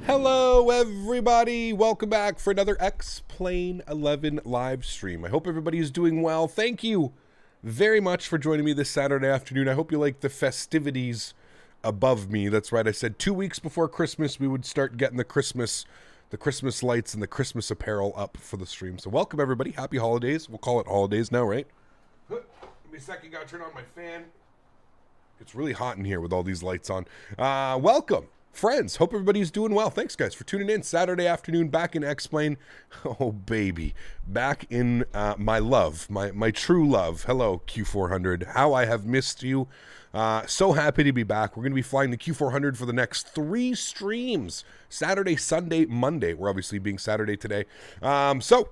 Hello everybody, welcome back for another X-Plane 11 live stream. I hope everybody is doing well. Thank you very much for joining me this Saturday afternoon. I hope you like the festivities above me. That's right, I said 2 weeks before Christmas we would start getting the Christmas lights and the Christmas apparel up for the stream. So welcome everybody, happy holidays. We'll call it holidays now, right? Give me a second, gotta turn on my fan. It's really hot in here with all these lights on. Welcome. Friends, hope everybody's doing well. Thanks, guys, for tuning in. Saturday afternoon, back in X-Plane. Oh, baby. Back in my love, my true love. Hello, Q400. How I have missed you. So happy to be back. We're going to be flying the Q400 for the next 3 streams. Saturday, Sunday, Monday. We're obviously being Saturday today. So,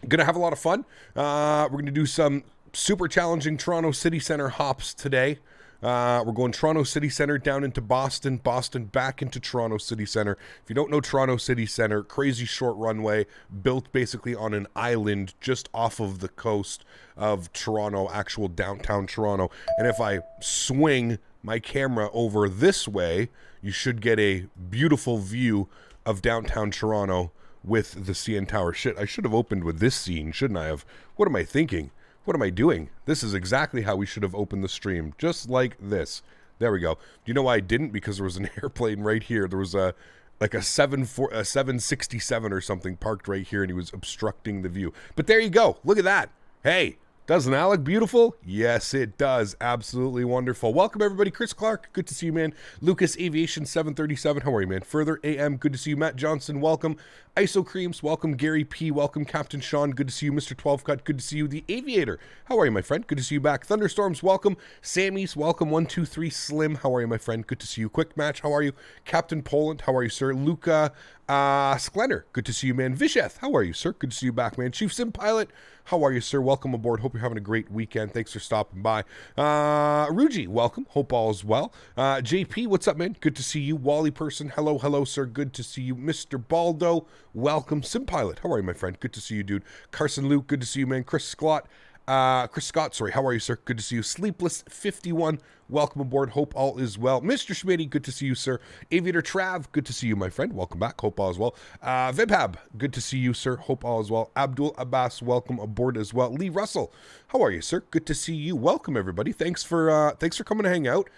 going to have a lot of fun. We're going to do some super challenging Toronto City Centre hops today. We're going Toronto City Centre down into Boston, Boston back into Toronto City Centre. If you don't know Toronto City Centre, crazy short runway built basically on an island just off of the coast of Toronto, actual downtown Toronto. And if I swing my camera over this way, you should get a beautiful view of downtown Toronto with the CN Tower. Shit, I should have opened with this scene, shouldn't I have? What am I thinking? What am I doing? This is exactly how we should have opened the stream. Just like this. There we go. Do you know why I didn't? Because there was an airplane right here. There was a 767 or something parked right here, and he was obstructing the view. But there you go. Look at that. Hey, Doesn't that look beautiful? Yes, it does. Absolutely wonderful. Welcome, everybody. Chris Clark, good to see you, man. Lucas Aviation 737, how are you, man? Further AM, good to see you. Matt Johnson, welcome. ISO Creams, welcome. Gary P, welcome. Captain Sean, good to see you. Mr. 12 Cut, good to see you. The Aviator, how are you, my friend? Good to see you back. Thunderstorms, welcome. Sammy's, welcome. 123 Slim, how are you, my friend? Good to see you. Quick Match, how are you? Captain Poland, how are you, sir? Luca Splendor, good to see you, man. Visheth, how are you, sir? Good to see you back, man. Chief Sim Pilot, how are you, sir? Welcome aboard. Hope you're having a great weekend. Thanks for stopping by. Ruji, welcome. Hope all is well. JP, what's up, man? Good to see you. Wally Person, hello, hello, sir. Good to see you. Mr. Baldo, welcome. Sim Pilot, how are you, my friend? Good to see you, dude. Carson Luke, good to see you, man. Chris Scott, sorry, how are you, sir? Good to see you. Sleepless 51, welcome aboard. Hope all is well. Mr. Smitty, good to see you, sir. Aviator Trav, good to see you, my friend. Welcome back. Hope all is well. Vibhab, good to see you, sir. Hope all is well. Abdul Abbas, welcome aboard as well. Lee Russell, how are you, sir? Good to see you. Welcome, everybody. Thanks for coming to hang out.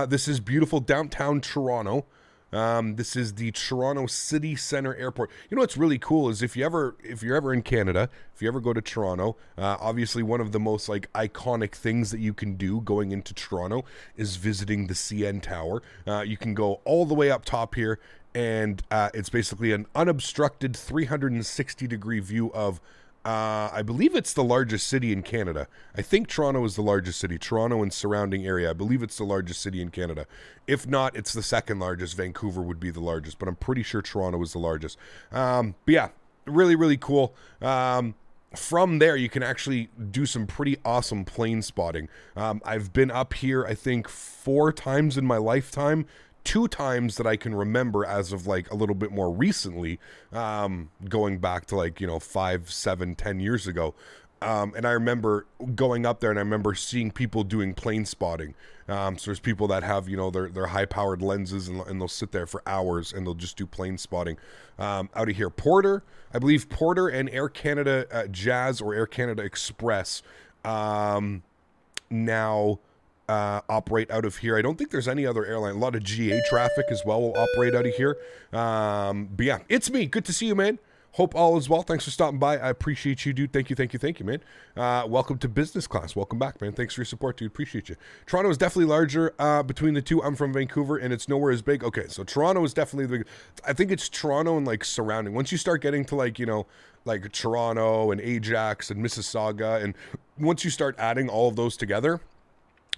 This is beautiful downtown Toronto. This is the Toronto City Center Airport. You know what's really cool is if you're ever in Canada, if you ever go to Toronto, obviously one of the most like iconic things that you can do going into Toronto is visiting the CN Tower. You can go all the way up top here, and it's basically an unobstructed 360-degree view of I believe it's the largest city in Canada. I think Toronto is the largest city. Toronto and surrounding area. I believe it's the largest city in Canada. If not, it's the second largest. Vancouver would be the largest, but I'm pretty sure Toronto is the largest. But yeah, really, really cool. From there, you can actually do some pretty awesome plane spotting. I've been up here, I think, 4 times in my lifetime. 2 times that I can remember as of like a little bit more recently, going back to like, 5, 7, 10 years ago. And I remember going up there and I remember seeing people doing plane spotting. So there's people that have, their high powered lenses and they'll sit there for hours and they'll just do plane spotting. Out of here, Porter, I believe Porter and Air Canada Jazz or Air Canada Express, now operate out of here. I don't think there's any other airline. A lot of GA traffic as well will operate out of here. But yeah, it's me. Good to see you, man. Hope all is well. Thanks for stopping by. I appreciate you, dude. Thank you, man. Welcome to business class. Welcome back, man. Thanks for your support, dude. Appreciate you. Toronto is definitely larger between the two. I'm from Vancouver, and it's nowhere as big. Okay, so Toronto is definitely the big. I think it's Toronto and like surrounding. Once you start getting to like, like Toronto and Ajax and Mississauga, and once you start adding all of those together,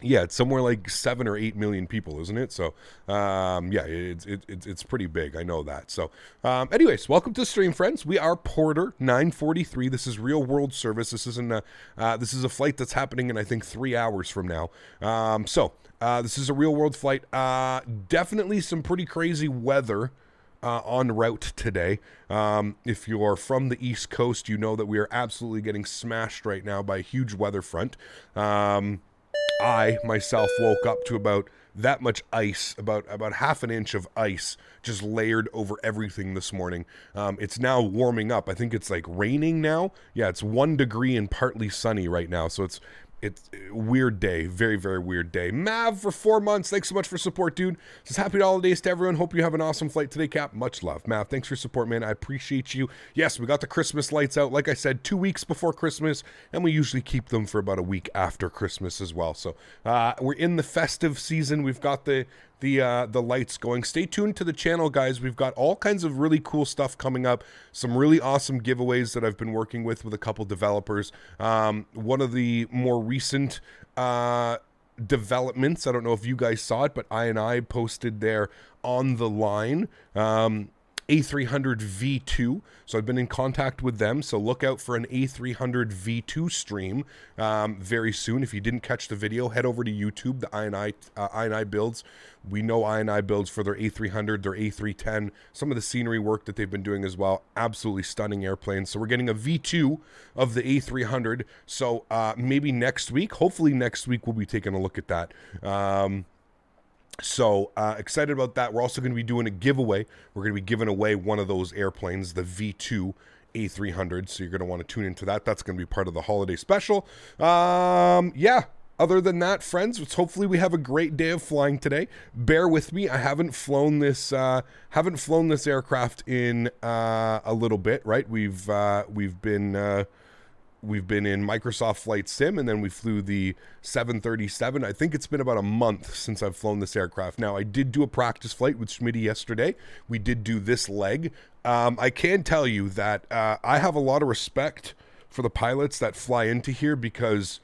yeah, it's somewhere like 7 or 8 million people, isn't it? So, yeah, it's pretty big. I know that. So, anyways, welcome to the stream, friends. We are Porter 943. This is real world service. This isn't this is a flight that's happening in I think 3 hours from now. This is a real world flight. Definitely some pretty crazy weather en route today. If you're from the East Coast, you know that we are absolutely getting smashed right now by a huge weather front. I myself woke up to about that much ice, about half an inch of ice just layered over everything this morning. It's now warming up. I think it's like raining now. Yeah, it's 1 degree and partly sunny right now. So it's a weird day. Very, very weird day. Mav for 4 months. Thanks so much for support, dude. Says happy holidays to everyone. Hope you have an awesome flight today, Cap. Much love. Mav, thanks for your support, man. I appreciate you. Yes, we got the Christmas lights out. Like I said, 2 weeks before Christmas, and we usually keep them for about a week after Christmas as well. So we're in the festive season. We've got the lights going. Stay tuned to the channel, guys. We've got all kinds of really cool stuff coming up. Some really awesome giveaways that I've been working with a couple developers. One of the more recent developments, I don't know if you guys saw it, but I posted there on the line A300 V2. So I've been in contact with them. So look out for an A300 V2 stream very soon. If you didn't catch the video, head over to YouTube, the I&I builds. We know I&I builds for their A300, their A310, some of the scenery work that they've been doing as well. Absolutely stunning airplanes. So we're getting a V2 of the A300. So maybe next week, hopefully next week, we'll be taking a look at that. So excited about that. We're also going to be doing a giveaway. We're going to be giving away one of those airplanes, the V2 A300. So you're going to want to tune into that. That's going to be part of the holiday special. Yeah. Other than that, friends, hopefully we have a great day of flying today. Bear with me. I haven't flown this aircraft in a little bit, right? We've been we've been in Microsoft Flight Sim, and then we flew the 737. I think it's been about a month since I've flown this aircraft. Now, I did do a practice flight with Smitty yesterday. We did do this leg. I can tell you that I have a lot of respect for the pilots that fly into here, because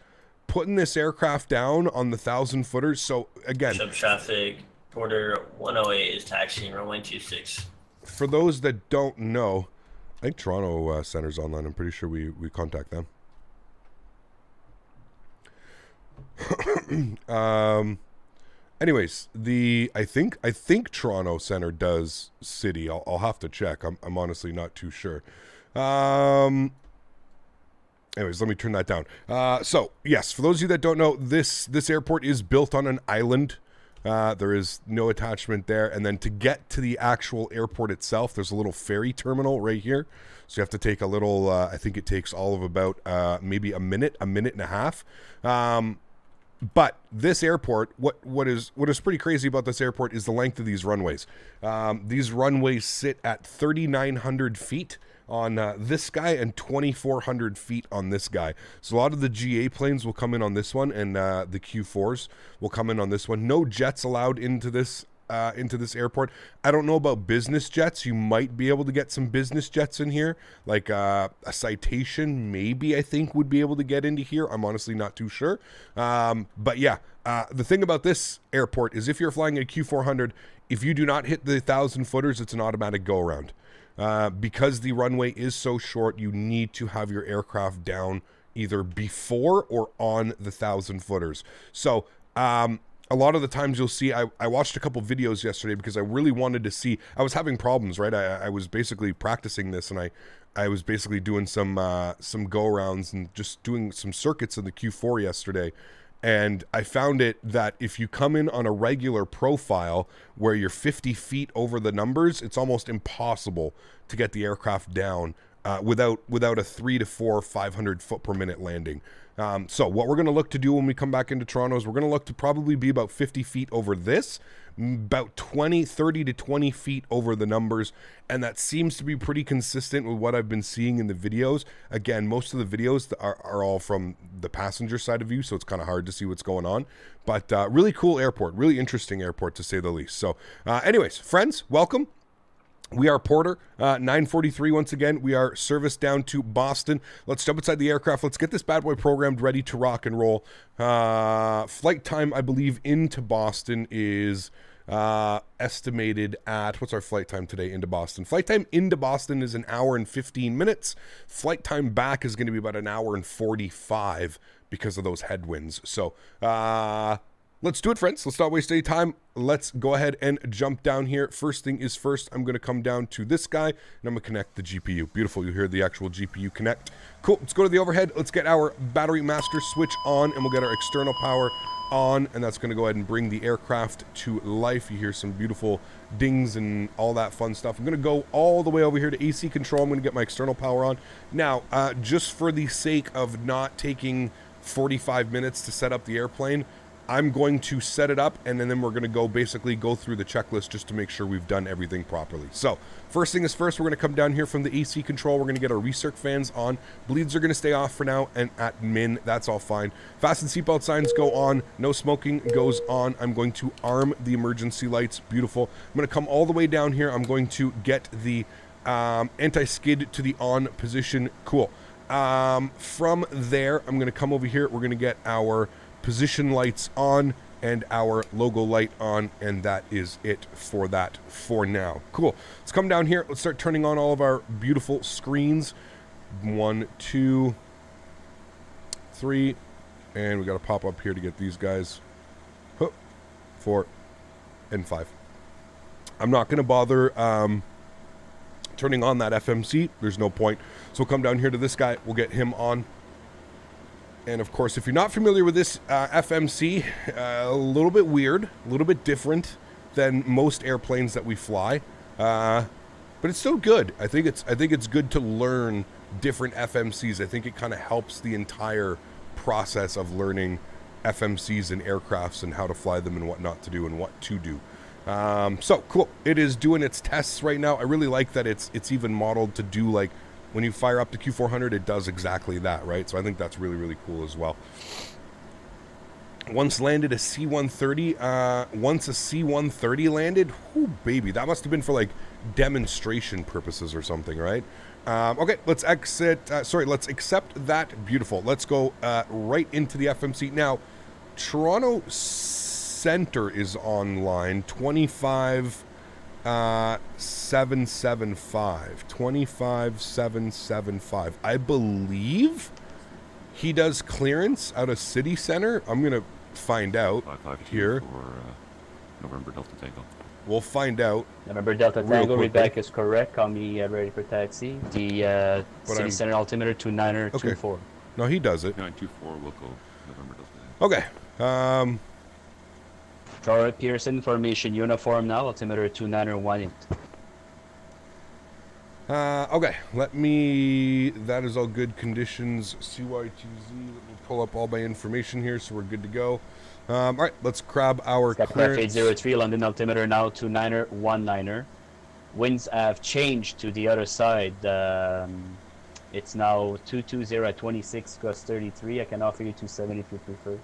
putting this aircraft down on the 1,000-footers, so again... Sub traffic, Porter 108 is taxiing runway 26. For those that don't know... I think Toronto Center's online. I'm pretty sure we contact them. Anyways, I think Toronto Center does City. I'll have to check. I'm honestly not too sure. Anyways, let me turn that down. So yes, for those of you that don't know, this airport is built on an island. There is no attachment there, and then to get to the actual airport itself, there's a little ferry terminal right here, so you have to take a little I think it takes all of about maybe a minute and a half. But this airport, what is pretty crazy about this airport is the length of these runways. These runways sit at 3,900 feet on this guy and 2,400 feet on this guy. So a lot of the GA planes will come in on this one, and the Q4s will come in on this one. No jets allowed into this airport. I don't know about business jets. You might be able to get some business jets in here, like a Citation maybe, I think, would be able to get into here. I'm honestly not too sure. But yeah, the thing about this airport is if you're flying a Q400, if you do not hit the 1,000-footers, it's an automatic go-around. Because the runway is so short, you need to have your aircraft down either before or on the 1,000-footers. So a lot of the times you'll see, I watched a couple videos yesterday because I really wanted to see. I was having problems, right? I was basically practicing this, and I was basically doing some go-arounds and just doing some circuits in the Q4 yesterday. And I found it that if you come in on a regular profile where you're 50 feet over the numbers, it's almost impossible to get the aircraft down without a 3 to 4, 500 foot per minute landing. So what we're going to look to do when we come back into Toronto is we're going to look to probably be about 50 feet over this, about 30 to 20 feet over the numbers, and that seems to be pretty consistent with what I've been seeing in the videos. Again, most of the videos are all from the passenger side of view, so it's kind of hard to see what's going on, but really cool airport, really interesting airport to say the least. So anyways, friends, welcome. We are Porter, 943 once again. We are serviced down to Boston. Let's jump inside the aircraft. Let's get this bad boy programmed, ready to rock and roll. Flight time, I believe, into Boston is estimated at... What's our flight time today into Boston? Flight time into Boston is 1 hour and 15 minutes. Flight time back is going to be about 1 hour and 45 because of those headwinds. So... let's do it, friends. Let's not waste any time. Let's go ahead and jump down here. First thing is first, I'm going to come down to this guy, and I'm going to connect the GPU. Beautiful. You hear the actual GPU connect. Cool. Let's go to the overhead. Let's get our battery master switch on, and we'll get our external power on, and that's going to go ahead and bring the aircraft to life. You hear some beautiful dings and all that fun stuff. I'm going to go all the way over here to AC control. I'm going to get my external power on. Now, just for the sake of not taking 45 minutes to set up the airplane, I'm going to set it up, and then we're going to go through the checklist just to make sure we've done everything properly. So first thing is first, we're going to come down here from the AC control. We're going to get our recirc fans on. Bleeds are going to stay off for now, and at min, that's all fine. Fasten seatbelt signs go on. No smoking goes on. I'm going to arm the emergency lights. Beautiful. I'm going to come all the way down here. I'm going to get the anti-skid to the on position. Cool. From there, I'm going to come over here. We're going to get our position lights on and our logo light on, and that is it for that for now. Cool. Let's come down here. Let's start turning on all of our beautiful screens. 1, 2, 3, and we got to pop up here to get these guys. 4 and 5. I'm not going to bother turning on that FMC. There's no point. So we'll come down here to this guy. We'll get him on. And of course, if you're not familiar with this FMC, a little bit weird, a little bit different than most airplanes that we fly, but it's still good. I think it's good to learn different FMCs. I think it kind of helps the entire process of learning FMCs and aircrafts and how to fly them and what not to do and what to do. So cool. It is doing its tests right now. I really like that it's even modeled to do like when you fire up the Q400, it does exactly that, right? So I think that's really, really cool as well. Once landed a C-130. Once a C-130 landed, whoo, baby, that must have been for like demonstration purposes or something, right? Okay, let's exit. Let's accept that. Beautiful. Let's go right into the FMC. Now, Toronto Center is online. 25775. 25775. I believe he does clearance out of City Center. I'm going to find out here. For November Delta Tango. We'll find out. November Delta Tango, readback is correct. Call me ready for taxi. The City Center altimeter 2924. Okay. No, he does it. 924 will go November Delta Tango. Okay. Charlotte Pearson information uniform now, altimeter 2918. Okay, that is all good conditions. CY2Z, let me pull up all my information here so we're good to go. All right, let's grab our clearance. 803, London altimeter now 2919. Winds have changed to the other side. It's now 220 at 26 gust 33. I can offer you 270 if you prefer.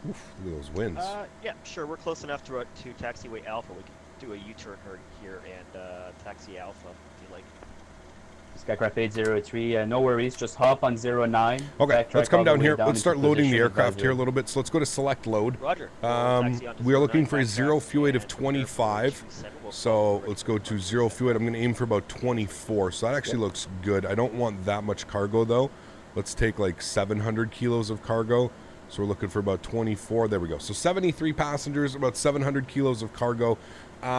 Oof, look at those winds. Yeah, sure. We're close enough to taxiway Alpha. We can do a U-turn here and taxi Alpha if you like. Skycraft 803, no worries. Just hop on 09. Okay, let's come down here. Let's start loading the aircraft here a little bit. So let's go to select load. Roger. We are looking for a zero fuel weight of 25. So let's go to zero fuel weight. I'm going to aim for about 24. So that actually looks good. I don't want that much cargo though. Let's take like 700 kilos of cargo. So we're looking for about 24. There we go. So 73 passengers, about 700 kilos of cargo.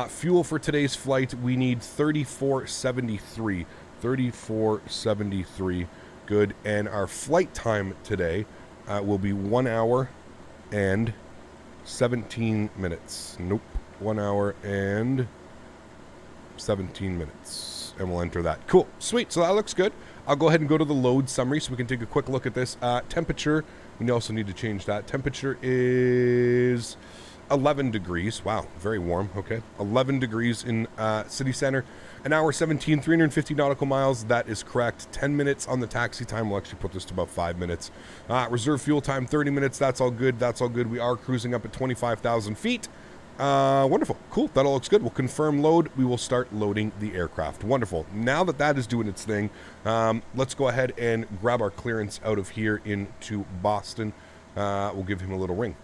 Fuel for today's flight, we need 3473. 3473. Good. And our flight time today will be 1 hour and 17 minutes. Nope. 1 hour and 17 minutes. And we'll enter that. Cool. Sweet. So that looks good. I'll go ahead and go to the load summary so we can take a quick look at this. Temperature, we also need to change that. Temperature is 11 degrees. Wow, very warm. Okay. 11 degrees in City Center. An hour 17, 350 nautical miles. That is correct. 10 minutes on the taxi time. We'll actually put this to about 5 minutes. Reserve fuel time, 30 minutes. That's all good. That's all good. We are cruising up at 25,000 feet. Wonderful. Cool. That all looks good. We'll confirm load. We will start loading the aircraft. Wonderful. Now that that is doing its thing, let's go ahead and grab our clearance out of here into Boston. We'll give him a little ring.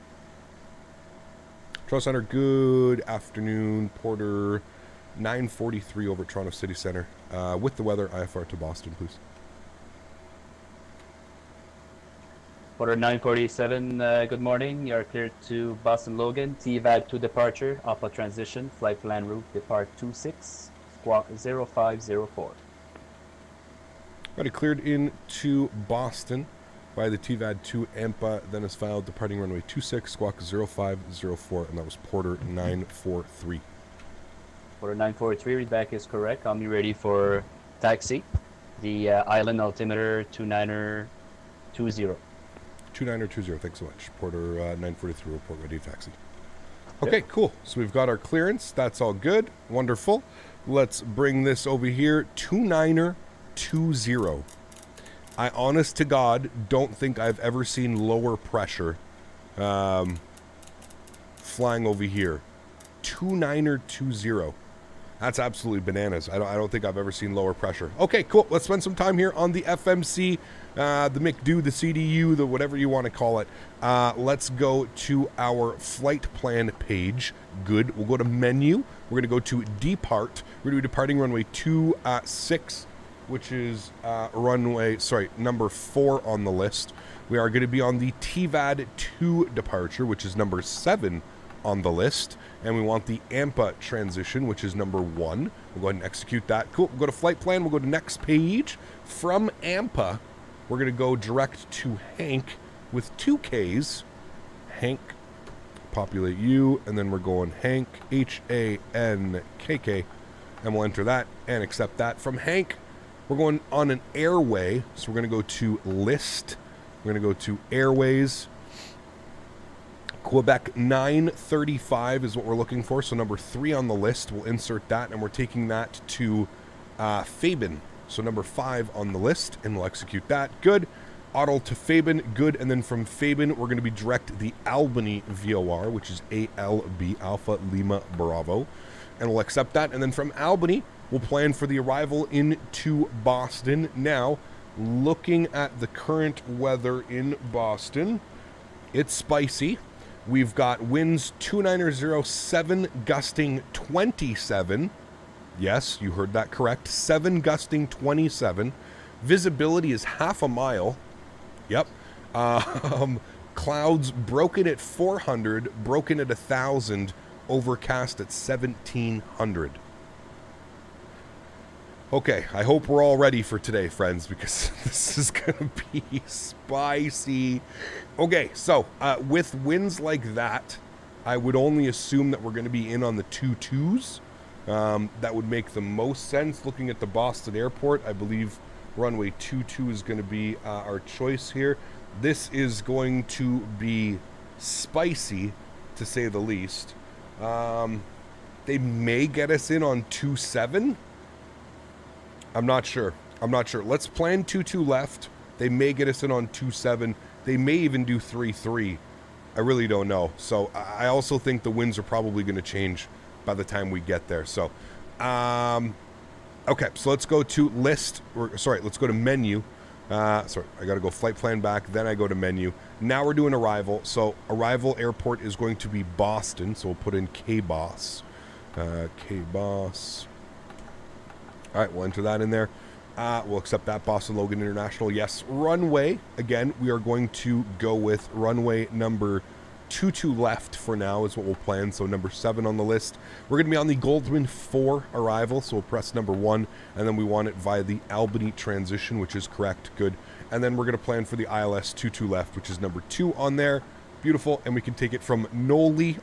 Toronto Center, good afternoon. Porter 943 over Toronto City Center. With the weather, IFR to Boston, please. Porter 947, good morning. You're cleared to Boston Logan. TVAD to departure. Alpha transition. Flight plan route. Depart 26. Squawk 0504. Got it cleared into Boston by the TVAD to AMPA. Then is filed departing runway 26. Squawk 0504. And that was Porter 943. Porter 943, readback is correct. I'll be ready for taxi. The island altimeter 2920. 2920, thanks so much. Porter 943, report ready taxi. Okay, cool. So we've got our clearance. That's all good. Wonderful. Let's bring this over here. 2920. I, honest to God, don't think I've ever seen lower pressure flying over here. 2920. That's absolutely bananas. I don't think I've ever seen lower pressure. Okay, cool. Let's spend some time here on the FMC, the McDo, the CDU, the whatever you want to call it. Let's go to our flight plan page. Good. We'll go to menu. We're going to go to depart. We're going to be departing runway 26, which is number 4 on the list. We are going to be on the TVAD 2 departure, which is number 7 on the list, and we want the AMPA transition, which is number 1. We'll go ahead and execute that. Cool. We'll go to flight plan. We'll go to next page. From AMPA, we're going to go direct to Hank with 2 Ks. Hank, populate you, and then we're going Hank, HANKK, and we'll enter that and accept that. From Hank, we're going on an airway, so we're going to go to list. We're going to go to airways. Quebec 935 is what we're looking for, so number 3 on the list. We'll insert that, and we're taking that to Faten. So number 5 on the list, and we'll execute that. Good. Auto to Faten, good. And then from Faten, we're going to be direct the Albany VOR, which is ALB, Alpha Lima Bravo. And we'll accept that. And then from Albany, we'll plan for the arrival into Boston. Now, looking at the current weather in Boston, it's spicy. We've got winds 2907, gusting 27. Yes, you heard that correct. 7 gusting 27. Visibility is half a mile. Yep. Clouds broken at 400, broken at 1,000, overcast at 1,700. Okay, I hope we're all ready for today, friends, because this is going to be spicy. Okay, so with winds like that, I would only assume that we're going to be in on the 2-2s. That would make the most sense. Looking at the Boston airport, I believe runway 22 is going to be our choice here. This is going to be spicy, to say the least. They may get us in on 27. I'm not sure. Let's plan 2-2 left. They may get us in on 2-7. They may even do 3-3. I really don't know. So I also think the winds are probably going to change by the time we get there. So, okay. So let's go to list. Let's go to menu. I got to go flight plan back. Then I go to menu. Now we're doing arrival. So arrival airport is going to be Boston. So we'll put in KBOS. KBOS. All right, we'll enter that in there. We'll accept that. Boston Logan International. Yes. Runway. Again, we are going to go with runway number 22 left for now is what we'll plan. So number 7 on the list. We're going to be on the Goldman 4 arrival. So we'll press number 1. And then we want it via the Albany transition, which is correct. Good. And then we're going to plan for the ILS 22 left, which is number 2 on there. Beautiful. And we can take it from Noli,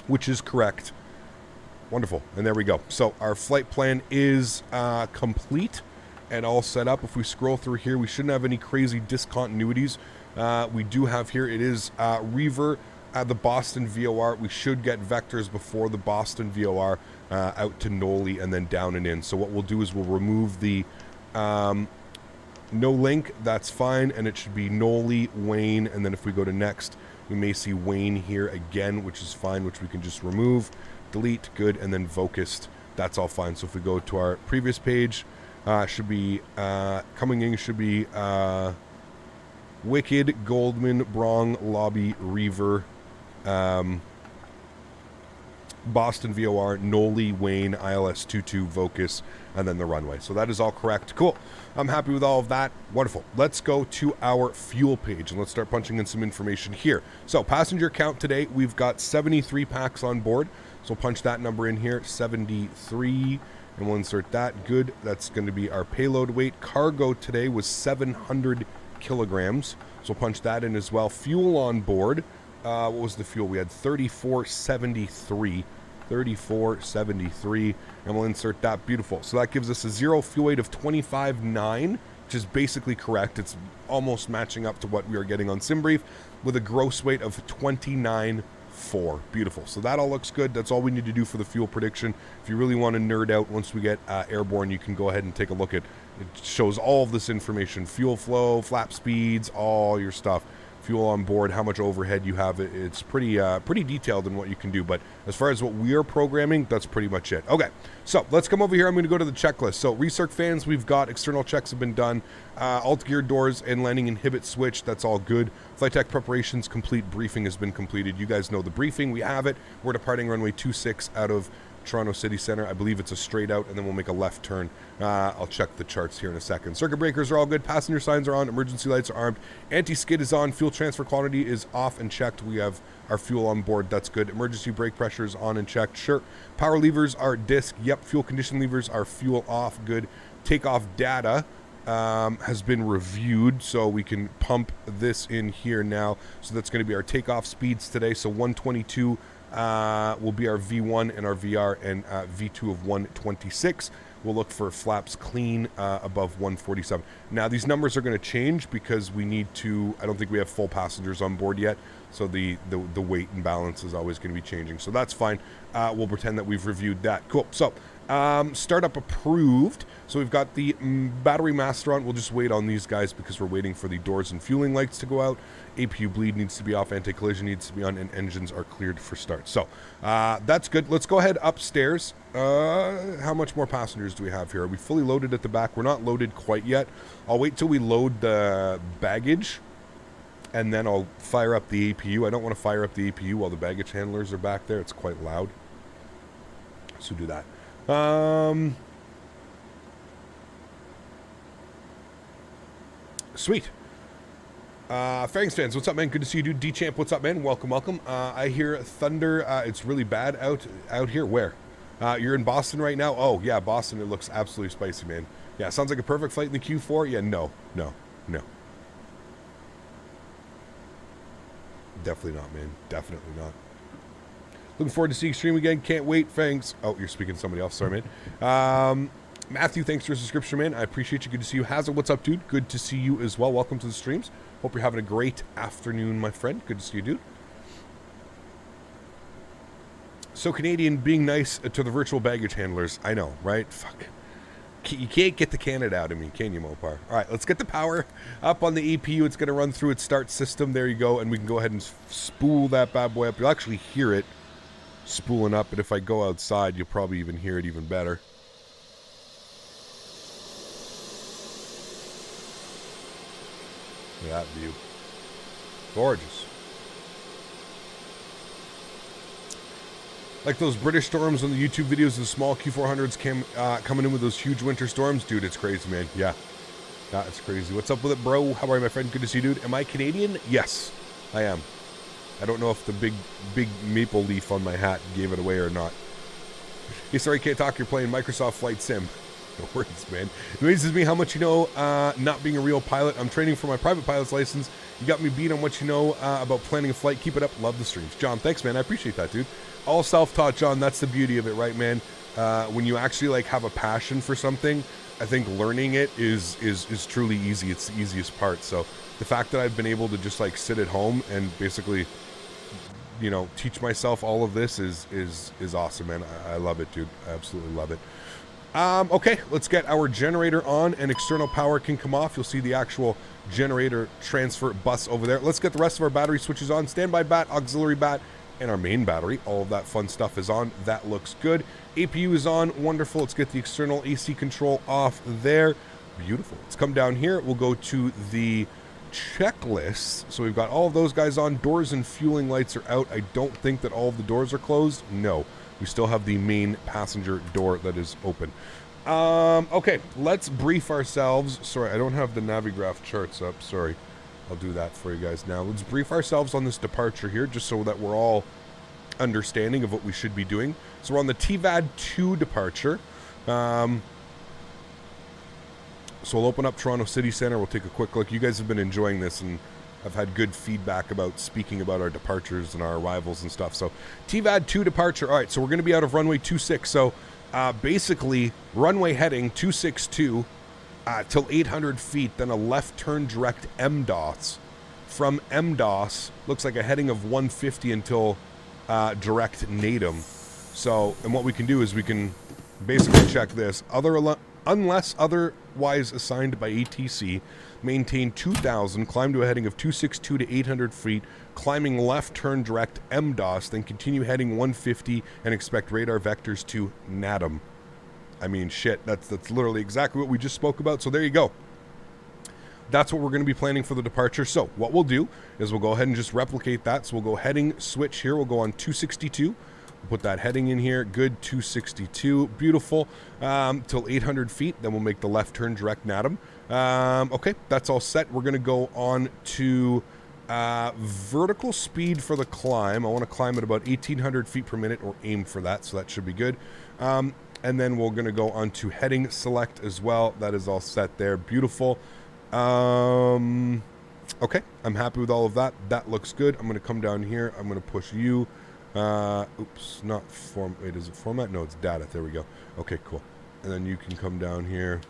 which is correct. Wonderful. And there we go. So our flight plan is complete and all set up. If we scroll through here, we shouldn't have any crazy discontinuities. We do have here, it is Reaver at the Boston VOR. We should get vectors before the Boston VOR out to Noli and then down and in. So what we'll do is we'll remove the no link. That's fine. And it should be Noli, Wayne. And then if we go to next, we may see Wayne here again, which is fine, which we can just remove. Delete, good, and then Vocused. That's all fine. So if we go to our previous page, should be coming in, should be Wicked, Goldman, Brong, Lobby, Reaver, Boston VOR, Noli, Wayne, ILS 22, Vocus, and then the runway. So that is all correct. Cool. I'm happy with all of that. Wonderful. Let's go to our fuel page and let's start punching in some information here. So passenger count today, we've got 73 packs on board. So we'll punch that number in here, 73, and we'll insert that. Good. That's going to be our payload weight. Cargo today was 700 kilograms. So we'll punch that in as well. Fuel on board. What was the fuel? We had 3473. 3473. And we'll insert that. Beautiful. So that gives us a zero fuel weight of 25.9, which is basically correct. It's almost matching up to what we are getting on SimBrief, with a gross weight of 29.4. Beautiful. So that all looks good. That's all we need to do for the fuel prediction. If you really want to nerd out once we get airborne, you can go ahead and take a look at it. Shows all of this information: fuel flow, flap speeds, all your stuff, fuel on board, how much overhead you have. It's pretty detailed in what you can do. But as far as what we are programming, that's pretty much it. Okay, so let's come over here. I'm going to go to the checklist. So recirc fans, we've got external checks have been done. Alt gear doors and landing inhibit switch, that's all good. Flight tech preparations complete. Briefing has been completed. You guys know the briefing. We have it. We're departing runway 26 out of Toronto City Center. I believe it's a straight out, and then we'll make a left turn. I'll check the charts here in a second. Circuit breakers are all good. Passenger signs are on. Emergency lights are armed. Anti-skid is on. Fuel transfer quantity is off and checked. We have our fuel on board. That's good. Emergency brake pressure is on and checked. Sure. Power levers are disc. Yep. Fuel condition levers are fuel off. Good. Takeoff data has been reviewed, so we can pump this in here now. So that's going to be our takeoff speeds today. So 122 will be our V1 and our VR, and V2 of 126. We'll look for flaps clean above 147. Now these numbers are going to change because we need to, I don't think we have full passengers on board yet, so the weight and balance is always going to be changing. So that's fine. We'll pretend that we've reviewed that. Cool. So Startup approved. So we've got the battery master on. We'll just wait on these guys because we're waiting for the doors and fueling lights to go out. APU bleed needs to be off, anti-collision needs to be on, and engines are cleared for start. So that's good. Let's go ahead upstairs. How much more passengers do we have here? Are we fully loaded at the back? We're not loaded quite yet. I'll wait till we load the baggage, and then I'll fire up the APU. I don't want to fire up the APU while the baggage handlers are back there. It's quite loud. So do that. Sweet. Fangs fans, what's up, man? Good to see you, dude. D-Champ, what's up, man? Welcome, welcome. I hear thunder. It's really bad out here. Where? You're in Boston right now? Oh, yeah, Boston. It looks absolutely spicy, man. Yeah, sounds like a perfect flight in the Q4. Yeah, no. Definitely not, man. Definitely not. Looking forward to seeing stream again. Can't wait. Thanks. Oh, you're speaking to somebody else. Sorry, man. Matthew, thanks for your subscription, man. I appreciate you. Good to see you. Hazard, what's up, dude? Good to see you as well. Welcome to the streams. Hope you're having a great afternoon, my friend. Good to see you, dude. So Canadian being nice to the virtual baggage handlers. I know, right? Fuck. You can't get the Canada out of me, can you, Mopar? All right, let's get the power up on the APU. It's going to run through its start system. There you go. And we can go ahead and spool that bad boy up. You'll actually hear it spooling up. But if I go outside, you'll probably even hear it even better. Look at that view. Gorgeous. Like those British storms on the YouTube videos of the small Q400s coming in with those huge winter storms. Dude, it's crazy, man. Yeah. Yeah, it's crazy. What's up with it, bro? How are you, my friend? Good to see you, dude. Am I Canadian? Yes, I am. I don't know if the big maple leaf on my hat gave it away or not. Hey, sorry, can't talk. You're playing Microsoft Flight Sim. No worries, man. It amazes me how much you know not being a real pilot. I'm training for my private pilot's license. You got me beat on what you know about planning a flight. Keep it up. Love the streams. John, thanks, man. I appreciate that, dude. All self-taught, John. That's the beauty of it, right, man? When you actually like have a passion for something, I think learning it is truly easy. It's the easiest part. So the fact that I've been able to just like sit at home and basically, you know, teach myself all of this is awesome, man. I love it, dude. I absolutely love it. Okay, let's get our generator on and external power can come off. You'll see the actual generator transfer bus over there. Let's get the rest of our battery switches on. Standby bat, auxiliary bat, and our main battery. All of that fun stuff is on. That looks good. APU is on. Wonderful. Let's get the external AC control off there. Beautiful. Let's come down here. We'll go to the checklist. So we've got all of those guys on. Doors and fueling lights are out. I don't think that all of the doors are closed. No. We still have the main passenger door that is open. Okay, let's brief ourselves. Sorry, I don't have the Navigraph charts up. Sorry. I'll do that for you guys now. Let's brief ourselves on this departure here, just so that we're all understanding of what we should be doing. So we're on the TVAD-2 departure. So we'll open up Toronto City Centre. We'll take a quick look. You guys have been enjoying this, and I've had good feedback about speaking about our departures and our arrivals and stuff. So TVAD-2 departure. All right, so we're going to be out of runway 26. So basically, runway heading 262 till 800 feet, then a left turn direct MDOS. From MDOS, looks like a heading of 150 until direct NATM. So, and what we can do is we can basically check this. Unless otherwise assigned by ATC, maintain 2000, climb to a heading of 262 to 800 feet, climbing left turn direct MDOS, then continue heading 150 and expect radar vectors to NATM. I mean, shit, that's literally exactly what we just spoke about. So there you go. That's what we're going to be planning for the departure. So what we'll do is we'll go ahead and just replicate that. So we'll go heading switch here. We'll go on 262. We'll put that heading in here. Good, 262. Beautiful. Till 800 feet. Then we'll make the left turn direct NATM. Okay, that's all set. We're going to go on to vertical speed for the climb. I want to climb at about 1,800 feet per minute or aim for that. So that should be good. And then we're going to go on to heading select as well. That is all set there. Beautiful. Okay, I'm happy with all of that. That looks good. I'm going to come down here. I'm going to push you. Oops, not form. Wait, is it format? No, it's data. There we go. Okay, cool. And then you can come down here.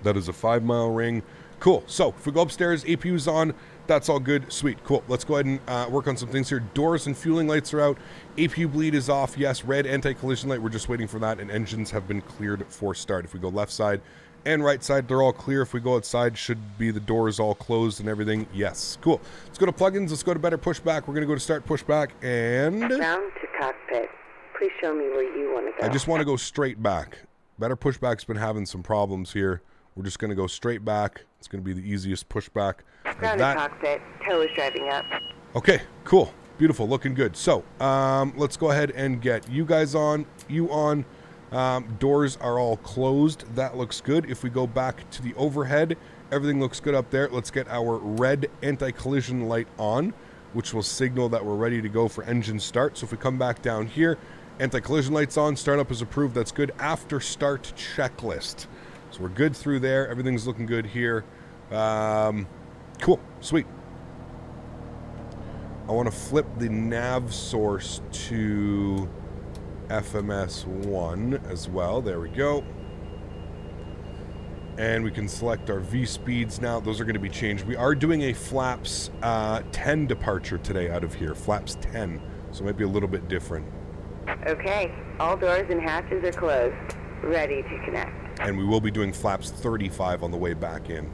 That is a 5-mile ring. Cool. So if we go upstairs, APU's on. That's all good. Sweet. Cool. Let's go ahead and work on some things here. Doors and fueling lights are out. APU bleed is off. Yes. Red anti-collision light. We're just waiting for that. And engines have been cleared for start. If we go left side and right side, they're all clear. If we go outside, should be the doors all closed and everything. Yes. Cool. Let's go to plugins. Let's go to better pushback. We're going to go to start pushback and... Round to cockpit. Please show me where you want to go. I just want to go straight back. Better pushback's been having some problems here. We're just going to go straight back. It's going to be the easiest pushback. Ground to cockpit. Tow is driving up. Okay, cool. Beautiful. Looking good. So, let's go ahead and get you guys on. You on. Doors are all closed. That looks good. If we go back to the overhead, everything looks good up there. Let's get our red anti-collision light on, which will signal that we're ready to go for engine start. So if we come back down here, anti-collision lights on. Startup is approved. That's good. After start checklist. So we're good through there. Everything's looking good here. Cool. Sweet. I want to flip the nav source to FMS1 as well. There we go. And we can select our V speeds now. Those are going to be changed. We are doing a flaps 10 departure today out of here. Flaps 10. So it might be a little bit different. Okay. All doors and hatches are closed. Ready to connect. And we will be doing flaps 35 on the way back in.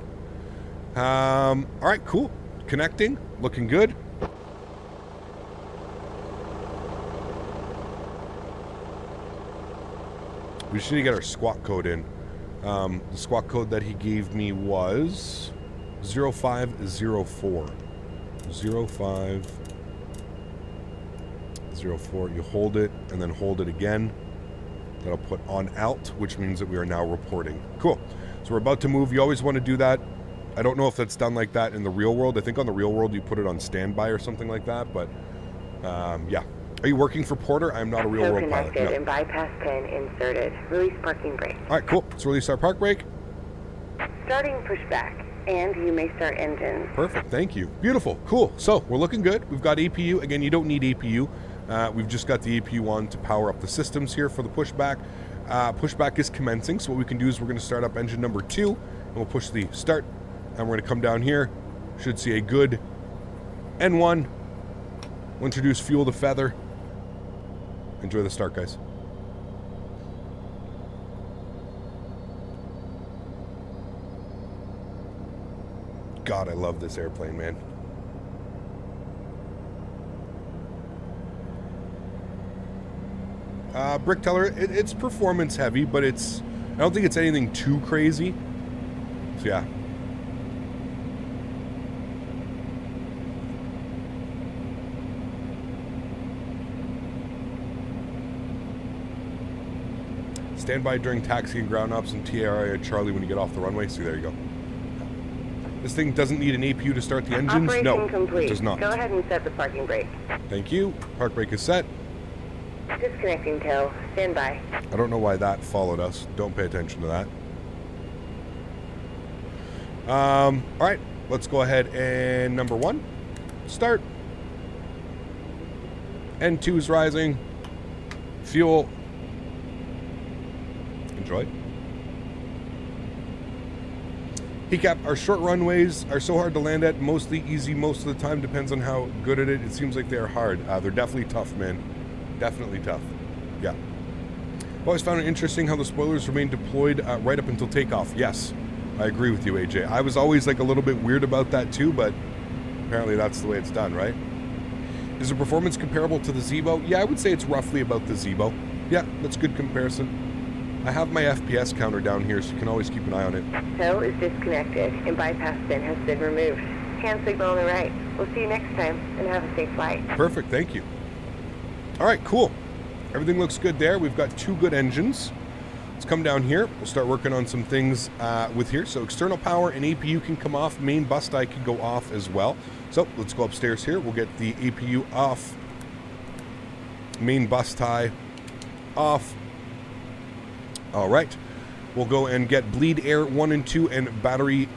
All right, cool. Connecting, looking good. We just need to get our squawk code in. The squawk code that he gave me was 0504. 0504. You hold it and then hold it again. That'll put on alt, which means that we are now reporting. Cool. So we're about to move. You always want to do that. I don't know if that's done like that in the real world. I think on the real world you put it on standby or something like that. But yeah. Are you working for Porter? I'm not a real world pilot. No. And bypass pin inserted. Release parking brake. All right, cool. Let's release our park brake. Starting pushback. And you may start engine. Perfect. Thank you. Beautiful. Cool. So we're looking good. We've got APU. Again, you don't need APU. We've just got the APU on to power up the systems here for the pushback. Pushback is commencing, so what we can do is we're going to start up engine number 2, and we'll push the start, and we're going to come down here. Should see a good N1. We'll introduce fuel to feather. Enjoy the start, guys. God, I love this airplane, man. Brick teller, it's performance heavy, but I don't think it's anything too crazy. So yeah. Stand by during taxi and ground ops and TRI at Charlie when you get off the runway. See, there you go. This thing doesn't need an APU to start the engines? Operation No, complete. it does not. Go ahead and set the parking brake. Thank you. Park brake is set. Disconnecting tow. Stand by. I don't know why that followed us. Don't pay attention to that. All right, let's go ahead and number 1, start. N2 is rising. Fuel. Enjoy. Hecap, our short runways are so hard to land at, mostly easy most of the time, depends on how good at it. It seems like they're hard. They're definitely tough, man. Definitely tough. Yeah. I've always found it interesting how the spoilers remain deployed right up until takeoff. Yes, I agree with you, AJ. I was always like a little bit weird about that too, but apparently that's the way it's done, right? Is the performance comparable to the Zebo? Yeah, I would say it's roughly about the Zebo. Yeah, that's a good comparison. I have my FPS counter down here, so you can always keep an eye on it. Tow is disconnected and bypass pin has been removed. Hand signal on the right. We'll see you next time and have a safe flight. Perfect, thank you. All right, cool. Everything looks good there. We've got 2 good engines. Let's come down here. We'll start working on some things with here. So external power and APU can come off. Main bus die can go off as well. So let's go upstairs here. We'll get the APU off. Main bus tie off. All right. We'll go and get bleed air 1 and 2 and battery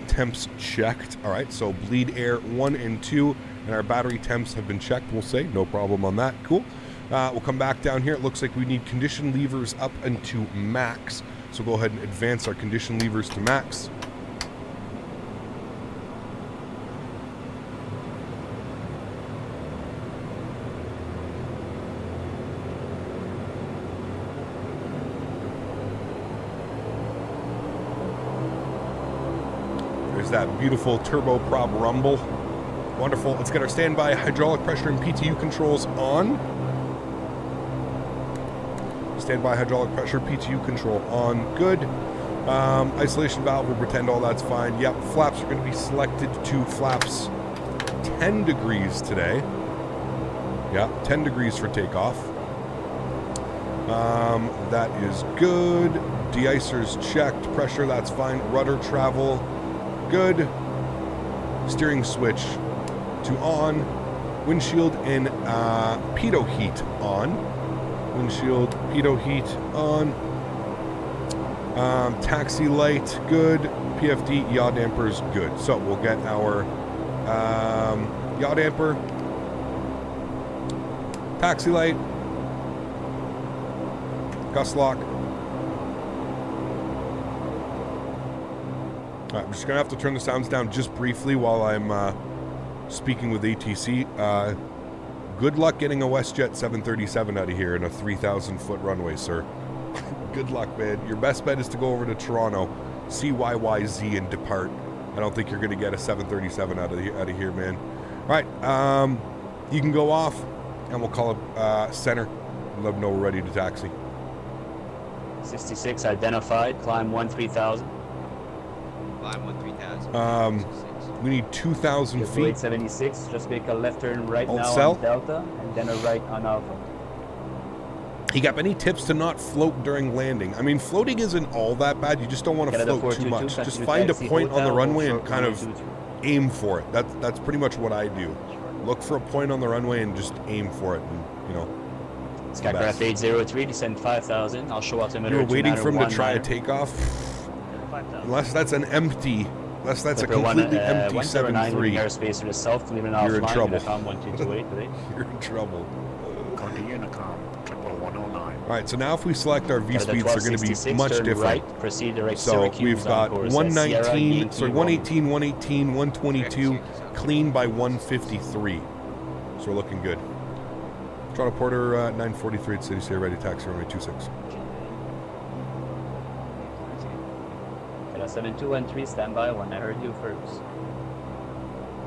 temps checked. All right, so bleed air 1 and 2 and our battery temps have been checked, we'll say. No problem on that. Cool. We'll come back down here. It looks like we need condition levers up into max. So go ahead and advance our condition levers to max. that beautiful turboprop rumble. Wonderful. Let's get our standby hydraulic pressure and PTU controls on. Standby hydraulic pressure, PTU control on. Good. Isolation valve, we'll pretend all that's fine. Yep, flaps are going to be selected to flaps 10 degrees today. Yeah, 10 degrees for takeoff. That is good. De-icers checked. Pressure, that's fine. Rudder travel, good. Steering switch to on. Windshield and pitot heat on. Windshield, pitot heat on. Taxi light, good. PFD, yaw dampers, good. So we'll get our yaw damper, taxi light, gust lock. All right, I'm just gonna have to turn the sounds down just briefly while I'm speaking with ATC. Good luck getting a WestJet 737 out of here in a 3,000-foot runway, sir. Good luck, man. Your best bet is to go over to Toronto, CYYZ, and depart. I don't think you're going to get a 737 out of here, man. All right, you can go off, and we'll call it center. Let them know we're ready to taxi. 66 identified. Climb 3000. Climb 3000. We need 2,000 feet. 876. Just make a left turn right Hold now cell. on Delta, and then a right on Alpha. You got any tips to not float during landing? I mean, floating isn't all that bad. You just don't want to float too much. Just find a point on the runway and kind of aim for it. That's pretty much what I do. Look for a point on the runway and just aim for it. And, you know. Skycraft 803, descend 5,000. I'll show altimeter. You were waiting for him to try a takeoff? 5,000. Unless that's an empty. Unless that's a completely empty 7.3. Airspace to the south, leaving You're in trouble. 1228 today. You're in trouble. On the Unicom, 109. All right, so now if we select our V speeds, they're going to be much different. Right, proceed direct So Syracuse we've got on course. 119, sorry, 118, 118, 122, clean by 153. So we're looking good. Toronto Porter 943 at City Sierra, ready taxi runway 26. Canada 7213, standby when I heard you first.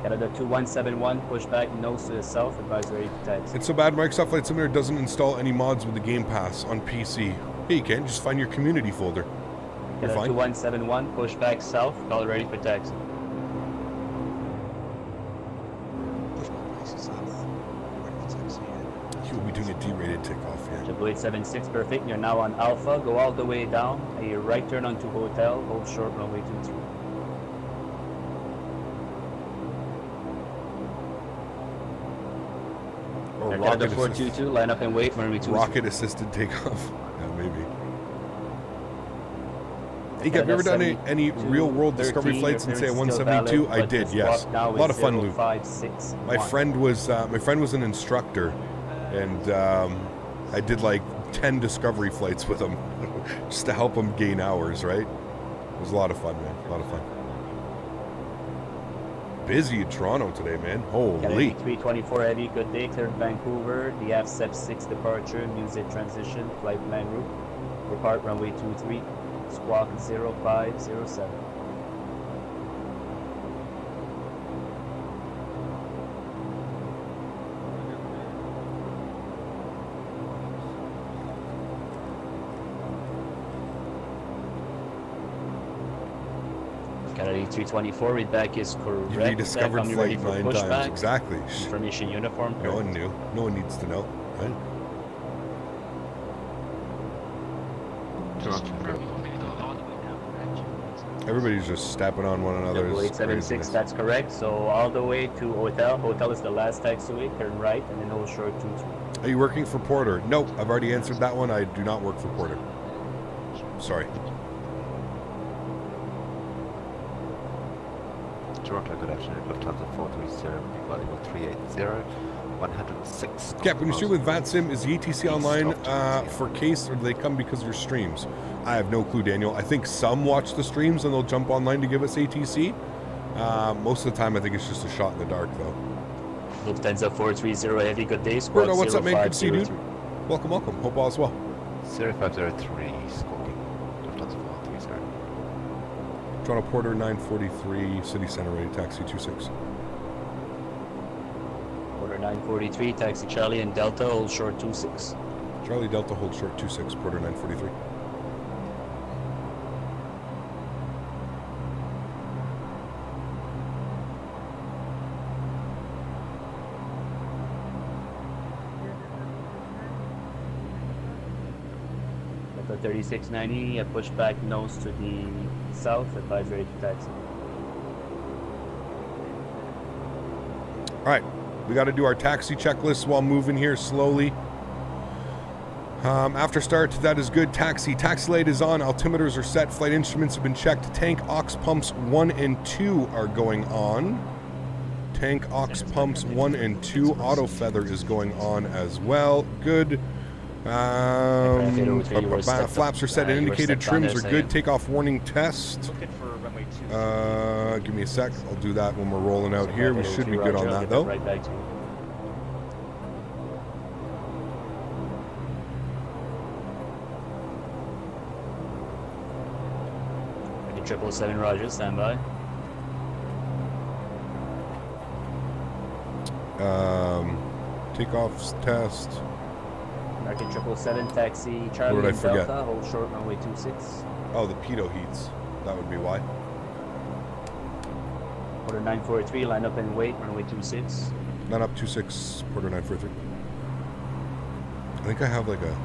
Canada 2171, pushback nose to the south, advisory to taxi. It's so bad Microsoft Flight Simulator doesn't install any mods with the Game Pass on PC. Hey, you can just find your community folder. You're Canada fine. 2171, pushback south, call ready for taxi. You'll be doing a D-rated takeoff here. Triple 876, perfect. You're now on Alpha. Go all the way down. A right turn onto hotel. Hold short runway 23. Or Canada rocket 422, line up and wait. Runway 23. rocket assisted takeoff. Yeah, maybe. Hey, have you ever done any real world discovery flights and say 172? I did, yes. A lot of fun, Luke. My friend was an instructor, and I did like 10 discovery flights with him just to help him gain hours, right? It was a lot of fun, man. A lot of fun. Busy in Toronto today, man. Holy. 324 heavy, good day. Cleared Vancouver. The ASXP+Xvision departure, music transition, flight plan route. Depart runway 23. Squawk 0507. Canada 324, read back is correct. You rediscovered flight 9 times. Exactly. Information uniform. No one knew. No one needs to know, right? Everybody's just stepping on one another. 876, that's correct. So all the way to hotel. Hotel is the last taxiway. Turn right and then hold short 23. Are you working for Porter? Nope, I've already answered that one. I do not work for Porter. Sorry. Toronto, good afternoon. Lufthansa 430, Volleyball 380, 106. Cap, when you stream with VATSIM, is the ATC online for case, or do they come because of your streams? I have no clue, Daniel. I think some watch the streams and they'll jump online to give us ATC. Most of the time, I think it's just a shot in the dark, though. Lufthansa 430, heavy, good day. Bruno, what's up, man? Good to see you, dude. Welcome, welcome. Hope all is well. 0503, squawking. Lufthansa 430. Toronto Porter 943, City Center ready, taxi 26. Porter 943, taxi Charlie and Delta, hold short 26. Charlie Delta, hold short 26, Porter 943. Delta 3690, a pushback nose to the south, advise ready to taxi. All right, we got to do our taxi checklist while moving here slowly. After start, that is good. Taxi light is on. Altimeters are set. Flight instruments have been checked. Tank aux pumps 1 and 2 are going on. Tank aux pumps 1 and 2. Auto feather is going on as well. Good. Flaps are set and indicated. Trims are good. Takeoff warning test. Looking for runway 2. Give me a sec. I'll do that when we're rolling out here. We should be good on that though. Right back to you. 777 Roger, stand by. Takeoffs test. American 777 taxi Charlie What did I forget? Delta, hold short runway 26. Oh, the pitot heats. That would be why. Porter 943, line up and wait, runway 26. Line up 26, Porter 943. I think I have like a...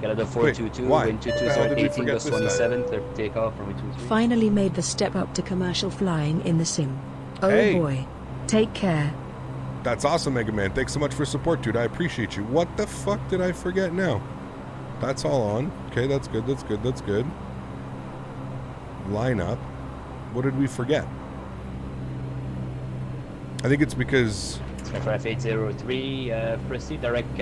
Canada 422, why? wind What the hell did we 22, forget gust this time? 27, clear for takeoff, runway 23. Finally made the step up to commercial flying in the sim. Oh Hey. boy. Take care. That's awesome, Mega Man. Thanks so much for support, dude. I appreciate you. What the fuck did I forget now? That's all on. Okay, that's good, that's good, that's good. Line up. What did we forget? I think it's because... Aircraft 803, proceed direct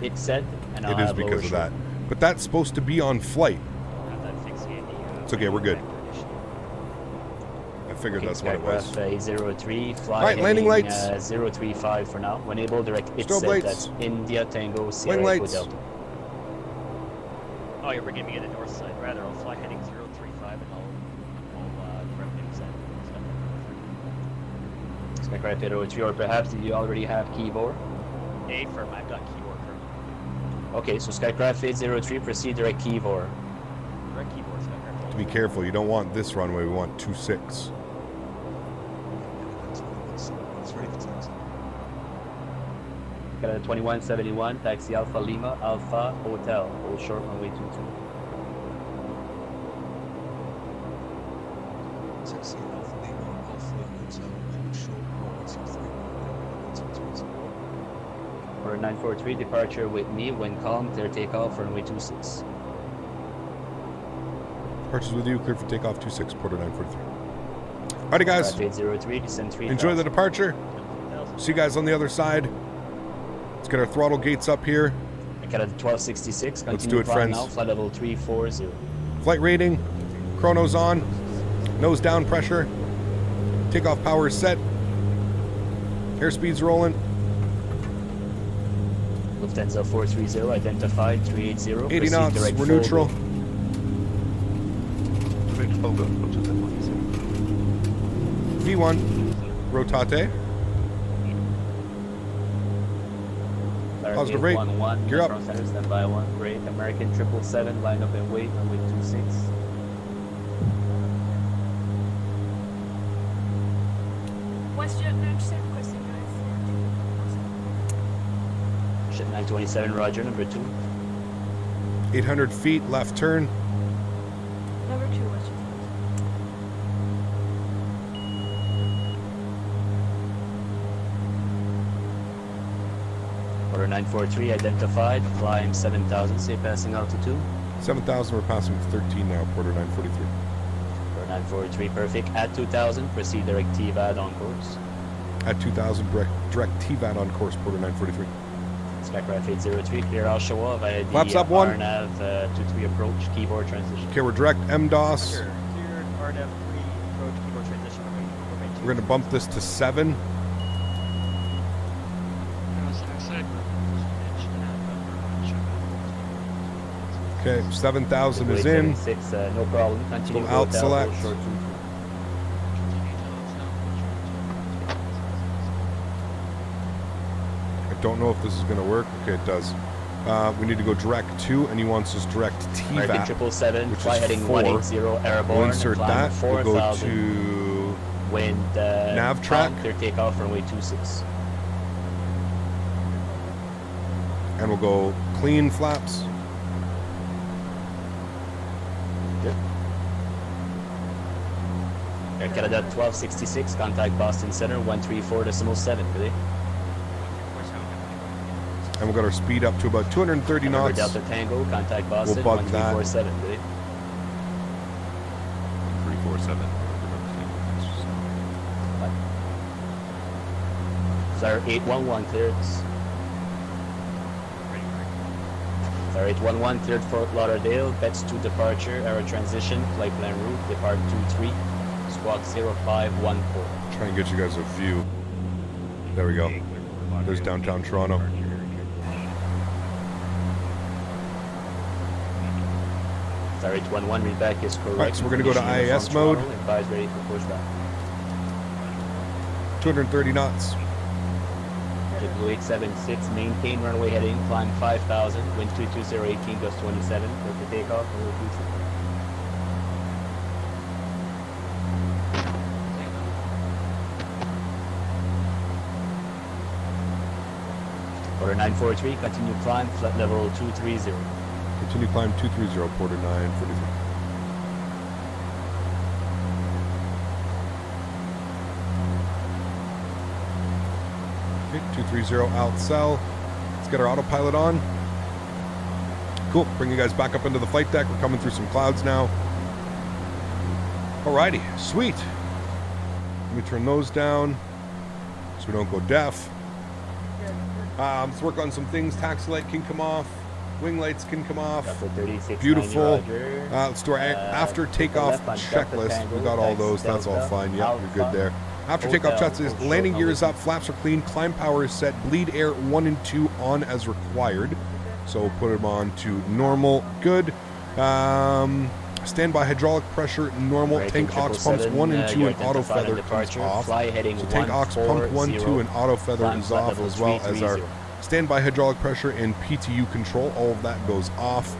hit set, and I'll it is have lower because of short. that. But that's supposed to be on flight. Have that fixed in the, It's okay, we're good. I figured Okay, that's what it was. Skycraft 803, fly Alright, landing heading, lights. 035 for now. When able, direct hit Strobe set, lights. that's India Tango Sierra Wing Echo lights. Delta. Oh, you're bringing me in the north side. Rather, I'll fly heading 035 and I'll direct him set. Skycraft 803, or perhaps did you already have Keyboard? A firm, I've got keyboard firm. Okay, so Skycraft 803, proceed direct Keyboard. Direct keyboard, Skycraft. Be careful, you don't want this runway, we want 26. Got a 2171, taxi Alpha Lima, Alpha Hotel, hold short runway 22. Order 943, departure with me, when calm, clear takeoff, runway 26. Departures with you, clear for takeoff 26, Porter 943. Alrighty guys, 803, descend 3. enjoy the departure. See you guys on the other side. Let's get our throttle gates up here. I got a 1266, continue Let's do it, flying friends. now, flight level 340. Flight rating, chrono's on, nose down pressure, takeoff power is set, airspeed's rolling, Lufthansa 430, identified 380. 80 proceed knots, direct we're forward. neutral. V1, rotate, Positive rate. 1-1, Gear up. front center, stand by 1. Great. American 777, line up and wait, runway 26. WestJet next set requesting guys. Ship 927, roger, number 2. 800 feet, left turn, Number 2 WestJet. Order 943, identified, climb 7,000, say passing altitude. 7,000, we're passing 13 now, Porter 943. Order 943, perfect. At 2,000, proceed direct TVAD on course. At 2,000, direct TVAT on course, Porter 943. Skycraft 803, clear Oshawa via the Flaps up 1. RNAV 23 approach, keyboard transition. Okay, we're direct MDOS. Cleared RNF 3 approach keyboard transition. We're going to bump this to 7. Okay, 7,000 is in. 76, no problem. Continue Go out hotel, select. short 22. I don't know if this is going to work. Okay, it does. We need to go direct 2, and he wants us direct American TVAP, 777, which fly is heading 4. 180 airborne. We'll insert and that. climb We'll go 4,000. to Wind nav track. clear takeoff runway 26. and we'll go clean flaps. Yep. Air Canada 1266, contact Boston Center 134.7, really. And we'll get our speed up to about 230 knots. Delta Tango, contact Boston We'll bug that. 1347, really. 347. Sir 811 cleared. Sir 811 cleared Fort Lauderdale, Bets 2 departure, aero transition, flight plan route, depart 23, squawk 0514. Try and get you guys a view. There we go. There's downtown Toronto. Sir 811 read back is correct. Alright, so we're going to go to IAS mode. Advise ready for pushback. 230 knots. JetBlue 876, maintain runway heading, climb 5,000, wind 220, 18 gust 27, clear for takeoff, runway 23. Order 943, continue climb, flight level 230. Continue climb 230, Porter 943. Okay, 230 out cell. Let's get our autopilot on. Cool, bring you guys back up into the flight deck. We're coming through some clouds now. Alrighty, sweet. Let me turn those down so we don't go deaf. Let's work on some things. Taxi light can come off. Wing lights can come off. Beautiful. Let's do our after takeoff checklist. We got all those. That's all fine. Yep, you're good there. After takeoff checklist. Landing gear is up. Flaps are clean. Climb power is set. Bleed air 1 and 2 on as required. So we'll put them on to normal. Good. Standby hydraulic pressure normal. Tank aux pumps 1 and 2 and auto feather comes off. So tank aux pump 1, 2 and auto feather is off, as well as our standby hydraulic pressure and PTU control. All of that goes off.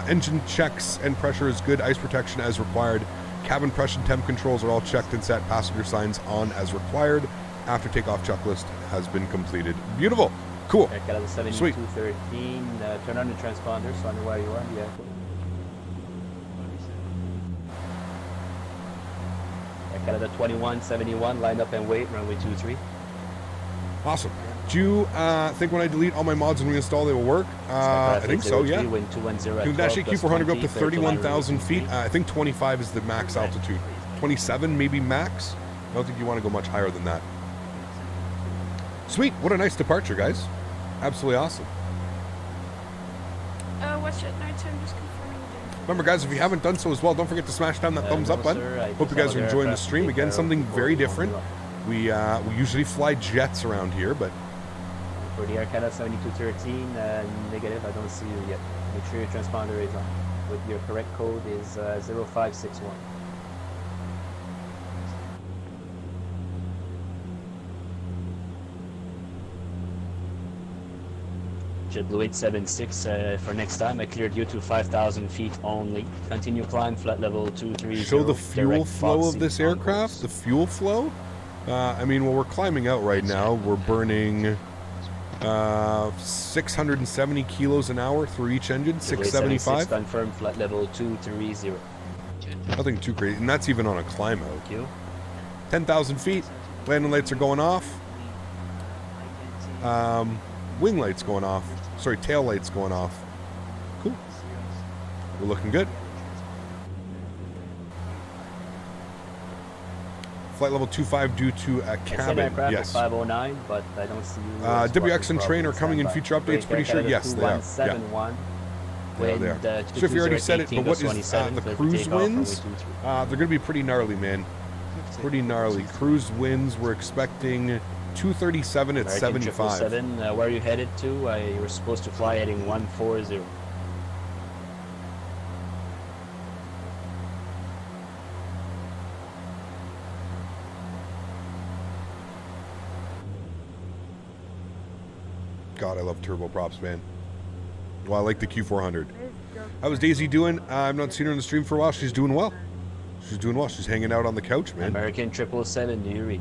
Engine checks and pressure is good. Ice protection as required. Cabin pressure and temp controls are all checked and set. Passenger signs on as required. After takeoff checklist has been completed. Beautiful. Cool. Sweet. 7213, turn on the transponder so I know where you are in the airport. Air Canada 2171, line up and wait, runway 23. Awesome. Do you think when I delete all my mods and reinstall they will work? I think so, yeah. You can actually Q400 go up to 31,000 feet. I think 25 is the max altitude. 27 maybe max. I don't think you want to go much higher than that. Sweet. What a nice departure, guys. Absolutely awesome. What's your night time? Just confirming. Remember, guys, if you haven't done so as well, don't forget to smash down that thumbs up button. Hope you guys are enjoying the stream. Again, something very different. We usually fly jets around here, but... For the Air Canada 7213, negative, I don't see you yet. Make sure your transponder is on. With your correct code is 0561. JetBlue 876, for next time, I cleared you to 5,000 feet only. Continue climb, flight level 230. Show the fuel flow of this aircraft? The fuel flow? I mean, well, we're climbing out right now. We're burning 670 kilos an hour through each engine, 675. Confirmed, flight level 230. Nothing too crazy, and that's even on a climb out. Thank you. 10,000 feet. Landing lights are going off. Wing lights going off. Sorry, tail lights going off. Cool. We're looking good. Flight level 25 due to a cabin. Yes. 509, but I don't see you. WX and Train are coming in future updates. Pretty sure. Yes, they are. Yeah. They are. So if you already said it, but what is the cruise winds? They're going to be pretty gnarly, man. Pretty gnarly. Cruise winds, we're expecting 237 at 75. Where are you headed to? You were supposed to fly heading 140. God, I love turboprops, man. Well, I like the Q400. How is Daisy doing? I've not seen her on the stream for a while. She's doing well. She's doing well. She's hanging out on the couch, man. American 777, do you read?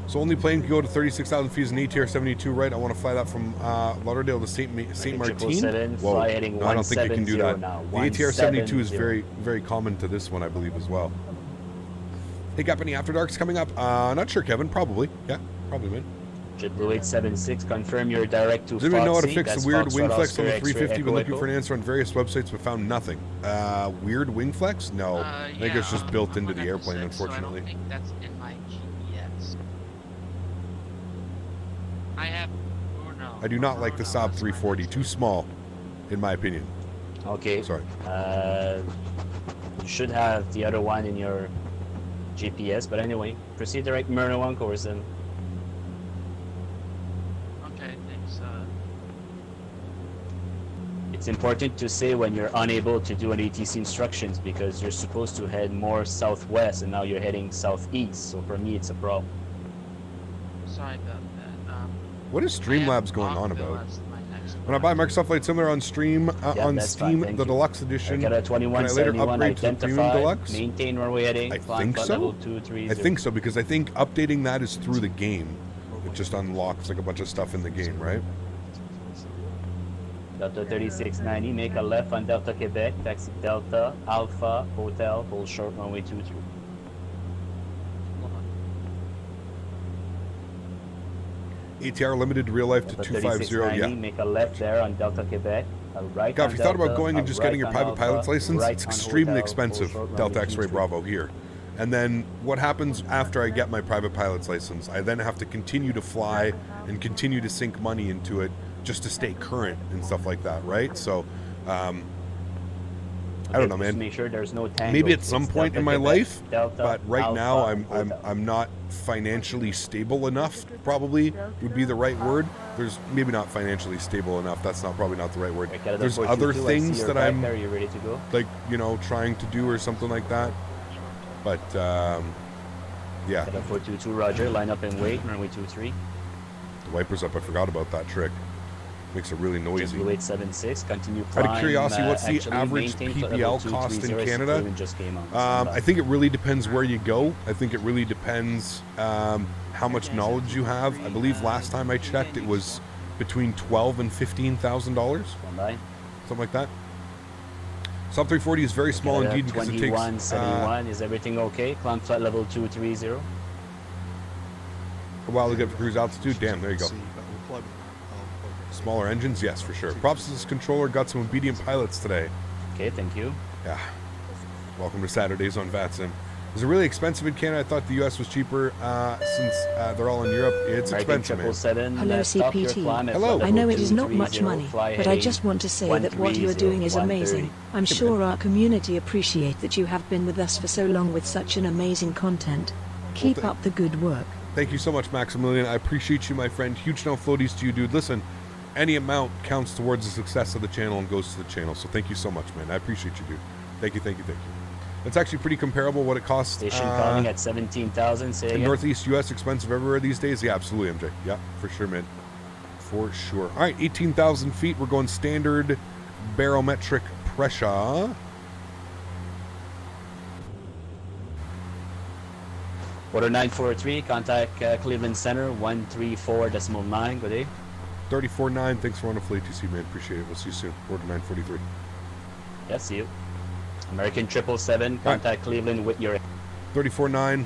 So only plane can go to 36,000 feet is an ATR 72, right? I want to fly that from Lauderdale to St. Martin. Whoa, fly heading no, I don't think you can do that. now. The ATR 72 is very, very common to this one, I believe, as well. Hey, got any After Darks coming up? Not sure, Kevin. Probably. Yeah, probably, man. JetBlue 876, confirm your direct to Does anyone know how to fix Foxy? the weird That's wing Foxtrot flex on the Oscar 350? X-ray Been looking Echo for an answer on various websites, but found nothing. Weird wing flex? No. I think it's just built into the airplane, unfortunately. So I don't think that's in my GPS. I have. Or no. I do not like the Saab 340. Too small, in my opinion. Okay. Sorry. You should have the other one in your GPS, but anyway, proceed direct Myrna 1 course then. Okay, thanks. It's important to say when you're unable to do an ATC instructions because you're supposed to head more southwest and now you're heading southeast. So for me, it's a problem. Sorry about that. What is Streamlabs going on about? When I buy Microsoft Flight Simulator on stream on Steam, the Deluxe Edition, can I later upgrade to the Premium Deluxe? Maintain where we're heading. I think so. I think so because I think updating that is through the game. It just unlocks like a bunch of stuff in the game, right? Delta 3690, make a left on Delta Quebec, taxi Delta Alpha Hotel, hold short runway 23. ATR limited real life to 250. Yeah. Make a left there on Delta Quebec. Right. God, if you thought about going and just getting your private Alpha, pilot's license, right it's extremely Hotel, expensive. Delta X-Ray Bravo here. And then what happens after I get my private pilot's license? I then have to continue to fly and continue to sink money into it just to stay current and stuff like that, right? So, I don't know, man. Make sure there's no tango. Maybe at some point in my life, Delta, but right Alpha, now Hotel. I'm not financially stable enough. Probably would be the right word. There's maybe not financially stable enough. That's probably not the right word. There's other things that I'm there. You ready to go? Like trying to do or something like that. But yeah. 422 Roger. Line up and wait. Runway 23. The wipers up. I forgot about that trick. Makes it really noisy. JetBlue 876, continue climb. Out of curiosity, what's the average PPL cost in Canada? Just came on. I think it really depends where you go. I think it really depends how much knowledge you have. I believe last time I checked, it was between $12,000 and $15,000, something like that. Sub 340 is very small indeed because it takes. 71. Is everything okay? Climb flight level 230. A while to get to cruise altitude. Damn, there you go. Smaller engines, yes, for sure. Props to this controller. Got some obedient pilots today. Okay, thank you. Yeah. Welcome to Saturdays on VATSIM. Is it really expensive in Canada? I thought the US was cheaper since they're all in Europe. It's expensive, man. Hello, CPT. Hello. I know it is not much money, but I just want to say that what you are doing is amazing. I'm sure our community appreciate that you have been with us for so long with such an amazing content. Keep up the good work. Thank you so much, Maximilian. I appreciate you, my friend. Huge no floaties to you, dude. Listen, any amount counts towards the success of the channel and goes to the channel. So thank you so much, man. I appreciate you, dude. Thank you, thank you, thank you. It's actually pretty comparable what it costs. Station calling at 17,000. Say again. Northeast U.S. expensive everywhere these days. Yeah, absolutely, MJ. Yeah, for sure, man. For sure. All right, 18,000 feet. We're going standard barometric pressure. Order 943. Contact Cleveland Center 134.9. Good day. 34.9. Thanks for on the FlyJsim, man. Appreciate it. We'll see you soon. Order 943. Yeah, see you. American 777, contact right. Cleveland with your 34.9.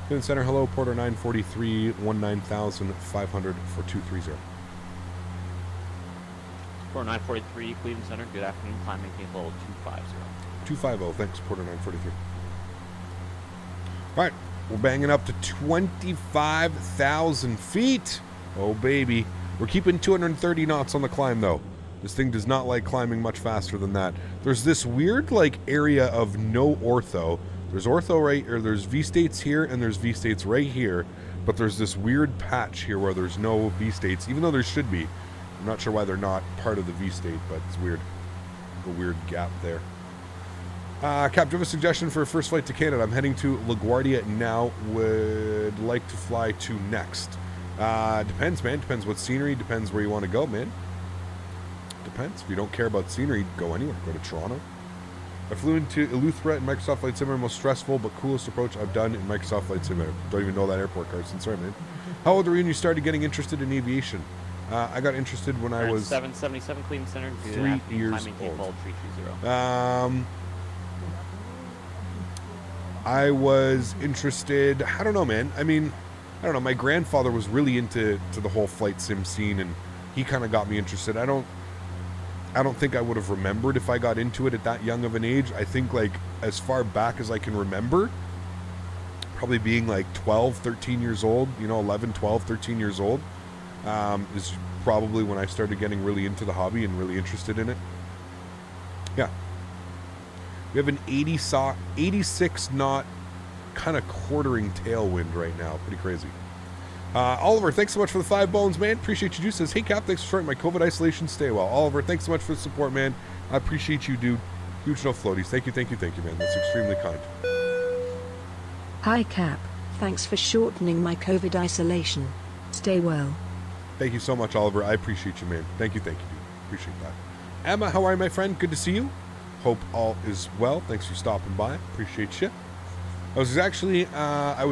Cleveland Center, hello, Porter 943, 19,500 for 230. Porter 943, Cleveland Center, good afternoon, climb maintain level 250. 250, thanks, Porter 943. All right, we're banging up to 25,000 feet. Oh, baby. We're keeping 230 knots on the climb, though. This thing does not like climbing much faster than that. There's this weird like area of no ortho. There's ortho right, or there's V-states here and there's V-states right here. But there's this weird patch here where there's no V-states, even though there should be. I'm not sure why they're not part of the V-state, but it's weird. A weird gap there. Cap, do you have a suggestion for a first flight to Canada? I'm heading to LaGuardia now. Would like to fly to next. Depends, man. Depends what scenery. Depends where you want to go, man. Depends. If you don't care about scenery, go anywhere. Go to Toronto. I flew into Eleuthera in Microsoft Flight Simulator. Most stressful but coolest approach I've done in Microsoft Flight Simulator. Don't even know that airport, Carson. Sorry, man. How old were you when you started getting interested in aviation? I got interested when I was 777 Cleveland Center. 3 years old. I was interested. I don't know, man. I mean, I don't know. My grandfather was really into the whole flight sim scene, and he kind of got me interested. I don't think I would have remembered if I got into it at that young of an age. I think, like, as far back as I can remember, probably being like 12, 13 years old, 11, 12, 13 years old, is probably when I started getting really into the hobby and really interested in it. Yeah. We have an 86 knot kind of quartering tailwind right now. Pretty crazy. Oliver, thanks so much for the 5 bones, man. Appreciate you, dude. Says, hey, Cap, thanks for starting my COVID isolation. Stay well. Oliver, thanks so much for the support, man. I appreciate you, dude. Huge no floaties. Thank you, man. That's extremely kind. Hi, Cap. Thanks for shortening my COVID isolation. Stay well. Thank you so much, Oliver. I appreciate you, man. Thank you, dude. Appreciate that. Emma, how are you, my friend? Good to see you. Hope all is well. Thanks for stopping by. Appreciate you. I was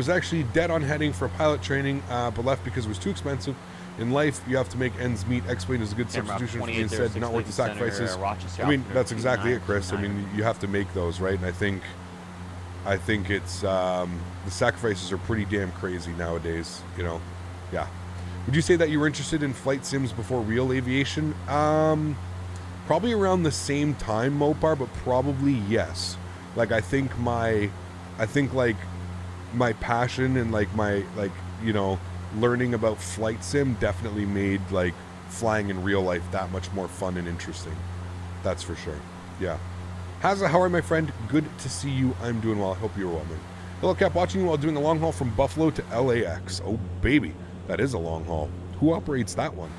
actually dead on heading for pilot training, but left because it was too expensive. In life, you have to make ends meet. X-Plane is a good substitution for being said, not worth the sacrifices. I mean, that's exactly it, Chris. I mean, you have to make those, right? And I think it's the sacrifices are pretty damn crazy nowadays. Yeah. Would you say that you were interested in flight sims before real aviation? Probably around the same time, Mopar, but probably yes. Like, I think my passion and learning about flight sim definitely made like flying in real life that much more fun and interesting. That's for sure. Yeah. How are you, my friend? Good to see you. I'm doing well. I hope you're well, man. Hello, Cap. Watching you while doing a long haul from Buffalo to LAX. Oh, baby. That is a long haul. Who operates that one?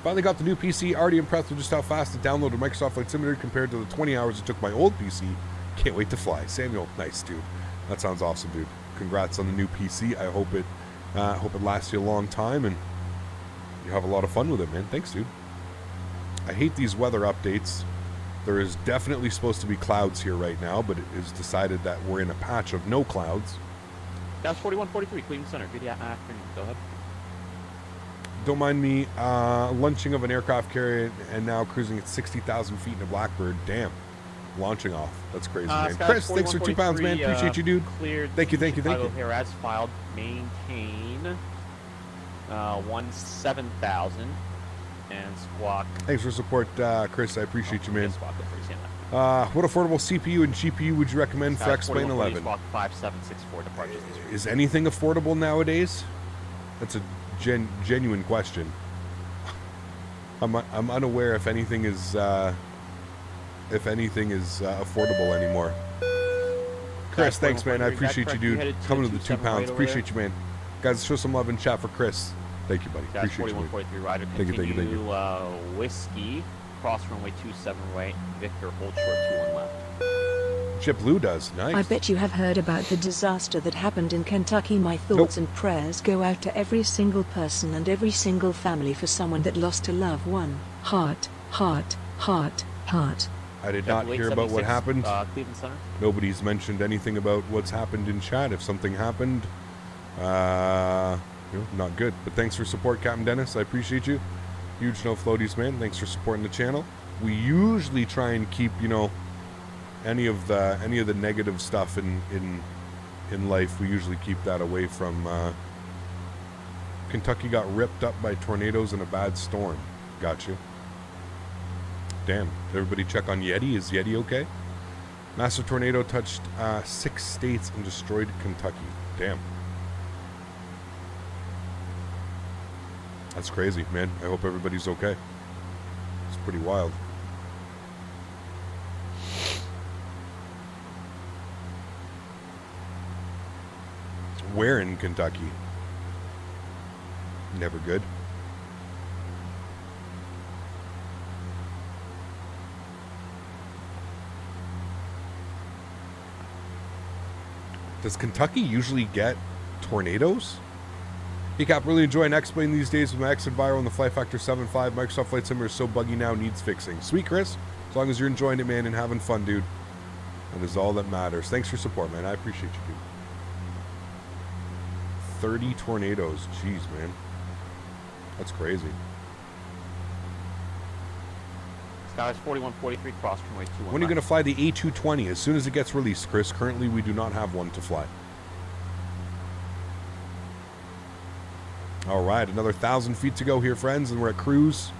Finally got the new PC. Already impressed with just how fast it downloaded Microsoft Flight Simulator compared to the 20 hours it took my old PC. Can't wait to fly. Samuel, nice, dude. That sounds awesome, dude. Congrats on the new PC. I hope it lasts you a long time and you have a lot of fun with it, man. Thanks, dude. I hate these weather updates. There is definitely supposed to be clouds here right now, but it is decided that we're in a patch of no clouds. That's 4143, Cleveland Center. Good afternoon. Go ahead. Don't mind me launching of an aircraft carrier and now cruising at 60,000 feet in a Blackbird. Damn. Launching off. That's crazy, man. Chris, thanks for 2 pounds, man. Appreciate you, dude. Thank you. Here as filed, maintain 17,000 and squawk. Thanks for support, Chris. I appreciate you, man. What affordable CPU and GPU would you recommend for X-Plane 11? 5764 departures. Is anything affordable nowadays? That's a genuine question. I'm unaware if anything is affordable anymore. Chris, thanks, man. I appreciate you, dude. Coming to the 2 pounds. Appreciate you, man. Guys, show some love in chat for Chris. Thank you, buddy. Appreciate you, man. Rider. Thank you. Whiskey, cross runway 27 right. Victor, hold short 21 left. Chip Blue does. Nice. I bet you have heard about the disaster that happened in Kentucky. My thoughts and prayers go out to every single person and every single family for someone that lost a loved one. Heart. I did not hear about what happened. Cleveland Center. Nobody's mentioned anything about what's happened in chat. If something happened, not good. But thanks for support, Captain Denis. I appreciate you. Huge no floaties, man. Thanks for supporting the channel. We usually try and keep, any of the negative stuff in life. We usually keep that away from. Kentucky got ripped up by tornadoes and a bad storm. Got you. Damn. Everybody check on Yeti. Is Yeti okay? Massive tornado touched 6 states and destroyed Kentucky. Damn. That's crazy, man. I hope everybody's okay. It's pretty wild. Where in Kentucky? Never good. Does Kentucky usually get tornadoes? Hey Cap, really enjoying X-Plane these days with my X-Enviro and the Flight Factor 7.5. Microsoft Flight Simulator is so buggy now, needs fixing. Sweet, Chris. As long as you're enjoying it, man, and having fun, dude. That is all that matters. Thanks for support, man. I appreciate you, dude. 30 tornadoes. Jeez, man. That's crazy. Skies 4143, cross runway 219. When are you going to fly the A220? As soon as it gets released, Chris. Currently, we do not have one to fly. All right, another 1,000 feet to go here, friends, and we're at cruise.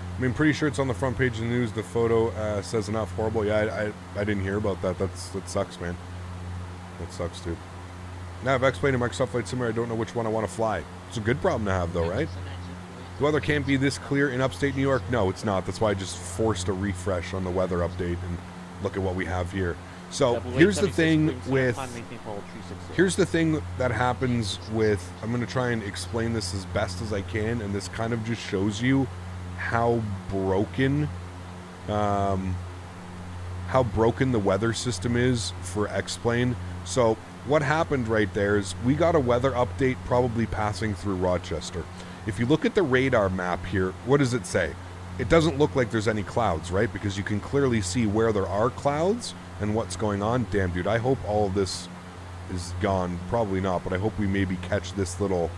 I mean, pretty sure it's on the front page of the news. The photo says enough. Horrible. Yeah, I didn't hear about that. That sucks, man. That sucks, dude. Now, I've explained to Microsoft Flight Simulator, I don't know which one I want to fly. It's a good problem to have, though, right? The weather can't be this clear in upstate New York. No, it's not. That's why I just forced a refresh on the weather update and look at what we have here. So here's the thing with... Here's the thing that happens with... I'm going to try and explain this as best as I can, and this kind of just shows you how broken the weather system is for X-Plane. So what happened right there is we got a weather update probably passing through Rochester. If you look at the radar map here, what does it say? It doesn't look like there's any clouds, right? Because you can clearly see where there are clouds and what's going on. Damn, dude, I hope all of this is gone. Probably not, but I hope we maybe catch this little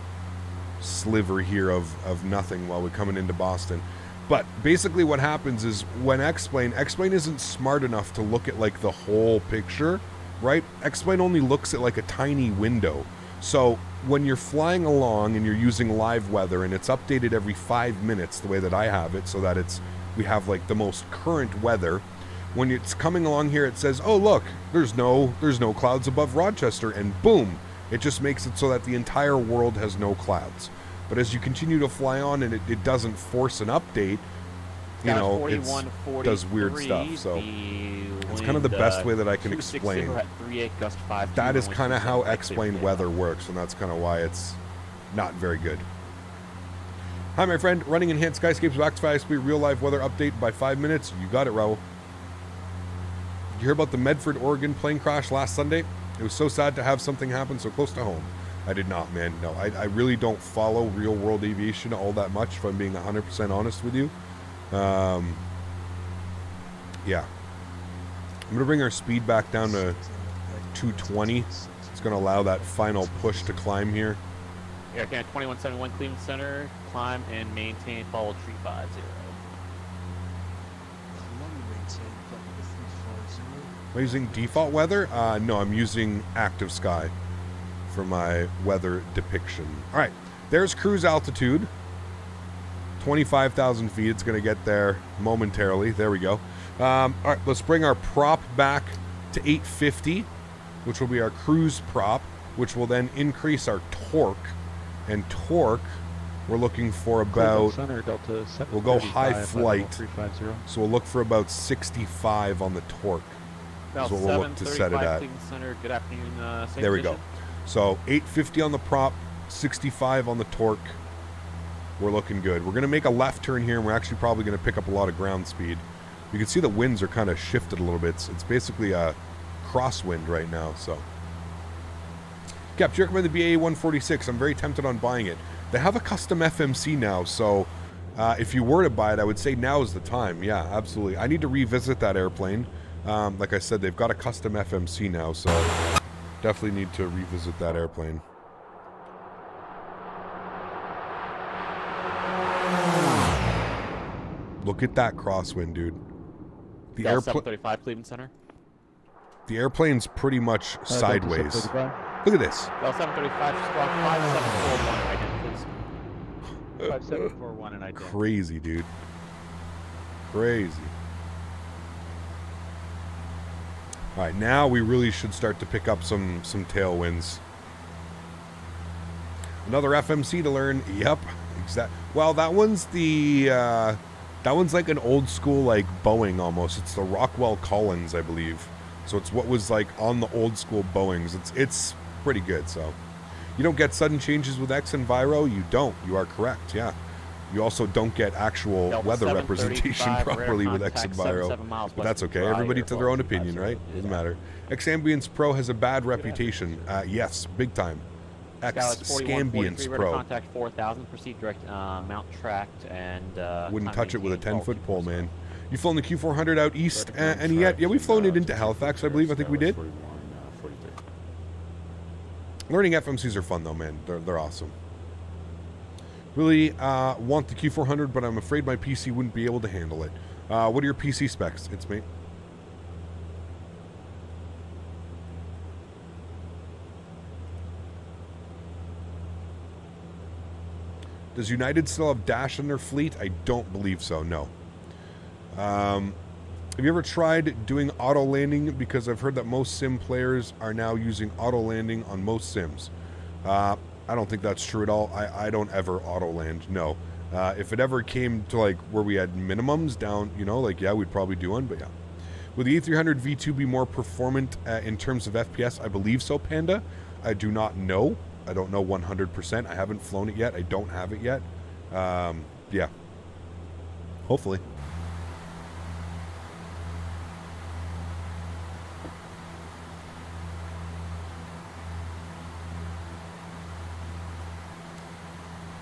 sliver here of nothing while we're coming into Boston. But basically what happens is when X-Plane isn't smart enough to look at like the whole picture, right? X-Plane only looks at like a tiny window. So when you're flying along and you're using live weather and it's updated every 5 minutes the way that I have it, so that we have like the most current weather. When it's coming along here, it says, oh look, there's no clouds above Rochester, and boom, it just makes it so that the entire world has no clouds. But as you continue to fly on and it doesn't force an update, you know, it does weird stuff. So it's kind of the best way that I can explain. That is kind of how X-Plane weather works, and that's kind of why it's not very good. Hi, my friend. Running enhanced skyscapes with AlexSiu real life weather update by 5 minutes. You got it, Raul. Did you hear about the Medford, Oregon plane crash last Sunday? It was so sad to have something happen so close to home. I did not, man. No, I really don't follow real world aviation all that much, if I'm being 100% honest with you. Yeah. I'm going to bring our speed back down to 220. It's going to allow that final push to climb here. Air Canada 2171 Cleveland Center, climb and maintain, follow 350. Am I using default weather? No, I'm using active sky for my weather depiction. All right, there's cruise altitude. 25,000 feet. It's going to get there momentarily. There we go. All right, let's bring our prop back to 850, which will be our cruise prop, which will then increase our torque. And torque, we're looking for about... We'll go high flight, so we'll look for about 65 on the torque. That's what we'll look to set it at. Good afternoon, there we go. So 850 on the prop, 65 on the torque. We're looking good. We're going to make a left turn here, and we're actually probably going to pick up a lot of ground speed. You can see the winds are kind of shifted a little bit. It's basically a crosswind right now. So, Cap, do you recommend the BA 146? I'm very tempted on buying it. They have a custom FMC now, so if you were to buy it, I would say now is the time. Yeah, absolutely. I need to revisit that airplane. Like I said, they've got a custom FMC now, so definitely need to revisit that airplane. Look at that crosswind, dude. The airplane 735 Cleveland Center. The airplane's pretty much sideways. Look at this. 735 squawk 5741 right now, please. 5741 and I did. Crazy, dude. Crazy. All right, now we really should start to pick up some tailwinds. Another FMC to learn. Yep, exactly. Well, that one's the That one's like an old school, like, Boeing almost. It's the Rockwell Collins, I believe. So it's what was, like, on the old school Boeings. It's pretty good, so. You don't get sudden changes with X Enviro? You don't. You are correct, yeah. You also don't get actual Delta weather representation properly with X Enviro. But that's okay. Everybody to their own opinion, right? Doesn't matter. X Ambience Pro has a bad reputation. Yes, big time. X Scambience Pro. Contact 4000, proceed direct mount tracked and wouldn't touch it with a 10-foot pole, man. You flown the Q400 out east and yet? Yeah, we've flown it into Halifax, I believe. I think we did. Learning FMCs are fun though, man. They're awesome. Really want the Q400, but I'm afraid my PC wouldn't be able to handle it. What are your PC specs? It's me. Does United still have Dash in their fleet? I don't believe so, no. Have you ever tried doing auto landing? Because I've heard that most sim players are now using auto landing on most sims. I don't think that's true at all. I don't ever auto land, no. If it ever came to like where we had minimums down, you know, like yeah, we'd probably do one, but yeah. Would the A300 V2 be more performant in terms of FPS? I believe so, Panda. I do not know. I don't know 100%. I haven't flown it yet. I don't have it yet. Yeah. Hopefully.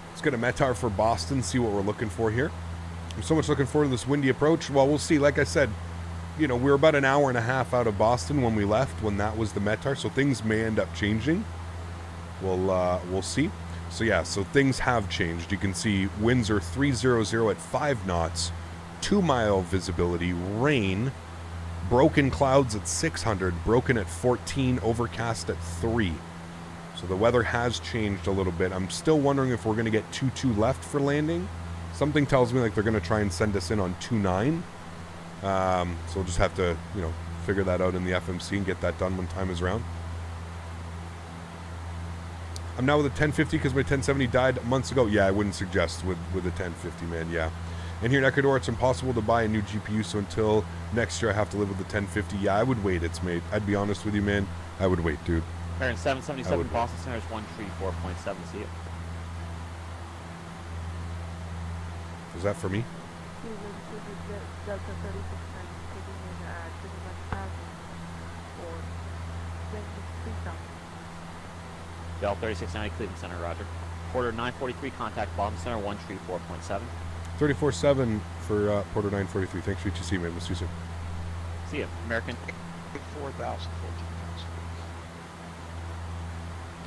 Let's get a Metar for Boston, see what we're looking for here. I'm so much looking forward to this windy approach. Well, we'll see. Like I said, you know, we were about an hour and a half out of Boston when we left, when that was the Metar, so things may end up changing. We'll see. So yeah, so things have changed. You can see winds are 300 at 5 knots, 2-mile visibility, rain, broken clouds at 600, broken at 14, overcast at 3. So the weather has changed a little bit. I'm still wondering if we're going to get 2-2 left for landing. Something tells me like they're going to try and send us in on 2-9. So we'll just have to, you know, figure that out in the FMC and get that done when time is around. I'm now with a 1050 because my 1070 died months ago. Yeah, I wouldn't suggest with a 1050, man. Yeah. And here in Ecuador, it's impossible to buy a new GPU, so until next year, I have to live with the 1050. Yeah, I would wait. It's made. I'd be honest with you, man. I would wait, dude. Erin, 777 Boston Center is 134.7. See it. Was that for me? Bell 3690 Cleveland Center, roger. Porter 943, contact Boston Center 134.7. 34.7 for Porter 943. Thanks for HTC, man. We'll see you soon. See ya. American. 4,000,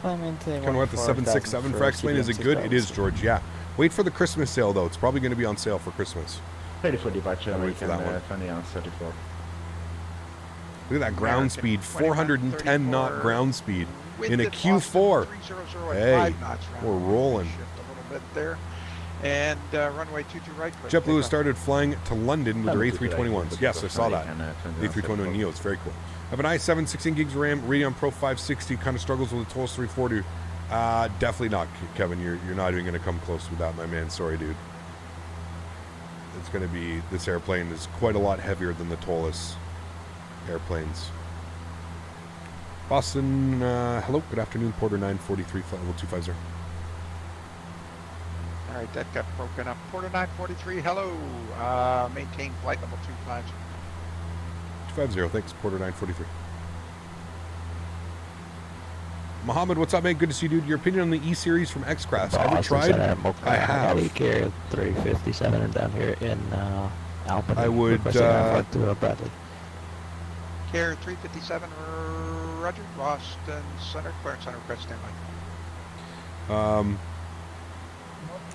14,000. Kind of what the 767 for X-Plane. Is it good? It is, George. Yeah. Wait for the Christmas sale, though. It's probably going to be on sale for Christmas. Ready for departure. I'll wait for that one. 20 on 34. Look at that ground speed. 410 knot ground speed in a Q4. Hey, we're rolling. A little bit there. And runway 22 right. JetBlue has started flying to London with their A321s. Yes, I saw that. A321 Neo. It's very cool. I have an i7 16 gigs RAM, Radeon Pro 560. Kind of struggles with the Toliss 340. Definitely not, Kevin. You're not even going to come close with that, my man. Sorry, dude. It's going to be, this airplane is quite a lot heavier than the Toliss airplanes. Boston, hello, good afternoon, Porter 943, flight level 250. All right, that got broken up. Porter 943, hello. Maintain flight level 250. 250, thanks, Porter 943. Mohammed, what's up, man? Good to see you, dude. Your opinion on the E-Series from X-Craft? Ever tried? I have. Carrier 357 down here in Albany. I would, Bradley. Carrier 357, roger. Boston Center, clearance center, request standby.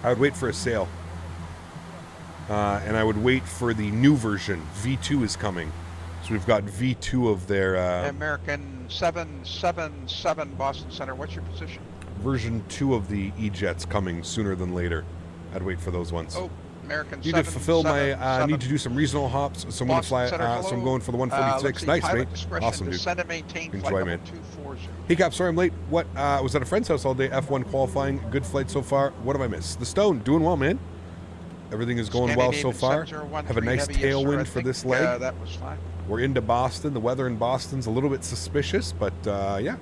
I would wait for a sale. And I would wait for the new version. V2 is coming. So we've got V2 of their... American 777 Boston Center, what's your position? Version 2 of the E-Jets coming sooner than later. I'd wait for those ones. Oh, American need to fulfill my... need to do some regional hops, so I'm going to fly... so I'm going for the 146. Nice, mate. Awesome, dude. Enjoy, man. Hey, Cap, sorry I'm late. What? Was at a friend's house all day. F1 qualifying. Good flight so far. What have I missed? The Stone. Doing well, man. Everything is going well so far. Have a nice tailwind for this leg. That was fine. We're into Boston. The weather in Boston's a little bit suspicious, but yeah.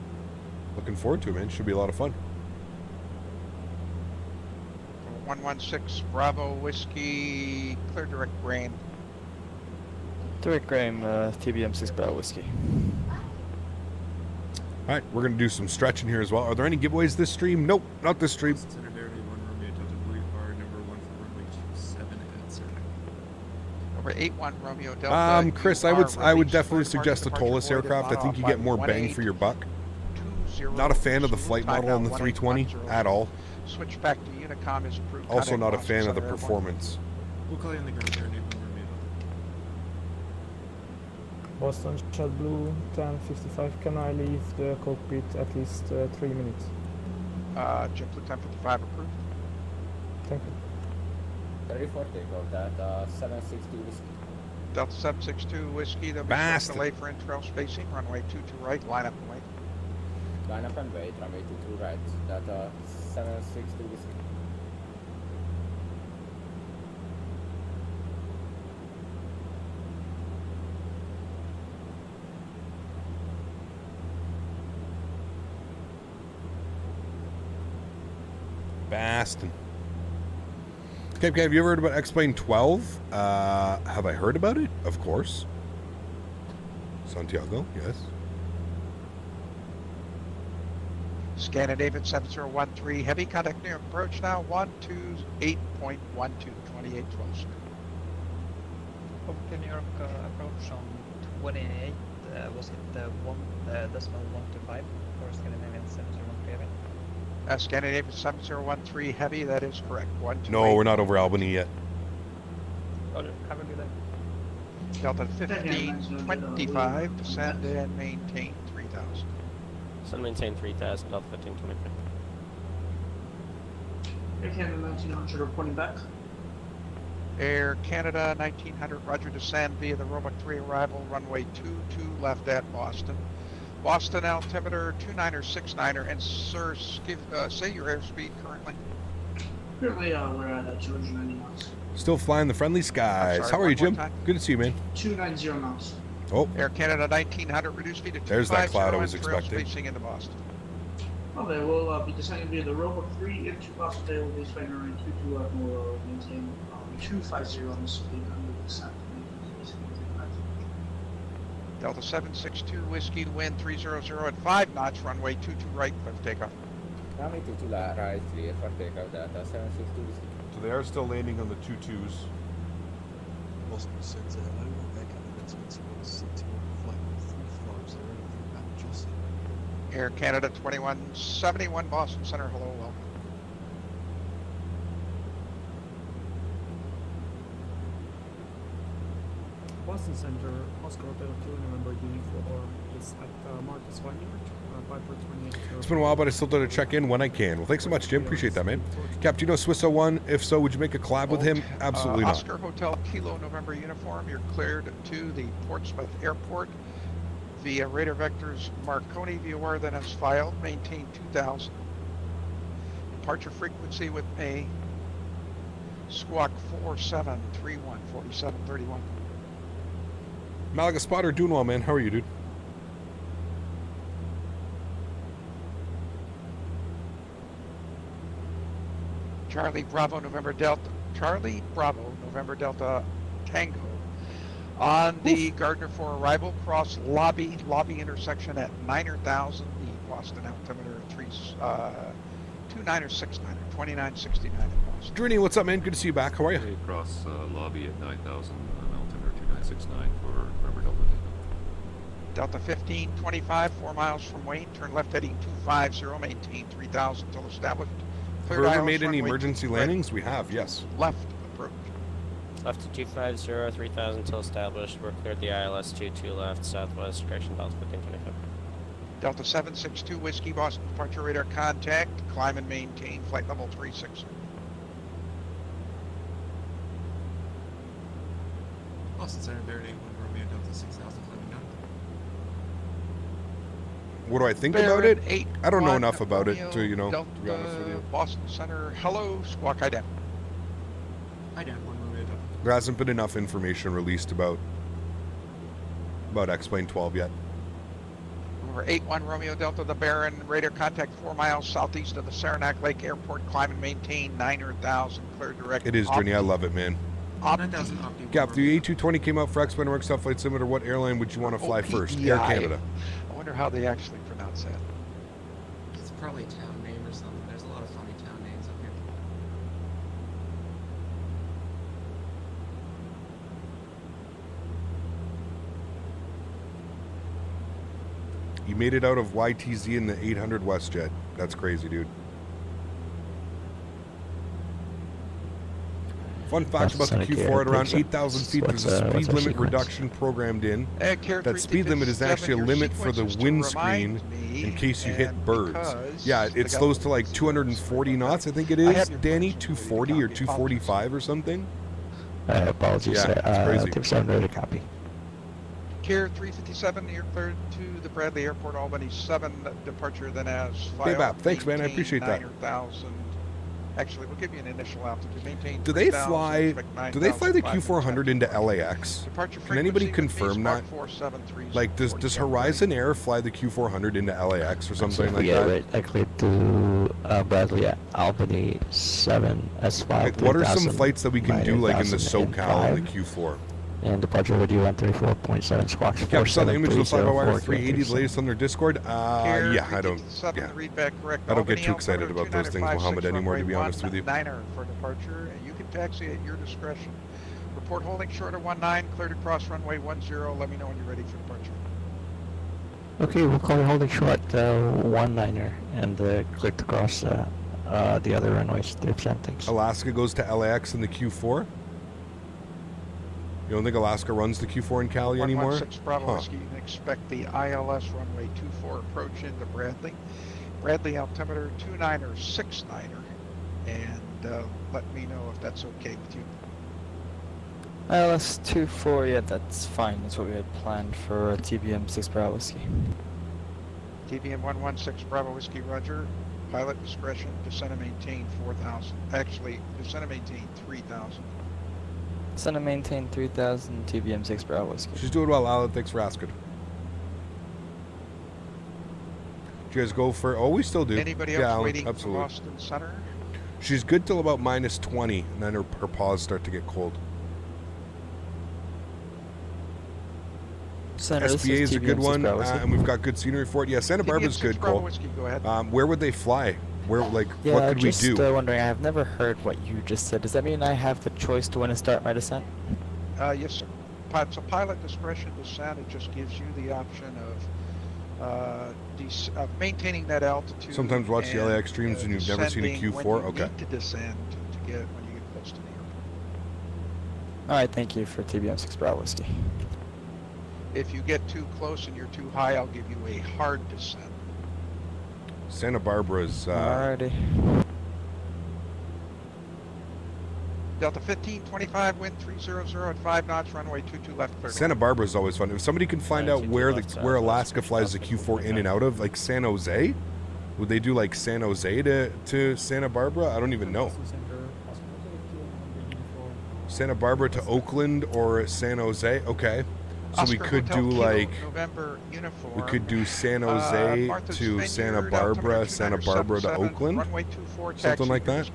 Looking forward to it, man. Should be a lot of fun. 116 Bravo Whiskey, clear direct grain. Direct grain, TBM 6 Bravo Whiskey. All right, we're going to do some stretching here as well. Are there any giveaways this stream? Nope, not this stream. Number 81 Romeo Delta. Chris, I would definitely suggest a Toliss aircraft. I think you get more bang for your buck. Not a fan of the flight model on the 320 at all. Switch back to Unicom is approved. Also not a fan of the performance. We'll call you in the ground there, name Romeo. Boston Shad Blue 1055. Can I leave the cockpit at least 3 minutes? JetBlue 1055 approved. Thank you. 34 takeoff, that 762 whiskey. Delta 762 Whiskey, there'll be some delay for intrail spacing. Runway 22 right, line up and wait. Line up and wait, runway 22 right, that 762 whiskey. Bastin. Okay, have you ever heard about X-Plane 12? Have I heard about it? Of course. Santiago, yes. Scandinavian 7013, heavy contact near approach now, 128.12, 2812, sir. Open New York approach on 28, was it 1.125 for Scandinavian 7013 heavy? Scandinavian 7013 heavy, that is correct. No, we're not over Albany yet. Have a good day. Delta 1525, descend and maintain 3000. So maintain 3000, Delta 1525. Air Canada 1900 reporting back. Air Canada 1900, roger, descend via the Roebuck 3 arrival, runway 22 left at Boston. Boston altimeter 29er69er, and sir, say your airspeed currently. Currently, we're at 290 knots. Still flying the friendly skies. Sorry, how are you, Jim? time. Good to see you, man. 290 knots. Oh. Air Canada 1900, reduce speed to 250. There's that cloud I was and trail expecting. spacing into Boston. Okay, we'll be descending via the Roebuck 3 into Boston. They will be flying around 22 and we'll maintain 250 on the speed under the descent. Delta 762 Whiskey, wind 300 at 5 knots, runway 22 right, clear for takeoff. Runway 22 right, clear for takeoff, that 762 Whiskey. So they are still landing on the 22s. Boston Souza, hello. Air Canada 2171, flight 350, at Jocelyn. Air Canada 2171, Boston Center, hello, welcome. Boston Center, Oscar Hotel 2, November Uniform is at Marcus Vineyard, Piper 28. It's been a while, but I still do to check in when I can. Well, thanks so much, Jim. Appreciate that, man. Cap, do you know Swiss 01? If so, would you make a collab with him? Absolutely not. Oscar Hotel Kilo November uniform, you're cleared to the Portsmouth Airport via Radar Vectors Marconi VOR, then as filed, maintain 2000. Departure frequency with a squawk 4731, 4731. Malaga Spotter, doing well, man. How are you, dude? Charlie Bravo November Delta Tango on the Gardner for arrival, cross lobby intersection at 9,000, the Boston altimeter 2969, 2969 in Boston. Drini, what's up, man? Good to see you back. How are you? Hey, cross lobby at 9,000 altimeter 2969 for November Delta. Delta 1525, 4 miles from Wayne, turn left heading 250, maintain 3000 until established. Have we ever made any emergency landings? We have, yes. Left approach. Left to 250, 3000 till established. We're cleared the ILS 22 left, southwest, correction, Delta 1525. Delta 762 Whiskey, Boston departure radar contact, climb and maintain flight level 36. Boston Center, Baird 81, Romeo Delta 6000, let me know. What do I think about it? I don't know enough about it to, you know, to be honest with you. Boston Center, hello, squawk ident. I did one Romeo Delta. There hasn't been enough information released about X-Plane 12 yet. Over 8-1 Romeo Delta, the Baron, radar contact 4 miles southeast of the Saranac Lake Airport, climb and maintain 9,000, clear direct. It is, Denis, I love it, man. 9,000 Opti. Yeah, if the A220 came out for X-Plane Work Stuff Flight Simulator, what airline would you want to fly first? Air Canada. I wonder how they actually pronounce that. It's probably a town name or something. There's a lot of funny town names up here. You made it out of YTZ in the 800 WestJet. That's crazy, dude. Fun fact about the Q4 at around 8,000 feet, there's a speed limit reduction programmed in. That speed limit is actually a limit for the windscreen in case you hit birds. Yeah, it slows to like 240 knots, I think it is, Danny? 240 or 245 or something? Apologies. Yeah, it's crazy. Tips on ready to copy. Kier 357, you're cleared to the Bradley Airport, Albany 7 departure, then as filed. Hey, Bap, thanks, man. I appreciate that. 9,000. Actually, we'll give you an initial altitude. Maintain. Do they fly the Q400 into LAX? Can anybody confirm that? Like, does Horizon Air fly the Q400 into LAX or something like that? Right. I cleared to Bradley at Albany 7 S5. Like, what are some flights that we can do like in the SoCal in the Q4? And departure with you on 34.7 squawks. Yeah, saw the image of the fly-by-wire 380, the latest on their Discord. Yeah, I don't get too excited about those things, Mohammed, anymore, to be honest with you. Niner for departure, and you can taxi at your discretion. Report holding short of 19, cleared across runway 10. Let me know when you're ready for departure. Okay, we'll call you holding short 19er and clicked across the other runways. 3%, thanks. Alaska goes to LAX in the Q4? You don't think Alaska runs the Q4 in Cali anymore? 116 Bravo Whiskey, you can expect the ILS runway 24 approach into Bradley. Bradley altimeter 29er, 69er, and let me know if that's okay with you. ILS 24, yeah, that's fine. That's what we had planned for TBM 6 Bravo Whiskey. TBM 116 Bravo Whiskey, roger. Pilot discretion, descend and maintain 4,000. Actually, descend and maintain 3,000. Descend and maintain 3,000 TBM 6 Bravo Whiskey. She's doing well, Alan. Thanks for asking. Do you guys go for... Oh, we still do. Anybody else waiting for Boston Center? She's good till about -20, and then her paws start to get cold. Center, SBA is a good one, and we've got good scenery for it. Yeah, Santa Barbara's good, Cole. Go ahead. Where would they fly? Where, like, yeah, what could we do? Wondering, I have never heard what you just said. Does that mean I have the choice to when to start my descent? Yes, sir. It's a pilot discretion descent. It just gives you the option of maintaining that altitude. Sometimes watch the LAX streams and you've never seen a Q4? When you okay. need to descend when you get close to the airport. Alright, thank you for TBM 6 Bravo Whiskey. If you get too close and you're too high, I'll give you a hard descent. Santa Barbara's... Alrighty. Delta 1525, wind 300 at 5 knots, runway 22 left, clear. Santa Barbara's always fun. If somebody can find out where Alaska flies the Q4 in and out of, like San Jose, would they do like San Jose to Santa Barbara? I don't even know. Santa Barbara to Oakland or San Jose? Okay. So Oscar we could Hotel do Kilo, like November uniform. we could do San Jose Martha's to Vineyard, Santa Barbara, Santa Barbara to Oakland, runway 24, something like that.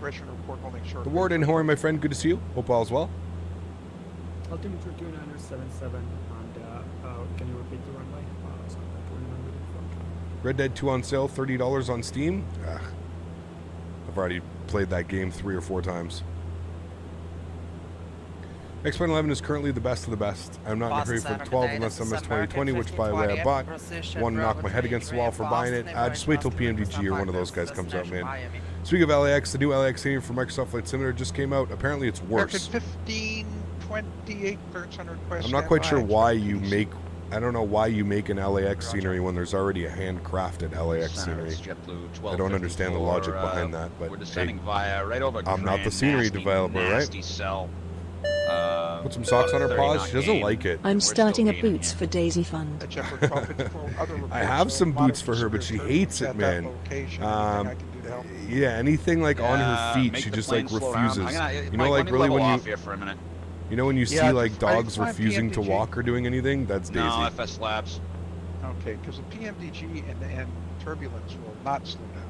The Warden, how are you, my friend? Good to see you. Hope all's well. Altimeter 2977, and can you repeat the runway? Red Dead 2 on sale, $30 on Steam. I've already played that game 3 or 4 times. X-Plane 11 is currently the best of the best. I'm not in a hurry for the 12 unless I'm S2020, which by the way I bought. Want to knock my head against the wall for buying it. Just wait till PMDG or one of those guys comes out, man. Speaking of LAX, the new LAX scenery for Microsoft Flight Simulator just came out. Apparently it's worse. 1528 clearance on request. I'm not quite sure why you make... I don't know why you make an LAX scenery when there's already a handcrafted LAX scenery. I don't understand the logic behind that, but hey, I'm not the scenery developer, right? Put some socks on her paws. She doesn't like it. I'm starting a boots for Daisy fund. I have some boots for her, but she hates it, man. do to help? Yeah, anything like on her feet, make she the just plane like slow down. refuses. You You know, like let me really level when off you, here for a minute. you know, when you Yeah, see like dogs find refusing to PMDG. walk or doing anything, that's Daisy. No, FS Labs. Okay, because the PMDG and turbulence will not slow down.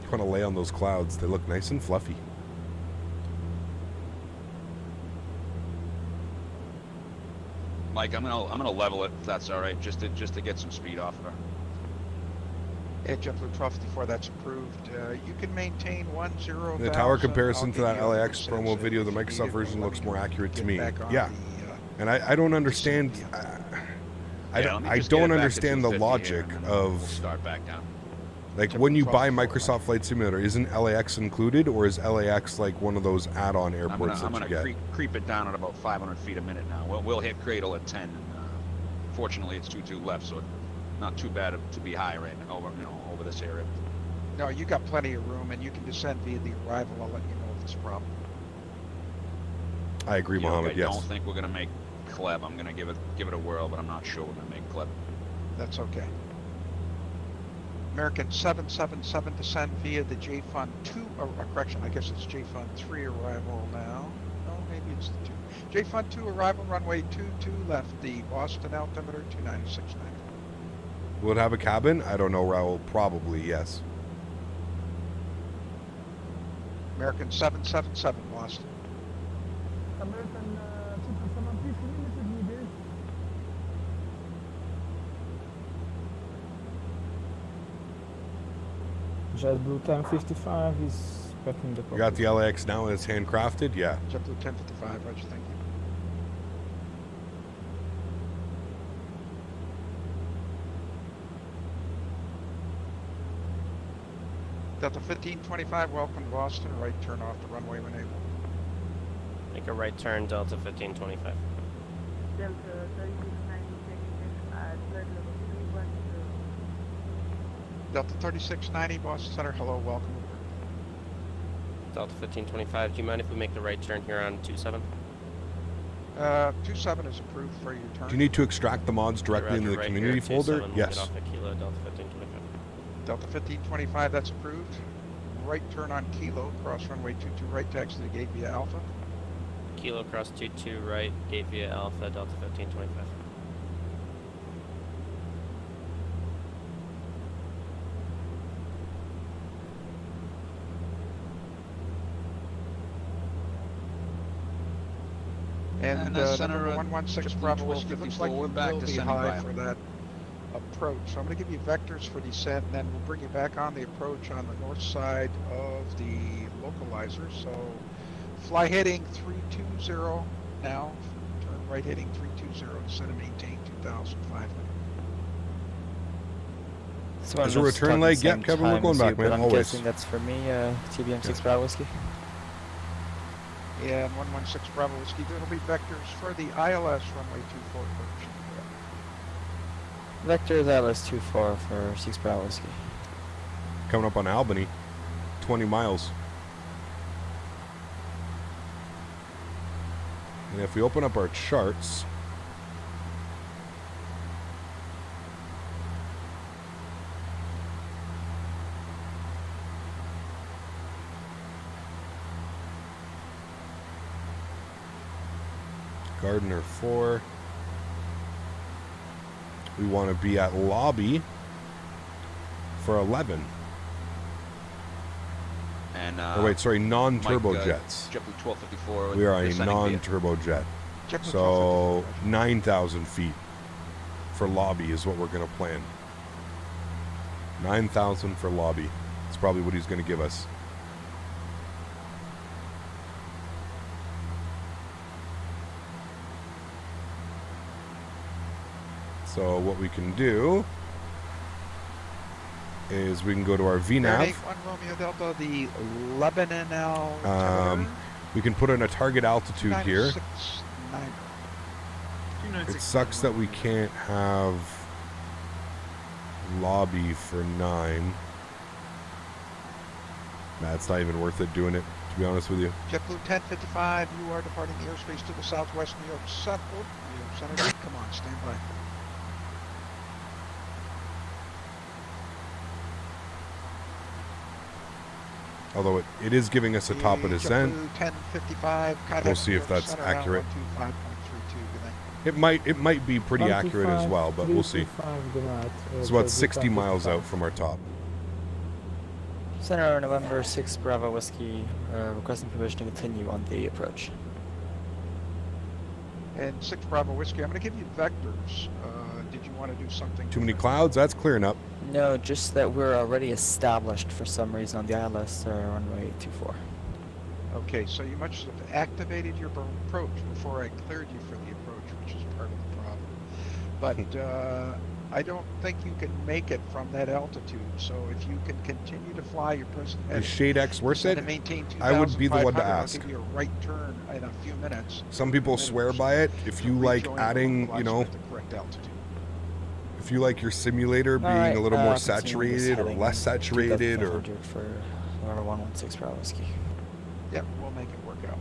You want to lay on those clouds. They look nice and fluffy. Mike, I'm gonna level it if that's all right, just to get some speed off of her. Yeah, JetBlue 1254, that's approved. You can maintain 10,000. The tower comparison I'll to that give you LAX 100% promo video, the if you Microsoft need it, version or looks let more me accurate to get me. back on Yeah, the, and I don't understand. I Yeah, let me don't just get it back to understand the 250 logic here, and then of we'll start back down. like when you buy Microsoft Flight Simulator, isn't LAX included, or is LAX like one of those add-on airports I'm that gonna you get? creep it down at about 500 feet a minute now. We'll hit cradle at 10. And, fortunately, it's 2-2 left, so not too bad to be high right now, over this area. No, you got plenty of room, and you can descend via the arrival. I'll let you know if it's a problem. I agree, Mohammed. I Yes. don't think we're gonna make Kleb. I'm gonna give it a whirl, but I'm not sure we're gonna make Kleb. That's okay. American 777 descend via the JFund 2, correction, I guess it's JFund 3 arrival now. No, maybe it's the 2. JFund 2 arrival, runway 22 left, the Boston altimeter 2969. Will it have a cabin? I don't know, Raul. Probably, yes. American 777 Boston. American 777, please can you message me there? JetBlue 1055 is packing the You got the LAX now and it's handcrafted? Yeah. JetBlue 1055, Roger, thank you. Delta 1525, welcome to Boston. Right turn off the runway when able. Make a right turn, Delta 1525. Delta 3690, Delta 3690, Boston Center, hello, welcome. Delta 1525, do you mind if we make the right turn here on 27? 27 is approved for your turn. Do you need to extract the mods directly into the right community here, folder? 27, Yes. We'll get off at Kilo, Delta 1525. Delta 1525, that's approved. Right turn on Kilo, cross runway 22 right, taxi to the gate via Alpha. Kilo cross 22 right, gate via Alpha, Delta 1525. And center, number 116 Bravo, it looks like you will be high for that approach. So I'm going to give you vectors for descent, and then we'll bring you back on the approach on the north side of the localizer. So fly heading 320 now, turn right heading 320, descend and maintain 2,500. So Is a return leg? Yep, Kevin, we're going back, man. I'm Always. guessing that's for me, TBM 6 Bravo Whiskey. Yeah, and 116 Bravo Whiskey, it'll be vectors for the ILS runway 24 approach. Vectors ILS-24 for 6 Bravo Whiskey. Coming up on Albany, 20 miles. And if we open up our charts, Gardner 4. We want to be at lobby for 11. And oh wait, sorry, non-turbo Mike, jets. JetBlue 1254. We are a descending via- non-turbo jet. So 9,000 feet for lobby is what we're going to plan. 9,000 for lobby. That's probably what he's going to give us. So what we can do is we can go to our VNav. 1 Romeo Delta, the Lebanon altimeter. We can put in a target altitude here. 296. It sucks that we can't have lobby for 9. Nah, it's not even worth it doing it, to be honest with you. JetBlue 1055, you are departing the airspace to the southwest New York Central. New York Center, come on, stand by. Although it is giving us a top of descent. 1055. We'll see if that's accurate. It might be pretty accurate as well, but we'll see. It's about 60 miles out from our top. Center November 6 Bravo Whiskey, requesting permission to continue on the approach. And 6 Bravo Whiskey, I'm going to give you vectors. Did you want to do something? Too many clouds? That's clearing up. No, just that we're already established for some reason on the ILS runway 24. Okay, so you must have activated your approach before I cleared you for the approach, which is part of the problem. But I don't think you can make it from that altitude. So if you can continue to fly your present Is Shade X worth it? Maintain I would be the one to I'll ask. give you a right turn in a few minutes. Some people swear by it. If you like adding, you know, the correct altitude. if you like your simulator being a little more saturated or less saturated, or for 116 Bravo Whiskey. Yep, we'll make it work out.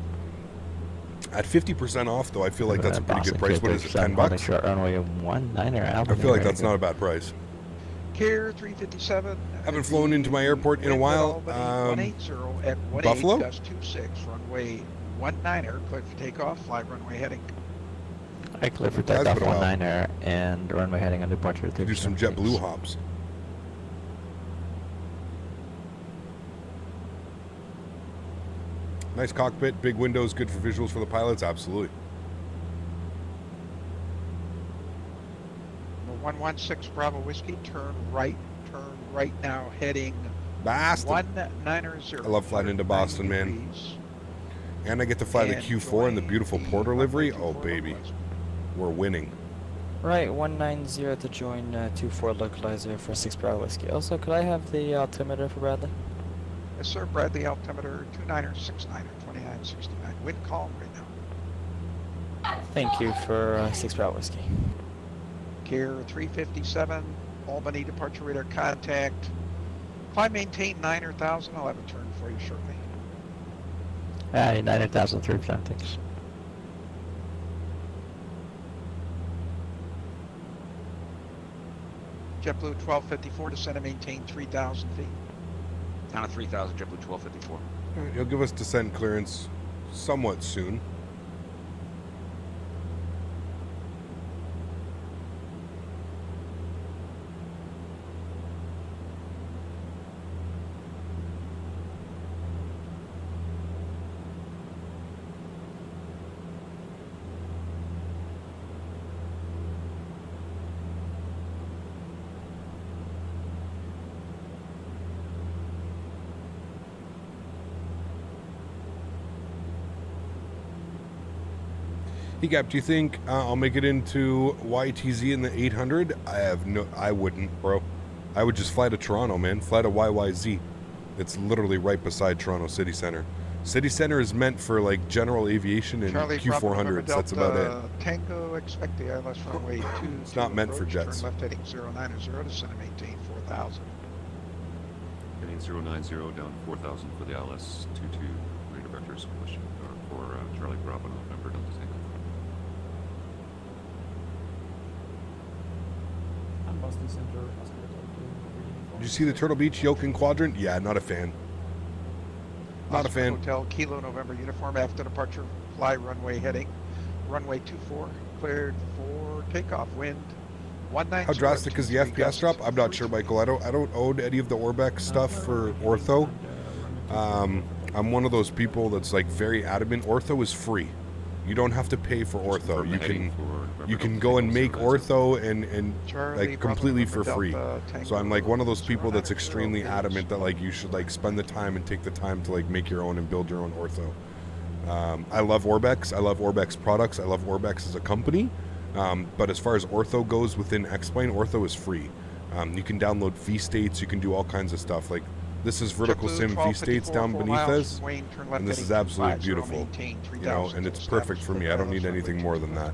at 50% off, though, I feel like that's a pretty good price. What is it, $10? Short runway 19er. I feel like that's not a bad price. Care 357. Haven't flown into my airport in a while. 180 at 18 Buffalo? Gust 26, runway 19er, cleared for takeoff, fly runway heading. I clear for takeoff 19er and runway heading on departure. Do some JetBlue hops. Nice cockpit, big windows, good for visuals for the pilots, absolutely. 116 Bravo Whiskey, turn right now, heading Boston. 190. I love flying into Boston, man. And I get to fly the Q4 in the beautiful Porter livery. Oh, baby. We're winning. Right, 190 to join 24 localizer for 6 Bravo Whiskey. Also, could I have the altimeter for Bradley? Yes, sir. Bradley altimeter 29er, 69er, 2969. Wind calm right now. Thank you for 6 Bravo Whiskey. Gear 357, Albany departure radar contact. Climb maintain 9,000. I'll have a turn for you shortly. 9,000 through thanks. JetBlue 1254, descend and maintain 3,000 feet. Down to 3,000, JetBlue 1254. All right, you'll give us descent clearance somewhat soon. Hey Gap, do you think I'll make it into YTZ in the 800? I wouldn't, bro. I would just fly to Toronto, man. Fly to YYZ. It's literally right beside Toronto City Center. City Center is meant for like general aviation and Charlie, Q400s. That's about it. Tango, expect the ILS runway 2. It's not meant for jets. Turn left heading 090, descend and maintain 4,000. Heading 090 down 4,000 for the ILS 22 radar vectors question, or for Charlie Bravo November Delta Tango. Boston Center. Did you see the Turtle Beach Yokin quadrant? Yeah, not a fan. Not a fan. Hotel Kilo November uniform after departure. Fly runway heading. Runway 24 cleared for takeoff. Wind 190. How drastic is the FPS drop? I'm not sure, Michael. I don't own any of the Orbex stuff for Ortho. I'm one of those people that's like very adamant. Ortho is free. You don't have to pay for Ortho. You can go and make Ortho and like completely for free. So I'm like one of those people that's extremely adamant that like you should like spend the time and take the time to like make your own and build your own Ortho. I love Orbex. I love Orbex products. I love Orbex as a company. But as far as Ortho goes within X-Plane, Ortho is free. You can download V-States. You can do all kinds of stuff. Like this is vertical sim V-States down beneath us, and this is absolutely beautiful. You know, and it's perfect for me. I don't need anything more than that.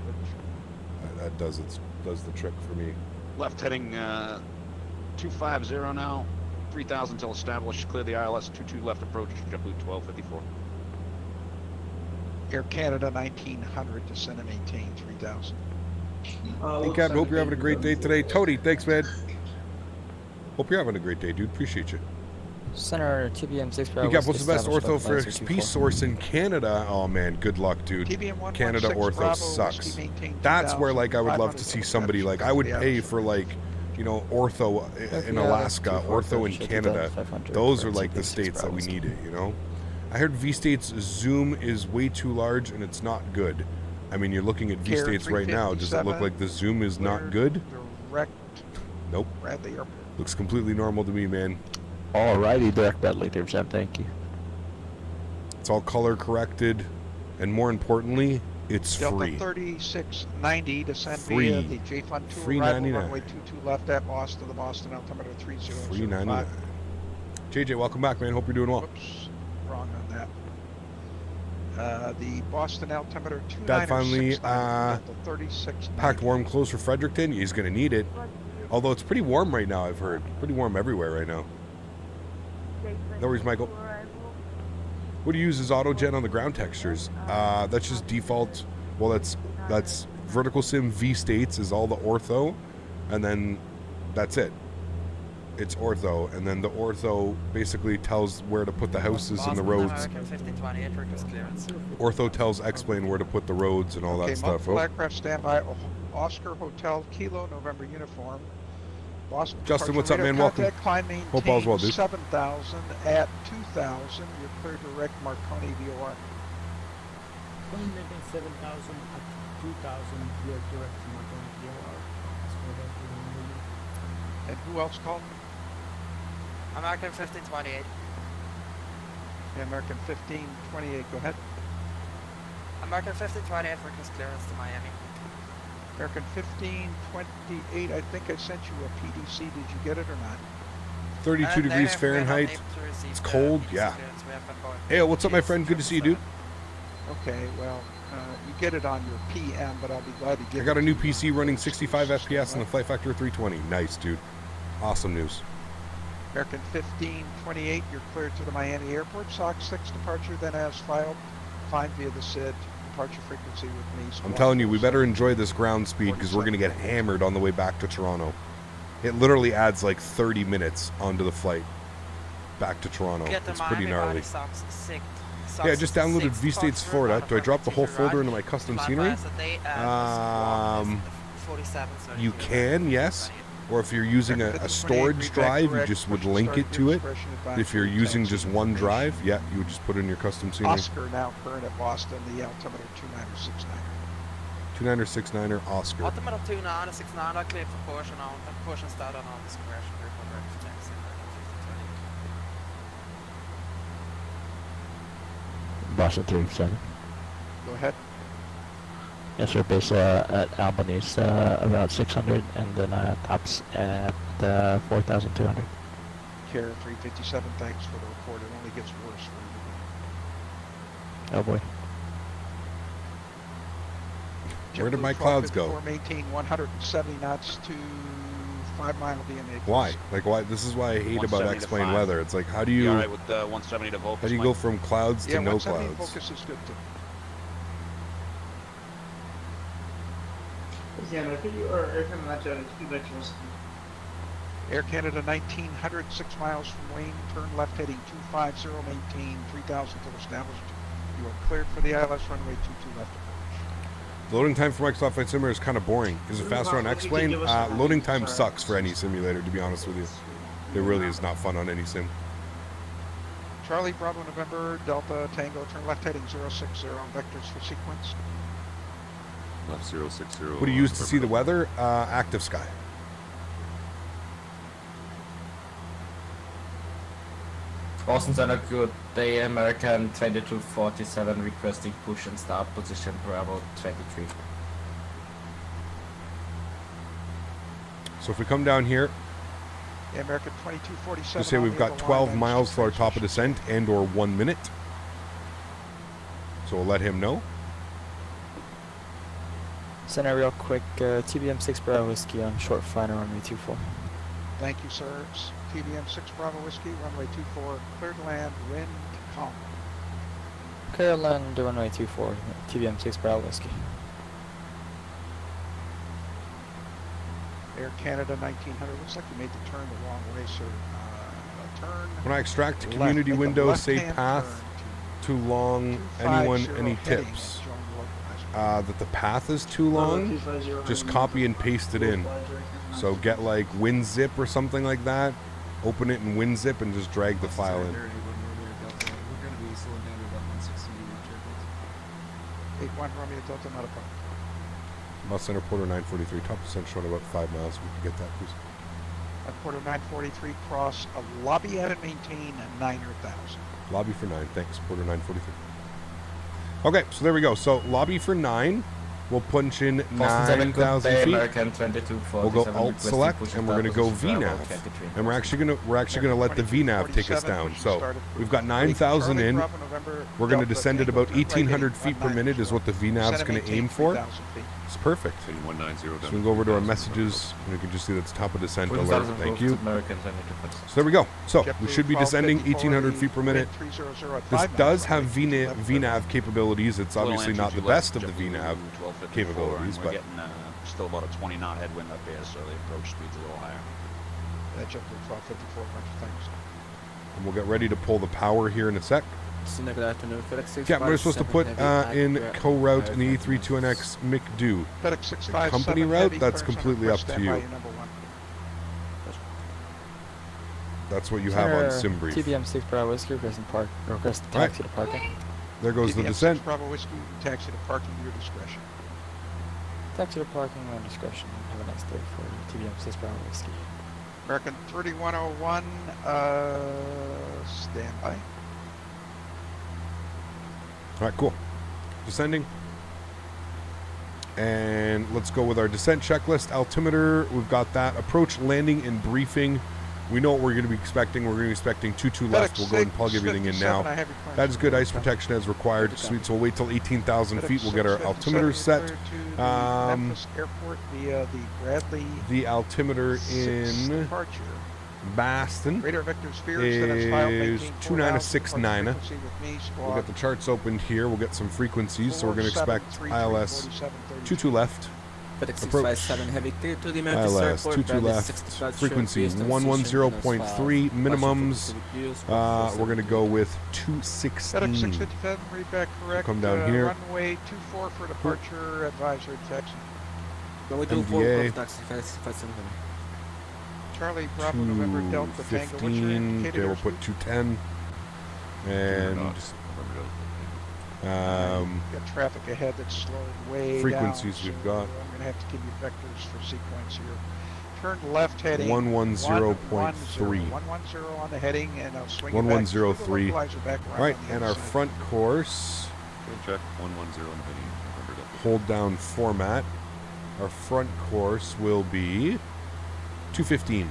That does the trick for me. Left heading 250 now. 3,000 till established. Clear the ILS 22 left approach. JetBlue 1254. Air Canada 1900 descend and maintain 3,000. Hey Captain, hope you're having a great day today. Tony, thanks man. Hope you're having a great day, dude. Appreciate you. Center TBM 6 Bravo. You got what's the best ortho for XP source in Canada? Oh man, good luck, dude. Canada ortho sucks. That's where like I would love to see somebody like I would pay for like, you know, ortho in Alaska, ortho in Canada. Those are like the states that we need it, you know. I heard V-State's zoom is way too large and it's not good. I mean, you're looking at V-States right now. Does it look like the zoom is not good? Nope. Looks completely normal to me, man. Alrighty, direct bet later, Sam. Thank you. It's all color corrected, and more importantly, it's free. Delta 3690 descend Free. via the J Fund 2 Free arrival 99. runway 22 left at Boston, the Boston altimeter 3005. Free 99. JJ, welcome back, man. Hope you're doing well. Whoops, wrong on that. The Boston altimeter 29. Dad finally packed warm clothes for Fredericton. He's going to need it. Although it's pretty warm right now, I've heard. Pretty warm everywhere right now. No worries, Michael. What do you use as AutoGen on the ground textures? That's just default. Well, that's Vertical Sim V States is all the ortho, and then that's it. It's ortho, and then the ortho basically tells where to put the houses and the roads. Ortho tells X-Plane where to put the roads and all that stuff. Multiple aircraft standby. Oscar Hotel Kilo November uniform. Boston Justin, what's up, man? Welcome. Hope all's well, dude. 7,000 at 2,000. You're clear direct Marconi VOR. Climb maintain 7,000 at 2,000. You're direct to Marconi VOR. And who else called? American 1528. American 1528, go ahead. American 1528 request clearance to Miami. American 1528, I think I sent you a PDC. Did you get it or not? 32 degrees Fahrenheit. It's cold, yeah. Hey, what's up, my friend? Good to see you, dude. Okay, well, you get it on your PM, but I'll be glad to get it. I got a new PC running 65 FPS and the flight factor of 320. Nice, dude. Awesome news. American 1528, you're cleared to the Miami airport. SOX 6 departure, then as filed. Find via the SID. Departure frequency with me. I'm telling you, we better enjoy this ground speed because we're going to get hammered on the way back to Toronto. It literally adds like 30 minutes onto the flight back to Toronto. It's pretty gnarly. Yeah, I just downloaded V-States Florida. Do I drop the whole folder into my custom scenery? You can, yes. Or if you're using a storage drive, you just would link it to it. If you're using just one drive, yeah, you would just put in your custom scenery. Oscar now current at Boston, the altimeter 2969. 2969er Oscar. Altimeter 2969, clear for portion on portion start on discretion. Boston 37. Go ahead. Yes, sir. Base at Albany's about 600, and then tops at 4,200. Care 357, thanks for the report. It only gets worse for you. Oh boy. Where did my clouds go? Maintain 170 knots to 5 mile DMA. Why? Like why? This is why I hate about X-Plane weather. It's like how do you? All right with 170 to Vocus. How do you go from clouds to no clouds? Focus is good too. Yeah, I think you are Air Canada Air Canada 1900, 6 miles from Wayne, turn left heading 250, maintain 3,000 till established. You are cleared for the ILS runway 22 left. The loading time for Microsoft Flight Simulator is kind of boring. Is it faster on X-Plane? Loading time sucks for any simulator, to be honest with you. It really is not fun on any sim. Charlie Bravo November Delta Tango, turn left heading 060, vectors for sequence. Left 060. What do you use to see the weather? Active Sky. Boston Center, good day. American 2247 requesting push and start position Bravo 23. So if we come down here, American 2247. we say we've got 12 miles to our top of descent and or 1 minute. So we'll let him know. Center, real quick, TBM 6 Bravo Whiskey on short final runway 24. Thank you, sir. TBM 6 Bravo Whiskey, runway 24, cleared land, wind, calm. Clear land, runway 24, TBM 6 Bravo Whiskey. Air Canada 1900, looks like you made the turn the wrong way, sir. turn. When I extract left, community make a window, say left-hand path too long. Anyone, 250 any heading tips? at John That the path is too long, just copy and paste it in. So get like WinZip or something like that, open it in WinZip and just drag the file in. We're going to be slowing down to about 160 turbulence. 8-1 Romeo Delta, not a problem. Bus Center Porter 943, top descent showing about 5 miles. We can get that, please. At Porter 943, cross a lobby at and maintain 9,000. Lobby for 9, thanks. Porter 943. Okay, so there we go. So lobby for 9. We'll punch in 9,000 feet. We'll go Alt Select, and we're going to go VNav, and we're actually going to let the VNav take us down. So we've got 9,000 in. We're going to descend at about 1,800 feet per minute is what the VNav is going to aim for. It's perfect. So we can go over to our messages, and you can just see that's top of descent alert. Thank you. So there we go. So we should be descending 1,800 feet per minute. This does have VNav capabilities. It's obviously not the best of the VNav capabilities, we're but getting still about a 20 knot headwind up here, so the approach speed's a little higher. That jumped to 1254, thanks. and we'll get ready to pull the power here in a sec. Good afternoon, FedEx Yeah, we're supposed to put in co-route in the E32NX McDo. FedEx 657 Company route, that's completely up to you. That's what you have on Simbrief. TBM 6 Bravo Whiskey, requesting park, request taxi to parking. There goes the descent. 6 Bravo Whiskey, taxi to parking, your discretion. Taxi to parking, on discretion. Have a nice day for TBM 6 Bravo Whiskey. American 3101, standby. Alright, cool. Descending. And let's go with our descent checklist. Altimeter, we've got that. Approach, landing, and briefing. We know what we're going to be expecting. We're going to be expecting 22 left. We'll go ahead and plug everything in now. That is good. Ice protection as required. Sweet. So we'll wait till 18,000 feet. We'll get our altimeter set. Airport via the Bradley. The altimeter in Boston is 2969. We'll get the charts opened here. We'll get some frequencies. So we're going to expect ILS 22 left. Approach. ILS 22 left. Frequencies 110.3 minimums. We're going to go with 216. FedEx 657, read back correct. Come down here. Runway 24 for departure. Advisory taxi. MDA. Charlie Bravo November Delta Tango. What's your indicator? Okay, we'll put 210. And got traffic ahead that's slowing way frequencies down, we've got. I'm going to have to give you vectors for sequence here. Turn left heading 110.3. 110 on the heading, and I'll swing 1103. All right, and our front course. Check 110 on the heading. Hold down format. Our front course will be 215.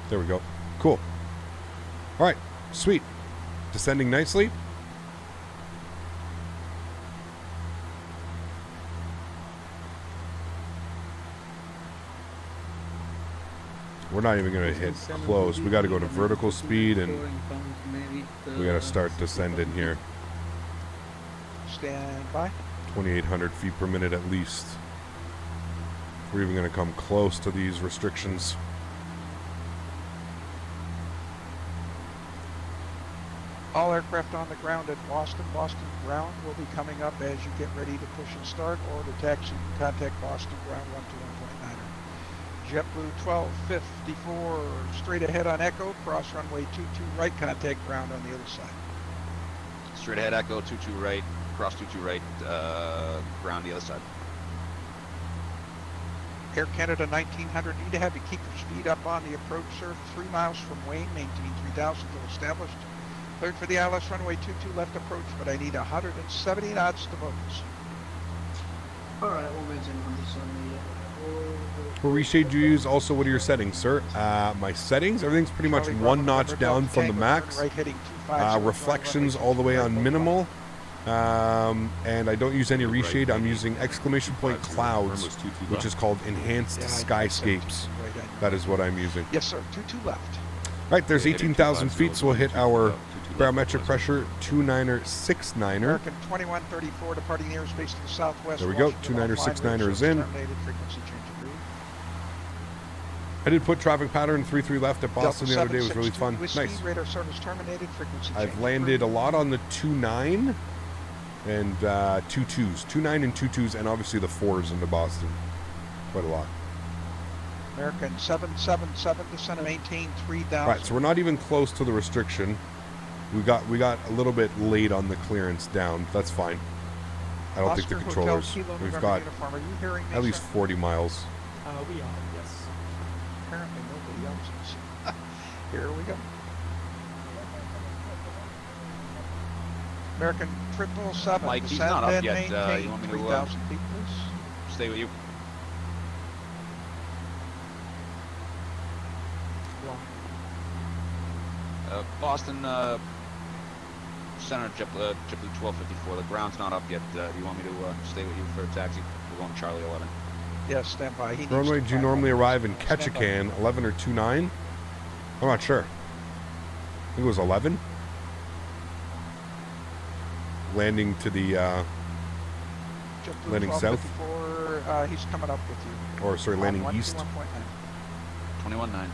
There we go. Cool. All right. Sweet. Descending nicely. We're not even going to hit close. We got to go to vertical speed, and we got to start descending here. Stand by. 2,800 feet per minute at least. We're even going to come close to these restrictions. All aircraft on the ground at Boston. Boston ground will be coming up as you get ready to push and start, or to taxi, contact Boston ground 121.9er. JetBlue 1254, straight ahead on Echo, cross runway 22 right, contact ground on the other side. Straight ahead, Echo 22 right, cross 22 right, ground the other side. Air Canada 1900, need to have you keep your speed up on the approach, sir. 3 miles from Wayne, maintain 3000 till established. Cleared for the ILS runway 22 left approach, but I need 170 knots to focus. Alright, we'll maintain on this one. For reshade you use, also what are your settings, sir? My settings, everything's pretty much one notch down from the max. Reflections all the way on minimal. And I don't use any reshade. I'm using exclamation point clouds, which is called enhanced skyscapes. That is what I'm using. Yes, sir. 22 left. Right, there's 18,000 feet, so we'll hit our barometric pressure 29er69er. American 2134 departing the airspace to the southwest. There we go, 29er69er is in. Frequency change agreed. I did put traffic pattern 33 left at Boston the other day. It was really fun. Whiskey, Nice. radar service terminated. Frequency I've change landed a agreed. lot on the 2.9 and 2.2s. 2.9 and 2.2s, and obviously the 4s into Boston. Quite a lot. American 777 descend and maintain 3,000. All right, so we're not even close to the restriction. We got a little bit late on the clearance down. That's fine. I don't think the Oscar controllers. Hotel, Kilo, We've November got uniform. Are you hearing me, at least sir? 40 miles. We are, yes. Apparently nobody else is. Here we go. American 777 Mike, he's descend not up and yet. maintain You want me to 3,000 feet, please. stay with you? Boston Center, JetBlue 1254. The ground's not up yet. Do you want me to stay with you for a taxi? We're going Charlie 11. Yes, stand by. He needs Normally, to do you find normally one. arrive in Stand by. Ketchikan 11 or 2.9? I'm not sure. I think it was 11. Landing to the JetBlue landing south, 1254, he's coming up with you. or sorry, landing On east. 121.9. 21.9.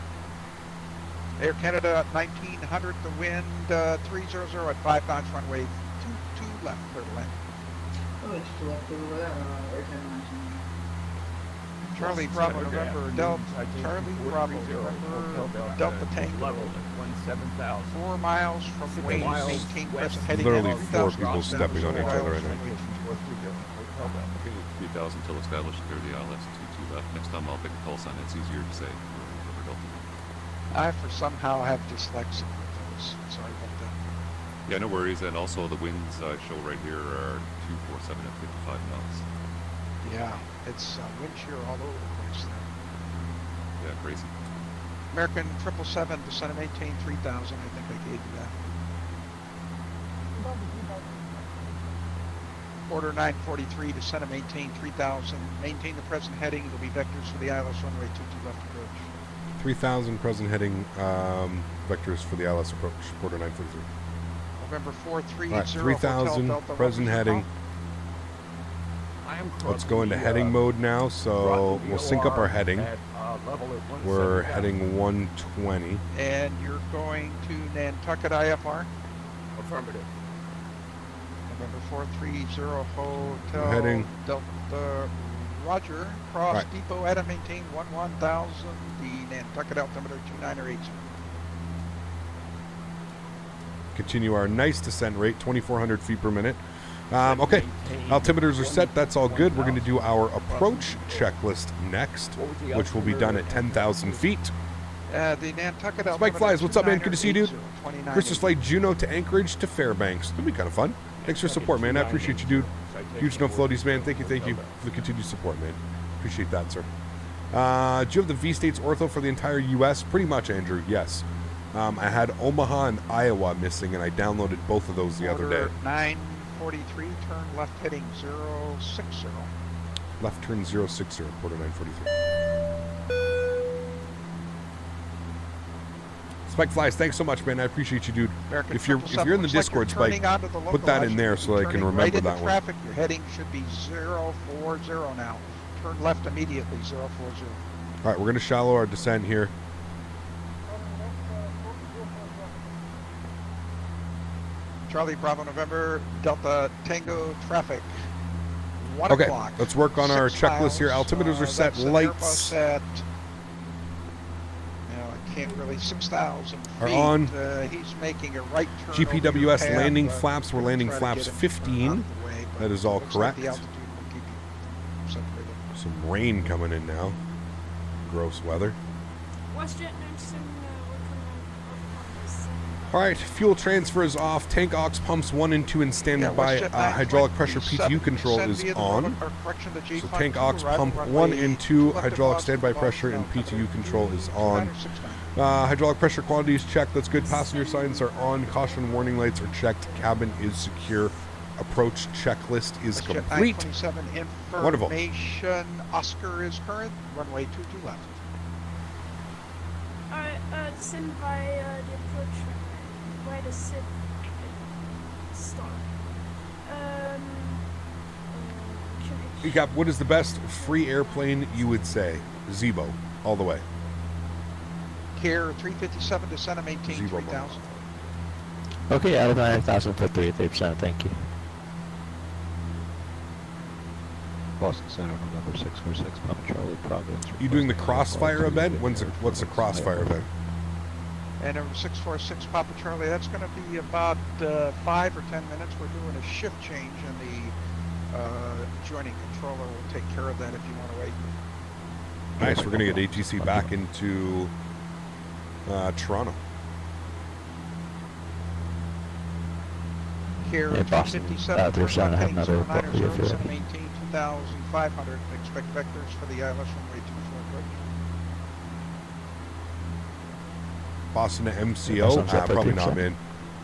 Air Canada 1900, the wind 300 at 5 knots, runway 22 left, clear to land. Charlie Bravo November Delta, Charlie Bravo November Delta Tango. Level at 17,000. 4 miles from Wayne, maintain present heading Literally at 4 3,000 people knots, stepping on each other right now. Okay, 3,000 till established, clear the ILS 22 left. Next time I'll pick a call sign. It's easier to say. I somehow have dyslexia with those. Sorry about that. Yeah, no worries. And also the winds I show right here are 247 at 55 knots. Yeah, it's wind shear all over the place there. Yeah, crazy. American 777, descend and maintain 3,000. I think I gave you that. Order 943, descend and maintain 3,000. Maintain the present heading. There'll be vectors for the ILS runway 22 left approach. 3,000 present heading vectors for the ILS approach. Quarter 943. November 430. All right, 3,000 present heading. Let's go into heading mode now. So we'll sync up our heading. We're heading 120. And you're going to Nantucket IFR? Affirmative. November 430 Hotel Heading. Delta Roger. Cross Right. depot at and maintain 11,000. The Nantucket altimeter 2980. Continue our nice descent rate, 2,400 feet per minute. Okay, altimeters are set. That's all good. We're going to do our approach checklist next, which will be done at 10,000 feet. The Nantucket altimeter. Spike Flies, what's up, man? Good to see you, dude. 2980. Christmas flight Juneau to Anchorage to Fairbanks. That'll be kind of fun. Thanks for support, man. I appreciate you, dude. Huge no floaties, man. Thank you for the continued support, man. Appreciate that, sir. Do you have the V-States ortho for the entire U.S.? Pretty much, Andrew, yes. I had Omaha and Iowa missing, and I downloaded both of those the other day. Order 943, turn left heading 060. Left turn 060, quarter 943. Spike Flies, thanks so much, man. I appreciate you, dude. American If you're in the 777, Discord, looks like Spike, you're turning onto the put that in localizer. there so I can Turning remember right into that one. traffic. Your heading should be 040 now. Turn left immediately, 040. All right, we're going to shallow our descent here. Charlie Bravo November Delta Tango traffic. 1 Okay, o'clock. let's work on our 6 checklist here. miles. Altimeters are set. That's an Lights Airbus at, I can't really, 6,000 are feet. on. He's making a right turn. GPWS over your landing path, flaps. We're landing try to flaps get him 15. out of the way, but That is all looks like correct. the altitude will keep you separated. Some rain coming in now. Gross weather. WestJet 97, we're coming on this. All right, fuel transfer is off. Tank aux pumps 1 and 2 and standby. WestJet Hydraulic pressure 927, PTU control descend is via the on. Roman- or correction, the So G-Fund tank 2, aux arrival pump runway 1 and 2. left Hydraulic of standby Boston, pressure and Boston, PTU control is on. 969. Hydraulic pressure quantity is checked. That's good. Passenger signs are on. Caution warning lights are checked. Cabin is secure. Approach checklist is WestJet complete. 927 Wonderful. information. Oscar is current. Runway 22 left. Alright, Descend by the approach runway. By the sit start. Recap, what is the best free airplane you would say? Zebo, all the way. Care 357, descend and maintain Zebo 3000. Okay, out of 9,000 for 3%, thank you. Boston Center, November 646, Papa Charlie, Providence. You doing the Crossfire event? What's the Crossfire event? And number 646, Papa Charlie, that's going to be about 5 or 10 minutes. We're doing a shift change, and the joining controller will take care of that if you want to wait. Nice, we're going to get ATC back into Toronto. Care 257, there's another maintain 2,500. Expect vectors for the ILS runway 24 approach. Boston to MCO? Probably not, man.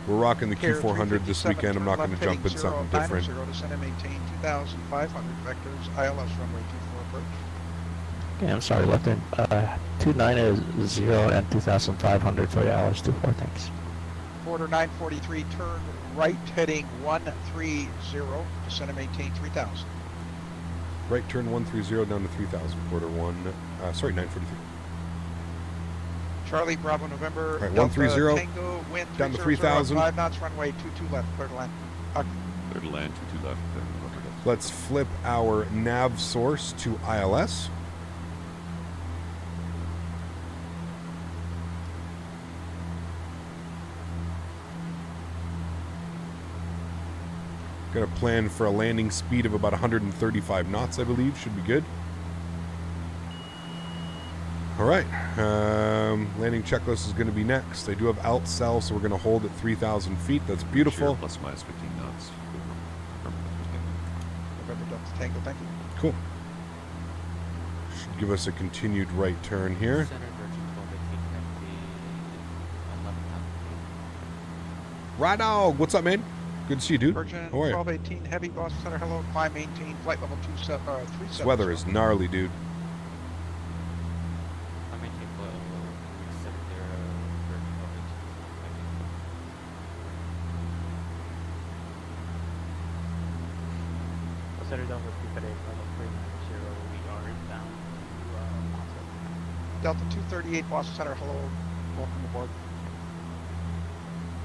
We're rocking the Q400 this weekend. I'm not going to jump in something different. Descend and maintain 2,500 vectors, ILS runway 24 approach. Okay, I'm sorry, left in 290 and 2,500 for the ILS-24, thanks. Quarter 943, turn right heading 130, descend and maintain 3,000. Right turn 130 down to 3,000, quarter 943. Charlie, Bravo, November, right, Delta, 130, Tango, wind down to 3,000. 5 knots, runway 22 left, clear to land. Clear to land, 22 left. Let's flip our nav source to ILS. Got a plan for a landing speed of about 135 knots, I believe. Should be good. All right. Landing checklist is going to be next. I do have alt cell, so we're going to hold at 3,000 feet. That's beautiful. Sure, plus minus 15 knots. November, Delta, Tango, thank you. Cool. Should give us a continued right turn here. Right dog, what's up, man? Good to see you, dude. Virgin How are you? 1218, heavy, Boston Center, hello, climb, maintain, flight level 37. This weather is gnarly, dude. Delta 238, Boston Center, hello, welcome aboard.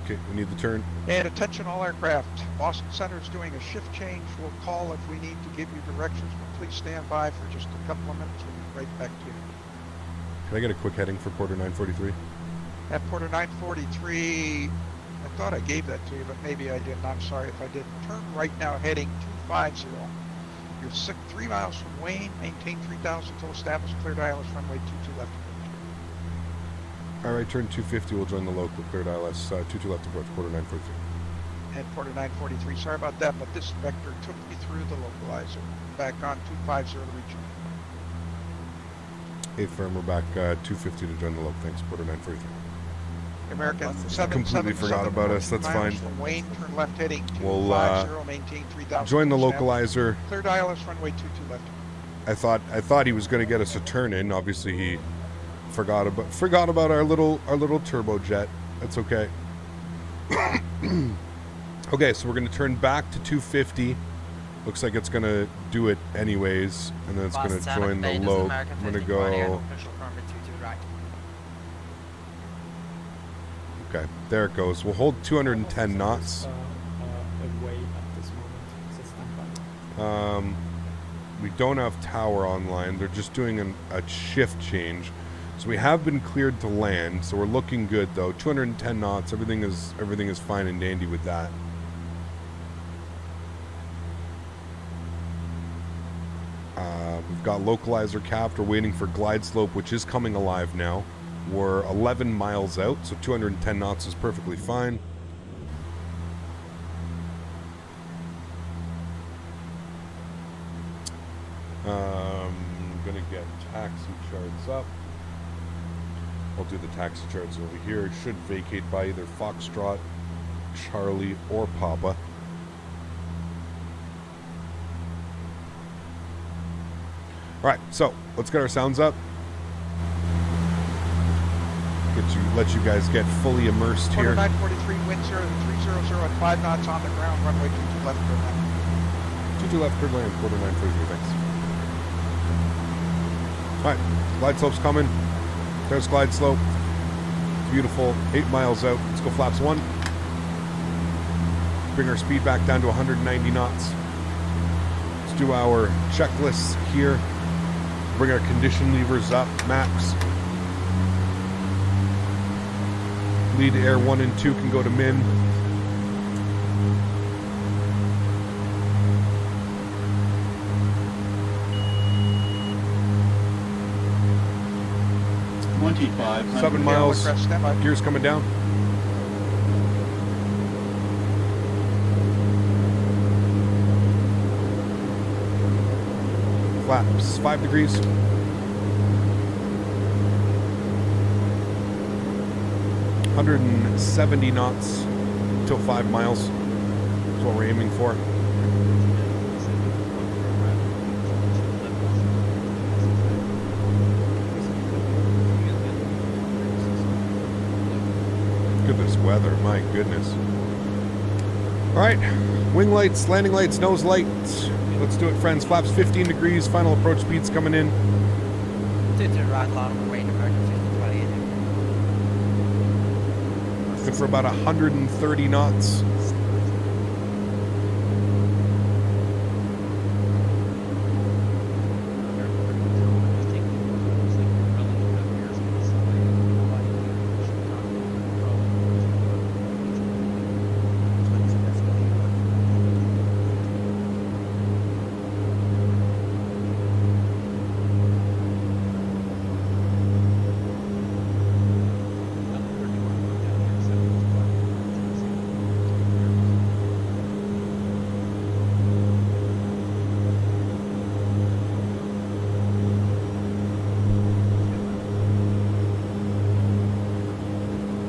Okay, we need the turn. And attention all aircraft, Boston Center is doing a shift change. We'll call if we need to give you directions, but please stand by for just a couple of minutes. We'll be right back to you. Can I get a quick heading for quarter 943? At quarter 943, I thought I gave that to you, but maybe I didn't. I'm sorry if I didn't. Turn right now, heading 250. You're 3 miles from Wayne. Maintain 3,000 until established. Cleared ILS runway 22 left. All right, turn 250. We'll join the local. Cleared ILS 22 left approach, quarter 943. At quarter 943. Sorry about that, but this vector took me through the localizer. Back on 250 to reach you. 8 firm, we're back 250 to join the local. Thanks, quarter 943. American Completely forgot about us. That's fine. From Wayne, turn left heading 250. We'll maintain 3,000. join the localizer. Cleared ILS runway 22 left. I thought he was going to get us a turn in. Obviously, he forgot about our little turbojet. That's okay. Okay, so we're going to turn back to 250. Looks like it's going to do it anyways, and then it's going to join the low. I'm going to go. Okay, there it goes. We'll hold 210 knots. Away at this moment, so stand by. We don't have tower online. They're just doing a shift change. So we have been cleared to land. So we're looking good though. 210 knots. Everything is fine and dandy with that. We've got localizer capped. We're waiting for glide slope, which is coming alive now. We're 11 miles out, so 210 knots is perfectly fine. I'm gonna get taxi charts up. I'll do the taxi charts over here. It should vacate by either Foxtrot, Charlie, or Papa. All right, so let's get our sounds up. Get let you guys get fully immersed Quarter here. 943, wind 0300 at 5 knots on the ground, runway 22 left for that. 22 left, third lane, quarter 943, thanks. Alright, glide slope's coming. There's glide slope. It's beautiful. 8 miles out. Let's go flaps 1. Bring our speed back down to 190 knots. Let's do our checklists here. Bring our condition levers up, max. Lead air 1 and 2 can go to min. $2,500. 7 miles. Gears coming down. Flaps 5 degrees. $170 knots till 5 miles. That's what we're aiming for. Look at this weather, my goodness. Alright, wing lights, landing lights, nose lights. Let's do it, friends. Flaps 15 degrees, final approach speed's coming in. Did the right line on the way to America 5028. Good for about 130 knots.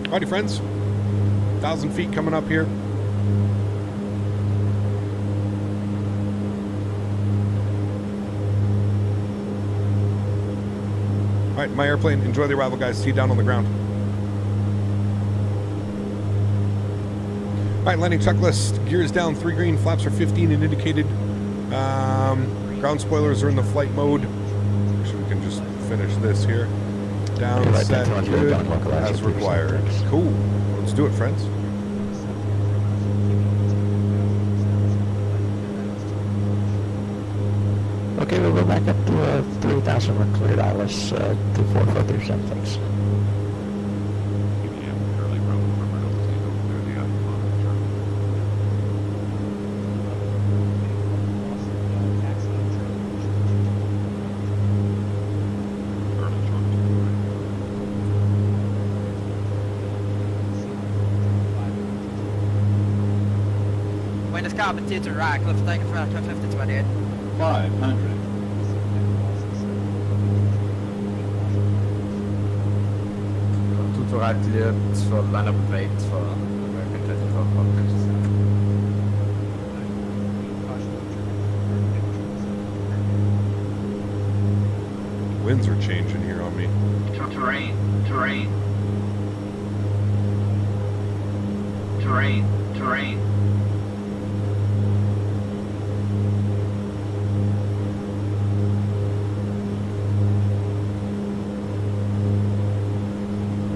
Alrighty, friends. 1,000 feet coming up here. Alright, my airplane. Enjoy the arrival, guys. See you down on the ground. Alright, landing checklist. Gears down, 3 green. Flaps are 15 and indicated. Ground spoilers are in the flight mode. Actually, we can just finish this here. Down, right, set, good, as as required. Cool. Let's do it, friends. Okay, we'll go back up to 3,000. We're cleared ILS to 4 footers and things. Carbon to right, cliff taking for 5028. 500. To right cleared for line up weight for American 24 Koch. Winds are changing here on me. Terrain.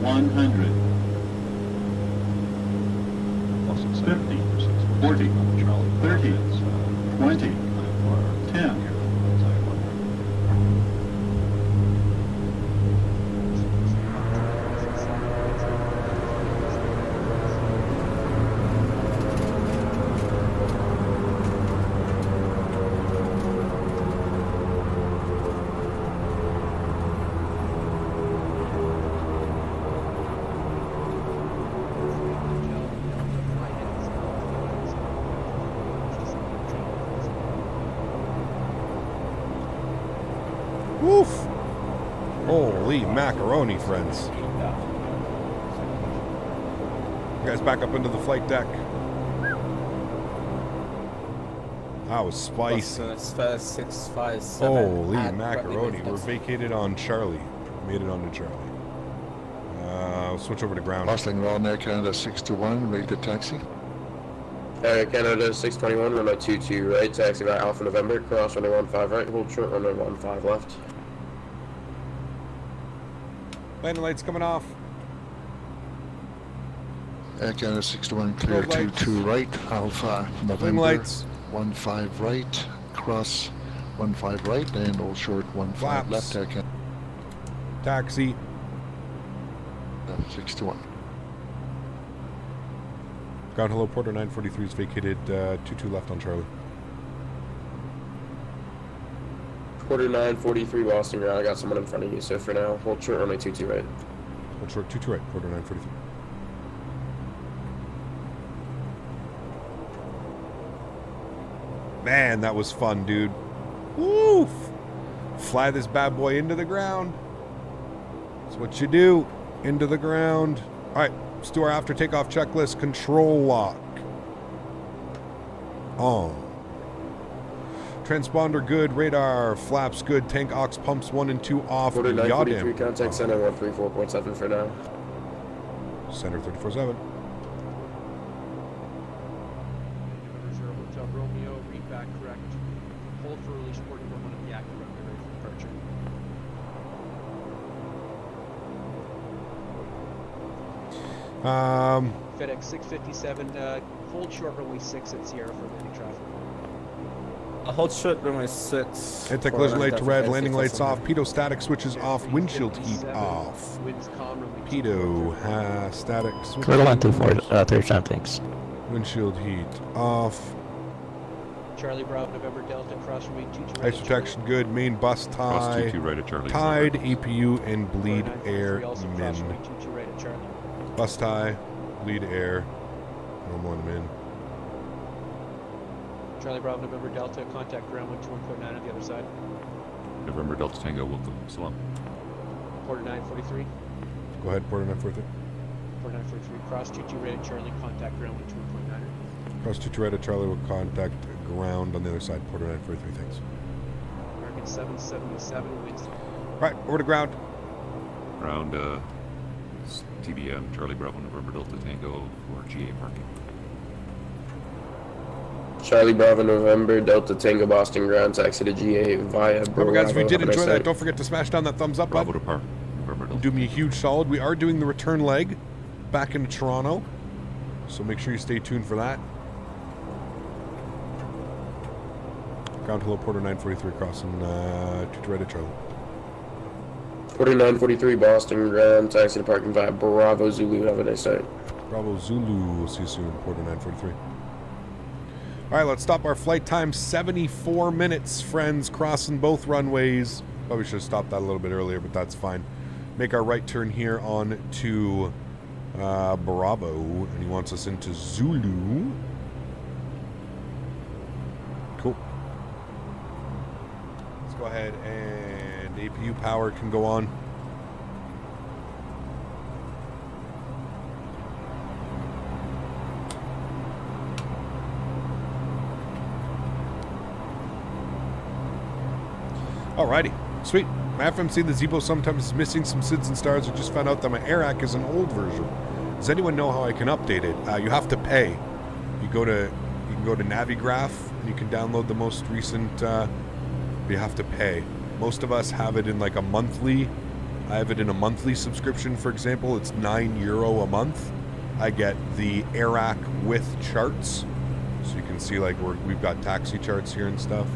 100. 50. 40. 30. 20. 10. Woof! Holy macaroni, friends. You guys back up into the flight deck. That was spicy. Holy macaroni. We're vacated on Charlie. Made it onto Charlie. switch over to ground. Bustling on Air Canada 621, rated taxi. Air Canada 621, runway 22 right, taxi by Alpha November, cross runway 15 right, hold short runway 15 left. Landing lights coming off. Air Canada 621, clear 22 right, Alpha November. Lights. 15 right, cross 15 right, and hold short 15 Flaps. left, Air Canada. Taxi. 61. Ground hello, Porter 943 is vacated, 22 left on Charlie. Quarter 943 Boston ground, I got someone in front of you, so for now, hold short runway 22 right. Hold short 22 right, Porter 943. Man, that was fun, dude. Woo! Fly this bad boy into the ground. That's what you do. Into the ground. All right, let's do our after takeoff checklist. Control lock. On. Transponder good. Radar. Flaps good. Tank aux pumps 1 and 2 off. Quarter 943, Yawdam. contact center 134.7 for now. Center 34.7. Reserve Hotel Romeo, read back correct. Hold for release, quarter 1 of the active runway ready for departure. FedEx 657, hold short runway 6 at Sierra for landing traffic. Hold short runway 6. Anti-collision light to red, landing lights off, pitot static switches off, windshield heat off. Winds calm, runway Pitot static switches. Clear line 37, thanks. Windshield heat off. Charlie Bravo, November Delta, cross runway 22 Ice protection good, main bus Cross tie, 22 right at Charlie. tide, APU, and bleed air also cross min. runway 22 right at Charlie. Bus tie, bleed air, normal and min. Charlie Bravo, November Delta, contact ground 121.9 on the other side. November Delta Tango, welcome. Salam. Porter 943. Go ahead, Porter 943. Porter 943, cross 22 right at Charlie, contact ground 121.9. Cross 22 right at Charlie will contact ground on the other side, Porter 943, thanks. American 777, winds. Right, over to ground. Ground, TBM, Charlie Bravo, November Delta Tango for GA parking. Charlie Bravo, November, Delta Tango, Boston ground, taxi to GA via Bravo. Remember, guys, if you did enjoy that, don't forget to smash down that thumbs up Bravo button. to park. November Delta. Do me a huge solid. We are doing the return leg back into Toronto, so make sure you stay tuned for that. Ground hello, Porter 943 crossing 22 right at Charlie. Quarter 943 Boston ground, taxi to parking via Bravo Zulu. Have a nice day. Bravo Zulu. We'll see you soon, Porter 943. All right, let's stop our flight time. 74 minutes, friends, crossing both runways. Probably should have stopped that a little bit earlier, but that's fine. Make our right turn here on to Bravo, and he wants us into Zulu. Cool. Let's go ahead and APU power can go on. Alrighty, sweet. My FMC, the Zebo, sometimes is missing some SIDs and stars. I just found out that my AirAC is an old version. Does anyone know how I can update it? You have to pay. You can go to Navigraph and you can download the most recent. But you have to pay. Most of us have it in like a monthly. I have it in a monthly subscription. For example, it's €9 a month. I get the AirAC with charts, so you can see like we've got taxi charts here and stuff.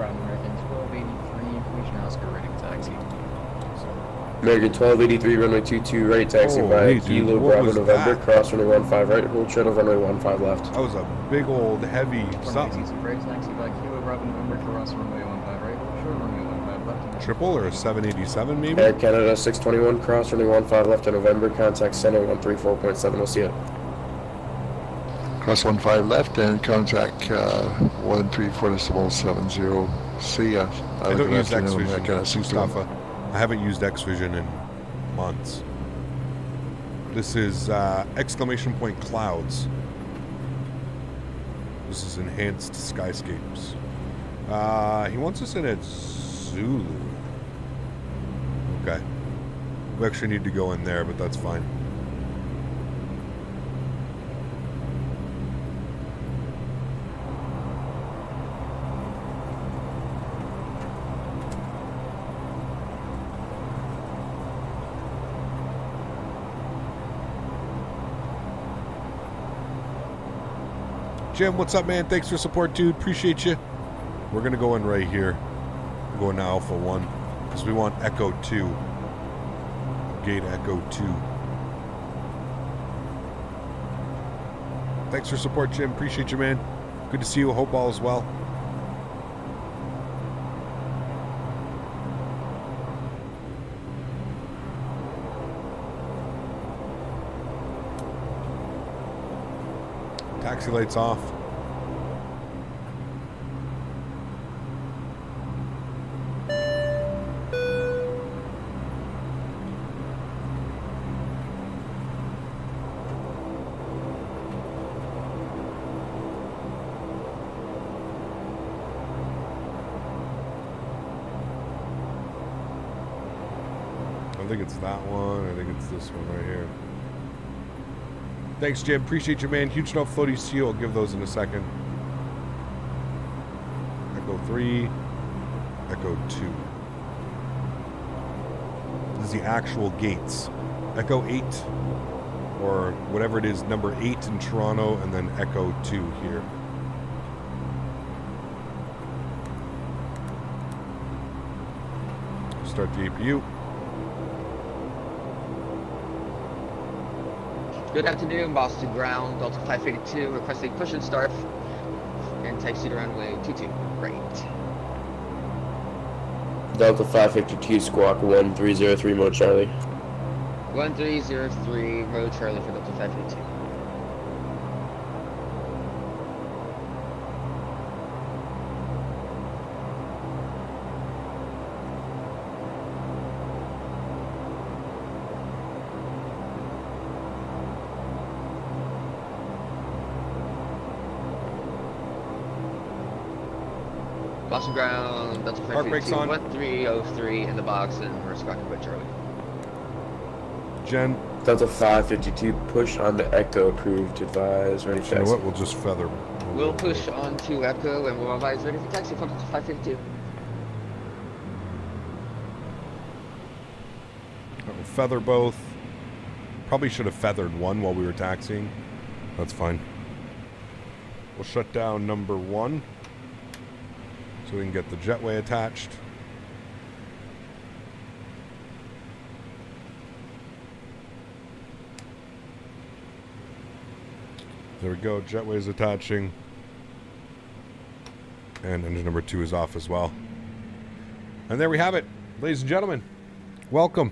American 1283, information Oscar rating taxi. American 1283, runway 22 right, taxi via Kilo Bravo November, cross runway 15 right, hold shuttle runway 15 left. That was a big old heavy something. Right, taxi via Kilo Bravo November, cross runway 15 right, hold short runway 15 left. Triple or a 787 maybe? Air Canada 621, cross runway 15 left to November, contact center 134.7, we'll see you. Cross 15 left and contact 134.70. See ya. I don't use XVision, Mustafa. I haven't used XVision in months. This is exclamation point clouds. This is enhanced skyscapes. He wants us in at Zulu. Okay. We actually need to go in there, but that's fine. Jim, what's up, man? Thanks for support, dude. Appreciate you. We're going to go in right here. We're going to Alpha 1 because we want Echo 2. Gate Echo 2. Thanks for support, Jim. Appreciate you, man. Good to see you. Hope all is well. Taxi lights off. I think it's that one. I think it's this one right here. Thanks, Jim. Appreciate you, man. Huge enough floaty seal. I'll give those in a second. Echo 3. Echo 2. This is the actual gates. Echo 8, or whatever it is, number 8 in Toronto, and then Echo 2 here. Start the APU. Good afternoon, Boston Ground, Delta 582, requesting push and start, and taxi to runway 22, right. Delta 552, squawk 1303, Mo Charlie. 1303, road Charlie for Delta 552. Boston Ground, Delta 552, 1303 in the box, and we're squawking by Charlie. Jen. Delta 552, push on the Echo, approved, advise, ready for taxi. You know what? We'll just feather. We'll push on to Echo, and we'll advise ready for taxi for Delta 552. We'll feather both. Probably should have feathered one while we were taxiing. That's fine. We'll shut down number 1. So we can get the jetway attached. There we go, jetway is attaching. And engine number 2 is off as well. And there we have it, ladies and gentlemen. Welcome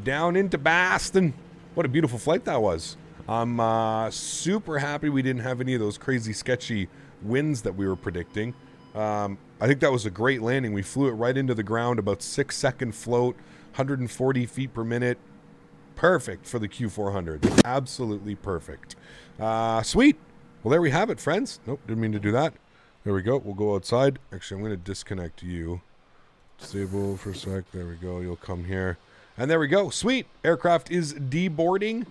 down into Boston. What a beautiful flight that was. I'm super happy we didn't have any of those crazy sketchy winds that we were predicting. I think that was a great landing. We flew it right into the ground, about 6-second float, 140 feet per minute. Perfect for the Q400. Absolutely perfect. Sweet. Well, there we have it, friends. Nope, didn't mean to do that. There we go. We'll go outside. Actually, I'm going to disconnect you. Disable for a sec. There we go. You'll come here. And there we go. Sweet. Aircraft is deboarding.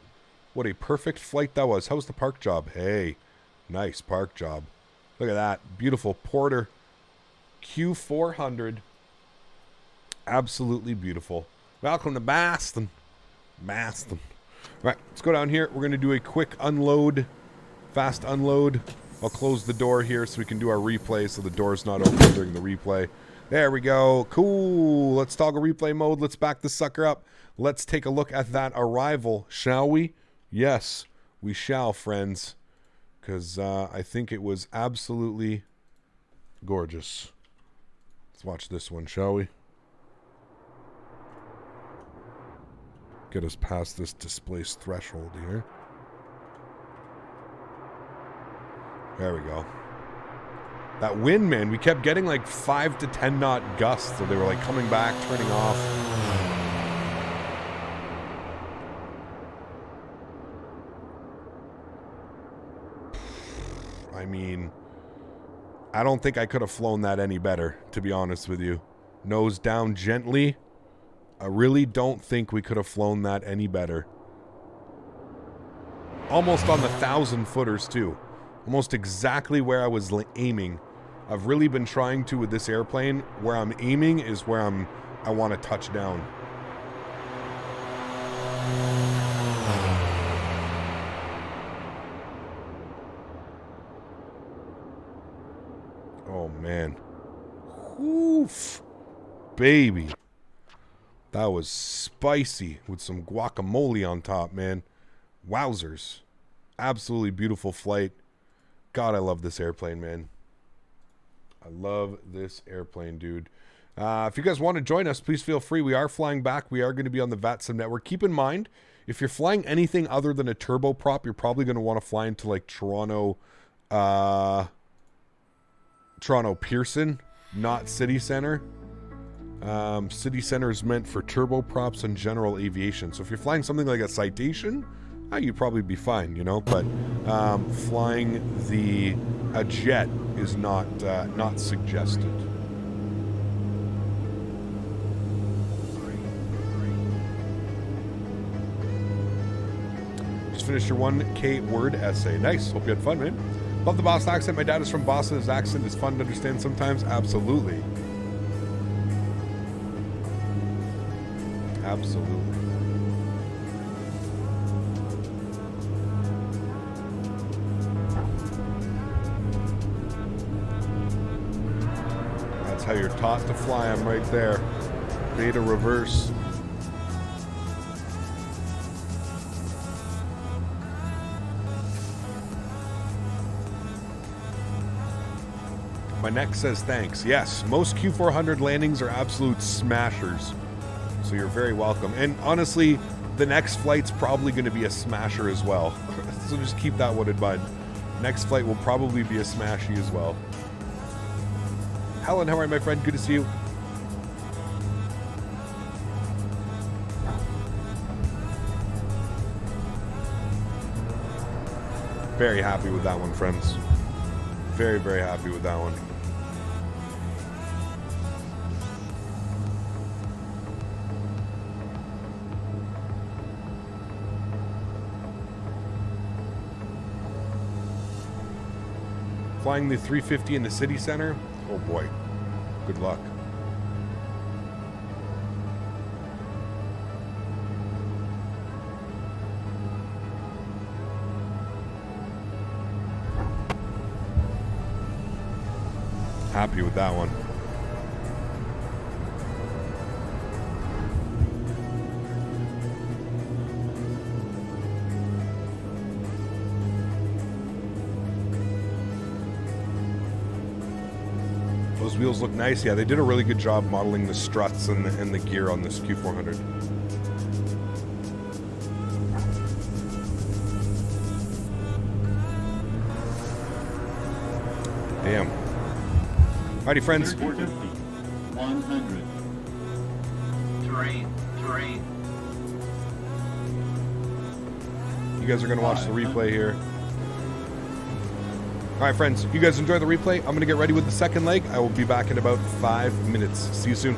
What a perfect flight that was. How was the park job? Hey, nice park job. Look at that. Beautiful Porter Q400. Absolutely beautiful. Welcome to Boston. Boston. All right, let's go down here. We're going to do a quick unload. Fast unload. I'll close the door here so we can do our replay so the door's not open during the replay. There we go. Cool. Let's toggle replay mode. Let's back the sucker up. Let's take a look at that arrival, shall we? Yes, we shall, friends. Because I think it was absolutely gorgeous. Let's watch this one, shall we? Get us past this displaced threshold here. There we go. That wind, man, we kept getting like 5 to 10 knot gusts, so they were like coming back, turning off. I mean, I don't think I could have flown that any better, to be honest with you. Nose down gently. I really don't think we could have flown that any better. Almost on the 1,000-footers too. Almost exactly where I was aiming. I've really been trying to with this airplane. Where I'm aiming is where I want to touch down. Oh man. Oof. Baby. That was spicy with some guacamole on top, man. Wowzers. Absolutely beautiful flight. God, I love this airplane, man. I love this airplane, dude. If you guys want to join us, please feel free. We are flying back. We are going to be on the FlyJsim network. Keep in mind, if you're flying anything other than a turboprop, you're probably going to want to fly into like Toronto Pearson, not City Center. City Center is meant for turboprops and general aviation. So if you're flying something like a Citation, you'd probably be fine, you know. But flying a jet is not suggested. Just finished your 1K word essay. Nice. Hope you had fun, man. Love the Boston accent. My dad is from Boston. His accent is fun to understand sometimes. Absolutely. Absolutely. That's how you're taught to fly. I'm right there. Beta reverse. My neck says thanks. Yes, most Q400 landings are absolute smashers. So you're very welcome. And honestly, the next flight's probably going to be a smasher as well. So just keep that one in mind. Next flight will probably be a smashy as well. Helen, how are you, my friend? Good to see you. Very happy with that one, friends. Very, very happy with that one. Flying the 350 in the city center? Oh boy. Good luck. Happy with that one. Those wheels look nice. Yeah, they did a really good job modeling the struts and the gear on this Q400. Damn. Alrighty, friends. 450, 100. Terrain. You guys are going to watch the replay here. Alright, friends. You guys enjoy the replay. I'm going to get ready with the second leg. I will be back in about 5 minutes. See you soon.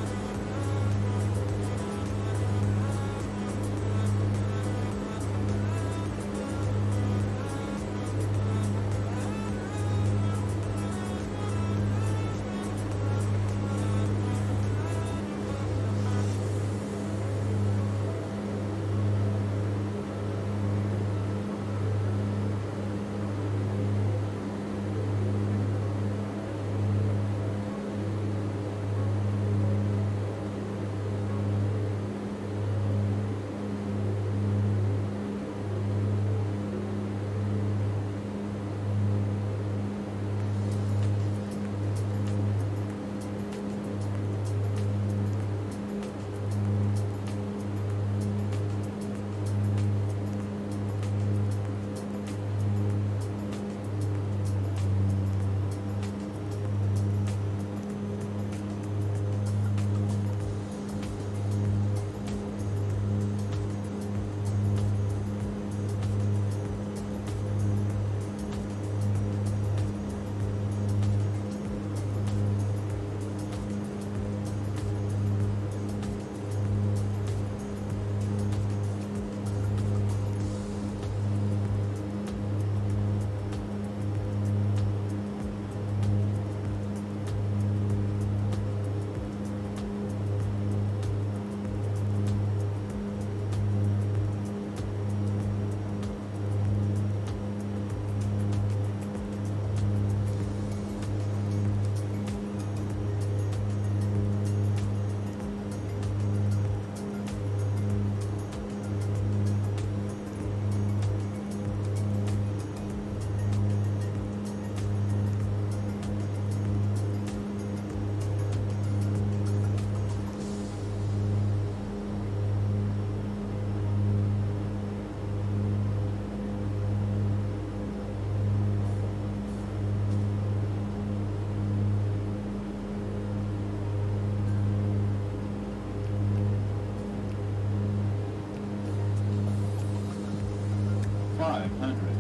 500.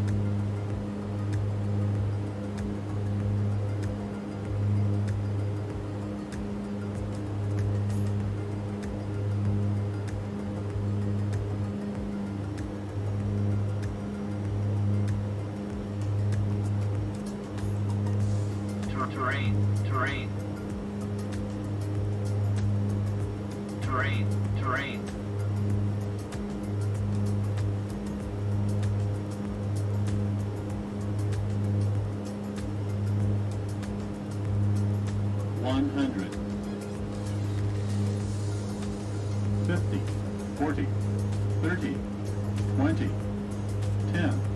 Terrain. 100. 50, 40, 30, 20, 10.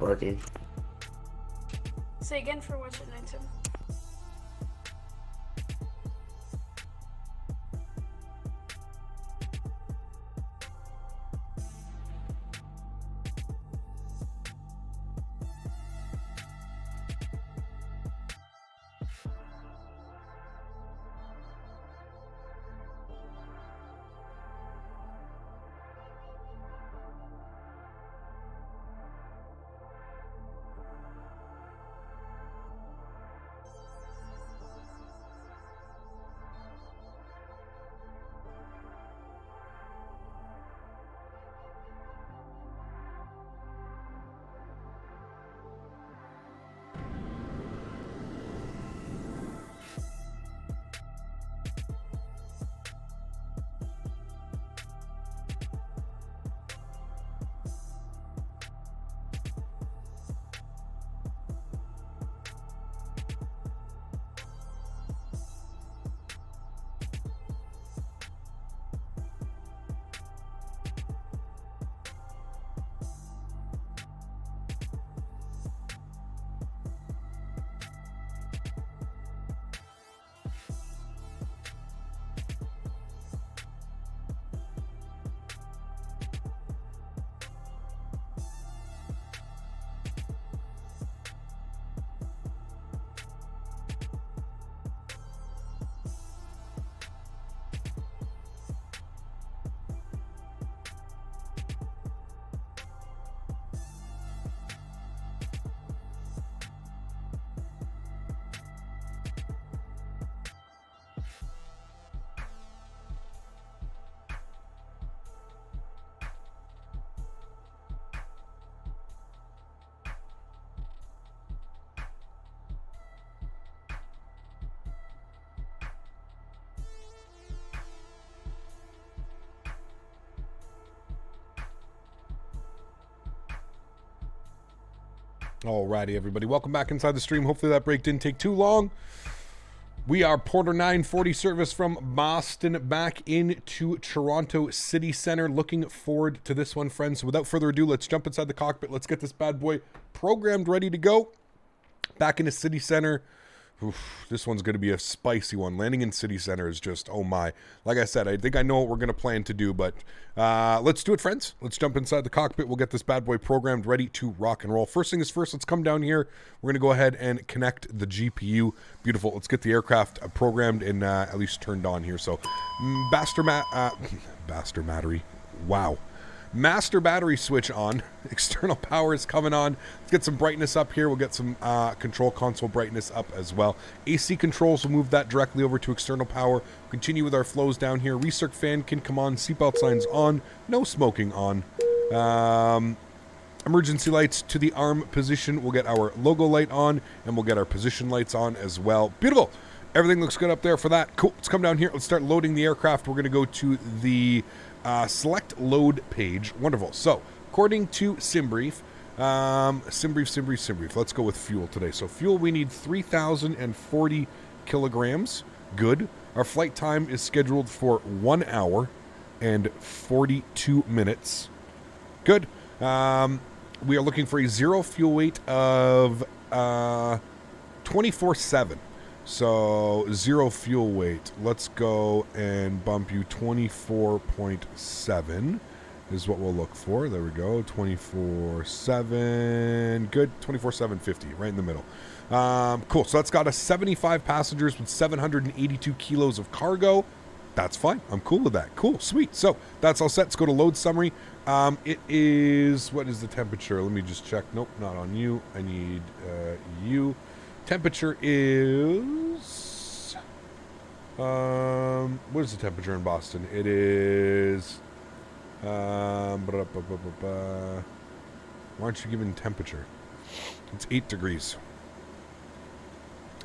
Marking. Say again for what's your name, Tim? Alrighty, everybody. Welcome back inside the stream. Hopefully that break didn't take too long. We are Porter 940 service from Boston back into Toronto City Center. Looking forward to this one, friends. So without further ado, let's jump inside the cockpit. Let's get this bad boy programmed, ready to go. Back into City Center. Oof, this one's going to be a spicy one. Landing in City Center is just, oh my. Like I said, I think I know what we're going to plan to do, but let's do it, friends. Let's jump inside the cockpit. We'll get this bad boy programmed, ready to rock and roll. First thing is first, let's come down here. We're going to go ahead and connect the GPU. Beautiful. Let's get the aircraft programmed and at least turned on here. So, Master battery. Wow. Master battery switch on. External power is coming on. Let's get some brightness up here. We'll get some control console brightness up as well. AC controls, will move that directly over to external power. Continue with our flows down here. Recirc fan can come on. Seatbelt signs on. No smoking on. Emergency lights to the arm position. We'll get our logo light on, and we'll get our position lights on as well. Beautiful. Everything looks good up there for that. Cool. Let's come down here. Let's start loading the aircraft. We're going to go to the select load page. Wonderful. So, according to SimBrief, SimBrief. Let's go with fuel today. So, fuel, we need 3,040 kilograms. Good. Our flight time is scheduled for 1 hour and 42 minutes. Good. We are looking for a zero fuel weight of 24/7. So, zero fuel weight. Let's go and bump you 24.7 is what we'll look for. There we go. 24/7. Good. 24/750, right in the middle. Cool. So, that's got us 75 passengers with 782 kilos of cargo. That's fine. I'm cool with that. Cool. Sweet. So, that's all set. Let's go to load summary. It is... What is the temperature? Let me just check. Nope, not on you. I need you. Temperature is... what is the temperature in Boston? It is... why aren't you giving temperature? It's 8 degrees.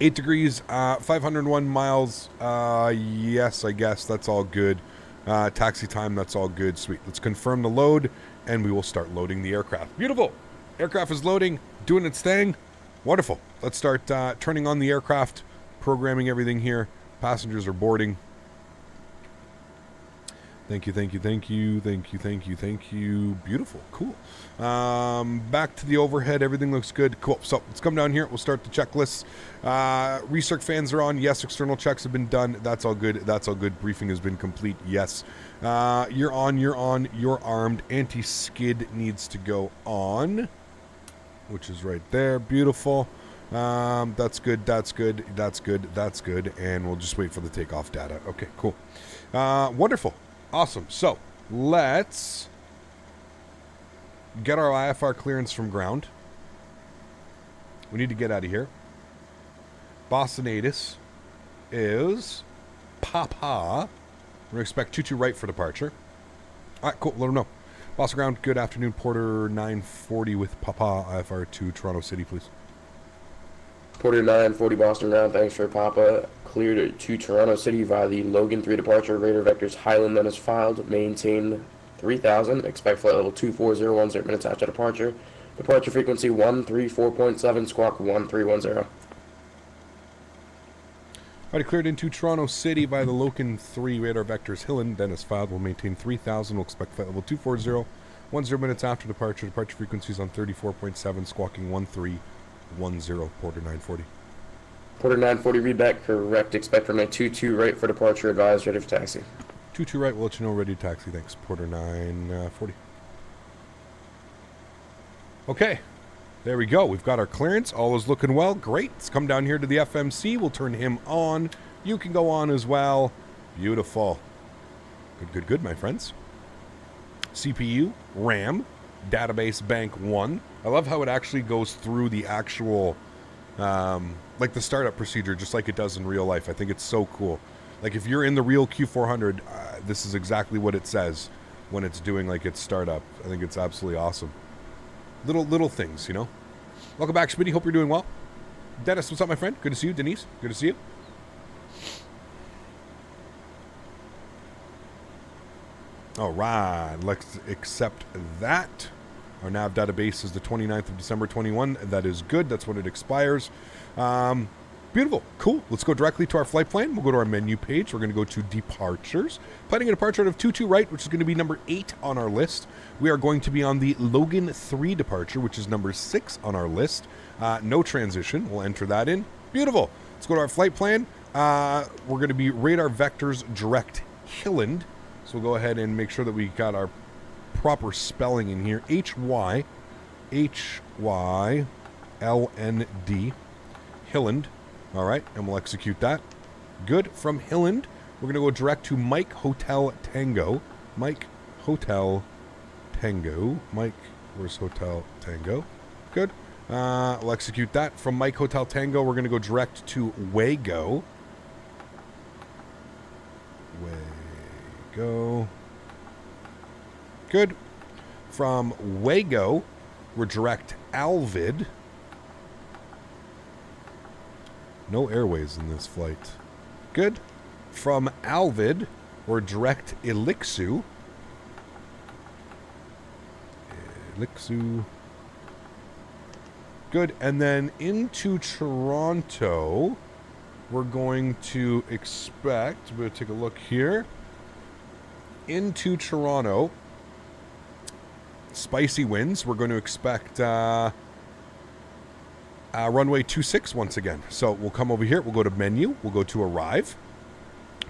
8 degrees, 501 miles. Yes, I guess that's all good. Taxi time, that's all good. Sweet. Let's confirm the load, and we will start loading the aircraft. Beautiful. Aircraft is loading, doing its thing. Wonderful. Let's start turning on the aircraft, programming everything here. Passengers are boarding. Thank you, thank you, thank you, thank you, thank you, thank you. Beautiful, cool. Back to the overhead, everything looks good. Cool, so let's come down here. We'll start the checklists. Recirc fans are on. Yes, external checks have been done. That's all good, that's all good. Briefing has been complete, yes. You're on, you're armed. Anti-skid needs to go on, which is right there, beautiful. That's good, that's good, that's good, that's good. And we'll just wait for the takeoff data. Okay, cool. Wonderful. Awesome. So, let's get our IFR clearance from ground. We need to get out of here. Boston-Atis is Papa. We're going to expect 22 right for departure. All right, cool. Let them know. Boston ground, good afternoon. Porter 940 with Papa. IFR to Toronto City, please. Porter 940 Boston ground, thanks for Papa. Cleared to Toronto City via the Logan 3 departure. Radar vectors Highland then is filed. Maintain 3000. Expect flight level 240 10 minutes after departure. Departure frequency 134.7, squawk 1310. Alright, cleared into Toronto City by the Logan 3 radar vectors Highland. Then is filed. We'll maintain 3000. We'll expect flight level 240 10 minutes after departure. Departure frequencies on 34.7, squawking 1310. Porter 940. Porter 940, read back correct. Expect runway 22 right for departure. Advise ready for taxi. 22 right, we'll let you know ready to taxi. Thanks. Porter 940. Okay, there we go. We've got our clearance. All is looking well. Great. Let's come down here to the FMC. We'll turn him on. You can go on as well. Beautiful. Good, good, good, my friends. CPU, RAM, database bank 1. I love how it actually goes through the actual, like the startup procedure, just like it does in real life. I think it's so cool. Like if you're in the real Q400, this is exactly what it says when it's doing like its startup. I think it's absolutely awesome. Little things, you know. Welcome back, Smitty. Hope you're doing well. Dennis, what's up, my friend? Good to see you. Denise, good to see you. All right, let's accept that. Our nav database is the 29th of December 21. That is good. That's when it expires. Beautiful. Cool. Let's go directly to our flight plan. We'll go to our menu page. We're going to go to departures. Planning a departure out of 22 right, which is going to be number 8 on our list. We are going to be on the Logan 3 departure, which is number 6 on our list. No transition. We'll enter that in. Beautiful. Let's go to our flight plan. We're going to be radar vectors direct Highland. So we'll go ahead and make sure that we got our proper spelling in here. H-Y-L-N-D. Highland. All right, and we'll execute that. Good. From Highland, we're going to go direct to Mike Hotel Tango. Mike Hotel Tango. Mike, where's Hotel Tango? Good. We'll execute that. From Mike Hotel Tango, we're going to go direct to Wago. Wago. Good. From Wago, we're direct Alvid. No airways in this flight. Good. From Alvid, we're direct AlexSiu. AlexSiu. Good. And then into Toronto, we're going to expect, we're going to take a look here. Into Toronto, spicy winds. We're going to expect runway 26 once again. So we'll come over here. We'll go to menu. We'll go to arrive.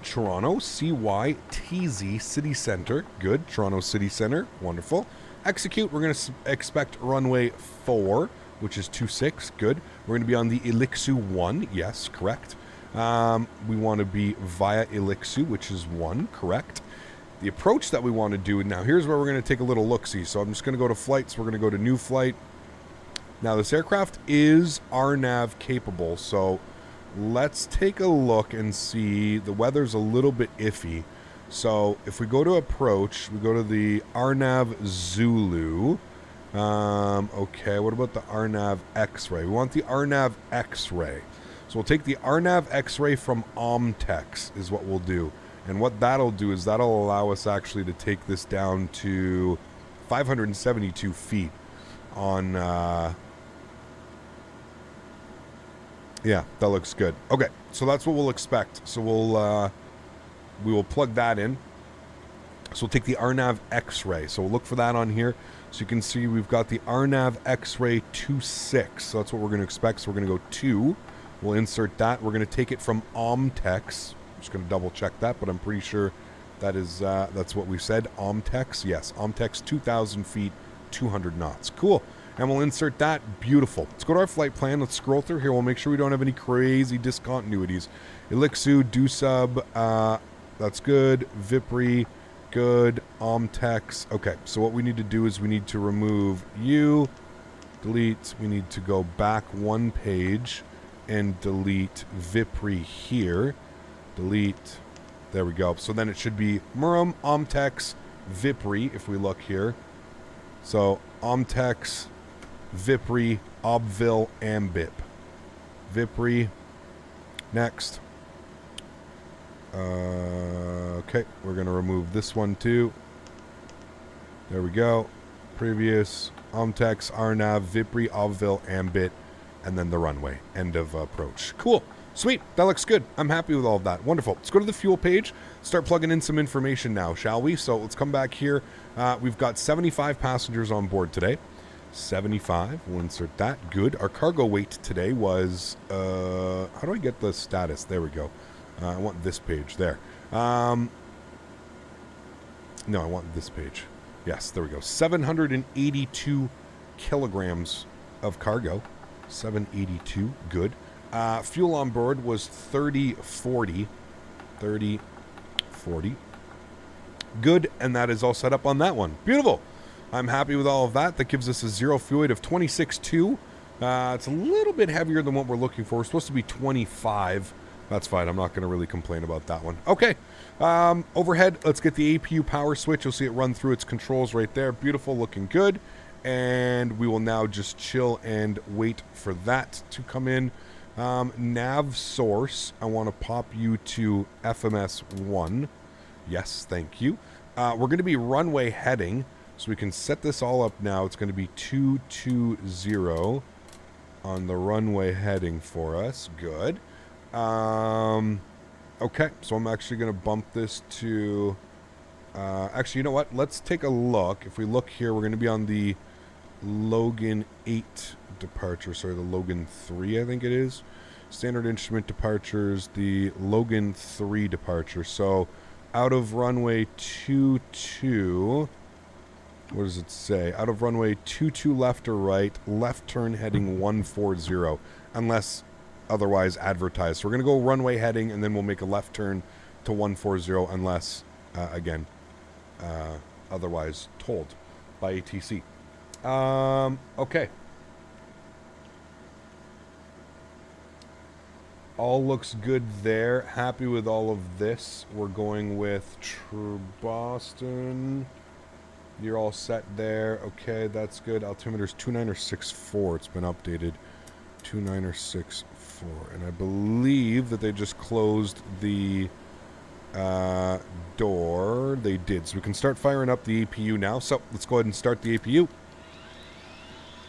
Toronto, CYTZ City Center. Good. Toronto City Center. Wonderful. Execute. We're going to expect runway 4, which is 26. Good. We're going to be on the AlexSiu 1. Yes, correct. We want to be via AlexSiu, which is 1. Correct. The approach that we want to do, now here's where we're going to take a little look-see. So I'm just going to go to flights. We're going to go to new flight. Now this aircraft is RNAV capable, so let's take a look and see. The weather's a little bit iffy. So if we go to approach, we go to the RNAV Zulu. Okay, what about the RNAV X-ray? We want the RNAV X-ray. So we'll take the RNAV X-ray from Omtex is what we'll do. And what that'll do is that'll allow us actually to take this down to 572 feet on, yeah, that looks good. Okay, so that's what we'll expect. So we will plug that in. So we'll take the RNAV X-ray. So we'll look for that on here. So you can see we've got the RNAV X-ray 26. So that's what we're going to expect. So we're going to go 2. We'll insert that. We're going to take it from Omtex. I'm just going to double check that, but I'm pretty sure that is that's what we said. Omtex. Yes, Omtex 2,000 feet, 200 knots. Cool. And we'll insert that. Beautiful. Let's go to our flight plan. Let's scroll through here. We'll make sure we don't have any crazy discontinuities. AlexSiu, DoSub, that's good. Vipri, good. Omtex. Okay, so what we need to do is we need to remove you. Delete. We need to go back 1 page and delete Vipri here. Delete. There we go. So then it should be Murum, Omtex, Vipri, if we look here. So Omtex, Vipri, Obville, Ambip. Vipri. Next. Okay, we're going to remove this one too. There we go. Previous. Omtex, Arnav, Vipri, Obville, Ambit, and then the runway. End of approach. Cool. Sweet. That looks good. I'm happy with all of that. Wonderful. Let's go to the fuel page. Start plugging in some information now, shall we? So let's come back here. We've got 75 passengers on board today. 75. We'll insert that. Good. Our cargo weight today was... how do I get the status? There we go. I want this page. There. No, I want this page. Yes, there we go. 782 kilograms of cargo. 782. Good. Fuel on board was 3040. 3040. Good, and that is all set up on that one. Beautiful. I'm happy with all of that. That gives us a zero fuel weight of 26.2. It's a little bit heavier than what we're looking for. We're supposed to be 25. That's fine. I'm not going to really complain about that one. Okay. Overhead, let's get the APU power switch. You'll see it run through its controls right there. Beautiful, looking good. And we will now just chill and wait for that to come in. Nav source, I want to pop you to FMS 1. Yes, thank you. We're going to be runway heading, so we can set this all up now. It's going to be 220 on the runway heading for us. Good. Okay, so I'm actually going to bump this to... actually, you know what? Let's take a look. If we look here, we're going to be on the Logan 8 departure. Sorry, the Logan 3, I think it is. Standard instrument departures, the Logan 3 departure. So, out of runway 22... What does it say? Out of runway 22 left or right, left turn heading 140, unless otherwise advertised. So we're going to go runway heading, and then we'll make a left turn to 140, unless, again, otherwise told by ATC. Okay. All looks good there. Happy with all of this. We're going with Boston. You're all set there. Okay, that's good. Altimeter's 2964. It's been updated. 2964. And I believe that they just closed the door. They did. So we can start firing up the APU now. So let's go ahead and start the APU.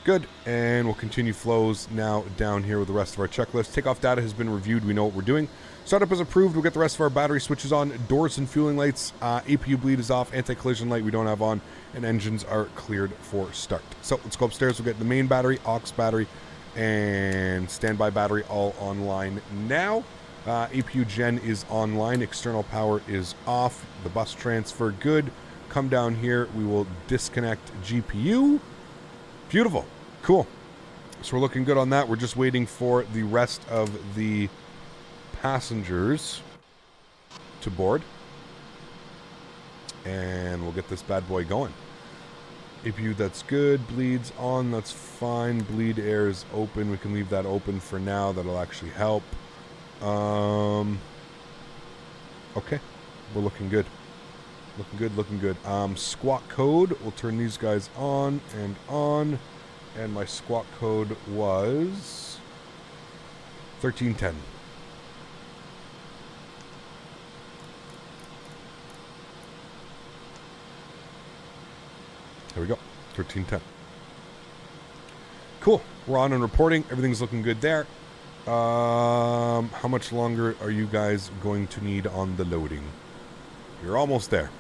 Good. And we'll continue flows now down here with the rest of our checklist. Takeoff data has been reviewed. We know what we're doing. Startup is approved. We'll get the rest of our battery switches on. Doors and fueling lights. APU bleed is off. Anti-collision light we don't have on. And engines are cleared for start. So let's go upstairs. We'll get the main battery, aux battery, and standby battery all online now. APU gen is online. External power is off. The bus transfer good. Come down here. We will disconnect GPU. Beautiful. Cool. So we're looking good on that. We're just waiting for the rest of the passengers to board. And we'll get this bad boy going. APU, that's good. Bleeds on, that's fine. Bleed air is open. We can leave that open for now. That'll actually help. Okay. We're looking good. Looking good, looking good. Squawk code. We'll turn these guys on and on. And my squawk code was 1310. There we go. 1310. Cool. We're on and reporting. Everything's looking good there. How much longer are you guys going to need on the loading? You're almost there.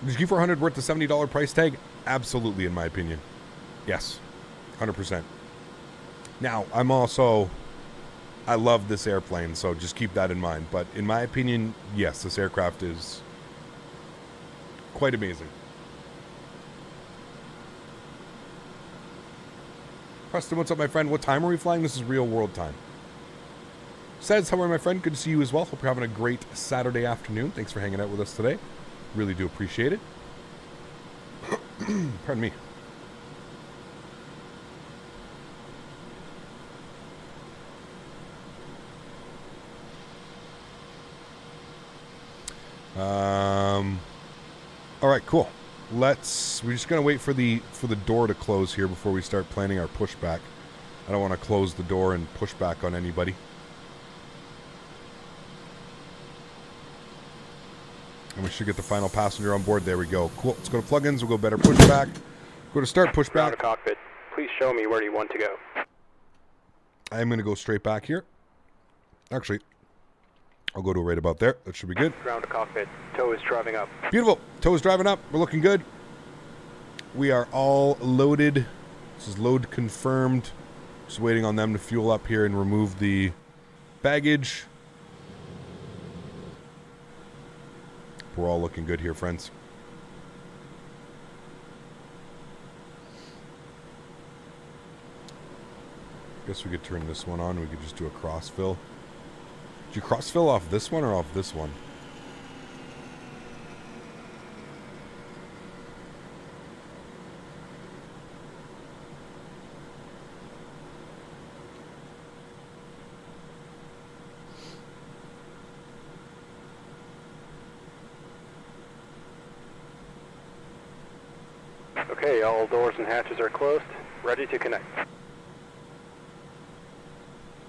Is Q400 worth the $70 price tag? Absolutely, in my opinion. Yes, 100%. Now, I love this airplane, so just keep that in mind. But in my opinion, yes, this aircraft is quite amazing. Preston, what's up, my friend? What time are we flying? This is real world time. Says, how are my friend? Good to see you as well. Hope you're having a great Saturday afternoon. Thanks for hanging out with us today. Really do appreciate it. Pardon me. All right, cool. We're just gonna wait for the door to close here before we start planning our pushback. I don't want to close the door and push back on anybody. And we should get the final passenger on board. There we go. Cool. Let's go to plugins. We'll go better pushback. Go to start pushback. Ground to cockpit. Please show me where you want to go. I'm going to go straight back here. Actually, I'll go to right about there. That should be good. Ground to cockpit. Tow is driving up. Beautiful. Tow is driving up. We're looking good. We are all loaded. This is load confirmed. Just waiting on them to fuel up here and remove the baggage. We're all looking good here, friends. Guess we could turn this one on. We could just do a cross-fill. Did you cross-fill off this one or off this one? Okay, all doors and hatches are closed. Ready to connect.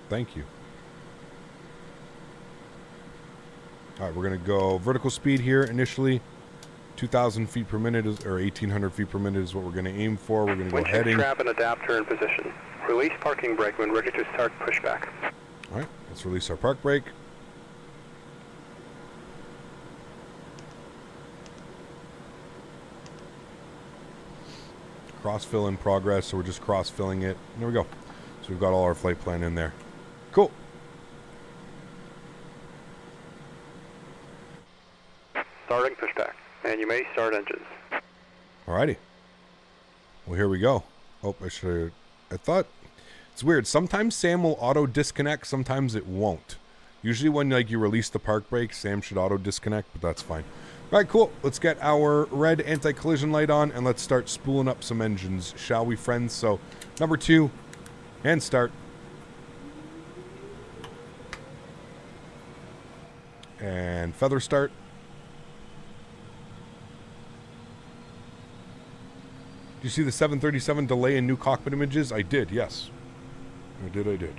Thank you. All right, we're going to go vertical speed here initially. 2,000 feet per minute or 1,800 feet per minute is what we're going to aim for. We're going to go Windshield heading. strap and adapter in position. Release parking brake when ready to start pushback. All right, let's release our park brake. Cross-fill in progress, so we're just cross-filling it. There we go. So we've got all our flight plan in there. Cool. Starting pushback, and you may start engines. Alrighty. Well, here we go. Oh, I thought it's weird. Sometimes Sam will auto disconnect, sometimes it won't. Usually when you release the park brake, Sam should auto disconnect, but that's fine. All right, cool. Let's get our red anti-collision light on and let's start spooling up some engines, shall we, friends? So, number 2, and start. And feather start. Did you see the 737 delay in new cockpit images? I did, yes. I did.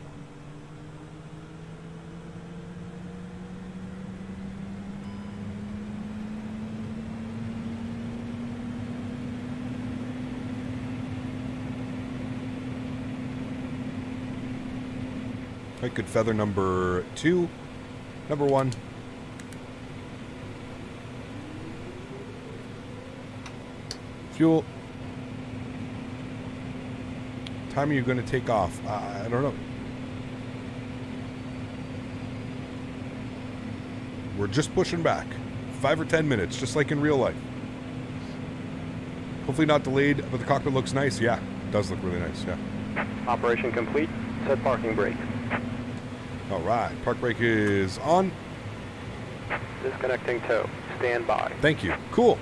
I could feather number 2, number 1. Fuel. Time are you going to take off? I don't know. We're just pushing back. 5 or 10 minutes, just like in real life. Hopefully not delayed, but the cockpit looks nice. Yeah, it does look really nice, yeah. Operation complete. Set parking brake. All right, park brake is on. Disconnecting tow. Stand by. Thank you. Cool.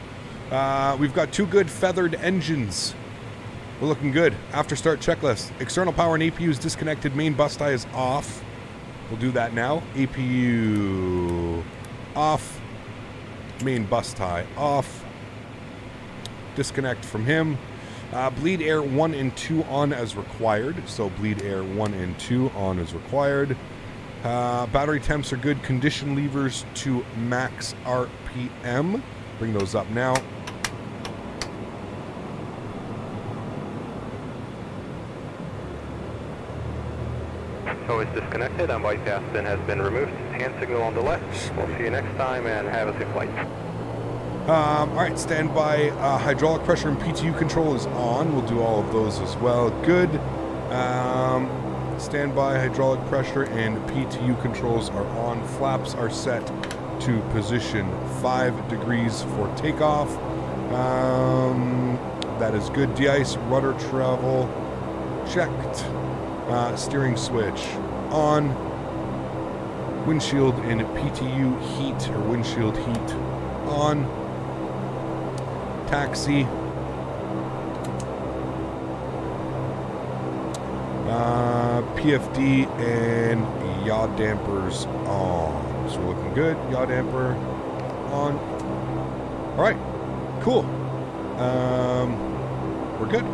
We've got 2 good feathered engines. We're looking good. After start checklist. External power and APU is disconnected. Main bus tie is off. We'll do that now. APU off. Main bus tie off. Disconnect from him. Bleed air 1 and 2 on as required. So bleed air 1 and 2 on as required. Battery temps are good. Condition levers to max RPM. Bring those up now. Tow is disconnected and bypass pin has been removed. Hand signal on the left. We'll see you next time and have a safe flight. All right, standby hydraulic pressure and PTU control is on. We'll do all of those as well. Good. Standby hydraulic pressure and PTU controls are on. Flaps are set to position 5 degrees for takeoff. That is good. De-ice, rudder travel checked. Steering switch on. Windshield and PTU heat or windshield heat on. Taxi. PFD and yaw dampers on. So we're looking good. Yaw damper on. All right, cool. We're good.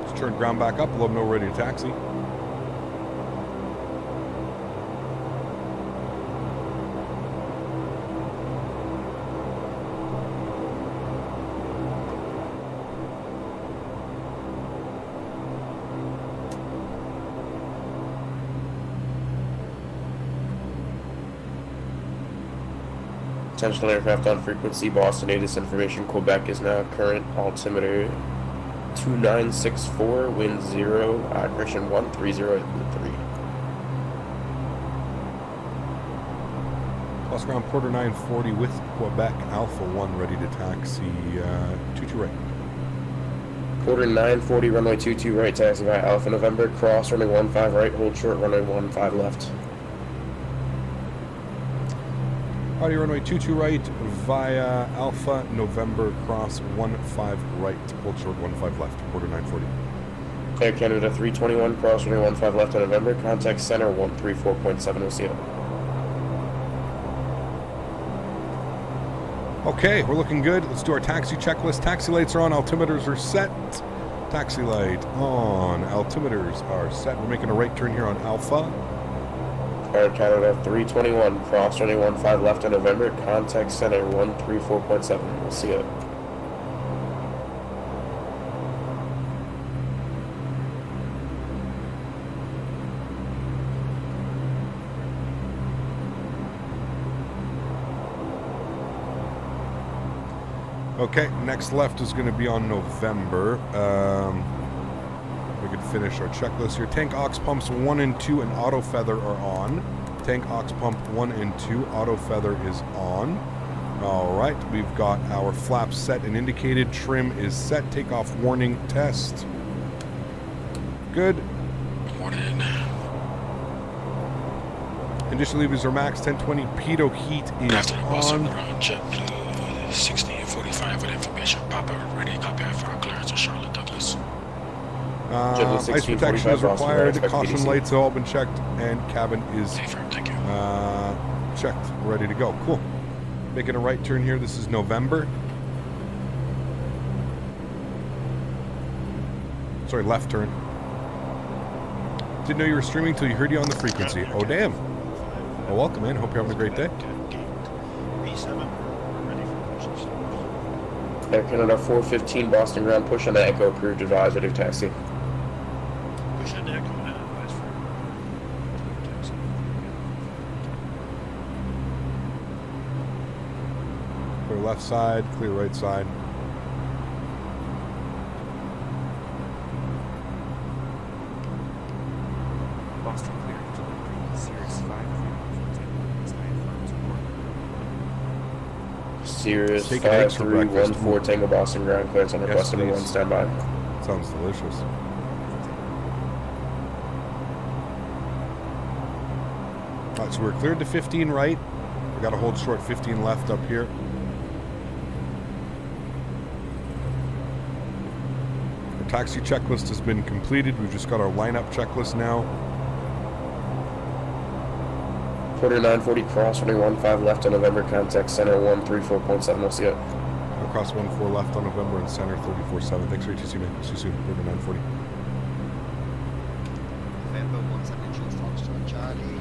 Let's turn ground back up. Let them know we're ready to taxi. Attention aircraft on frequency, Boston ATIS information, Quebec is now current, altimeter 2964, wind 0, correction 130 at 3. Plus ground Porter 940 with Quebec, Alpha 1 ready to taxi, 22 right. Porter 940, runway 22 right, taxi by Alpha November, cross runway 15 right, hold short, runway 15 left. Audio runway 22 right via Alpha November cross 15 right, hold short 15 left, Porter 940. Air Canada 321, cross runway 15 left on November, contact center 134.7, we'll see you. Okay, we're looking good. Let's do our taxi checklist. Taxi lights are on, altimeters are set. Taxi light on, altimeters are set. We're making a right turn here on Alpha. Air Canada 321, cross runway 15 left on November, contact center 134.7, we'll see you. Okay, next left is going to be on November. We could finish our checklist here. Tank aux pumps 1 and 2 and auto feather are on. Tank aux pump 1 and 2, auto feather is on. All right, we've got our flaps set and indicated. Trim is set. Takeoff warning test. Good. Morning. Condition levers are max 1020. Pitot heat is on. Around JetBlue 1645 with information. Papa ready. Copy for our clearance of Charlotte Douglas. Ice protection is required. Caution lights have all been checked, and cabin is checked. Ready to go. Cool. Making a right turn here. This is November. Sorry, left turn. Didn't know you were streaming till you heard you on the frequency. Oh, damn. Well, welcome, man. Hope you're having a great day. Air Canada 415, Boston ground, push on the Echo, approved advisor to taxi. Push on the Echo, advise for taxi. Clear left side, clear right side. Boston clear. Sirius 5. Sirius 5314 Tango Boston ground clearance on request number 1, standby. Sounds delicious. Alright, so we're cleared to 15 right. We got to hold short 15 left up here. Our taxi checklist has been completed. We've just got our lineup checklist now. Porter 940, cross runway 15 left on November, contact center 134.7, we'll see you. Across 14 left on November and center 34.7. Thanks for your TC, man. See you soon. Porter 940. November 172 Foxtrot Charlie.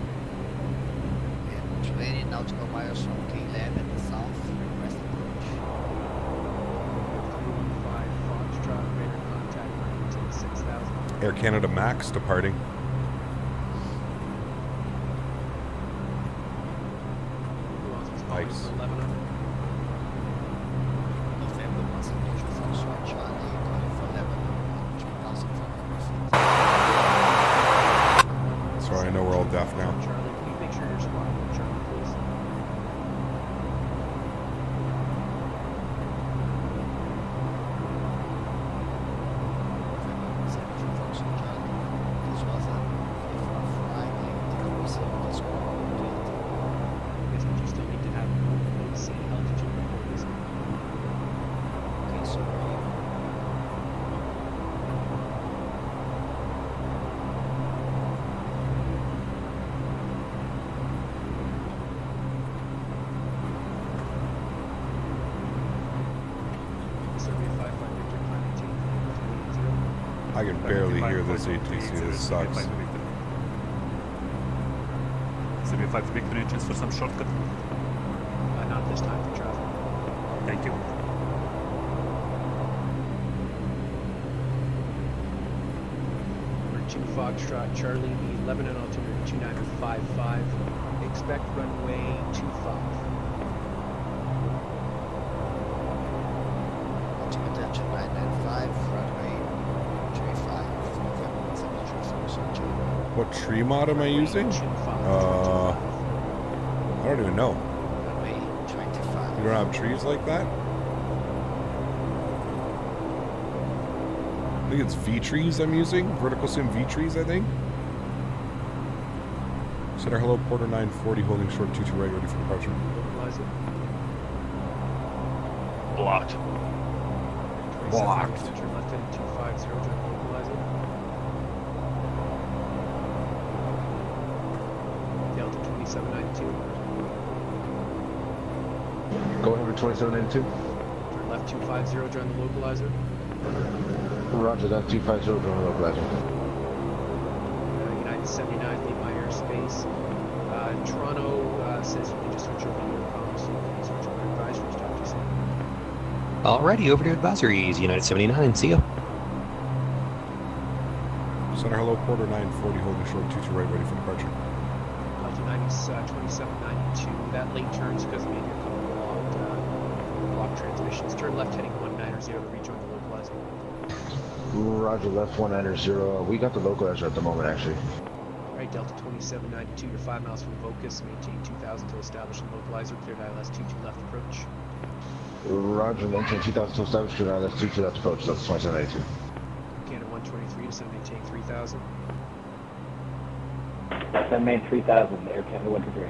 And 20 nautical miles from Keyland at the south. Request approach. 315 Foxtrot, radar contact 6,000. Air Canada Max departing. I can barely hear this ATC. This sucks. CB5 to victory, chance for some shortcut. Not this time for traffic. Thank you. Number 2 Foxtrot Charlie, the 11 and altimeter 2955. Expect runway 25. Altimeter 2995, runway 25. What tree mod am I using? I don't even know. Runway 25. You don't have trees like that? I think it's V-trees I'm using. Vertical Sim V-trees, I think. Center hello, Porter 940, holding short 22 right, ready for departure. Localizer. Blocked. Blocked. Turn left heading 250, join localizer. Delta 2792. Go ahead for 2792. Turn left 250, join the localizer. Roger that, 250, join the localizer. United 79, leave my airspace. Toronto says you can just switch over to your comms, so you can switch over to advisories. Talk to you soon. Alrighty, over to advisories, United 79, see ya. Center hello, Porter 940, holding short 22 right, ready for departure. Delta 2792, that late turns because maybe a couple blocked transmissions. Turn left heading 190 to rejoin the localizer. Roger, left 190. We got the localizer at the moment, actually. Right, Delta 2792, you're 5 miles from Vocus, maintain 2000 to establish a localizer, cleared ILS 22 left approach. Roger, maintain 2000 to establish, cleared ILS 22 left approach, Delta 2792. Canada 123, descend maintain 3000. Descend main 3000, Air Canada 123.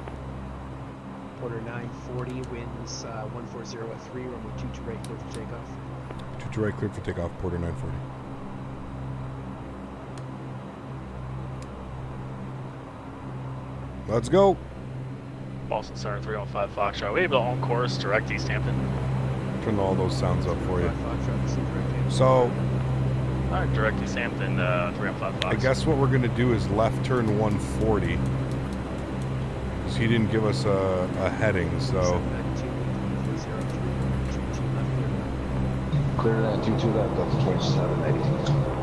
Porter 940, winds 140 at 3, runway 22 right, clear for takeoff. 22 right, cleared for takeoff, Porter 940. Let's go. Boston Center 315 Foxtrot. Are we able to on course direct East Hampton? Turn all those sounds up for you. So, Alright, direct East Hampton 315 Foxtrot. I guess what we're going to do is left turn 140. Because he didn't give us a heading, so. Clear that 22 left, Delta 2792.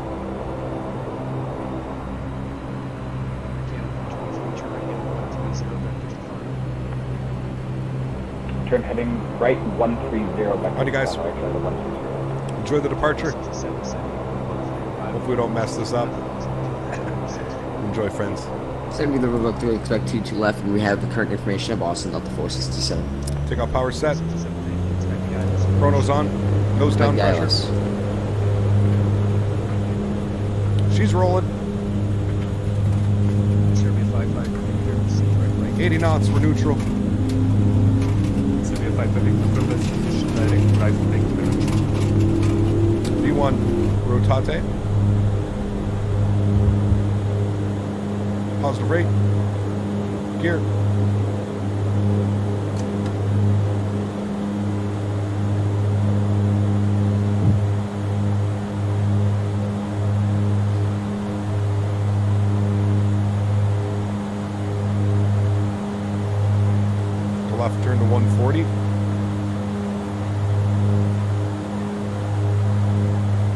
Turn heading right 130. Howdy, guys. Enjoy the departure. Hopefully we don't mess this up. Enjoy, friends. 70 the River 3, expect 22 left, and we have the current information of Boston, Delta 467. Take off power set. Chrono's on. Nose down pressure. She's rolling. 80 knots, we're neutral. V1, rotate. Positive rate. Gear. The left turn to 140.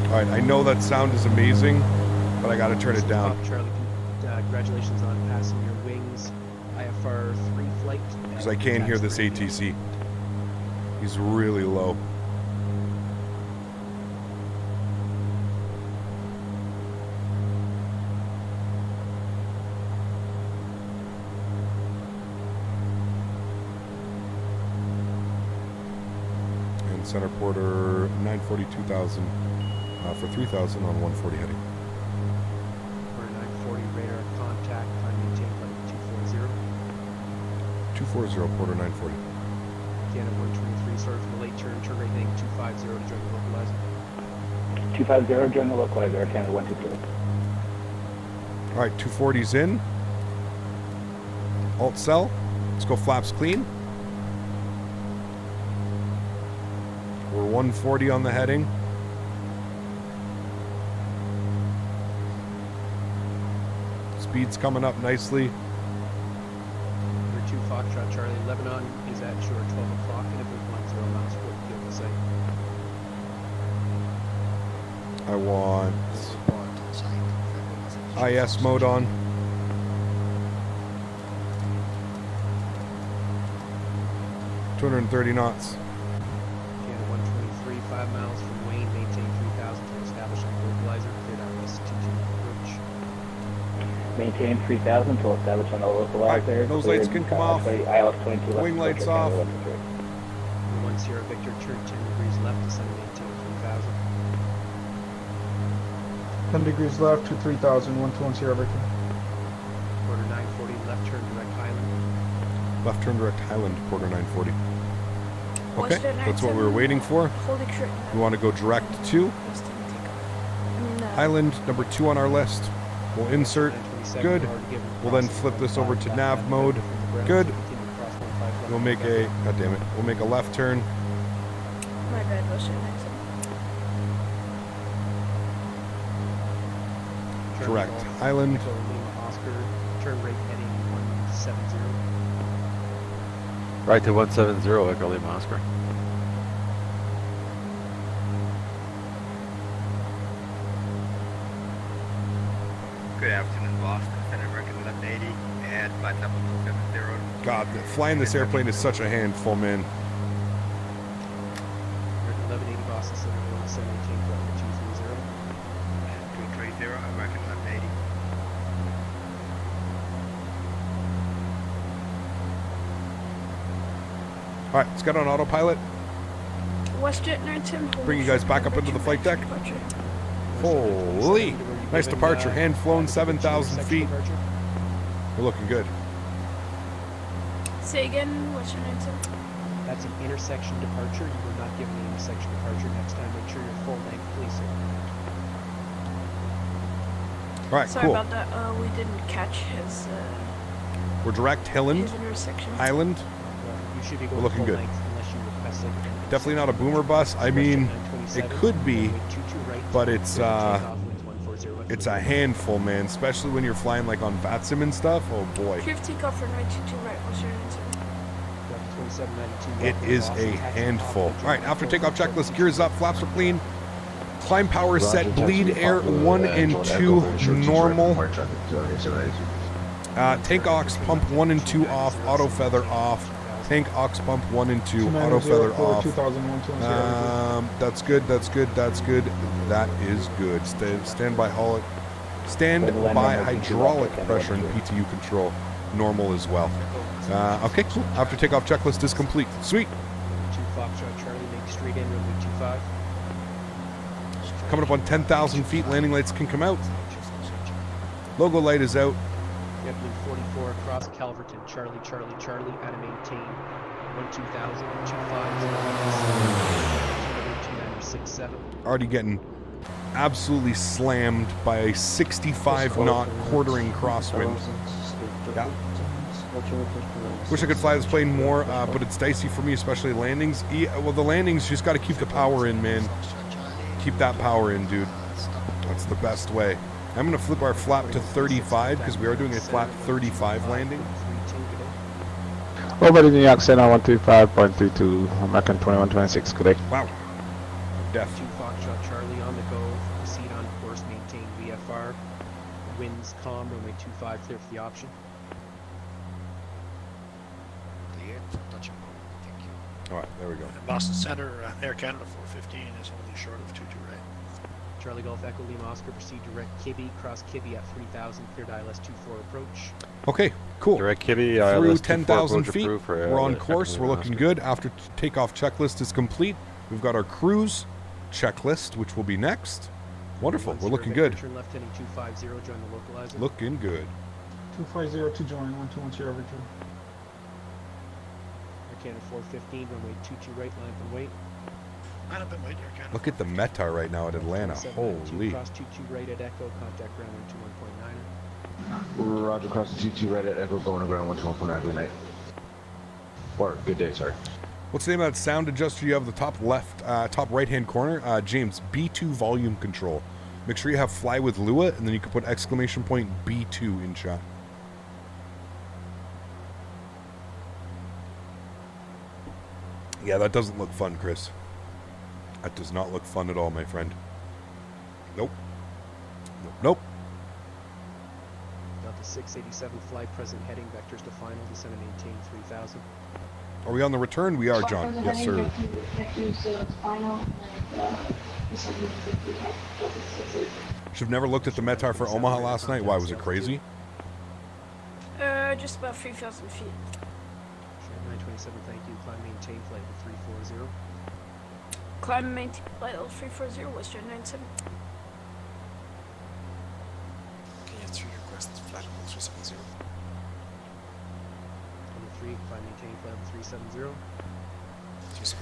Alright, I know that sound is amazing, but I gotta turn it down. Charlie, congratulations on passing your wings. IFR 3 flight. Because I can't hear this ATC. He's really low. And center Porter 940, 2000 for 3000 on 140 heading. Porter 940, radar contact, time maintain flight 240. 240, Porter 940. Canada 123, sorry for the late turn, turn rate heading 250 to join the localizer. 250, join the localizer, Air Canada 123. Alright, 240's in. Alt cell. Let's go flaps clean. We're 140 on the heading. speed's coming up nicely. Number 2 Foxtrot Charlie, Lebanon is at shore 12 o'clock and it was 10 miles for the field site. I want IS mode on. .230 knots. Channel 123, 5 miles from Wayne, maintain 3000 to establish a localizer, cleared out west 22 approach. Maintain 3000 to establish on the localizer. Those lights can come off. ILS 22 left. Wing lights off. 1 Sierra Victor, turn 10 degrees left, descend and maintain 3000. 10 degrees left to 3000, 121 Sierra Victor. Quarter 940, left turn direct Highland. Left turn direct Highland, quarter 940. Okay, Western that's what we were waiting for. Holding short. We want to go direct to Highland, number 2 on our list. We'll insert. Good. We'll then flip this over to nav mode. Good. We'll make a, god damn it, we'll make a left turn. My bad, Western exit. Direct Highland. Oscar, turn rate heading 170. Right to 170, Echo Lima Oscar. Good afternoon, Boston. Center American left 80 and flight level 270. God, flying this airplane is such a handful, man. 1180 Boston Center, 117 for 230. 230, American left 80. All right, let's get on autopilot. Western 19. Bring you guys back up into the flight deck. Holy! Nice departure, hand flown 7,000 feet. We're looking good. Say again, Western 19. That's an intersection departure. You were not given the intersection departure. Next time, make sure you're full length, please, sir. All right, Sorry cool. about that. We didn't catch his. We're direct Highland. His intersection. Highland. You should be We're going looking full good. length unless you request it. Definitely not a boomer bus. I mean, it could be, but it's a handful, man. Especially when you're flying like on FlyJsim and stuff. Oh boy. Clear takeoff for 92 right, Western 19. It is a handful. All right, after takeoff checklist, gears up, flaps are clean. Climb power set, bleed air 1 and 2 normal. Tank aux pump 1 and 2 off, auto feather off. Tank aux pump 1 and 2, auto feather off. That's good, that's good, that's good. That is good. Stand by hydraulic pressure and PTU control normal as well. Okay, cool. After takeoff checklist is complete. Sweet. 2 Foxtrot Charlie, make straight in, runway 25. Coming up on 10,000 feet, landing lights can come out. Logo light is out. JetBlue 44 across Calverton, Charlie, Charlie, Charlie, out of maintain 12,000, 250, Already getting absolutely slammed by a 65 knot quartering crosswind. Yeah. Wish I could fly this plane more, but it's dicey for me, especially landings. Well, the landings, you just got to keep the power in, man. Keep that power in, dude. That's the best way. I'm going to flip our flap to 35 because we are doing a flap 35 landing. Over the New York Center 135.32, American 2126, good day. Wow. Def. 2 Foxtrot Charlie on the go, proceed on course, maintain VFR. Winds calm, runway 25, clear for the option. Clear, touch and go. Thank you. All right, there we go. Boston Center, Air Canada 415 is only short of 22 right. Charlie Golf Echo Lima Oscar, proceed direct Kibby, cross Kibby at 3,000, cleared ILS 24 approach. Okay, cool. Direct Kibby, through 10,000 feet, we're on course, we're looking good. After takeoff checklist is complete, we've got our cruise checklist, which will be next. Wonderful, we're looking good. Turn left heading 250, join the localizer. Looking good. 250 to join, 121 Sierra Victor. Air Canada 415, runway 22 right, line and wait. Line up and wait, Air Canada. Look at the Meta right now at Atlanta. Holy. Cross 22 right at Echo, contact ground 121.9er. Roger, cross the 22 right at Echo, going to ground 121.9, good night. Or good day, sorry. What's the name of that sound adjuster you have in the top left, top right hand corner? James, B2 volume control. Make sure you have fly with Lua, and then you can put exclamation point B2 in chat. Yeah, that doesn't look fun, Chris. That does not look fun at all, my friend. Nope. Nope. Nope. Delta 687 fly present heading vectors to final, descend and maintain 3000. Are we on the return? We are, John. Yes, sir. Should have never looked at the METAR for Omaha last night. Why, was it crazy? Just about 3,000 feet. Sure, 927, thank you. Climb maintain flight of 340. Climb and maintain flight level 340, Western 97. Can you answer your request? Flight level 370. 23, climb maintain flight level 370.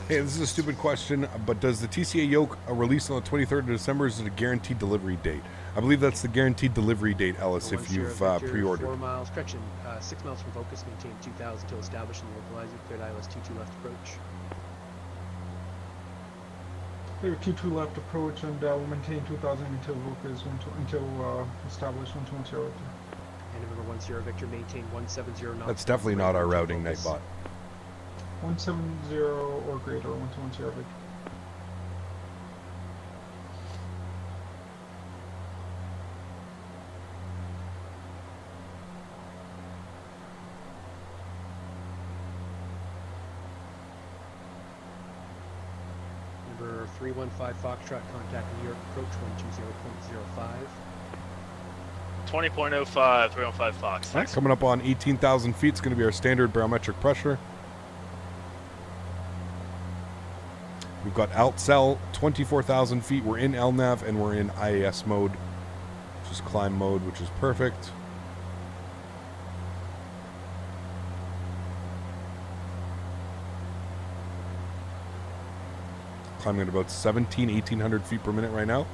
Hey, this is a stupid question, but does the TCA yoke release on the 23rd of December? Is it a guaranteed delivery date? I believe that's the guaranteed delivery date, Ellis, if you've pre-ordered. 4 miles, correction, 6 miles from focus, maintain 2000 until established in localizer, cleared ILS 22 left approach. Clear 22 left approach, and we'll maintain 2000 until focus, until established 120 Victor. And November 10 Victor, maintain 170 knots. That's definitely not our routing, Nightbot. 170 or greater, 120 Victor. Number 315 Foxtrot, contact New York, approach 120.05. 20.05, 315 Fox. All right, coming up on 18,000 feet. It's going to be our standard barometric pressure. We've got alt-cell, 24,000 feet. We're in LNAV and we're in IAS mode, which is climb mode, which is perfect. Climbing at about 1,800 feet per minute right now.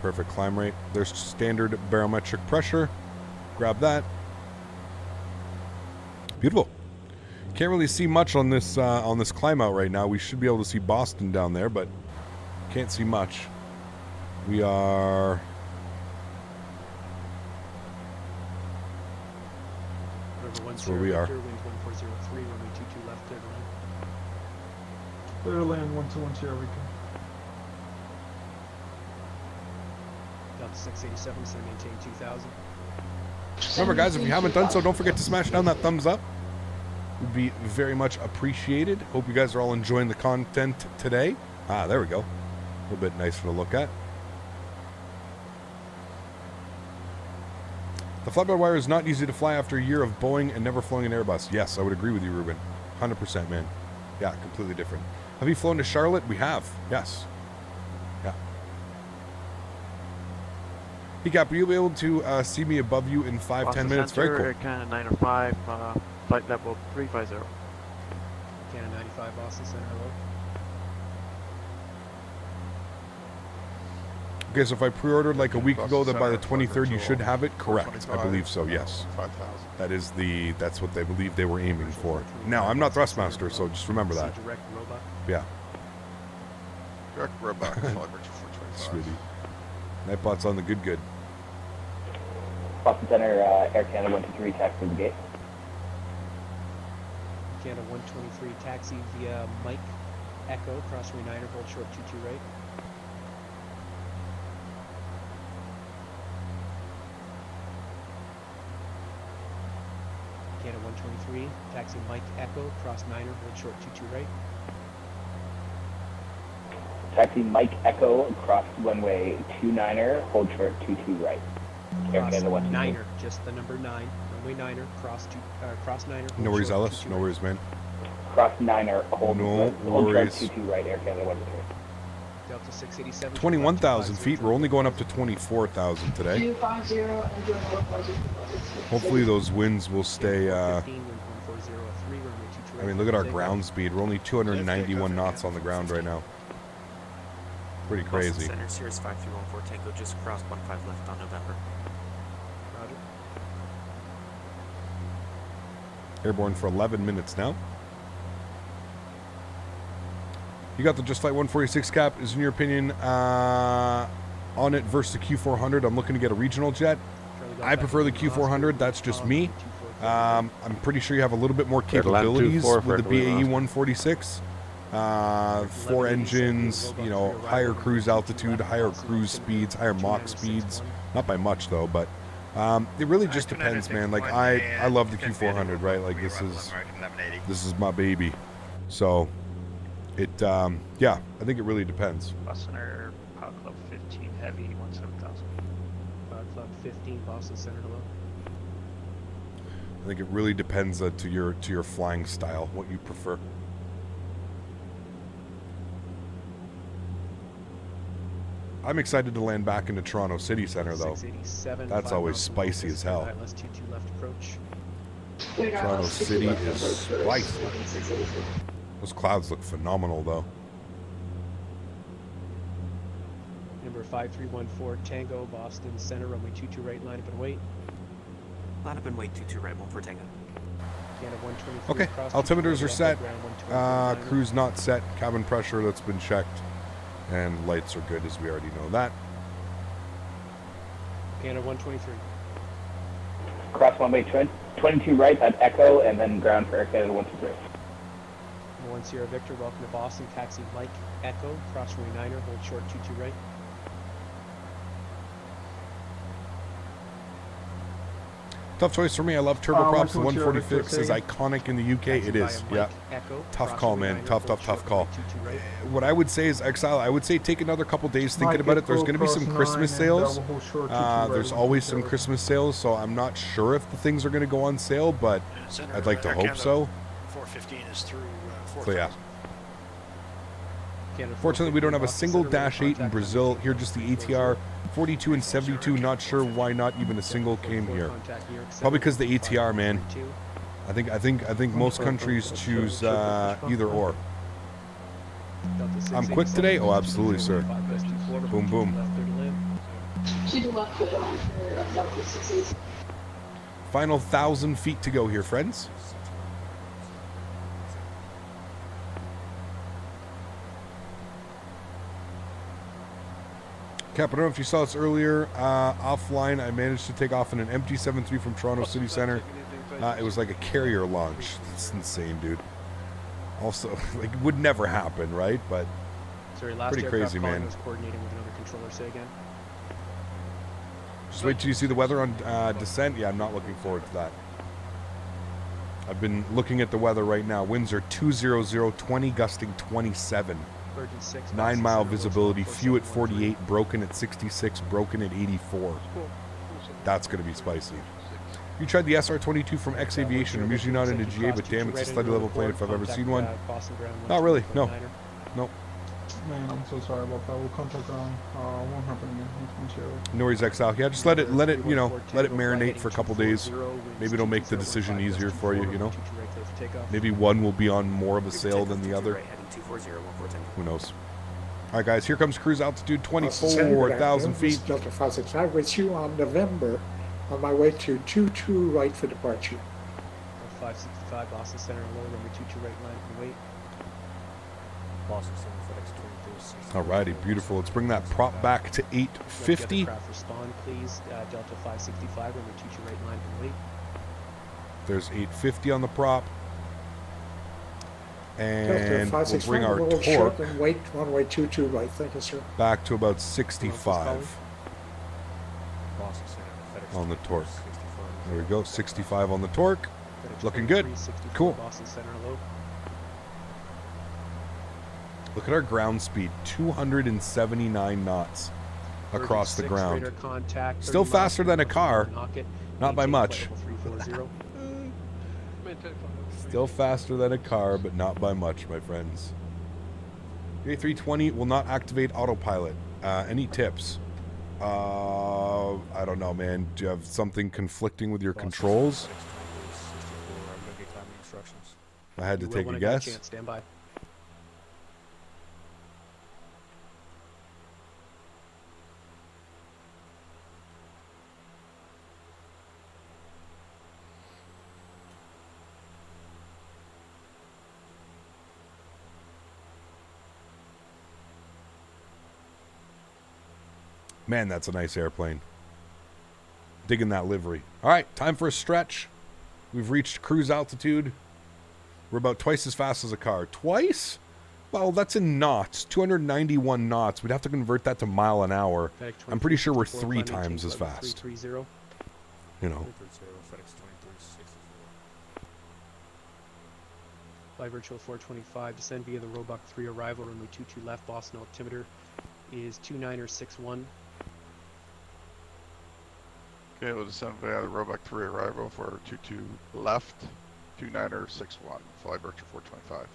Perfect climb rate. There's standard barometric pressure. Grab that. Beautiful. Can't really see much on this climb out right now. We should be able to see Boston down there, but can't see much. We are that's where we are. Wind 1403, runway 22 left, clear to land. Clear to land 1210 Victor. Delta 687, so maintain 2000. Remember, guys, if you haven't done so, don't forget to smash down that thumbs up. Would be very much appreciated. Hope you guys are all enjoying the content today. Ah, there we go. A little bit nicer to look at. The fly-by-wire is not easy to fly after a year of Boeing and never flying an Airbus. Yes, I would agree with you, Ruben. 100%, man. Yeah, completely different. Have you flown to Charlotte? We have. Yes. Yeah. Pcap, will you be able to see me above you in 5-10 minutes? Very cool. Canada 905, flight level 350. Canada 95, Boston Center, hello. Okay, so if I pre-ordered like a week ago, that by the 23rd you should have it. Correct, I believe so. Yes, 5,000. That's what they believe they were aiming for. Now I'm not Thrustmaster, so just remember that. Direct robot. Yeah. Direct robot. Smitty. Nightbot's on the good. Boston Center, Air Canada 123, taxi to the gate. Canada 123, taxi via Mike Echo, crossway 9er, hold short 22 right. Canada 123, taxi Mike Echo, cross 9er, hold short 22 right. Taxi Mike Echo, cross runway 29er, hold short 22 right. Air Canada 123. 9er, just the number 9, runway 9er, cross 9er. No worries, Ellis. No worries, man. Cross 9er, hold short worries. 22 right, Air Canada 123. Delta 687. 21,000 feet. We're only going up to 24,000 today. 250 and doing localizer. Hopefully those winds will stay. I mean, look at our ground speed. We're only 291 knots on the ground right now. Pretty crazy. Center, Cirrus 5314 Tango, just crossed 15 left on November. Roger. Airborne for 11 minutes now. You got the Just Flight 146 cap. Is in your opinion on it versus the Q400. I'm looking to get a regional jet. I prefer the Q400. That's just me. I'm pretty sure you have a little bit more capabilities with the BAE 146. 4 engines, you know, higher cruise altitude, higher cruise speeds, higher Mach speeds. Not by much though, but it really just depends, man. Like I love the Q400, right? Like this is my baby. So it yeah, I think it really depends. Boston Air Power Club 15 Heavy 17000. Power Club 15 Boston Center, hello. I think it really depends to your flying style, what you prefer. I'm excited to land back into Toronto City Center, though. That's always spicy as hell. Toronto City is spicy. Those clouds look phenomenal, though. Number 5314 Tango, Boston Center, runway 22 right, line up and wait. Line up and wait, 22 right, 14 Tango. Okay, altimeters are set. Cruise not set. Cabin pressure, that's been checked. And lights are good, as we already know that. Canada 123. Cross runway 22 right at Echo, and then ground for Air Canada 123. 1 Sierra Victor, welcome to Boston. Taxi Mike Echo, cross runway 9er, hold short 22 right. Tough choice for me. I love turboprops. The 146 is iconic in the UK. It is, yeah. Tough call, man. Tough call. What I would say is, Exile, I would say take another couple days thinking about it. There's going to be some Christmas sales. There's always some Christmas sales, so I'm not sure if the things are going to go on sale, but I'd like to hope so. 415 is through. So yeah. Fortunately, we don't have a single Dash 8 in Brazil. Here, just the ATR 42 and 72. Not sure why not even a single came here. Probably because the ATR, man. I think most countries choose either or. I'm quick today. Oh, absolutely, sir. Boom, boom. Final 1,000 feet to go here, friends. Cap, I don't know if you saw this earlier. Offline, I managed to take off in an empty 7-3 from Toronto City Center. It was like a carrier launch. That's insane, dude. Also, like, it would never happen, right? But pretty crazy, man. Was coordinating with another controller. Say again. Just wait till you see the weather on descent. Yeah, I'm not looking forward to that. I've been looking at the weather right now. Winds are 200, 20, gusting 27. 9 mile visibility, few at 48, broken at 66, broken at 84. That's going to be spicy. You tried the SR-22 from X Aviation. I'm usually not into GA, but damn, it's a study level plane if I've ever seen one. Not really, no. Nope. Man, I'm so sorry about that. We'll contact ground. Won't happen again. No worries, Exile. Yeah, just let it, you know, let it marinate for a couple days. Maybe it'll make the decision easier for you, you know? Maybe one will be on more of a sale than the other. Who knows? All right, guys, here comes cruise altitude 24,000 feet. Delta 565 with you on November on my way to 22 right for departure. 565 Boston Center low, number 22 right line for wait. Boston Center FedEx 23. All righty, beautiful. Let's bring that prop back to 850. Respond, please. Delta 565, number 22 right line for wait. There's 850 on the prop. And we'll bring our torque and wait runway 22 right. Thank you, sir. Back to about 65 on the torque. There we go, 65 on the torque. Looking good. Cool. Look at our ground speed, 279 knots across the ground. Still faster than a car, not by much. Still faster than a car, but not by much, my friends. The A320 will not activate autopilot. Any tips? I don't know, man. Do you have something conflicting with your controls? I had to take a guess. Stand by. Man, that's a nice airplane. Digging that livery. All right, time for a stretch. We've reached cruise altitude. We're about twice as fast as a car. Twice? Well, that's in knots. 291 knots. We'd have to convert that to mile an hour. I'm pretty sure we're 3 times as fast. 330. You know. Fly Virtual 425, descend via the Roebuck 3 arrival, runway 22 left, Boston altimeter is 2961. Okay, we'll descend via the Roebuck 3 arrival for 22 left, 2961, fly Virtual 425.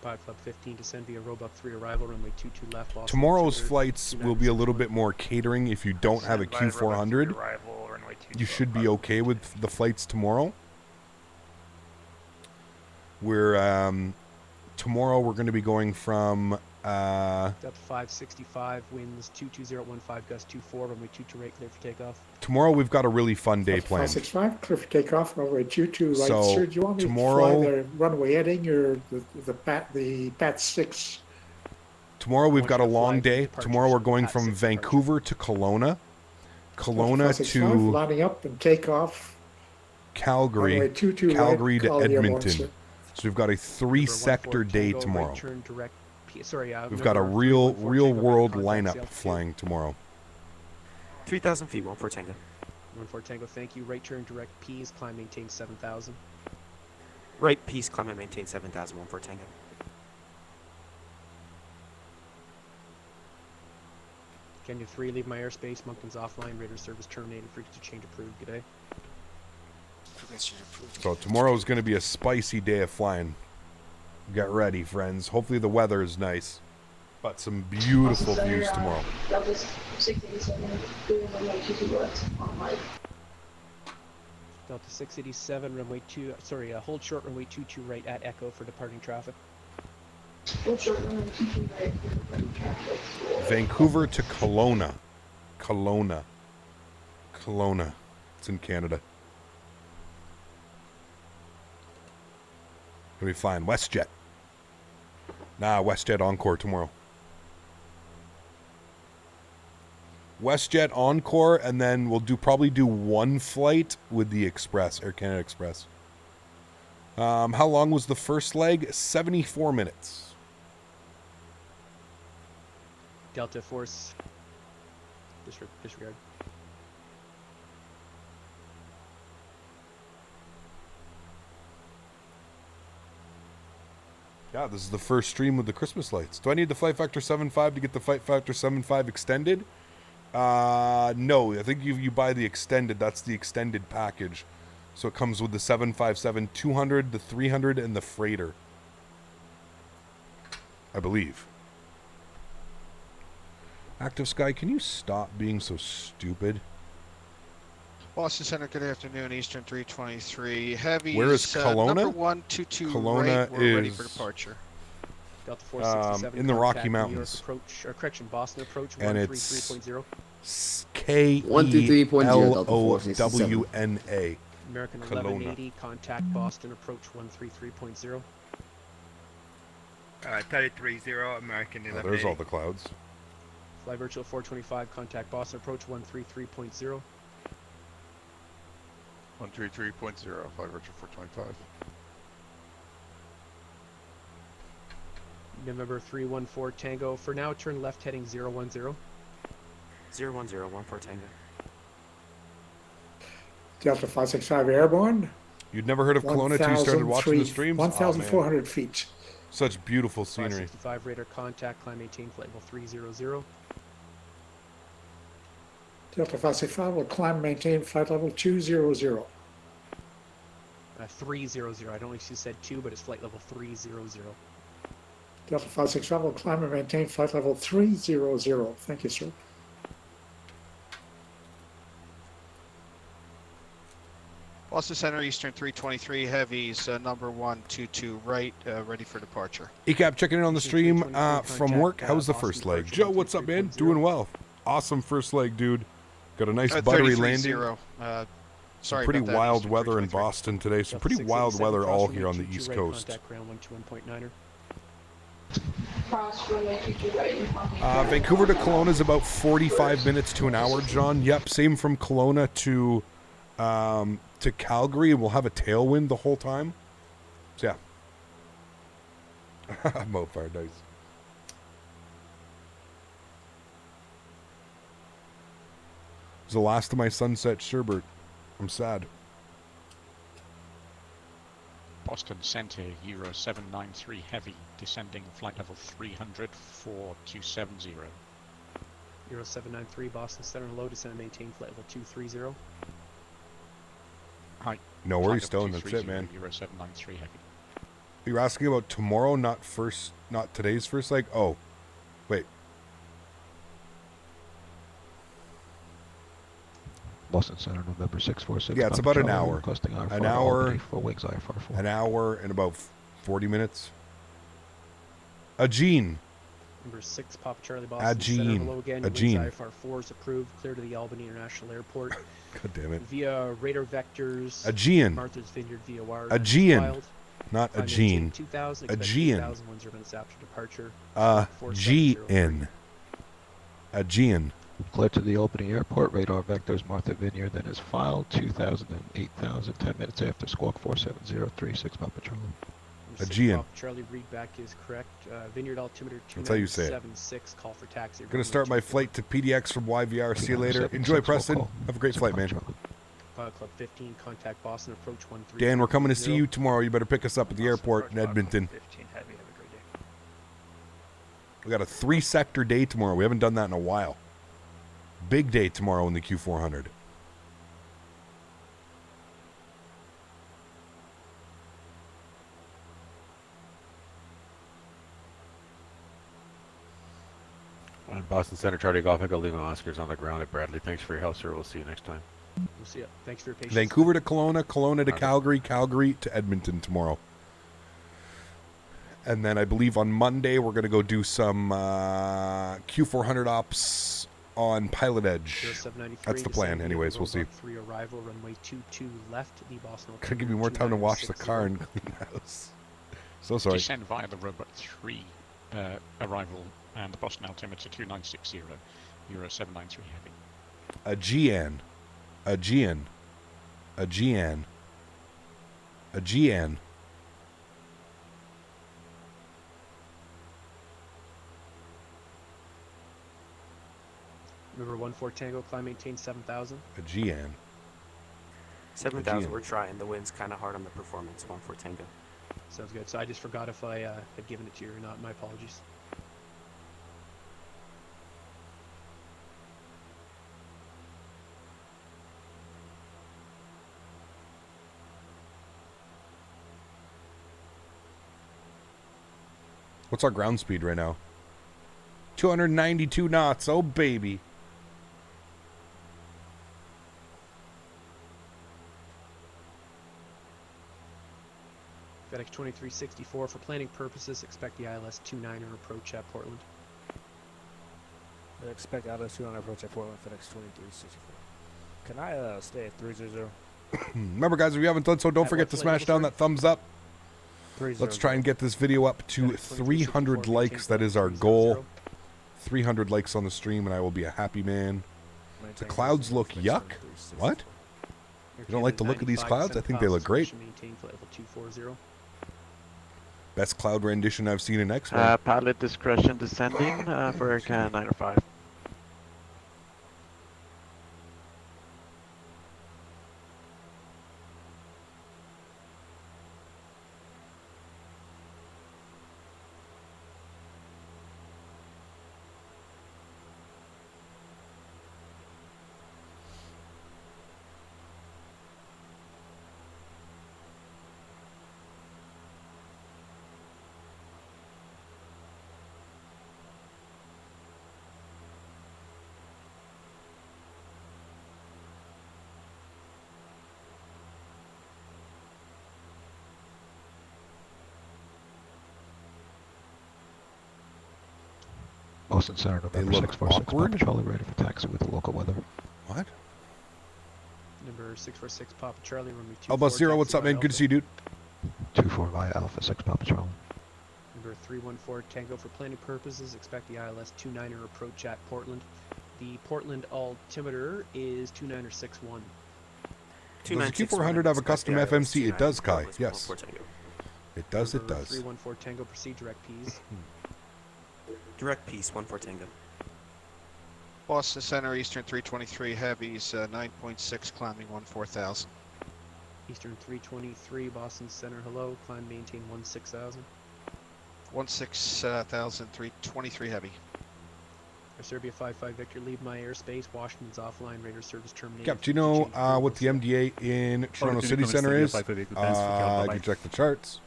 5 Club 15, descend via Roebuck 3 arrival, runway 22 left, Boston Tomorrow's altimeter, flights will be a little bit more catering. If you don't have a Q400, you should be okay with the flights tomorrow. Tomorrow we're going to be going from Up 565, winds 22015, gust 24, runway 22 right, clear for takeoff. Tomorrow we've got a really fun day planned. 565, clear for takeoff, runway 22 right. So, Sir, do you want me tomorrow- to fly the runway heading or the Pat 6? Tomorrow we've got a long day. Tomorrow we're going from Vancouver to Kelowna. Kelowna 565, to lining up and take off. Calgary. Runway 22 Calgary right, to call the airborne, Edmonton. sir. So we've got a 3-sector day Tango, tomorrow. right turn direct, We've got a real world lineup flying tomorrow. 3,000 feet, 14 Tango. 14 Tango, thank you. Right turn direct P's, climb maintain 7,000. Right, peace, climb and maintain 7,000, 14 Tango. Kenya 3, leave my airspace. Moncton's offline. Radar service terminated. Frequency change approved. Good day. So tomorrow is going to be a spicy day of flying. Get ready, friends. Hopefully the weather is nice. But some beautiful views tomorrow. Delta 687, runway 2, hold short runway 22 right at Echo for departing traffic. Hold short runway 22 right for departing traffic. Vancouver to Kelowna. Kelowna. It's in Canada. Gonna be flying WestJet. WestJet Encore tomorrow. WestJet Encore, and then we'll probably do one flight with the Express, Air Canada Express. How long was the first leg? 74 minutes. Delta Force. Disregard. Yeah, this is the first stream with the Christmas lights. Do I need the Flight Factor 7.5 to get the Flight Factor 7.5 extended? No, I think you buy the extended. That's the extended package. So it comes with the 757-200, the 300, and the freighter. I believe. Active Sky, can you stop being so stupid? Boston Center, good afternoon, Eastern 323. Heavy. Where is Kelowna? Number 122 Kelowna right, we're ready is, for departure. Delta 467, in the Rocky contact Mountains. New York approach, or correction, Boston approach, And it's 133.0. Kelowna. American Kelowna. 1180, contact Boston approach 133.0. 330, American 1180. There's all the clouds. Fly Virtual 425, contact Boston approach 133.0. 133.0, fly Virtual 425. November 314 Tango. For now, turn left heading 010. 010, 14 Tango. Delta 565 airborne. You'd never heard of Kelowna until you started watching the streams? 1,400 feet. Such beautiful scenery. 565 radar contact, climb maintain flight level 300. Delta 565 will climb and maintain flight level 200. 300. I don't know if you said 2, but it's flight level 300. Delta 565 will climb and maintain flight level 300. Thank you, sir. Boston Center, Eastern 323, heavies, number 122 right, ready for departure. ECAP checking in on the stream from work. How was the first leg? Joe, what's up, man? Doing well. Awesome first leg, dude. Got a nice buttery landing. Sorry pretty about that, wild Eastern weather in 323. Boston today. Some pretty wild weather all here on the East Coast. Contact ground 121.9er. cross runway 22 right in Vancouver to Kelowna is about 45 minutes to an hour, John. Yep, same from Kelowna to Calgary, and we'll have a tailwind the whole time. So, yeah. Mopar, nice. It was the last of my Sunset Sherbert. I'm sad. Boston Center, Euro 793 Heavy, descending flight level 300 for 270. Euro 793, Boston Center, low descend and maintain flight level 230. Hi. No worries, Stone. That's it, man. Euro 793 Heavy. You're asking about tomorrow, not today's first leg? Oh, wait. Boston Center, November 646. Yeah, it's about an hour. An hour. For wings IFR4. An hour and about 40 minutes. Aegean. Number 6, Papa Charlie, Boston Center, low again. Aegean. IFR4 is approved, clear to the Albany International Airport. God damn it. Via radar vectors. Aegean. Martha's Vineyard via wire. Aegean. Not Aegean. 2000. Aegean. 1 minutes after departure. Aegean. Aegean. Clear to the Albany Airport, radar vectors Martha Vineyard, then is filed 2000 and 8000, 10 minutes after squawk 47036 Papa Charlie. Aegean. Papa Charlie, readback is correct. Vineyard altimeter That's how you say it. 276, call for taxi. Gonna start my flight to PDX from YVR. See you later. Enjoy, Preston. Have a great flight, man. Club 15, contact Boston, approach 13. Dan, we're coming to see you tomorrow. You better pick us up at the airport in Edmonton. 15 Heavy, have a great day. We got a 3-sector day tomorrow. We haven't done that in a while. Big day tomorrow in the Q400. On Boston Center, Charlie Golf, Echo Lima Oscars on the ground at Bradley. Thanks for your help, sir. We'll see you next time. We'll see you. Thanks for your patience. Vancouver to Kelowna, Kelowna to Calgary, Calgary to Edmonton tomorrow. And then I believe on Monday we're going to go do some Q400 ops on Pilot Edge. That's the plan. Anyways, we'll see. 3 arrival, runway 22 left, the Boston. Could give me more time to wash the car and clean the house. So sorry. Descend via the Robot 3 arrival and the Boston altimeter 2960, Euro 793 Heavy. Aegean. Aegean. Aegean. Aegean. Remember 14 Tango, climb maintain 7,000. Aegean. 7,000, we're trying. The wind's kind of hard on the performance, 14 Tango. Sounds good. So I just forgot if I had given it to you or not. My apologies. What's our ground speed right now? 292 knots. Oh, baby. FedEx 2364 for planning purposes. Expect the ILS 29er approach at Portland. Expect ILS 29er approach at Portland. FedEx 2364. Can I stay at 300? Remember, guys, if you haven't done so, don't forget to smash down that thumbs up. Let's try and get this video up to 300 likes. That is our goal. 300 likes on the stream, and I will be a happy man. The clouds look yuck. What? You don't like the look of these clouds? I think they look great. Best cloud rendition I've seen in X-Men. Pilot discretion descending for 905. Boston Center, November 646, Papa Charlie, ready for taxi with the local weather. What? Number 646, Papa Charlie, runway 24. Alba Zero, what's up, man? Good to see you, dude. 24 via Alpha 6, Papa Charlie. Number November 314 Tango. For planning purposes, expect the ILS 29er approach at Portland. The Portland altimeter is 2961. Does the Q400 have a custom FMC? It does, Kai. Yes. It does, it does. 314 Tango, proceed direct P's. Direct Peace, 14 Tango. Boston Center, Eastern 323 heavies, 9.6, climbing 4000. Eastern 323, Boston Center, hello, climb, maintain 16,000. 16,000, 323 heavy. Serbia 55 Victor, leave my airspace. Washington's offline, radar service terminated. Cap, do you know what the MDA in Toronto City Center is? You check the charts.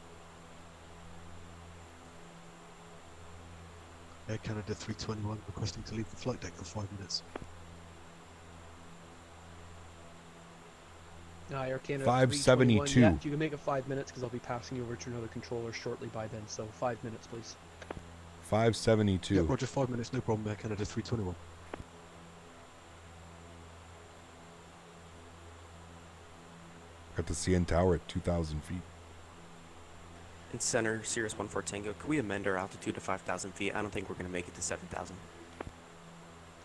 Air Canada 321 requesting to leave the flight deck for 5 minutes. Air Canada 572. Yeah, you can make it 5 minutes because I'll be passing you over to another controller shortly by then. So 5 minutes, please. 572. Yeah, Roger, 5 minutes, no problem. Air Canada 321. Got the CN Tower at 2,000 feet. In center, Sirius 14 Tango, could we amend our altitude to 5,000 feet? I don't think we're going to make it to 7,000.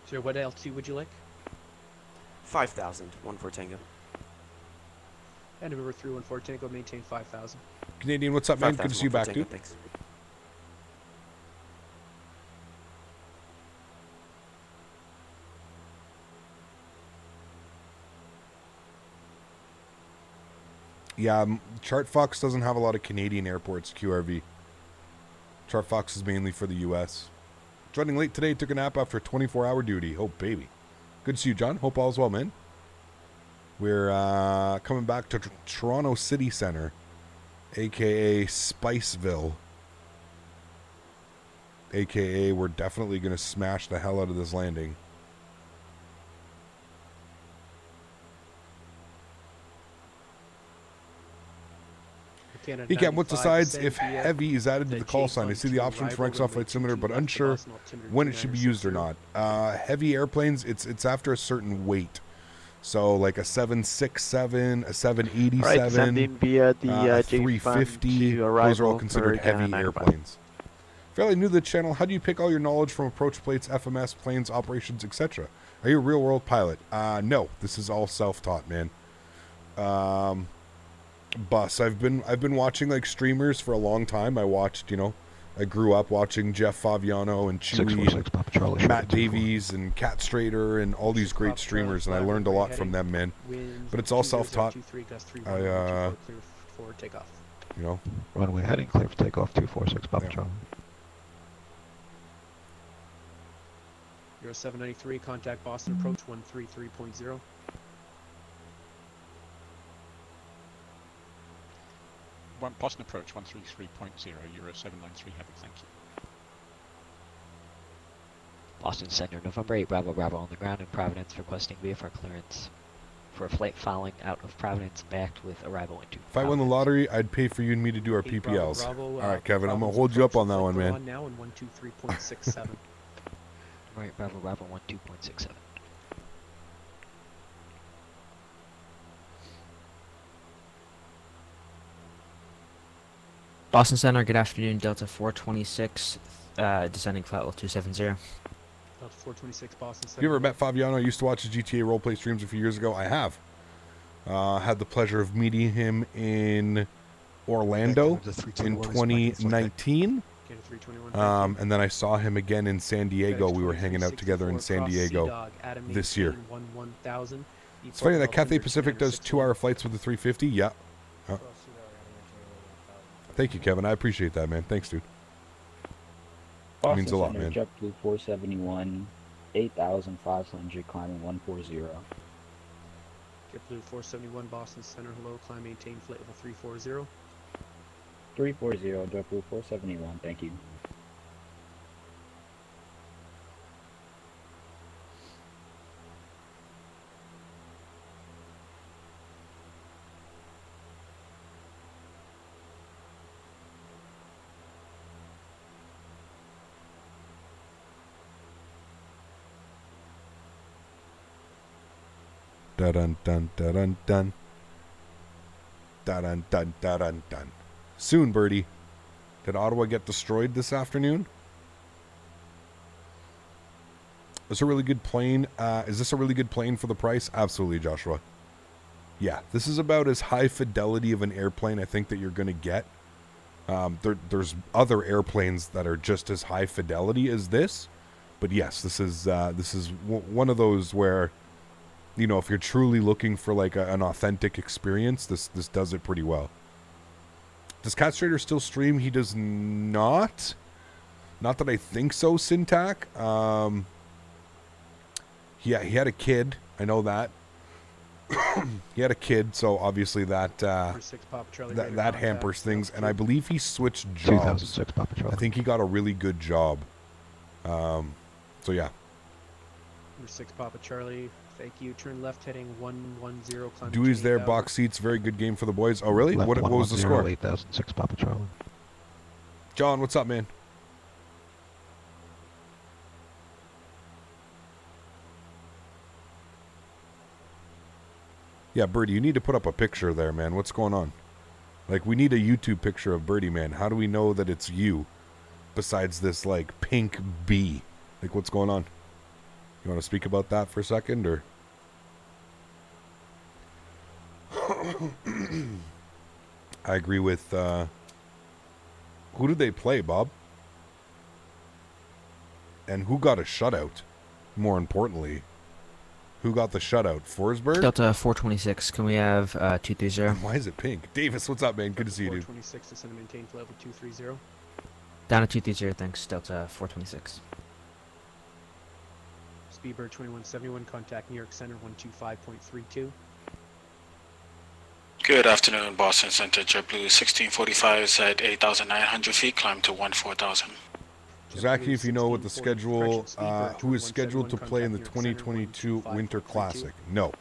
So what altitude would you like? 5,000, 14 Tango. And November 314 Tango, maintain 5,000. Canadian, what's up, man? Good to see you back, dude. Thanks. Yeah, ChartFox doesn't have a lot of Canadian airports, QRV. ChartFox is mainly for the U.S. Joining late today, took a nap after a 24-hour duty. Oh, baby. Good to see you, John. Hope all is well, man. We're coming back to Toronto City Center, a.k.a. Spiceville. A.k.a. we're definitely going to smash the hell out of this landing. He can't. What decides if heavy is added to the call sign? I see the option for Microsoft Flight Simulator, but unsure when it should be used or not. Heavy airplanes, it's after a certain weight. So like a 767, a 787, right, sending via the 350. Those are all considered heavy airplanes. Fairly new to the channel. How do you pick all your knowledge from approach plates, FMS, planes, operations, etc.? Are you a real world pilot? No, this is all self-taught, man. Bus. I've been watching like streamers for a long time. I watched, I grew up watching Jeff Favignano and Chewy and Matt Davies and Cat Strader and all these great streamers, and I learned a lot from them, man. But it's all self-taught. Runway heading clear for takeoff 246 Papa Charlie. Euro 793, contact Boston approach 133.0. Boston approach 133.0, Euro 793 heavy, thank you. Boston Center, November 8, Bravo Bravo on the ground in Providence, requesting VFR clearance for a flight fouling out of Providence, backed with arrival into If I won the lottery, I'd pay for you and me to do our PPLs. All right, Kevin, I'm going to hold you up on that one, man. Now in 123.67. Right, Bravo Bravo 12.67. Boston Center, good afternoon, Delta 426, descending flight level 270. Delta 426, Boston Center. Have you ever met Fabiano? I used to watch his GTA roleplay streams a few years ago. I have. Had the pleasure of meeting him in Orlando in 2019. And then I saw him again in San Diego. We were hanging out together in San Diego this year. It's funny that Cathay Pacific does 2-hour flights with the 350. Yeah. Thank you, Kevin. I appreciate that, man. Thanks, dude. It means a lot, man. JetBlue 471, 8,500, climbing 140. JetBlue 471, Boston Center, hello, climb, maintain, flight level 340. 340, JetBlue 471, thank you. Dun dun dun dun dun dun dun dun dun dun. Soon, birdie. Did Ottawa get destroyed this afternoon? Is a really good plane. Is this a really good plane for the price? Absolutely, Joshua. Yeah, this is about as high fidelity of an airplane I think that you're going to get. There's other airplanes that are just as high fidelity as this, but yes, this is one of those where, you know, if you're truly looking for like an authentic experience, this does it pretty well. Does Cat Trader still stream? He does not. Not that I think so, Syntac. Yeah, he had a kid. I know that. He had a kid, so obviously that that hampers things. And I believe he switched jobs. 2006 Papa Charlie. I think he got a really good job. So yeah. Number 6 Papa Charlie. Thank you. Turn left heading 110. Climb Dewey's there. Box seats. Very good game for the boys. Oh really? What was the score? 8006 Papa Charlie. John, what's up, man? Yeah, Birdie, you need to put up a picture there, man. What's going on? Like, we need a YouTube picture of Birdie, man. How do we know that it's you? Besides this, like, pink bee. Like, what's going on? You want to speak about that for a second, or? I agree with, who did they play, Bob? And who got a shutout? More importantly. Who got the shutout? Forsberg? Delta 426. Can we have 230? Why is it pink? Davis, what's up, man? Good to see you, dude. 426 descend and maintain flight level 230. Down at 230, thanks. Delta 426. Speedbird 2171, contact New York Center 125.32. Good afternoon, Boston Center. JetBlue 1645 is at 8,900 feet. Climb to 14,000. Zaki, if you know what the schedule, who is scheduled to play in the 2022 Winter Classic? No.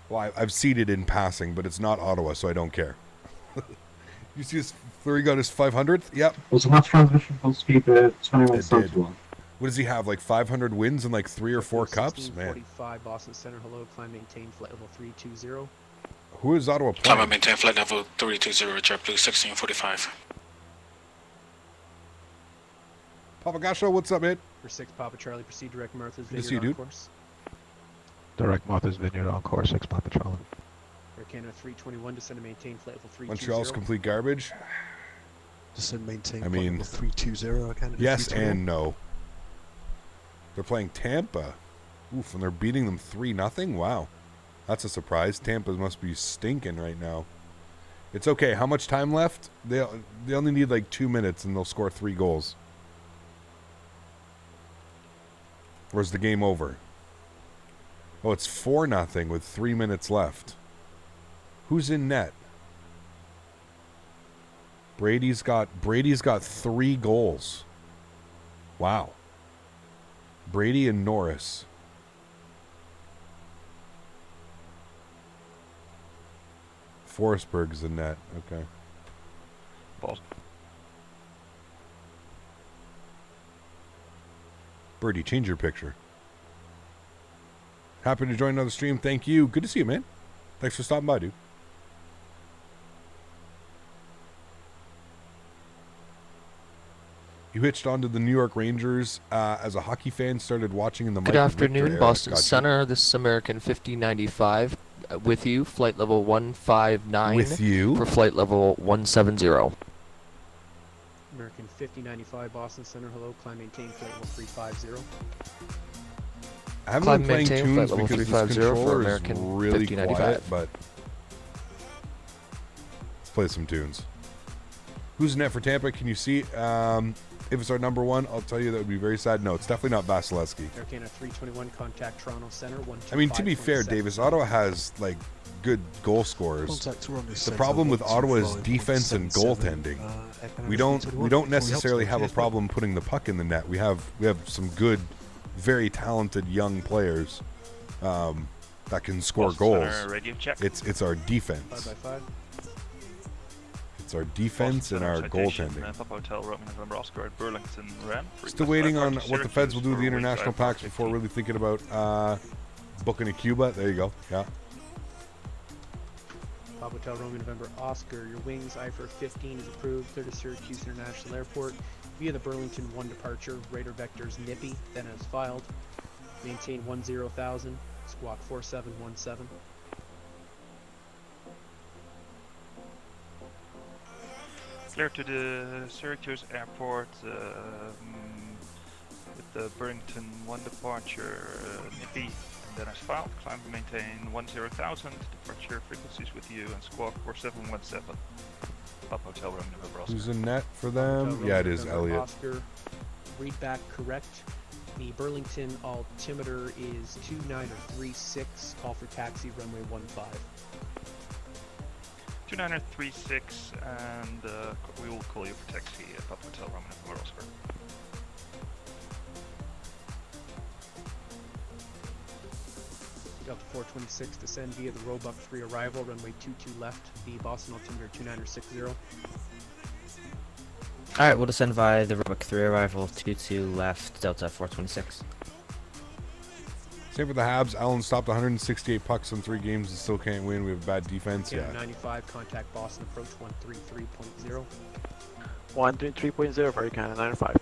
Well, I've seeded in passing, but it's not Ottawa, so I don't care. You see his, where he got his 500th? Yep. Was not transmission full speed 2171. What does he have, like 500 wins and like 3 or 4 cups? Man. 45 Boston Center, hello, climb maintain flight level 320. Who is Ottawa playing? Climb maintain flight level 320, JetBlue 1645. Papa Gasho, what's up, man? For 6 Papa Charlie, proceed direct Martha's Good to Vineyard see you, on dude. course. Direct Martha's Vineyard on course 6 Papa Charlie. Air Canada 321, descend and maintain flight level 320. Montreal's complete garbage. Descend maintain I flight mean, level 320. I Canada yes 320. and no. They're playing Tampa. Oof, and they're beating them 3-0. Wow. That's a surprise. Tampa must be stinking right now. It's okay. How much time left? They only need like 2 minutes and they'll score 3 goals. Or is the game over? Oh, it's 4-0 with 3 minutes left. Who's in net? Brady's got 3 goals. Wow. Brady and Norris. Forsberg's in net. Okay. Birdie, change your picture. Happy to join another stream. Thank you. Good to see you, man. Thanks for stopping by, dude. You hitched onto the New York Rangers as a hockey fan, started watching in the Good afternoon, Boston Center. This is American 5095 with you, flight level 159. With you? For flight level 170. American 5095 Boston Center, hello, climb maintain flight level 350. I haven't Climb been playing maintain, tunes flight level because this 350 for controller is American really 5095. quiet, but let's play some tunes. Who's net for Tampa? Can you see? If it's our number 1, I'll tell you that would be very sad. No, it's definitely not Vasilevsky. Air Canada 321, contact Toronto Center 125. I mean, to be fair, Davis, Ottawa has like good goal scorers. Contacts are on this The center, problem with 125, Ottawa is defense and 177. goaltending. We don't necessarily have a problem putting the puck in the net. We have some good, very talented young players that can score goals. It's our defense. 5x5. It's our defense and our goaltending. Papa Hotel, Roman November Oscar at Burlington, Ram. Still waiting on what the Feds will do with the international packs before really thinking about booking a Cuba. There you go. Yeah. Papa Hotel Romeo November Oscar, your wings IFR 15 is approved, clear to Syracuse International Airport via the Burlington 1 departure, radar vectors Nippy, then as filed. Maintain 10,000, squawk 4717. Clear to the Syracuse Airport with the Burlington 1 departure, Nippy, and then as filed. Climb and maintain 10,000, departure frequencies with you, and squawk 4717. Papa Hotel Room November Oscar. Who's in net for them? Yeah, it is Elliot. Oscar, read back correct. The Burlington altimeter is 2936, call for taxi runway 15. 2936, and we will call you for taxi at Papa Hotel Room November Oscar. Delta 426, descend via the Roebuck 3 arrival, runway 22 left, the Boston altimeter 2960. Alright, we'll descend via the Roebuck 3 arrival, 22 left, Delta 426. Same for the Habs. Allen stopped 168 pucks in 3 games and still can't win. We have bad defense. Yeah. 95, contact Boston approach 133.0. 133.0 for Canada 95.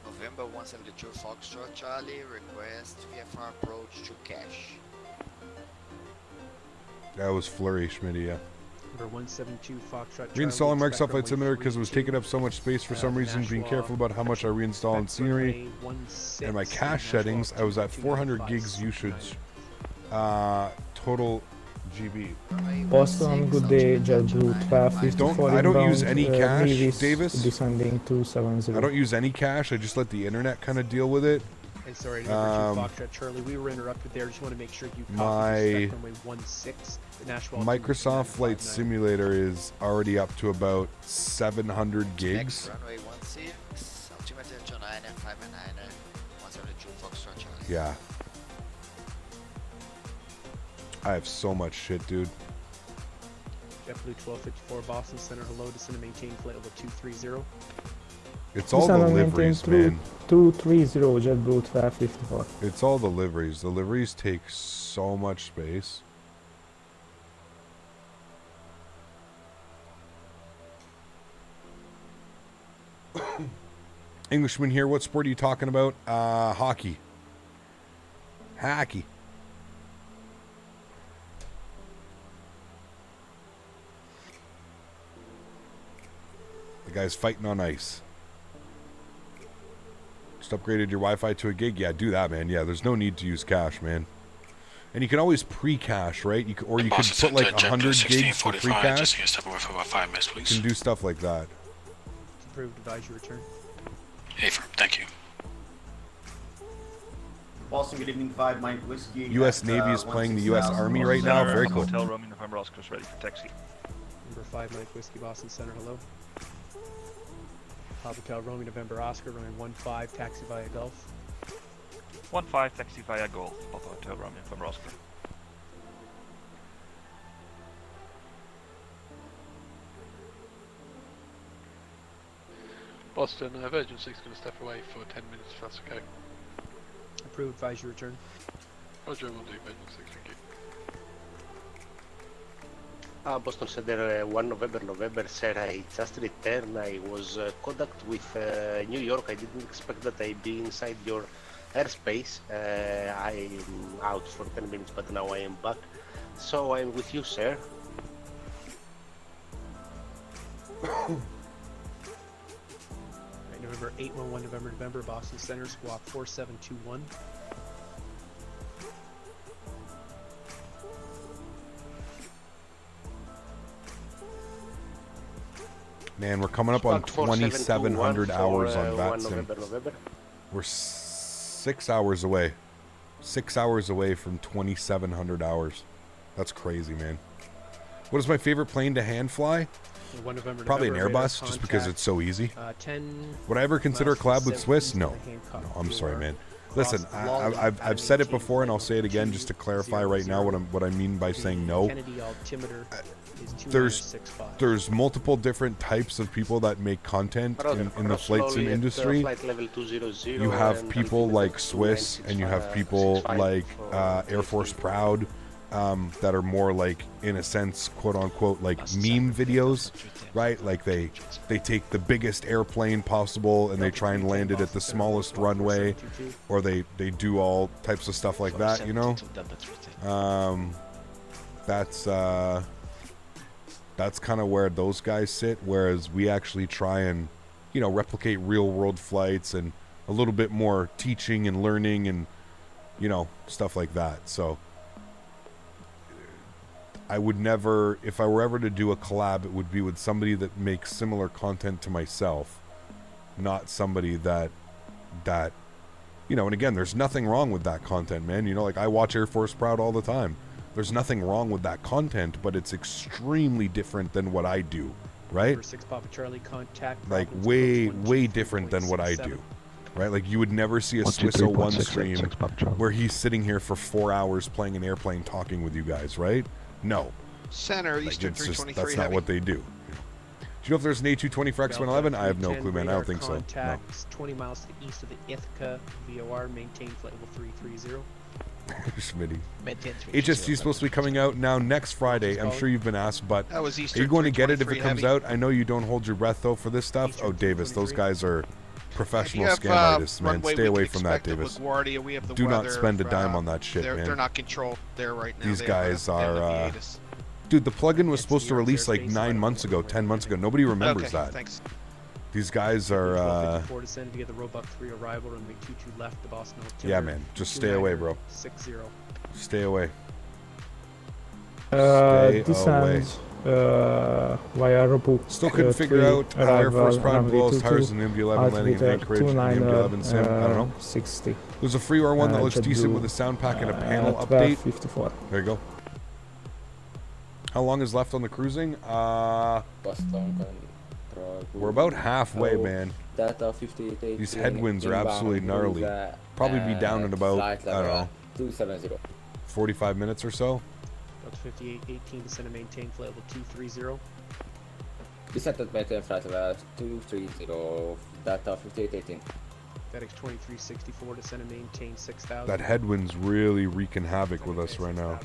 November 172 Foxtrot Charlie, request VFR approach to cache. That was Flurry, Smitty, yeah. Number 172 Foxtrot. Reinstalling Microsoft Flight Simulator because it was taking up so much space for some reason. Being careful about how much I reinstall in scenery. And my cache settings, I was at 400 gigs usage. Total GB. Boston, good day, JetBlue 1254. I don't use any cache, Davis. Descending 270. I don't use any cache. I just let the internet kind of deal with it. And sorry, number 2 Foxtrot Charlie, we were interrupted there. Just want to make sure you copy runway 16. The Nashville Microsoft Flight Simulator is already up to about 700 gigs. Runway 16, altimeter 29 and 599, 172 Foxtrot Charlie. Yeah. I have so much shit, dude. JetBlue 1254 Boston Center, hello, descend and maintain flight level 230. It's all the liveries, man. 230 JetBlue 1254. It's all the liveries. The liveries take so much space. Englishman here. What sport are you talking about? Hockey. Hockey. The guy's fighting on ice. Just upgraded your Wi-Fi to a gig? Yeah, do that, man. Yeah, there's no need to use cache, man. And you can always pre-cache, right? You could put like 100 gigs for pre-cache. Just here, step away for about 5 minutes, please. You can do stuff like that. Approved, advise your return. Hey, thank you. Boston, good evening, 5 Mike Whiskey. U.S. Navy is playing the U.S. Army right now. Very cool. Hotel Romeo November Oscar is ready for taxi. Number 5 Mike Whiskey Boston Center, hello. Papa Hotel Romeo November Oscar, runway 15, taxi via Gulf. 15, taxi via Gulf. Papa Hotel Romeo November Oscar. Boston, Virgin 6 going to step away for 10 minutes if that's okay. Approved, advise your return. Roger, we'll do Virgin 6, thank you. Boston Center 1 November, sir, I just returned. I was contact with New York. I didn't expect that I'd be inside your airspace. I'm out for 10 minutes, but now I am back. So I'm with you, sir. November 811 November, Boston Center, squawk 4721. Man, we're coming up on 2,700 hours on VATSIM. November. We're 6 hours away. 6 hours away from 2,700 hours. That's crazy, man. What is my favorite plane to hand fly? Probably an Airbus, just because it's so easy. Would I ever consider a collab with Swiss? No. No, I'm sorry, man. Listen, I've said it before, and I'll say it again just to clarify right now what I mean by saying no. is 2965. there's multiple different types of people that make content in the flight sim industry. Flight level 200 You have and people altimeter like Swiss, and you have people 296.5 like for Air Force Proud, that are more like, in a sense, quote unquote, like meme videos, right? Like they take the biggest airplane possible and they try and land it at the smallest runway, or they do all types of stuff like that, you know. That's kind of where those guys sit, whereas we actually try and, you know, replicate real world flights and a little bit more teaching and learning and, you know, stuff like that. So I would never, if I were ever to do a collab, it would be with somebody that makes similar content to myself, not somebody that, you know, and again, there's nothing wrong with that content, man. You know, like I watch Air Force Proud all the time. There's nothing wrong with that content, but it's extremely different than what I do, right? Number 6 Papa Charlie, contact Like Providence way, Approach way different than what I 123.67. do, right? Like you would never see a 1, 2, Swiss 3, 01 6, stream 6, Papa Charlie. where he's sitting here for 4 hours playing an airplane talking with you guys, right? No. Center, Like, Eastern it's just, 323 that's not heavy. what they do. Do you know if there's an A220 for X111? I have no clue, man. I don't think so. No. Contacts 20 miles to the east of the Ithaca VOR, maintain flight level 330. Smitty. Maintain HST is supposed to be coming out now next Friday. I'm sure you've been asked, but That was are Eastern you going to get it if it 323 comes heavy. out? I know you don't hold your breath, though, for this stuff. Oh, Davis, those guys are professional If you have, scam artists, man. runway Stay we away can from that, expect at Davis. LaGuardia, we have the Do not weather, spend a dime on that shit, they're, man. They're not controlled there right now. These They guys they're in the are... hiatus. Dude, the plugin was supposed to release like 9 months ago, 10 months ago. Nobody remembers Okay, that. thanks. These guys are... 1254 descend via the Roebuck 3 arrival, runway 22 left, the Boston Yeah, man. Just stay away, bro. 60. Stay away. Stay Descend via Roebuck. Still couldn't figure out how Air Force Proud blows tires in the MD-11 landing in Anchorage and the MD-11 sim. I don't know. 60. There's a FreeWare one that looks decent with a sound pack and a panel update. 1254. There you go. How long is left on the cruising? We're about halfway, man. These headwinds are absolutely gnarly. Probably be down in about, I don't know, 45 minutes or so. Delta 5818 descend and maintain flight level 230. Descent at maintain flight level 230, data 5818. FedEx 2364 descend and maintain 6000. That headwind's really wreaking havoc with us right now.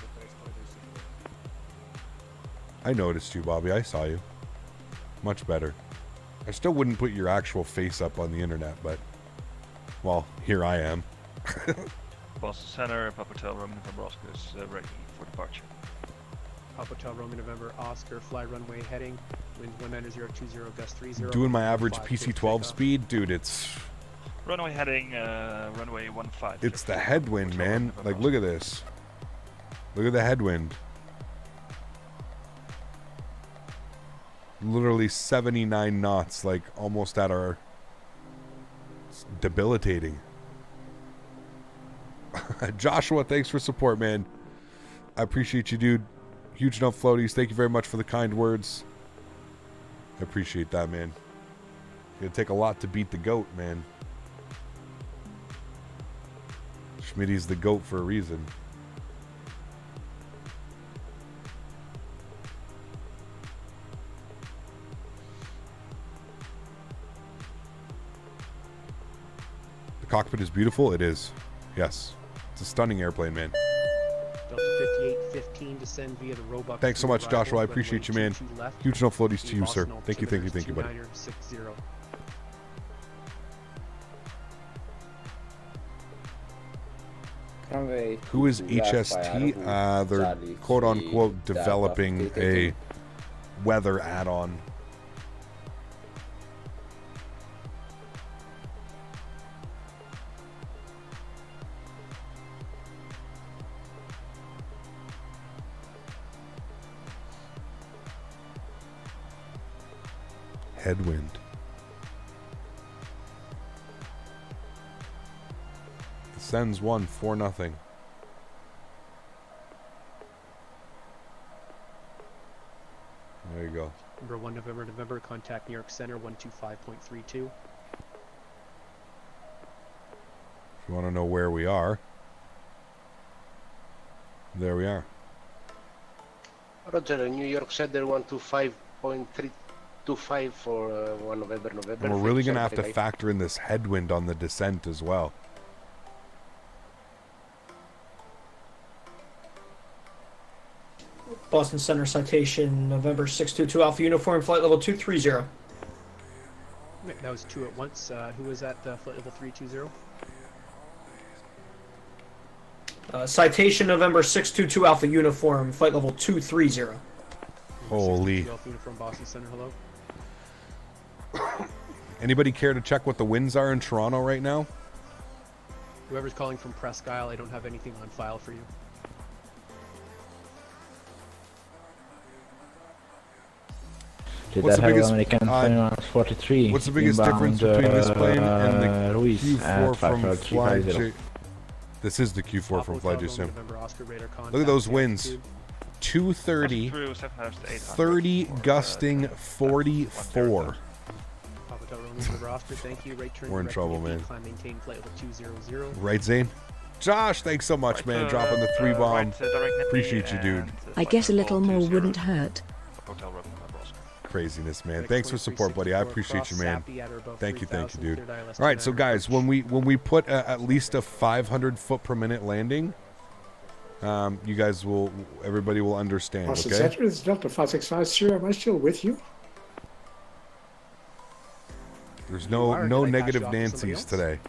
I noticed you, Bobby. I saw you. Much better. I still wouldn't put your actual face up on the internet, but... Well, here I am. Boston Center, Papa Hotel, Roman November Oscar is ready for departure. Papa Hotel Roman November Oscar, fly runway heading, wind 19020, gust 30. Doing my average PC-12 speed? Dude, it's... Runway heading, runway 15. It's the headwind, man. Like, look at this. Look at the headwind. Literally 79 knots, like almost at our... It's debilitating. Joshua, thanks for support, man. I appreciate you, dude. Huge enough floaties. Thank you very much for the kind words. I appreciate that, man. It'll take a lot to beat the GOAT, man. Schmitty's the GOAT for a reason. The cockpit is beautiful. It is. Yes. It's a stunning airplane, man. Delta 5815 descend via the Roebuck. Thanks so much, arrival, Joshua. I runway appreciate you, man. 22 left, Huge enough floaties to you, Boston sir. Thank you, thank you, thank you, buddy. 2960. Who is HST? They're quote-unquote developing a weather add-on. Headwind. Sends 1 4-0. There you go. Number 1 November, contact New York Center 125.32. If you want to know where we are, there we are. Roger, New York Cedar 125.325 for 1 November. And we're really going to have to factor in this headwind on the descent as well. Boston Center citation, November 622 Alpha Uniform, flight level 230. That was two at once. Who was at flight level 320? Citation, November 622 Alpha Uniform, flight level 230. Holy. Alpha Uniform, Boston Center, hello. Anybody care to check what the winds are in Toronto right now? Whoever's calling from Presque Isle, I don't have anything on file for you. What's the biggest, American 43? What's the biggest difference between this plane and the Q4 from FlyJsim? This is the Q4 from FlyJsim. Look at those winds. 230, 30 gusting 44. We're in trouble, man. Right, Zane? Josh, thanks so much, man. Dropping the 3 bomb. Appreciate you, dude. I guess a little more wouldn't hurt. Craziness, man. Thanks for support, buddy. I appreciate you, man. Thank you, dude. All right, so guys, when we put at least a 500 foot per minute landing, you guys will, everybody will understand. Okay. This is Delta 565. Am I still with you? There's no negative Nancy's today.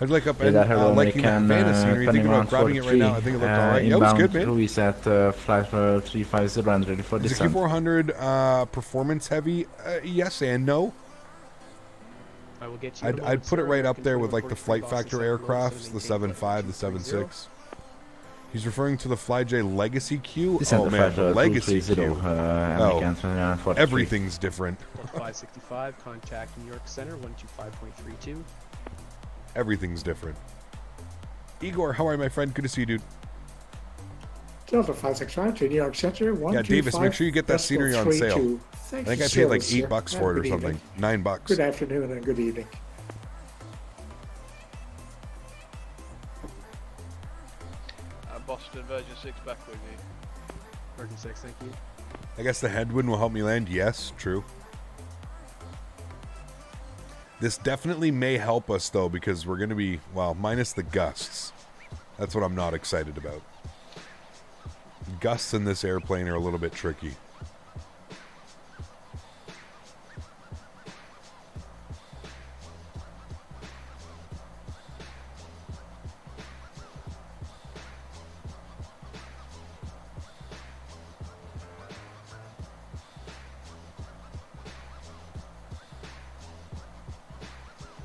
I'd like up and liking that fantasy. Are you thinking about grabbing it right now? I think it looked alright. Yeah, it was good, man. Louis at flight 350 and ready for Is the Q400 performance heavy? Yes and no. I will get you. I'd put it right up there with like the flight factor aircrafts, the 7.5, the 7.6. He's referring to the FlyJ Legacy Q. Oh man, the Legacy Q. Oh, everything's different. 565, contact New York Center 125.32. Everything's different. Igor, how are you, my friend? Good to see you, dude. Delta 565 to New York Center 125. Yeah, Davis, make sure you get that scenery on sale. I think I paid like $8 for it or something. $9. Good afternoon and good evening. Boston Virgin 6 back with you. Virgin 6, thank you. I guess the headwind will help me land. Yes, true. This definitely may help us, though, because we're going to be, well, minus the gusts. That's what I'm not excited about. Gusts in this airplane are a little bit tricky.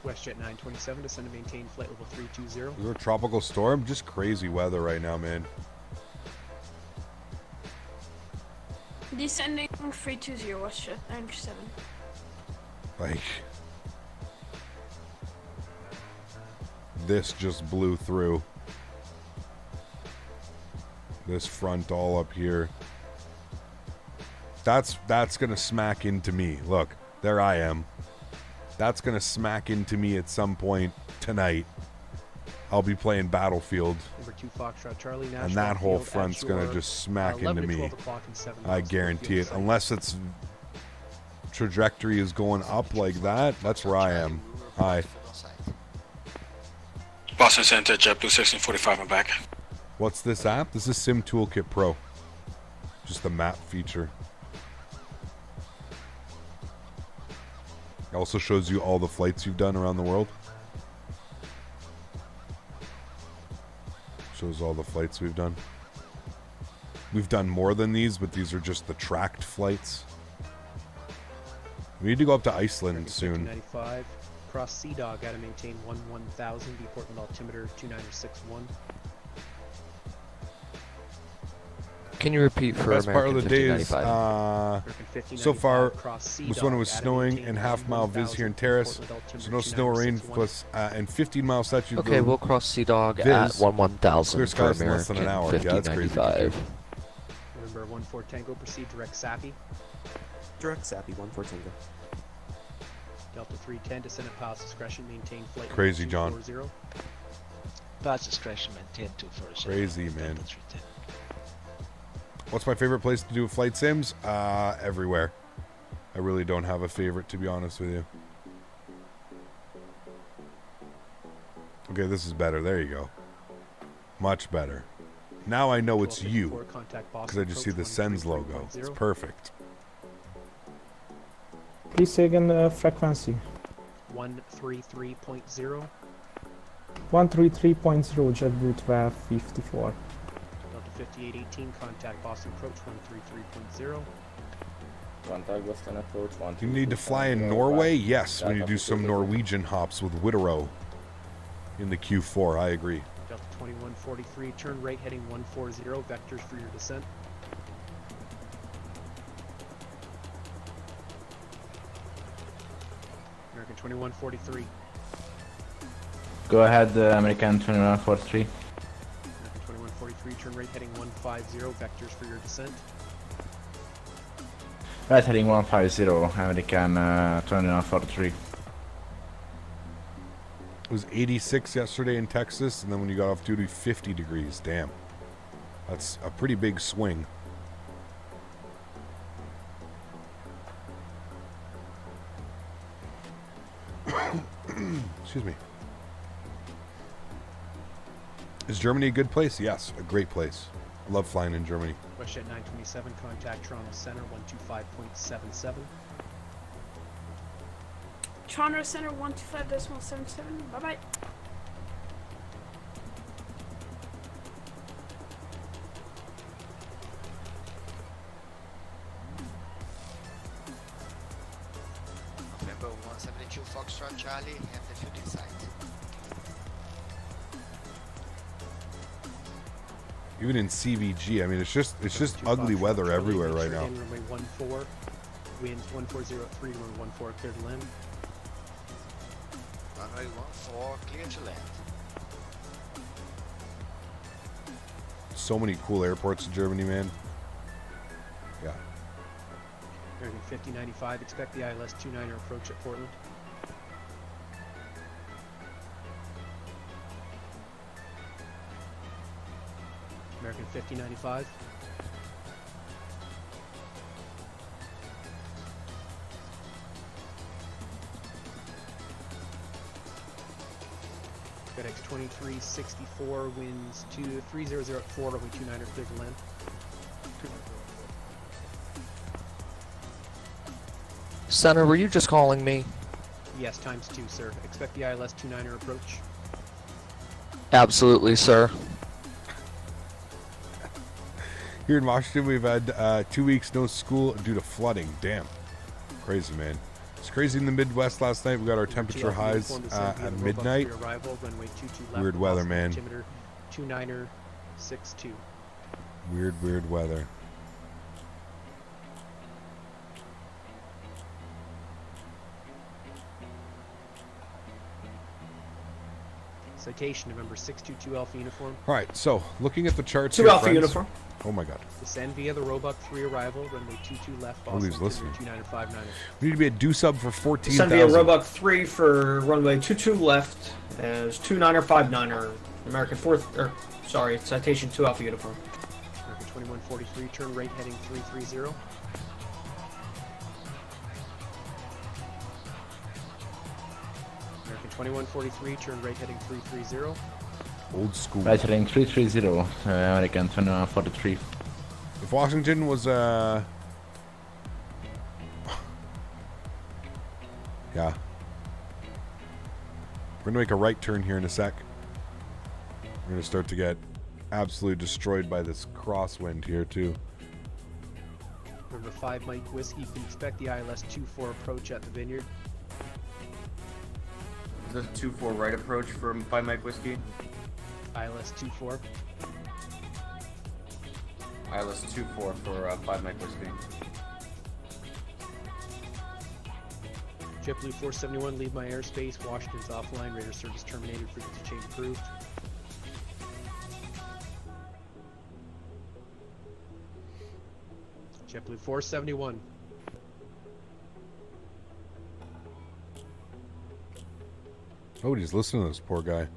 WestJet 927, descend and maintain flight level 320. We're a tropical storm, just crazy weather right now, man. Descending 320, WestJet 927. Like, this just blew through. This front all up here. That's gonna smack into me. Look, there I am. That's going to smack into me at some point tonight. I'll be playing Battlefield. Number 2 Foxtrot Charlie, and that whole front's going to just smack into me. I guarantee it. Unless its trajectory is going up like that, that's where I am. Hi. Boston Center, JetBlue 1645, I'm back. What's this app? This is Sim Toolkit Pro. Just the map feature. It also shows you all the flights you've done around the world. Shows all the flights we've done. We've done more than these, but these are just the tracked flights. We need to go up to Iceland soon. 95. Cross Sea Dog, gotta maintain 1000, be Portland altimeter 2961. Can you repeat for Best part of the day is, 5095? so far, was when it was snowing and half-mile viz here in Terrace. So no snow, rain, plus and 15-mile statute. Okay, we'll cross Sea Dog at 1000 Clear for skies in less than an hour. Yeah, that's crazy. November 14 Tango, proceed direct Sappy. Direct Sappy, 14 Tango. Delta 310, descend at pilot's discretion, maintain flight. Crazy, John. Pilot's discretion, maintain 240. Crazy, man. What's my favorite place to do flight sims? Everywhere. I really don't have a favorite, to be honest with you. Okay, this is better. There you go. Much better. Now I know it's you, because I just see the Sens logo. It's perfect. Please say again the frequency. 133.0. 133.0, JetBlue 1254. Delta 5818, contact Boston approach 133.0. Contact Boston approach 1. You need to fly in Norway? Yes, we need to do some Norwegian hops with Wittero in the Q4. I agree. Delta 2143, turn right heading 140, vectors for your descent. American 2143. Go ahead, American 2143. American 2143, turn right heading 150, vectors for your descent. Right heading 150, American 2143. It was 86 yesterday in Texas, and then when you got off duty, 50 degrees. Damn. That's a pretty big swing. Excuse me. Is Germany a good place? Yes, a great place. I love flying in Germany. WestJet 927, contact Toronto Center 125.77. Toronto Center 125.77. Bye bye. November 172 Foxtrot Charlie, have the field in sight. Even in CVG, I mean, it's just ugly weather everywhere right now. Runway 14, winds 1403, runway 14 clear to land. Runway 14 clear to land. So many cool airports in Germany, man. Yeah. American 5095, expect the ILS 29er approach at Portland. American 5095. FedEx 2364, winds 3004, runway 29er, clear to land. Center, were you just calling me? Yes, times 2, sir. Expect the ILS 29er approach. Absolutely, sir. Here in Washington, we've had 2 weeks no school due to flooding. Damn. Crazy, man. It's crazy in the Midwest last night. We got our temperature highs at midnight. Weird weather, man. 29er62. Weird weather. Citation November 622 Alpha uniform. All right, so looking at the charts 2 here, Alpha friends. uniform. Oh my God. Descend via the Roebuck 3 arrival, runway 22 left, Boston, Nobody's listening. 2959er. We need to be at due sub for 14,000. Descend via Roebuck 3 for runway 22 left. As 29er, American 4th, or sorry, citation 2 Alpha uniform. American 2143, turn right heading 330. American 2143, turn right heading 330. Old school. Right heading 330, American 2143. If Washington was yeah. We're gonna make a right turn here in a sec. We're gonna start to get absolutely destroyed by this crosswind here too. Number 5 Mike Whiskey, you can expect the ILS 24 approach at the Vineyard. Is this 2-4 right approach from 5 Mike Whiskey? ILS 24. ILS 24 for 5 Mike Whiskey. JetBlue 471, leave my airspace. Washington's offline. Radar service terminated. Frequency change approved. JetBlue 471. Nobody's listening to this poor guy.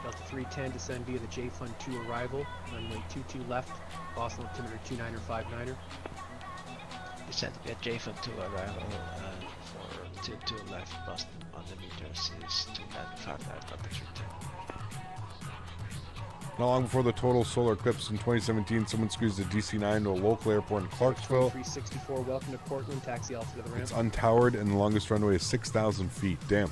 Delta 310, descend via the J-Fund 2 arrival, runway 22 left, Boston altimeter 29er59er. Descend via J-Fund 2 arrival for 22 left, Boston on the meters is 2959, Delta 310. Not long before the total solar eclipse in 2017, someone squeezed a DC-9 to a local airport in Clarksville. 364, welcome to Portland, taxi Alpha to the ramp. It's untowered, and the longest runway is 6,000 feet. Damn.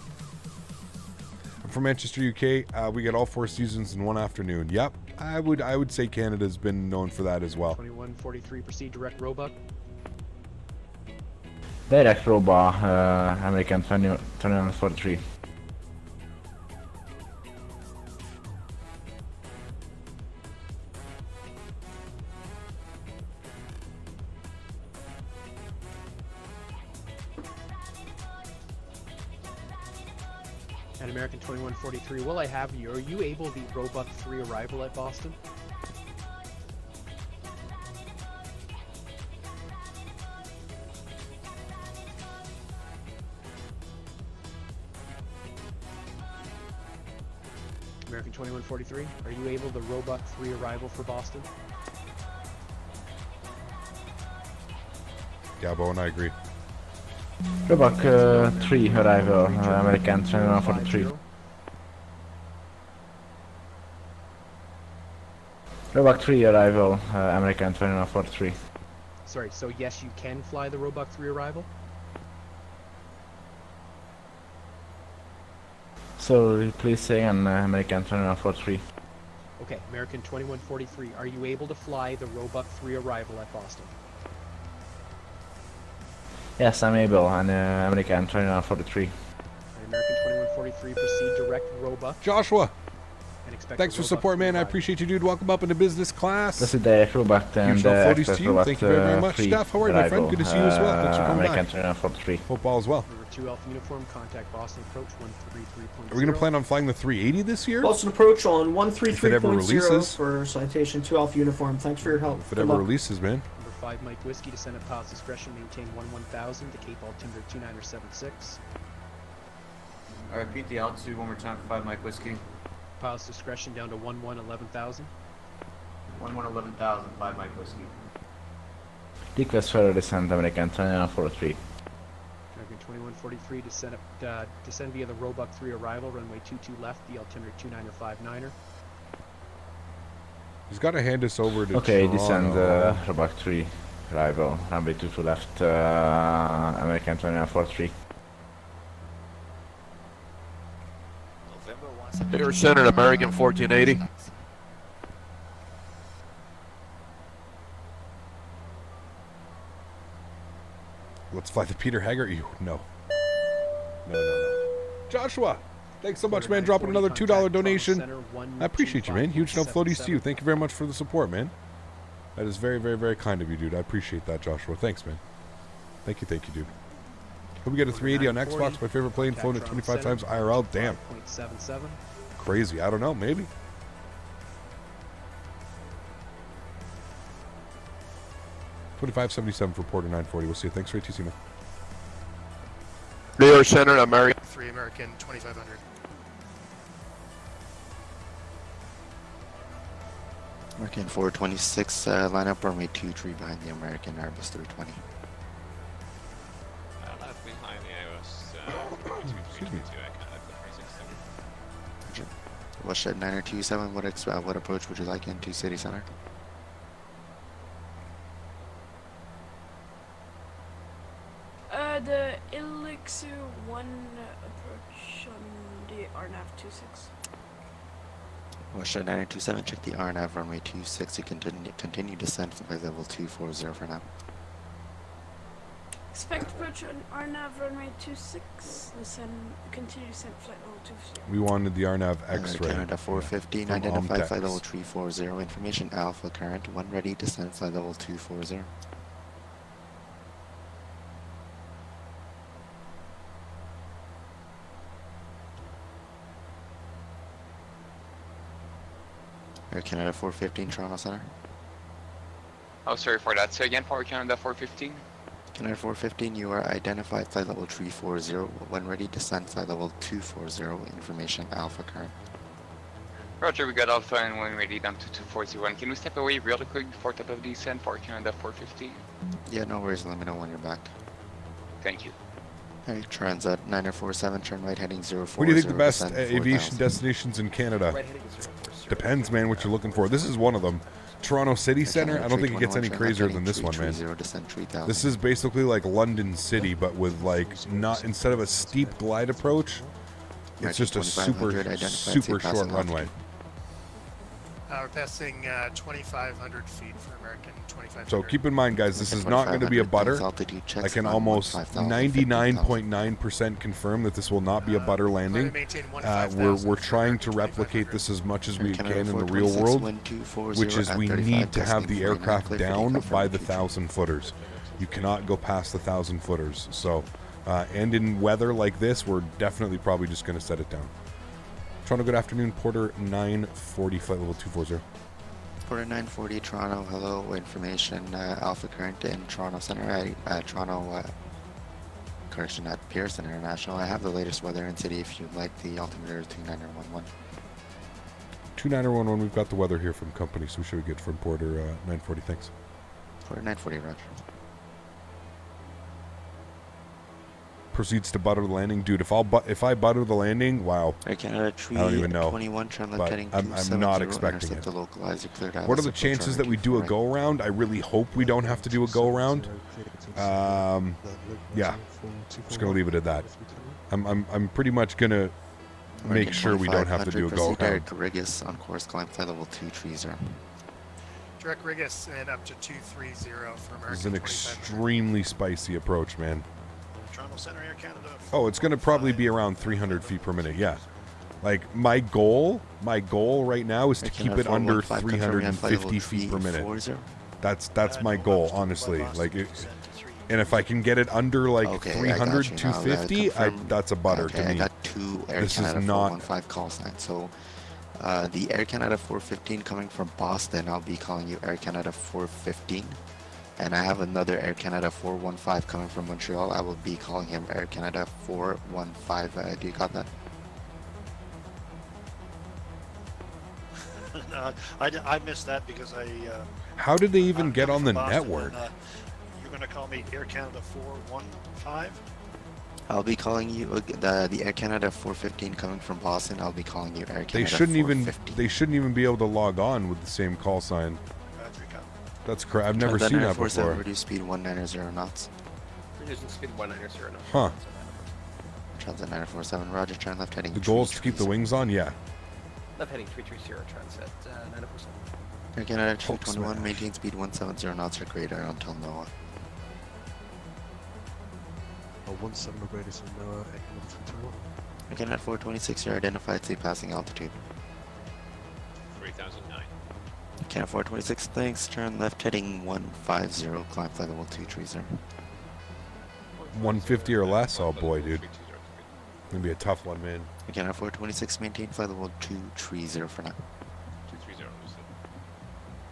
I'm from Manchester, UK. We get all 4 seasons in one afternoon. Yep, I would say Canada's been known for that as well. 2143, proceed direct Roebuck. Direct Roebuck, American 2143. And American 2143, will I have you? Are you able the Roebuck 3 arrival at Boston? American 2143, are you able the Roebuck 3 arrival for Boston? Yeah, Bo and I agree. Roebuck 3 arrival, American 2143. Roebuck 3 arrival, American 2143. Sorry, so yes, you can fly the Roebuck 3 arrival? So please say on American 2143. Okay, American 2143, are you able to fly the Roebuck 3 arrival at Boston? Yes, I'm able on American 2143. American 2143, proceed direct Roebuck. Joshua! And expect Thanks for support, man. I appreciate you, dude. Welcome up into business class. This is the Roebuck and Floaties to you. Thank you very, very much. Steph, how are you, my friend? Good to see you as well. Thanks for coming American back. 2143. Hope all is well. Number 2 Alpha uniform, contact Boston approach 133.0. Are we going to plan on flying the 380 this year? Boston approach on If it ever 133.0 releases. for citation 2 Alpha uniform. Thanks for your help. If it Good ever luck. releases, man. Number 5 Mike Whiskey, descend at pilot's discretion, maintain 1000 to Cape altimeter 29er76. I repeat the altitude one more time for 5 Mike Whiskey. Pilot's discretion down to 11,000. 11,000, 5 Mike Whiskey. Request for descent, American 2143. American 2143, descend via the Roebuck 3 arrival, runway 22 left, the altimeter 29er59er. He's got to hand us over to Okay, Toronto. descend Roebuck 3 arrival, runway 22 left, American 2143. Air Center, American 1480. Let's fly the Peter Haggard. No. No. Joshua, thanks so much, man. Dropping another $2 donation. I appreciate you, man. Huge no floaties to you. Thank you very much for the support, man. That is very, very, very kind of you, dude. I appreciate that, Joshua. Thanks, man. Thank you, dude. Hope we get a 380 on Xbox. My favorite plane, flown at 25 times IRL. Damn. 5.77. Crazy. I don't know. Maybe. $25.77 for Porter 940. We'll see you. Thanks for ATC, man. Air Center, American 3 American 2500. American 426, line up runway 23 behind the American Airbus 320. Left behind the Airbus 322, I kind of put 367. West 927, what approach would you like into City Center? The AlexSiu 1 approach on the RNAV 26. West 927, check the RNAV runway 26. You continue descent by level 240 for now. Expect approach on RNAV runway 26. Continue descent flight level 240. We wanted the RNAV X-ray. Canada 415, identify flight level 340. Information Alpha current 1 ready, descent flight level 240. Air Canada 415, Toronto Center. Oh, sorry for that. Say again for Canada 415. Canada 415, you are identified flight level 340. When ready, descent flight level 240. Information Alpha current. Roger, we got Alpha and when ready down to 241. Can we step away really quick before top of descent for Canada 450? Yeah, no worries. Let me know when you're back. Thank you. Hey, Transat 947, turn right heading 040. What do you think the best aviation destinations in Canada? Depends, man, what you're looking for. This is one of them. Toronto City Center, I don't think it gets any crazier than this one, man. This is basically like London City, but with like not, instead of a steep glide approach, it's just a super short runway. We're passing 2,500 feet for American 2,500. So keep in mind, guys, this is not going to be a butter. I can almost 99.9% confirm that this will not be a butter landing. We're trying to replicate this as much as we can in the real world, which is we need to have the aircraft down by the 1,000 footers. You cannot go past the 1,000 footers. So, and in weather like this, we're definitely probably just going to set it down. Toronto, good afternoon. Porter 940, flight level 240. Porter 940, Toronto, hello. Information, Alpha Current in Toronto Center, Toronto, correction, at Pearson International. I have the latest weather in city if you'd like the altimeter 2911. 2911, we've got the weather here from company, so we should be good from Porter 940, thanks. Porter 940, roger. Proceeds to butter the landing, dude. If I butter the landing, wow, I don't even know. 21, but I'm not expecting it. What are the chances that we do a go around? I really hope we don't have to do a go around. Yeah, just gonna leave it at that. I'm pretty much gonna make sure we don't have to do a go around. Direct Rigas on course, climb flight level 230. Direct Rigas and up to 230 for American. This is an extremely spicy approach, man. Toronto Center, Air Canada. Oh, it's going to probably be around 300 feet per minute, yeah. Like, my goal right now is to keep it under 350 feet per minute. That's my goal, honestly. Like, and if I can get it under, like, 300, 250, that's a butter to me. I got two Air Canada 415 call signs. So, the Air Canada 415 coming from Boston, I'll be calling you Air Canada 415. And I have another Air Canada 415 coming from Montreal. I will be calling him Air Canada 415. Do you got that? I missed that because I... How did they even get on the network? You're going to call me Air Canada 415? I'll be calling you the Air Canada 415 coming from Boston. I'll be calling you Air Canada They shouldn't even be able to log on with the same call sign. That's correct. I've never seen that before. Reduce speed 190 knots. Reducing speed 190 knots. Huh. Transit 947, roger, turn left heading. The goal is to keep the wings on? Yeah. Left heading 330, transit 947. Air Canada 221, maintain speed 170 knots or greater until NOAA. 17 or greater, so NOAA, Echo 221. Air Canada 426, you're identified, see passing altitude. 3009. Canada 426, thanks. Turn left heading 150, climb flight level 230. 150 or less? Oh boy, dude. Gonna be a tough one, man. Canada 426, maintain flight level 230 for now. 230.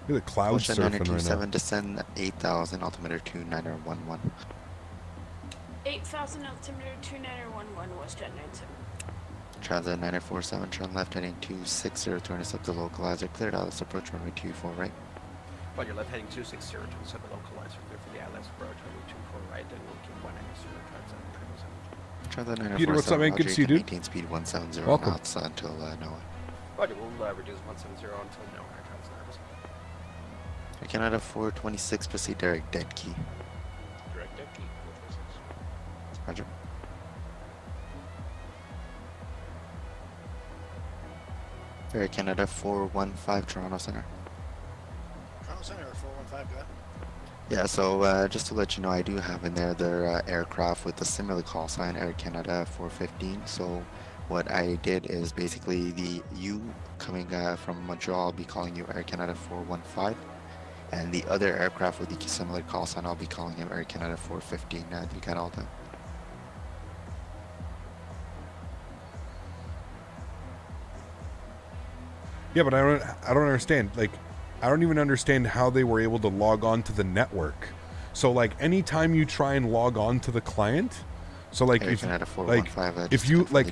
Look at the clouds surfing right now. Descend 8,000, altimeter 2911. 8,000 altimeter 2911, Westjet 97. Transit 947, turn left heading 260, turn us up to localizer, cleared out, let's approach runway 24 right. Well, you're left heading 260, turn us up to localizer, clear for the Atlas approach, runway 24 right, then we'll keep 190, transit 907. Peter, what's up, man? Good to see you, dude. Maintain speed 170 Welcome. knots until NOAA. Roger, we'll reduce 170 until NOAA, transit 907. Canada 426, proceed direct dead key. Direct dead key, 426. Roger. Air Canada 415, Toronto Center. Toronto Center, 415, go ahead. Yeah, so just to let you know, I do have in there their aircraft with a similar call sign, Air Canada 415. So what I did is basically you coming from Montreal, I'll be calling you Air Canada 415. And the other aircraft with the similar call sign, I'll be calling him Air Canada 415. You got all that? Yeah, but I don't understand. Like, I don't even understand how they were able to log on to the network. So, like, anytime you try and log on to the client, So like if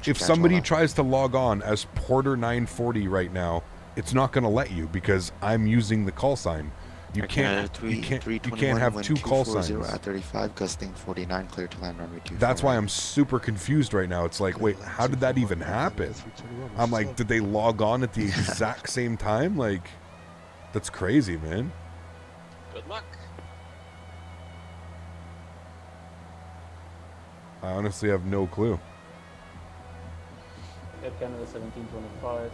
if somebody tries to log on as Porter 940 right now, it's not going to let you because I'm using the call sign. You can't have two call signs. At 35, gusting 49, clear to land runway 24. That's why I'm super confused right now. It's like, wait, how did that even happen? I'm like, did they log on at the exact same time? Like, that's crazy, man. Good luck. I honestly have no clue. Air Canada 1725,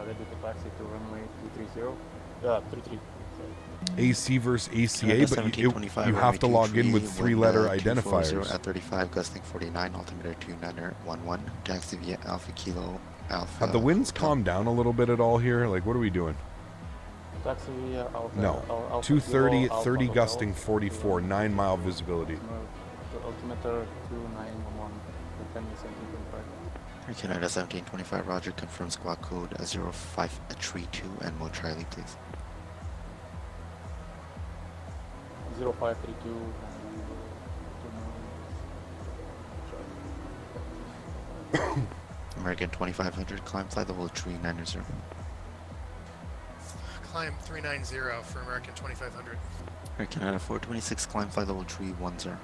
ready to taxi to runway 230, 33. AC versus ACA, but you have to log in with three-letter identifiers. At 35, gusting 49, altimeter 2911, taxi via Alpha Kilo Alpha. Have the winds calmed down a little bit at all here? Like, what are we doing? Taxi via Alpha. No. 230 at 30, gusting 44, 9-mile visibility. Altimeter 2911, Peteni 1725. Air Canada 1725, Roger, confirm squawk code 0532 and mode Charlie, please. 0532 American 2500, climb flight level 390. Climb 390 for American 2500. Air Canada 426, climb flight level 310.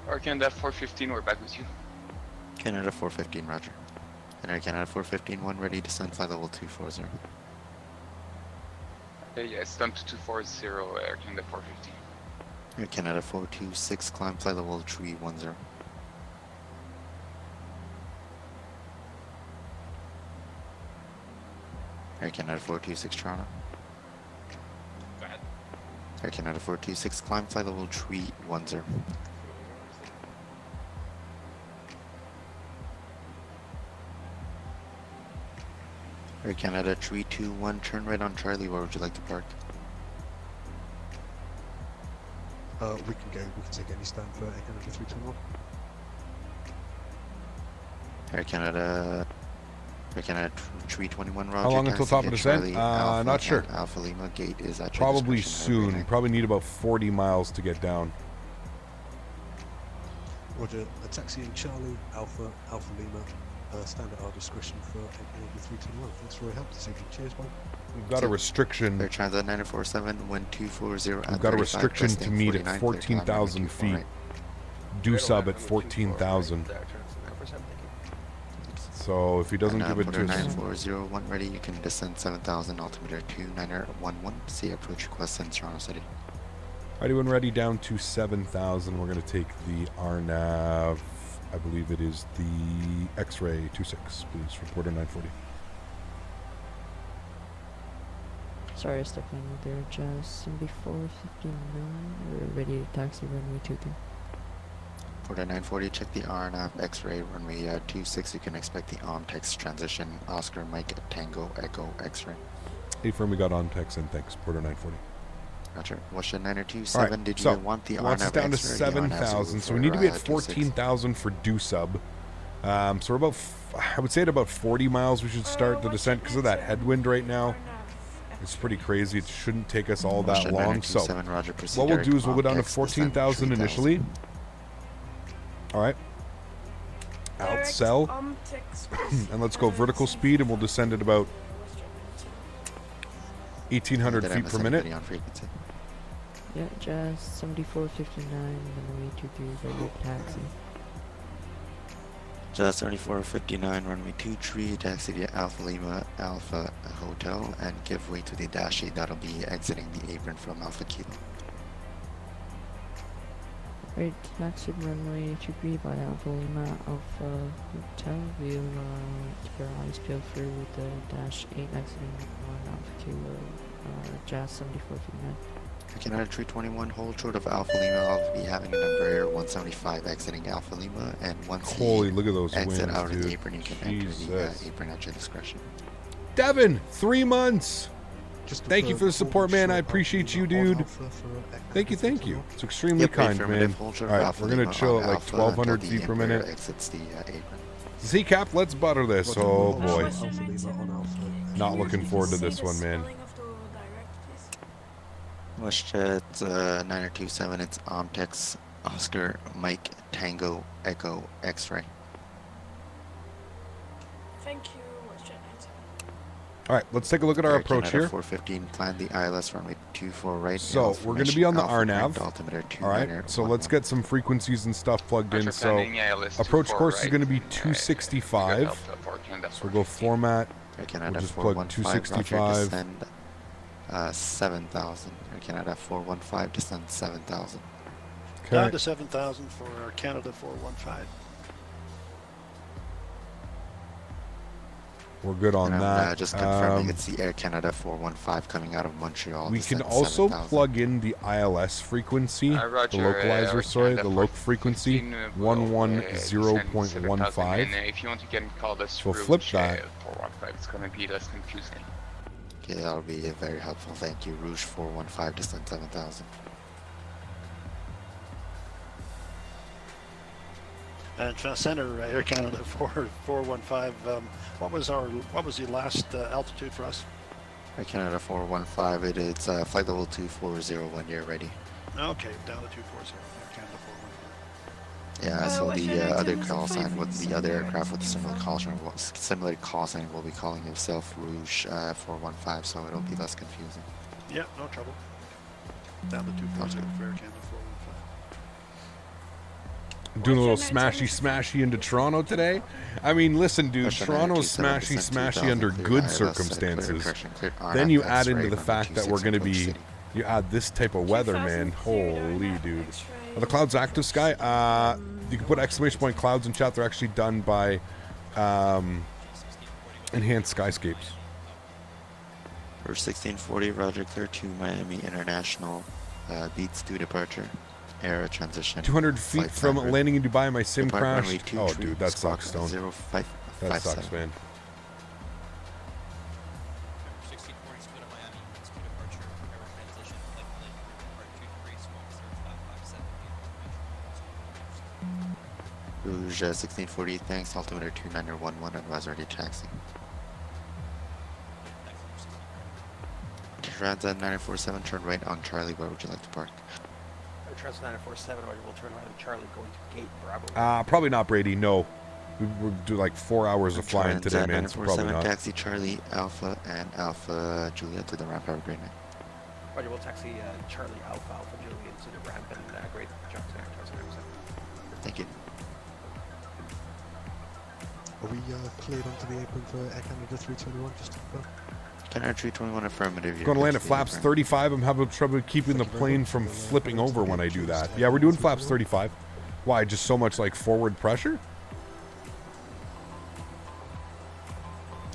Air Canada 415, we're back with you. Canada 415, roger. And Air Canada 415, 1 ready, descend flight level 240. Yes, down to 240, Air Canada 415. Air Canada 426, climb flight level 310. Air Canada 426, Toronto. Go ahead. Air Canada 426, climb flight level 310. Air Canada 321, turn right on Charlie. Where would you like to park? We can take any stand for Air Canada 321. Air Canada 321, roger. How long until top of descent? Not sure. Alpha Lima gate is at probably soon. Probably need about 40 miles to get down. Roger, a taxi in Charlie, Alpha Lima. Stand at our discretion for Air Canada 321. Thanks for your help this evening. Cheers, bye. We've got a restriction. Air Transat 947, wind 240. We've got a restriction to meet at 14,000 feet. Do sub at 14,000. So if he doesn't give it to us. 9401 ready, you can descend 7,000, altimeter 2911. See approach request in Toronto City. Alrighty, when ready, down to 7,000. We're going to take the RNAV. I believe it is the X-ray 26, please. Reporter 940. Sorry, I stepped in there. Just 7459. We're ready to taxi runway 23. Reporter 940, check the RNAV X-ray runway 26. You can expect the on-text transition. Oscar Mike Tango Echo X-ray. Hey, firm, we got on-text and thanks. Porter 940. Roger. What's your 927? Right, Did so you want the once it's down to X-ray 7,000, so we need to be at 14,000 for do sub. So we're about, I would say at about 40 miles we should start the descent because of that headwind right now. It's pretty crazy. It shouldn't take us all that long. So what we'll do is we'll go down to 14,000 initially. All right. Out sell, and let's go vertical speed, and we'll descend at about 1,800 feet per minute. Yeah, just 7459, runway 23, regular taxi. Just 7459, runway 23, taxi via Alpha Lima, Alpha Hotel, and give way to the Dash 8 that'll be exiting the apron from Alpha Kilo. Right, taxi runway 23 by Alpha Lima, Alpha Hotel. We'll keep our eyes peeled through with the Dash 8 exiting on Alpha Kilo, just 7459. Canada 321, hold short of Alpha Lima. I'll be having a number here 175 exiting Alpha Lima, and once holy, look at those exit winds, out of dude. the apron, you can enter the apron at your discretion. Devin, 3 months. Thank you for the support, man. I appreciate you, dude. Thank you. It's extremely kind, man. All right, we're gonna chill at like 1,200 feet per minute. Exits the apron. Z-Cap, let's butter this. Oh boy. Not looking forward to this one, man. WestJet 9027, it's Omtex Oscar Mike Tango Echo X-Ray. Thank you, WestJet 97. All right, let's take a look at our Air approach Canada here. 415, plan the ILS runway 24 right. So we're going to be on the RNAV. Altimeter All right, so let's get some frequencies and stuff plugged in. So planning ILS approach 24 course is right, going to be and, 265. So we'll go format. Air Canada We'll just plug 415, 265. Roger, descend 7,000. Air Canada 415, descend 7,000. Down Okay. to 7,000 for Air Canada 415. We're good on And that. just confirming it's the Air Canada 415 coming out of Montreal. We can descend also 7,000. plug in the ILS frequency, the Roger, localizer, Air sorry, Canada the loc frequency, 110.15. And if you want to get call us So flip that. 415, it's going to be less confusing. Okay, that'll be very helpful. Thank you. Rouge 415, descend 7,000. And Center Air Canada 415. What was the last altitude for us? Air Canada 415, it's flight level 2401, you're ready. Okay, down to 240. Air Canada 415. Yeah, so what's the your other name? call sign with the other aircraft with similar call sign will be calling himself Rouge 415, so it'll be less confusing. Yeah, no trouble. Down to 240 for Air Canada 415. Doing a little smashy into Toronto today. I mean, listen, dude, Toronto's smashy under good circumstances. Then you add into the fact that we're going to be, you add this type of weather, man. Holy, dude. Are the clouds active, Sky? You can put exclamation point clouds in chat. They're actually done by enhanced skyscapes. For 1640, Roger, clear to Miami International, beats to departure. Air transition. 200 feet Flight from plan landing in Dubai, my sim Depart runway crashed. 2 Oh, tree, dude, that squawk sucks, Stone. 0557. That sucks, man. 1640 split of Miami, it's to departure, air transition, flight plan, depart 23, squawk 0557. Rouge 1640, thanks. Altimeter 2911, advise ready taxi. Transit 947, turn right on Charlie. Where would you like to park? Transit 947, or we'll turn right on Charlie going to Gate Bravo. Probably not, Brady. No. We'll do like 4 hours of flying today, man. So probably 947, not. taxi Charlie Alpha and Alpha Juliet to the ramp. Have a great night. Roger, we'll taxi Charlie Alpha Alpha Juliet to the ramp and Great Junction Transit 947. Thank you. Are we cleared onto the apron for Air Canada 321? Just to confirm. Canada 321 affirmative. Going to land at flaps 35. I'm having trouble keeping the plane from flipping over when I do that. Yeah, we're doing flaps 35. Why? Just so much like forward pressure?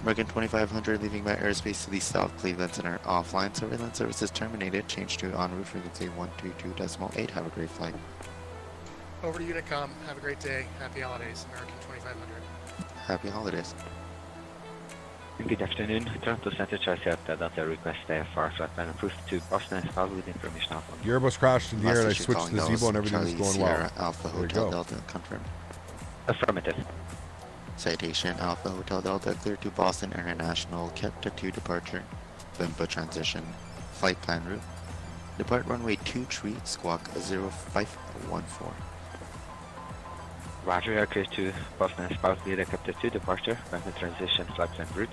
American 2500 leaving by airspace to the south. Cleveland Center offline. Surveillance services terminated. Change to en route frequency 122.8. Have a great flight. Over to Unicom. Have a great day. Happy holidays, American 2500. Happy holidays. Good afternoon. Toronto Center Charlie Delta Delta request for flight plan approved to Boston as well with information off on. The Airbus crashed in the air and I Message switched to the calling Zebo and those, everything was Charlie going well. Sierra Alpha There you Hotel go. Delta confirmed. Affirmative. Citation Alpha Hotel Delta clear to Boston International. Kept to departure. Limbo transition. Flight plan route. Depart runway 23 squawk 0514. Roger, are clear to Boston as well with helicopter to departure. Rapid transition flight plan route.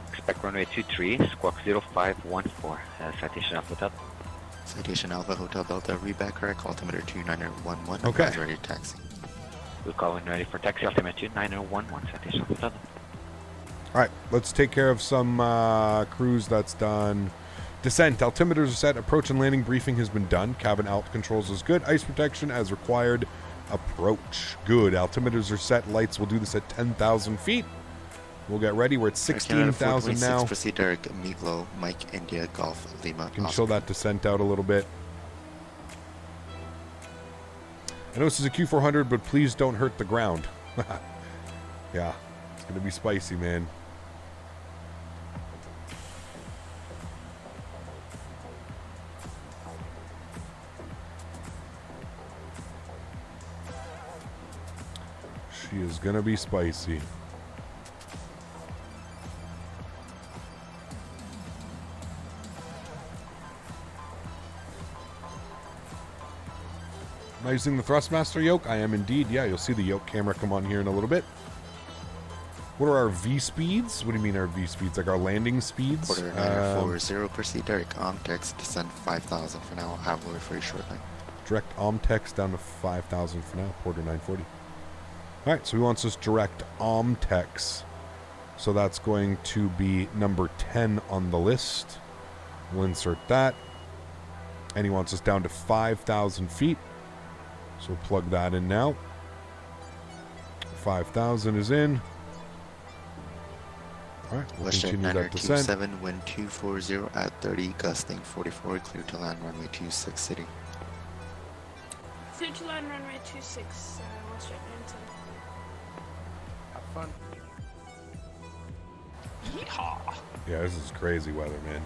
Expect runway 23, squawk 0514. Citation Alpha Hotel. Citation Alpha Hotel Delta, read back correct, altimeter 2911. Okay. Advise ready to taxi. We'll call in ready for taxi, altimeter 2911. Citation Alpha Hotel. Alright, let's take care of some cruise. That's done. Descent. Altimeters are set. Approach and landing briefing has been done. Cabin alt controls is good. Ice protection as required. Approach. Good. Altimeters are set. Lights will do this at 10,000 feet. We'll get ready. We're at 16,000 now. Proceed Derek Miglo, Mike India Golf Lima. Can show that descent out a little bit. I know this is a Q400, but please don't hurt the ground. Yeah, it's going to be spicy, man. She is going to be spicy. Am I using the Thrustmaster yoke? I am indeed. Yeah, you'll see the yoke camera come on here in a little bit. What are our V speeds? What do you mean our V speeds? Like our landing speeds? Quarter 940, proceed direct Omtex, descend 5,000 for now. I'll have word for you shortly. Direct Omtex down to 5,000 for now. Quarter 940. All right, so he wants us direct Omtex. So that's going to be number 10 on the list. We'll insert that. And he wants us down to 5,000 feet. So we'll plug that in now. 5,000 is in. All right, we'll Western continue that descent. 927, wind 240 at 30, gusting 44, clear to land runway 26 city. Clear to land runway 26, Western 910. Have fun. Yeehaw! Yeah, this is crazy weather, man.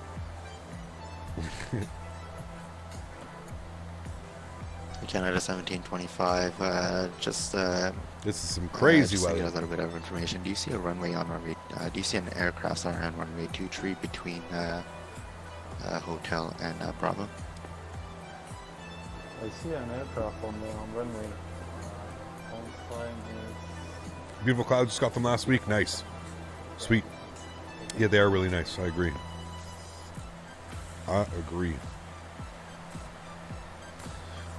Canada 1725, this is some crazy just to weather. get a little bit of information. Do you see a runway on runway, do you see an aircraft on runway 23 between hotel and Bravo? I see an aircraft on runway. Flying Beautiful clouds, just got them last week. Nice. Sweet. Yeah, they are really nice. I agree.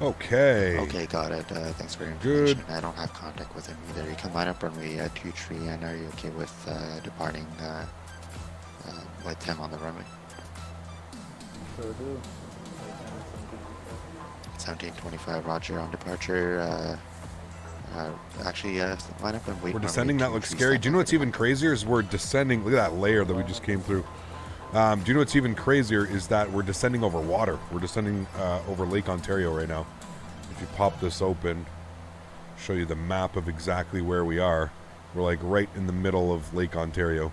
Okay. Okay, got it. Thanks for your Good. information. I don't have contact with him either. You can line up runway 23, and are you okay with departing with him on the runway? Sure do. 1725, roger, on departure. Actually, line up and wait. We're descending. That looks scary. Do you know what's even crazier is we're descending. Look at that layer that we just came through. Do you know what's even crazier is that we're descending over water. We're descending over Lake Ontario right now. If you pop this open, show you the map of exactly where we are. We're like right in the middle of Lake Ontario.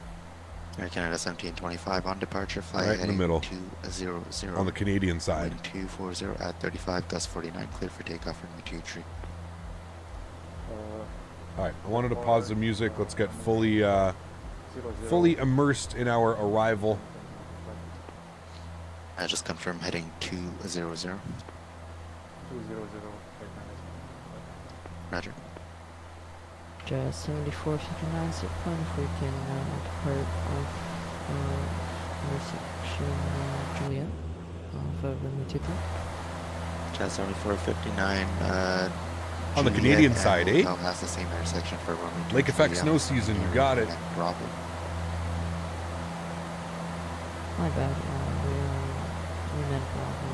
Air Canada 1725 on departure, fly Right in the middle. 200. On the Canadian side. Wind 240 at 35, gust 49, clear for takeoff runway 23. Alright, I wanted to pause the music. Let's get fully immersed in our arrival. I just confirmed heading 200. 200. Roger. Just 7459, sit fine if we can depart intersection Juliet of runway 23. Just 7459. On the Canadian side, eh? Has the same intersection for runway Lake effect snow season, you got it. Bravo. My bad, we meant Bravo.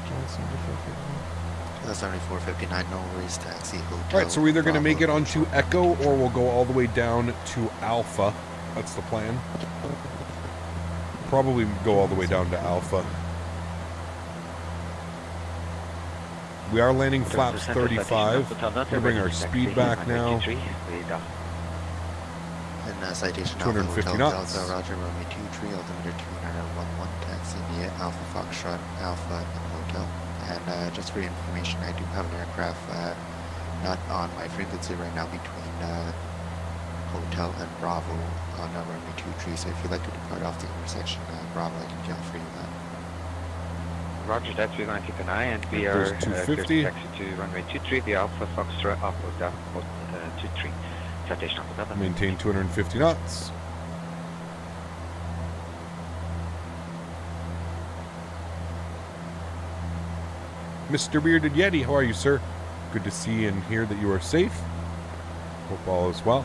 Just 7459. That's 7459, no worries, taxi, hotel. Alright, so we're either going to Bravo. make it onto Echo or we'll go all the way down to Alpha. That's the plan. Probably go all the way down to Alpha. We are landing flaps 35. We're going to bring our speed back now. And citation 250 Alpha knots. Hotel Delta, Roger, runway 23, altimeter 211, taxi via Alpha Foxtrot, Alpha Hotel. And just for your information, I do have an aircraft not on my frequency right now between Hotel and Bravo on runway 23. So if you'd like to depart off the intersection Bravo, I can offer you that. Roger that, we're going to keep an eye, and we There's are 250. taxi to runway 23, the Alpha Foxtrot, Alpha Delta, 23. Citation Alpha Delta. Maintain 250 knots. Mr. Bearded Yeti, how are you, sir? Good to see and hear that you are safe. Hope all is well.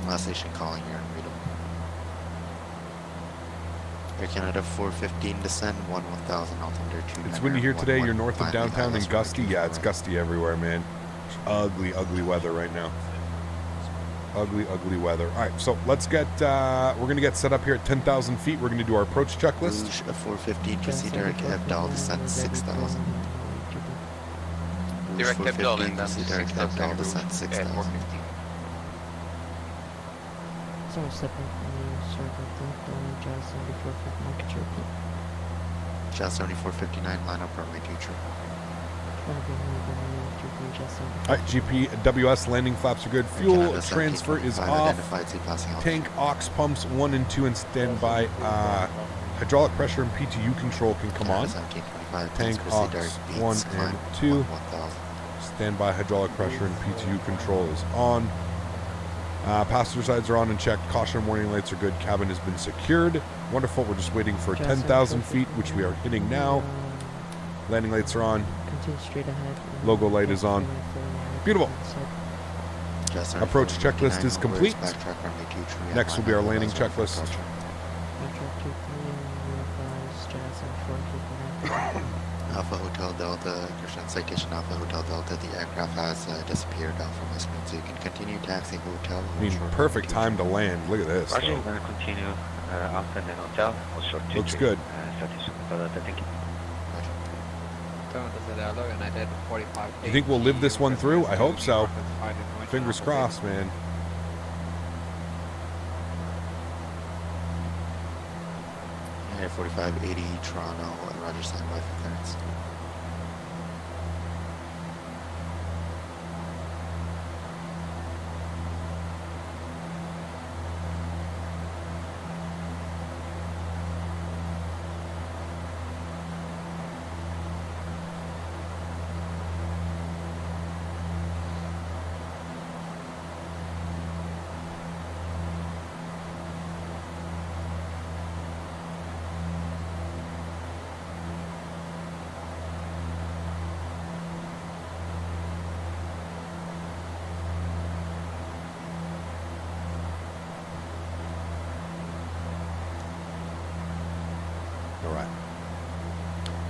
Last station calling here in Rideau. Air Canada 415 descend, 1000 altimeter 2. It's windy here today. You're north of downtown and gusty. Yeah, it's gusty everywhere, man. Ugly, ugly weather right now. Ugly, ugly weather. All right, so let's get, we're going to get set up here at 10,000 feet. We're going to do our approach checklist. Rouge 415, proceed direct Ebdal, descend 6,000. Direct Ebdal, 415, and then proceed direct 6,000 Ebdal, Rouge descend at 6,000. 415. Sorry, stepping from the circle to just 7459, could you repeat? Just 7459, line up runway 23. All right, GPWS landing flaps are good. Fuel Canada transfer is 1725, off. identified, see passing off. Tank aux pumps 1 and 2 and standby. Hydraulic pressure and PTU control can come on. Canada 1725, 95. Tank Proceed direct Ox beats, 1 climb and 2. 1000. Standby hydraulic pressure and PTU control is on. Passenger sides are on and checked. Caution warning lights are good. Cabin has been secured. Wonderful. We're just waiting for 10,000 feet, which we are hitting now. Landing lights are on. Continue straight ahead. Logo light is on. Beautiful. Approach checklist is complete. Next will be our landing checklist. Alpha Hotel Delta, Christian Citation Alpha Hotel Delta, the aircraft has disappeared out from my screen, so you can continue taxiing hotel. I mean, perfect time to land. Look at this. Roger, we're going to continue Alpha and then hotel. We'll short Looks good. Citation Delta, thank you. You think we'll live this one through? I hope so. Fingers crossed, man. Air 4580 Toronto, Roger, standby for clearance.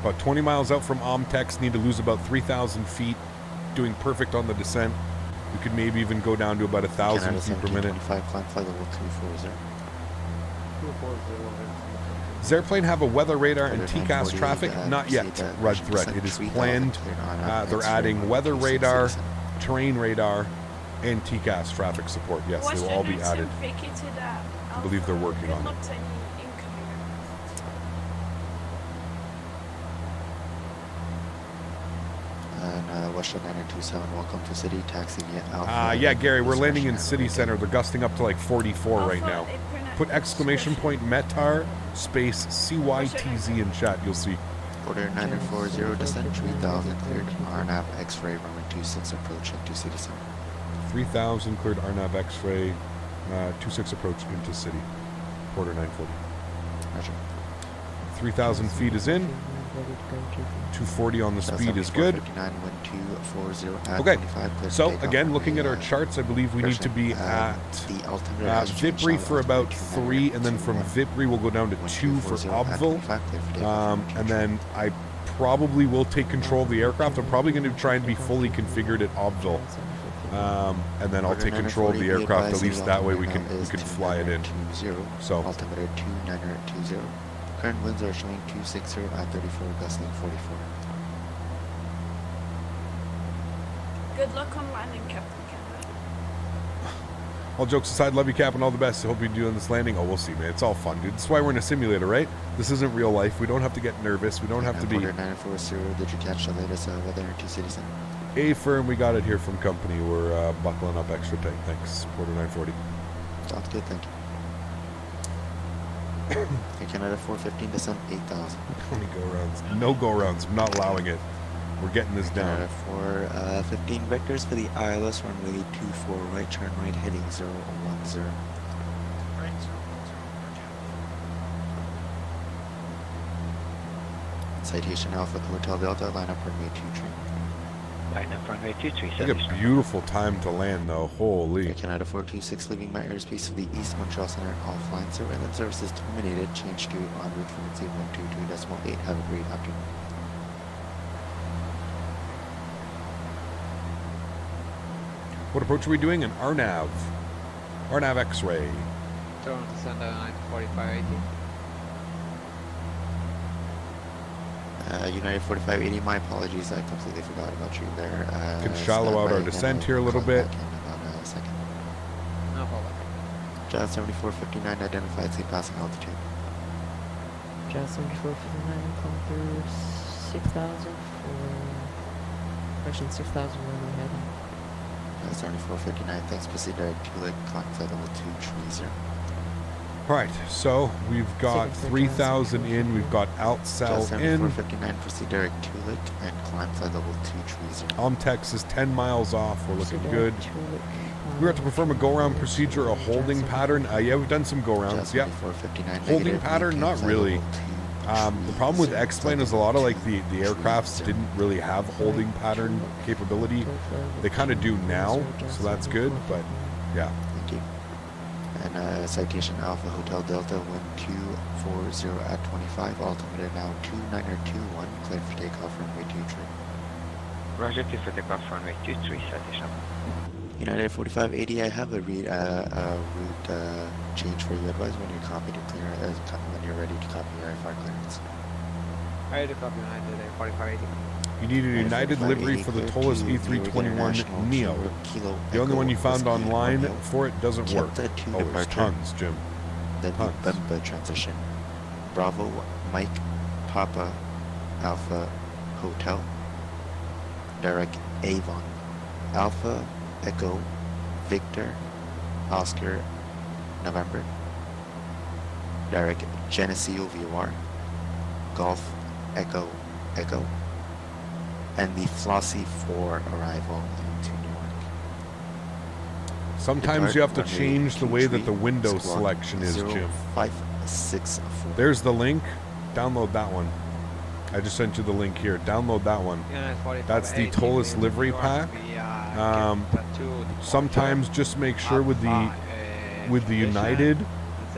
About 20 miles out from Omtex, need to lose about 3,000 feet, doing perfect on the descent. We could maybe even go down to about 1,000 feet per minute. Does the airplane have a weather radar and TCAS traffic? Not yet, Red Threat. It is planned. They're adding weather radar, terrain radar, and TCAS traffic support. Yes, they will all be added. I believe they're working on it. Western 927, welcome to City, taxi via Alpha. Yeah, Gary, we're landing in City Center. They're gusting up to like 44 right now. Put exclamation point METAR space CYTZ in chat, you'll see. Order 940, descent 3000, cleared RNAV X-ray, runway 26, approach into City Center. 3000, cleared RNAV X-ray, 26 approach into City. Order 940. Roger. 3,000 feet is in. 240 on the speed is good. Okay, so again, looking at our charts, I believe we need to be at Vipri for about 3, and then from Vipri we'll go down to 2 for Obville. And then I probably will take control of the aircraft. I'm probably going to try and be fully configured at Obville. And then I'll take control of the aircraft, at least that way we can fly it in. So altimeter 2920. Current winds are showing 260 at 34, gusting 44. Good luck on landing, Captain Canada. All jokes aside, love you, Cap, and all the best. I hope you're doing this landing. Oh, we'll see, man. It's all fun, dude. That's why we're in a simulator, right? This isn't real life. We don't have to get nervous. We don't have to be... 940, did you catch the latest weather into City Center? A firm, we got it here from company. We're buckling up extra tight. Thanks. Porter 940. Sounds good, thank you. Canada 415, descent 8,000. How many go-rounds? No go-rounds. I'm not allowing it. We're getting this down. Canada 415 vectors for the ILS, runway 24 right, turn right, heading 010. Citation Alpha Hotel Delta, line up runway 23. Line up runway 23. Like a beautiful time to land, though. Holy. Canada 426, leaving my airspace for the East Montreal Center, offline surveillance services terminated. Change to en route frequency 122.8. Have a great afternoon. What approach are we doing? An RNAV. RNAV X-ray. Toronto Center 94580. United 4580, my apologies, I completely forgot about you there. Can shallow out our descent here a little bit. No problem. Jazz 7459 identified safe passing altitude. Jazz 7459 come through 6,000 for correction 6,000 runway heading. Jazz 7459, thanks, proceed direct to Lake, climb flight level 230. All right, so we've got 3,000 in. We've got outsell in. 7459, proceed direct Tulik and climb flight level 230. Omtex is 10 miles off. We're looking good. We have to perform a go-around procedure, a holding pattern. Yeah, we've done some go-rounds. Yep. Holding pattern, not really. The problem with X-Plane is a lot of like the aircrafts didn't really have holding pattern capability. They kind of do now, so that's good. But yeah. Thank you. And citation Alpha Hotel Delta 1240 at 25. Altimeter now 2921. Clear for takeoff runway 23. Roger, clear for takeoff runway 23. Citation. United 4580, I have a route change for you. Advise when you're copy to clear when you're ready to copy your IFR clearance. Ready to copy United 4580. You need a United livery for the Toliss A321 Neo. The only one you found online for it doesn't work. Oh, there's tons, Jim. Then the Bemba transition. Bravo, Mike, Papa, Alpha, Hotel. Direct Avon. Alpha, Echo, Victor, Oscar, November. Direct Geneseo VOR. Golf, Echo, Echo. And the Flossie 4 arrival into New York. Sometimes you have to change the way that the window selection is, Jim. 564. There's the link. Download that one. I just sent you the link here. Download that one. That's the Toliss livery pack. Sometimes just make sure with the United,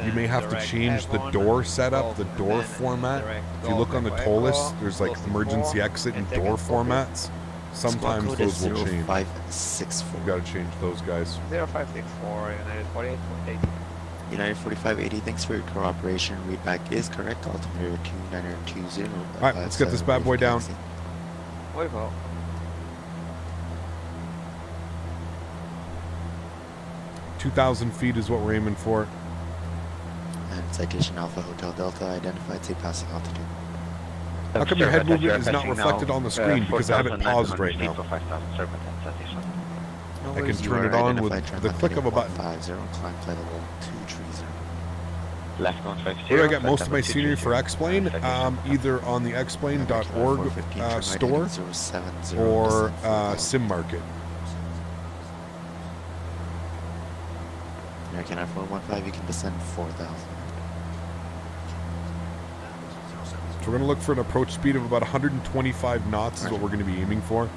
you may have to change the door setup, the door format. If you look on the Toliss, there's like emergency exit and door formats. Sometimes those will change. 0564. You got to change those guys. 0564, United 48.8. United 4580, thanks for your cooperation. Readback is correct. Altimeter 2920. All right, let's get this bad boy down. Wait, well. 2,000 feet is what we're aiming for. And citation Alpha Hotel Delta identified, say passing altitude. How come your head movement is not reflected on the screen? Because I have it paused right now. I can turn it on with the click of a button. 50, climb flight level 230. Left 150. Where do I get most of my scenery for X-Plane? Either on the xplane.org store or Sim Market. American F415, you can descend 4,000. So we're going to look for an approach speed of about 125 knots is what we're going to be aiming for.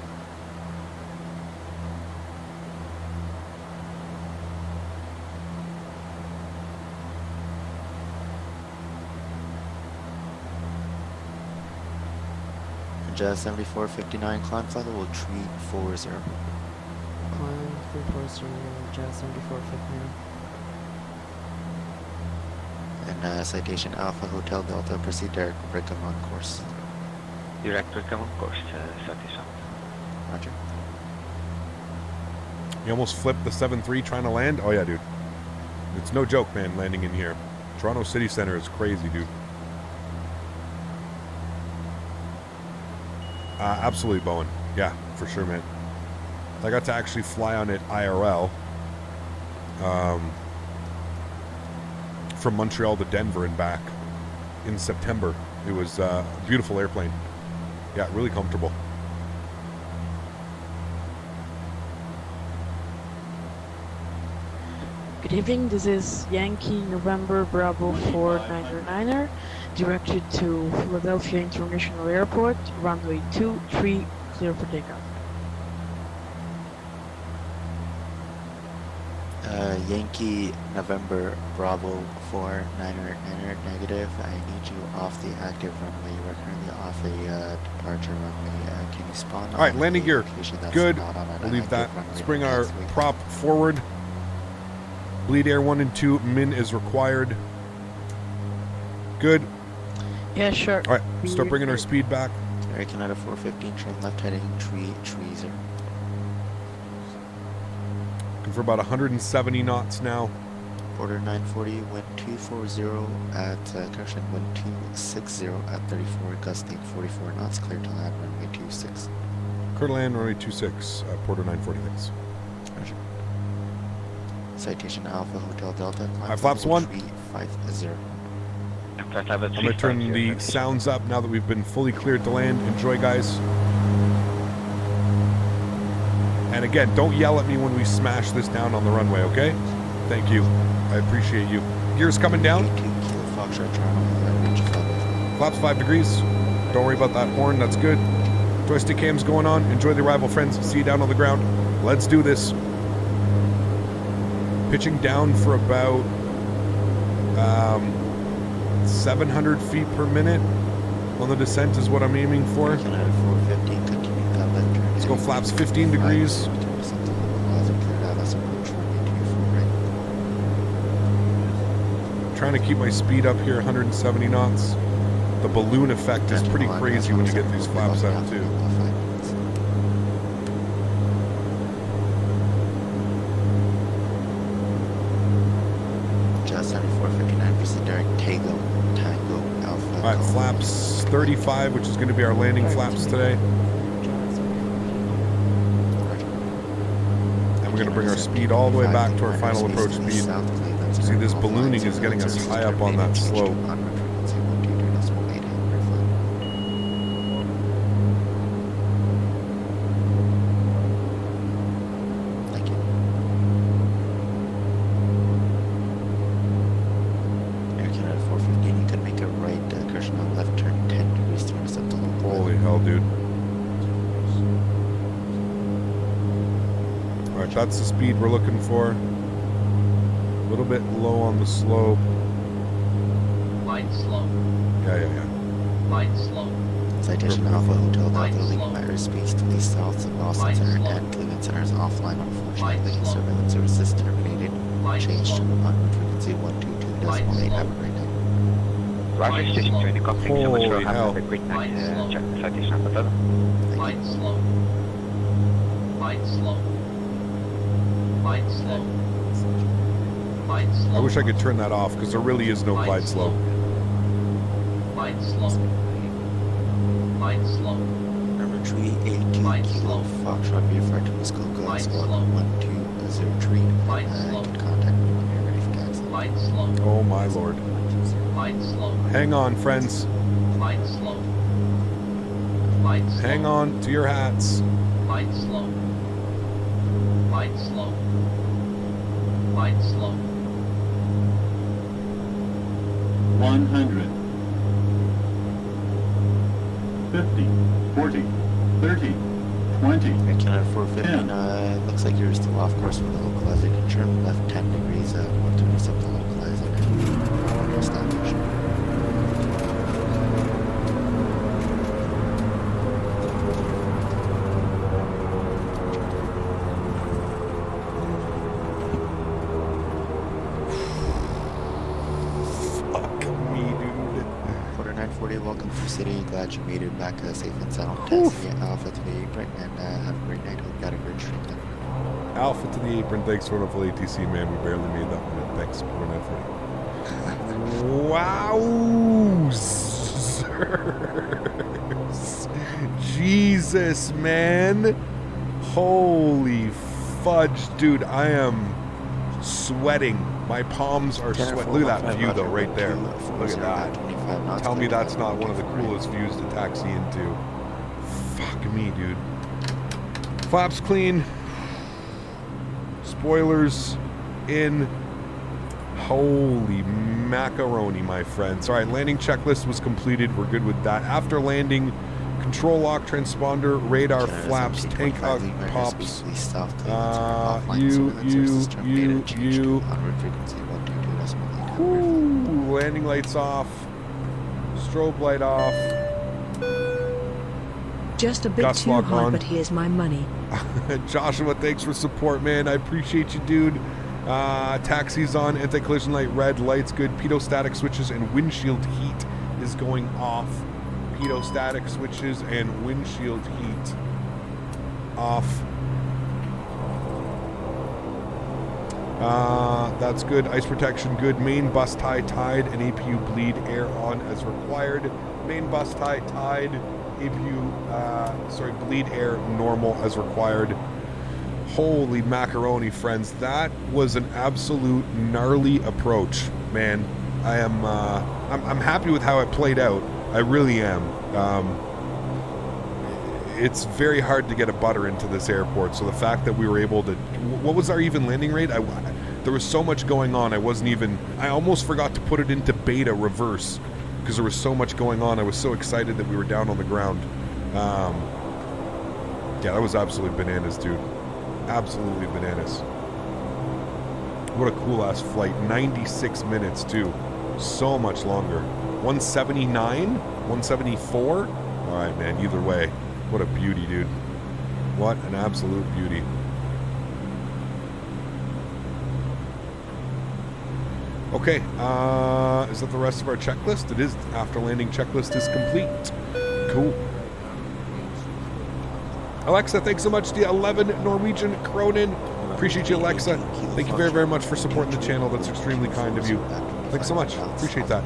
Jazz 7459, climb flight level 340. Climb 340, Jazz 7459. And citation Alpha Hotel Delta, proceed direct Brickham on course. Direct Brickham on course, citation. Roger. You almost flipped the 7-3 trying to land? Oh yeah, dude. It's no joke, man, landing in here. Toronto City Center is crazy, dude. Absolutely, Bowen. Yeah, for sure, man. I got to actually fly on it IRL. From Montreal to Denver and back in September. It was a beautiful airplane. Yeah, really comfortable. Good evening, this is Yankee November Bravo 499er, directed to Philadelphia International Airport, runway 23, clear for takeoff. Yankee November Bravo 499er negative. I need you off the active runway. We're currently off a departure runway. Can you spawn? All right, landing gear. Good. We'll leave that. Let's bring our prop forward. Bleed air 1 and 2. Min is required. Good. Yeah, sure. All right, start bringing our speed back. American out of 415, turn left heading 330. Looking for about 170 knots now. Border 940, wind 240 at correction, wind 260 at 34, gusting 44 knots, clear to land runway 26. Clear to land runway 26, Porter 940, thanks. Roger. Citation Alpha Hotel Delta. Flaps 1. 350. Flight level I'm going to turn 350. the sounds up now that we've been fully cleared to land. Enjoy, guys. And again, don't yell at me when we smash this down on the runway, okay? Thank you. I appreciate you. Gears coming down. Flaps 5 degrees. Don't worry about that horn. That's good. Joystick cams going on. Enjoy the arrival, friends. See you down on the ground. Let's do this. Pitching down for about 700 feet per minute on the descent is what I'm aiming for. Let's go flaps 15 degrees. Trying to keep my speed up here, 170 knots. The balloon effect is pretty crazy when you get these flaps out too. Just 7459% direct Tango Alpha. All right, flaps 35, which is going to be our landing flaps today. And we're going to bring our speed all the way back to our final approach speed. See, this ballooning is getting us high up on that slope. Holy hell, dude. Alright, that's the speed we're looking for. A little bit low on the slope. Light slope. Yeah. Light slope. Citation Alpha Hotel Delta leaving my airspace to the south of Boston Center and Cleveland Center is offline unfortunately. Surveillance services terminated. Changed to on frequency 122.8. Have a great night. Roger, station 20, copy. Thank you so much for hell. having a great night. Check the citation Alpha Delta. Light slope. Light slope. Light slope. Light slope. I wish I could turn that off because there really is no glide slope. Light slope. Light slope. Number 382 Kilo Foxtrot VFR to Muskoka Squad 1203. Light slope. Contact me when you're ready for taxi. Light slope. Oh my lord. Light slope. Hang on, friends. Light slope. Light slope. Hang on to your hats. Light slope. Light slope. Light slope. 100. 50, 40, 30, 20. Air 450, looks like you're still off course from the localizer. Confirm left 10 degrees, 127 the localizer. Established. Welcome to City. Glad you made it back safe and sound. Taxi Alpha to the apron and have a great night. Hope you got a great stream there. Alpha to the apron. Thanks for wonderful ATC, man. We barely made that one. Thanks for that. Wow. Jesus, man. Holy fudge, dude. I am sweating. My palms are sweating. Look at that view, though, right there. Look at that. Tell me that's not one of the coolest views to taxi into. Fuck me, dude. Flaps clean. Spoilers in. Holy macaroni, my friends. All right, landing checklist was completed. We're good with that. After landing, control lock, transponder, radar, flaps, tank hug, pops. You. Ooh, landing lights off. Strobe light off. Just a bit Gus too lock hot, on. but here's my money. Joshua, thanks for support, man. I appreciate you, dude. Taxi's on, anti-collision light red, lights good. Pedostatic switches and windshield heat is going off. Pedostatic switches and windshield heat off. That's good. Ice protection good. Main bus tie tied and APU bleed air on as required. Main bus tie tied. APU bleed air normal as required. Holy macaroni, friends. That was an absolute gnarly approach, man. I'm happy with how it played out. I really am. It's very hard to get a butter into this airport, so the fact that we were able to... What was our even landing rate? There was so much going on, I almost forgot to put it into beta reverse, because there was so much going on. I was so excited that we were down on the ground. Yeah, that was absolutely bananas, dude. Absolutely bananas. What a cool-ass flight. 96 minutes, too. So much longer. 179? 174? Alright, man, either way. What a beauty, dude. What an absolute beauty. Okay, is that the rest of our checklist? It is. After landing checklist is complete. Cool. Alexa, thanks so much to the 11 Norwegian Kronen. Appreciate you, Alexa. Thank you very, very much for supporting the channel. That's extremely kind of you. Thanks so much. Appreciate that.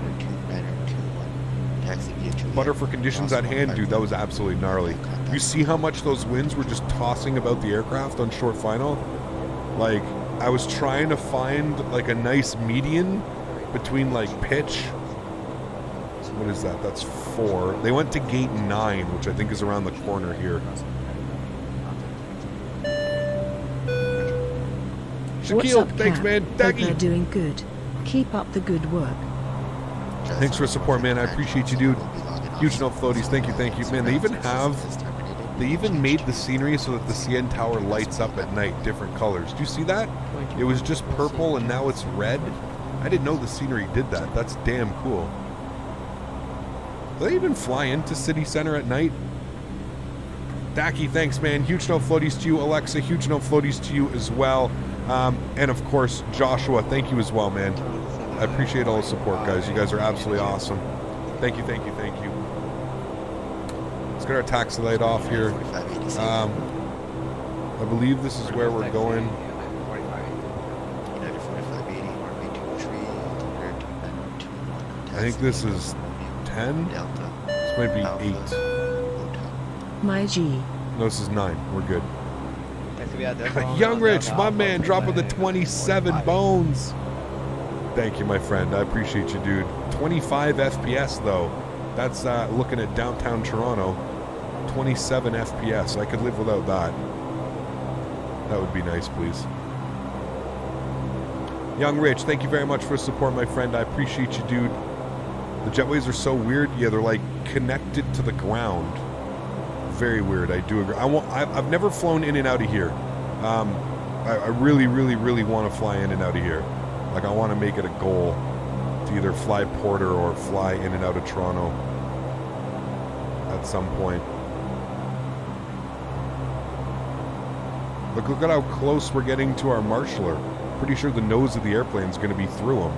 Butter for conditions at hand, dude. That was absolutely gnarly. You see how much those winds were just tossing about the aircraft on short final? Like, I was trying to find like a nice median between like pitch. What is that? That's 4. They went to gate 9, which I think is around the corner here. Shaquille, thanks, man. Daggy. They're doing good. Keep up the good work. Thanks for the support, man. I appreciate you, dude. Huge no floaties. Thank you, man. They even made the scenery so that the CN Tower lights up at night, different colors. Do you see that? It was just purple and now it's red. I didn't know the scenery did that. That's damn cool. Do they even fly into City Center at night? Dacky, thanks, man. Huge no floaties to you. Alexa, huge no floaties to you as well. And of course, Joshua, thank you as well, man. I appreciate all the support, guys. You guys are absolutely awesome. Thank you. Let's get our taxi light off here. I believe this is where we're going. I think this is 10. This might be 8. My G. No, this is 9. We're good. Young Rich, my man, dropping the 27 bones. Thank you, my friend. I appreciate you, dude. 25 FPS, though. That's looking at downtown Toronto. 27 FPS. I could live without that. That would be nice, please. Young Rich, thank you very much for support, my friend. I appreciate you, dude. The jetways are so weird. Yeah, they're like connected to the ground. Very weird. I do agree. I've never flown in and out of here. I really, really, really want to fly in and out of here. Like, I want to make it a goal to either fly Porter or fly in and out of Toronto at some point. Look at how close we're getting to our marshaller. Pretty sure the nose of the airplane is going to be through him.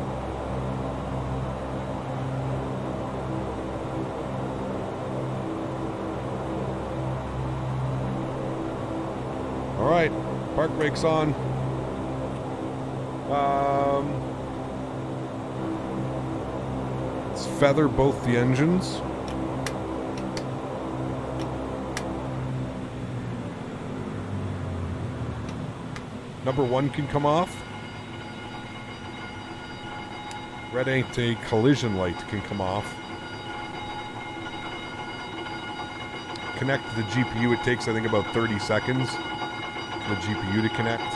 All right, park brakes on. Let's feather both the engines. Number 1 can come off. Red ain't a collision light can come off. Connect the GPU. It takes, I think, about 30 seconds for the GPU to connect.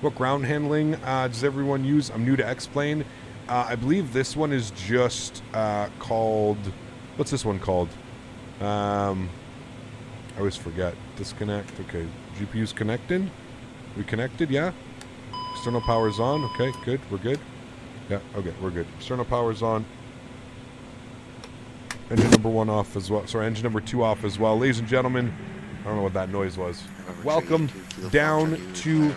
What ground handling does everyone use? I'm new to X-Plane. I believe this one is just called... What's this one called? I always forget. Disconnect. Okay. GPU's connected. We connected, yeah? External power's on. Okay, good. We're good. Yeah, okay, we're good. External power's on. Engine number 1 off as well. Sorry, engine number 2 off as well. Ladies and gentlemen, I don't know what that noise was. Welcome down to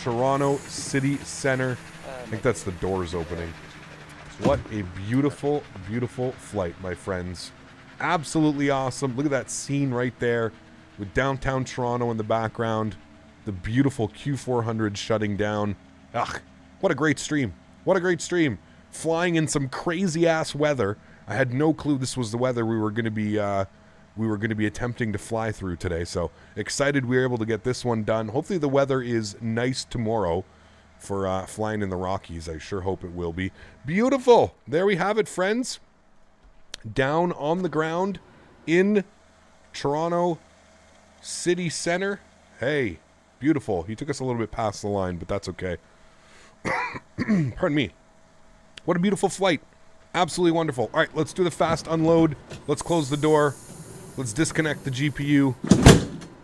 Toronto City Center. I think that's the doors opening. What a beautiful, beautiful flight, my friends. Absolutely awesome. Look at that scene right there with downtown Toronto in the background. The beautiful Q400 shutting down. Ugh, what a great stream. What a great stream. Flying in some crazy-ass weather. I had no clue this was the weather we were going to be we were going to be attempting to fly through today. So excited we were able to get this one done. Hopefully the weather is nice tomorrow for flying in the Rockies. I sure hope it will be. Beautiful. There we have it, friends. Down on the ground in Toronto City Center. Hey, beautiful. He took us a little bit past the line, but that's okay. Pardon me. What a beautiful flight. Absolutely wonderful. All right, let's do the fast unload. Let's close the door. Let's disconnect the GPU.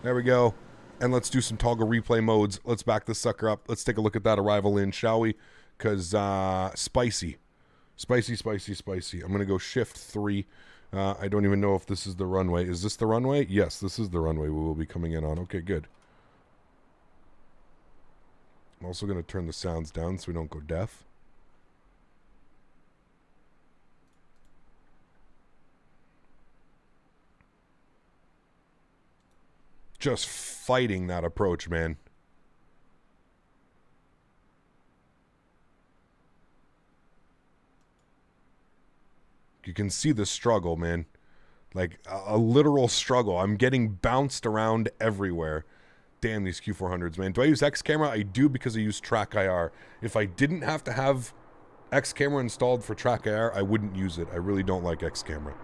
There we go. And let's do some toggle replay modes. Let's back this sucker up. Let's take a look at that arrival in, shall we? Because spicy. Spicy, spicy, spicy. I'm going to go shift 3. I don't even know if this is the runway. Is this the runway? Yes, this is the runway we will be coming in on. Okay, good. I'm also going to turn the sounds down so we don't go deaf. Just fighting that approach, man. You can see the struggle, man. Like a literal struggle. I'm getting bounced around everywhere. Damn these Q400s, man. Do I use X camera? I do because I use Track IR. If I didn't have to have X camera installed for Track IR, I wouldn't use it. I really don't like X camera.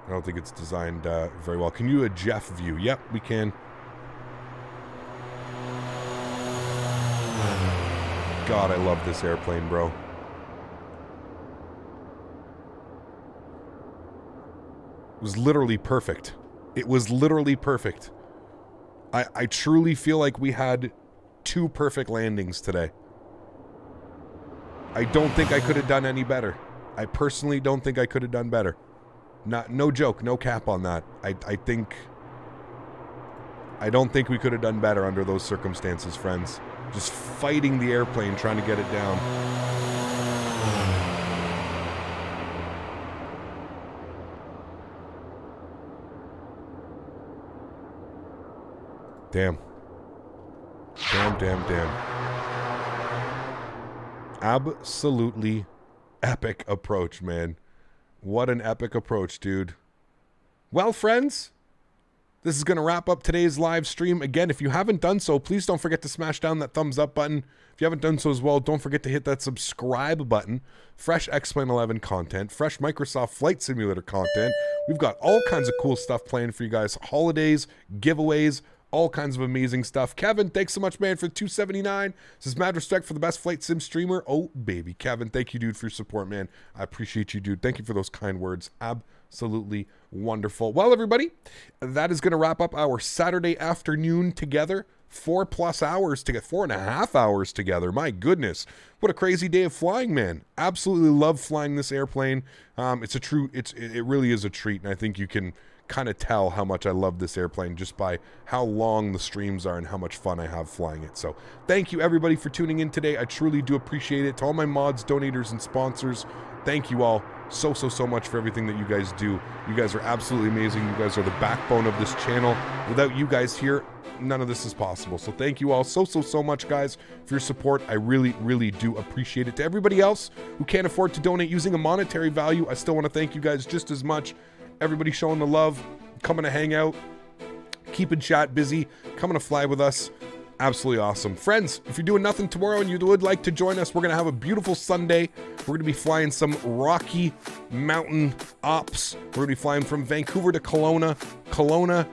I don't think it's designed very well. Can you a Jeff view? Yep, we can. God, I love this airplane, bro. It was literally perfect. It was literally perfect. I truly feel like we had 2 perfect landings today. I don't think I could have done any better. I personally don't think I could have done better. No joke, no cap on that. I don't think we could have done better under those circumstances, friends. Just fighting the airplane, trying to get it down. Damn. Damn, damn, damn. Absolutely epic approach, man. What an epic approach, dude. Well, friends, this is going to wrap up today's live stream. Again, if you haven't done so, please don't forget to smash down that thumbs up button. If you haven't done so as well, don't forget to hit that subscribe button. Fresh X-Plane 11 content, fresh Microsoft Flight Simulator content. We've got all kinds of cool stuff planned for you guys. Holidays, giveaways, all kinds of amazing stuff. Kevin, thanks so much, man, for the 279. This is mad respect for the best flight sim streamer. Oh, baby. Kevin, thank you, dude, for your support, man. I appreciate you, dude. Thank you for those kind words. Absolutely wonderful. Well, everybody, that is going to wrap up our Saturday afternoon together. 4+ hours to get 4.5 hours together. My goodness, what a crazy day of flying, man. Absolutely love flying this airplane. It really is a treat, and I think you can kind of tell how much I love this airplane just by how long the streams are and how much fun I have flying it. So thank you everybody for tuning in today. I truly do appreciate it. To all my mods, donators, and sponsors, thank you all so much for everything that you guys do. You guys are absolutely amazing. You guys are the backbone of this channel. Without you guys here, none of this is possible. So thank you all so much, guys, for your support. I really do appreciate it. To everybody else who can't afford to donate using a monetary value, I still want to thank you guys just as much. Everybody showing the love, coming to hang out, keeping chat busy, coming to fly with us. Absolutely awesome. Friends, if you're doing nothing tomorrow and you would like to join us, we're going to have a beautiful Sunday. We're going to be flying some Rocky Mountain ops. We're going to be flying from Vancouver to Kelowna, Kelowna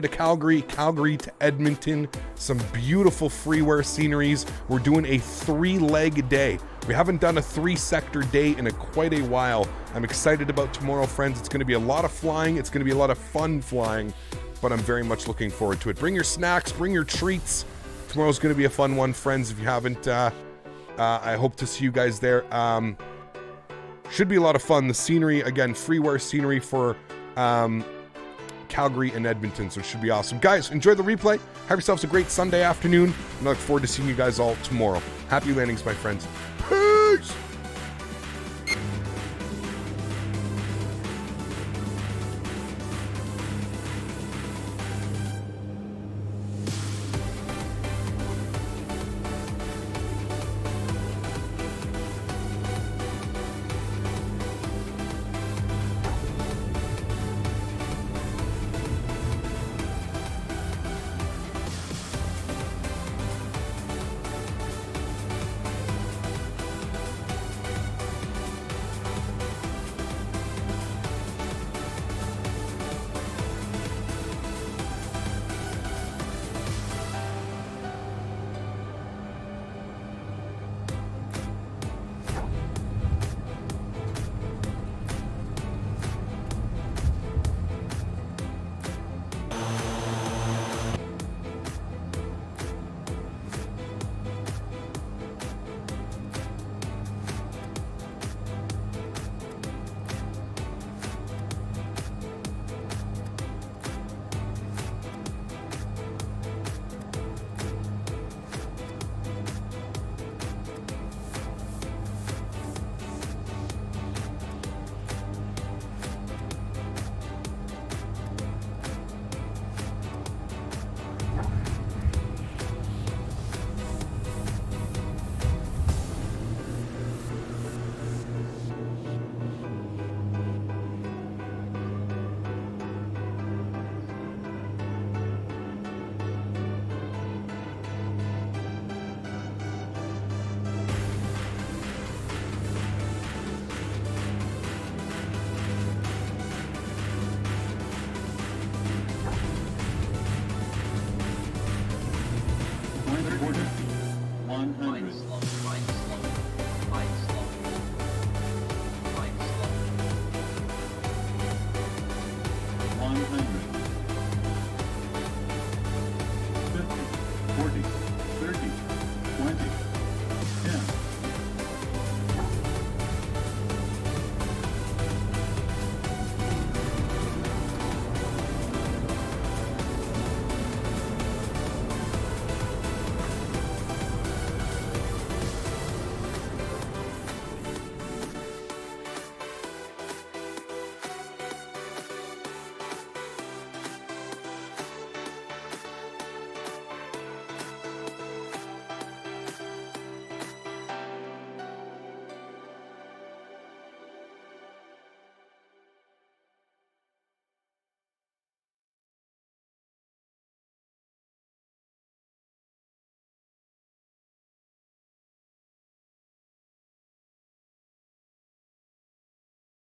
to Calgary, Calgary to Edmonton. Some beautiful freeware sceneries. We're doing a 3-leg day. We haven't done a 3-sector day in quite a while. I'm excited about tomorrow, friends. It's going to be a lot of flying. It's going to be a lot of fun flying, but I'm very much looking forward to it. Bring your snacks, bring your treats. Tomorrow's going to be a fun one, friends. If you haven't, I hope to see you guys there. Should be a lot of fun. The scenery, again, freeware scenery for Calgary and Edmonton, so it should be awesome. Guys, enjoy the replay. Have yourselves a great Sunday afternoon, and I look forward to seeing you guys all tomorrow. Happy landings, my friends. Peace! 100.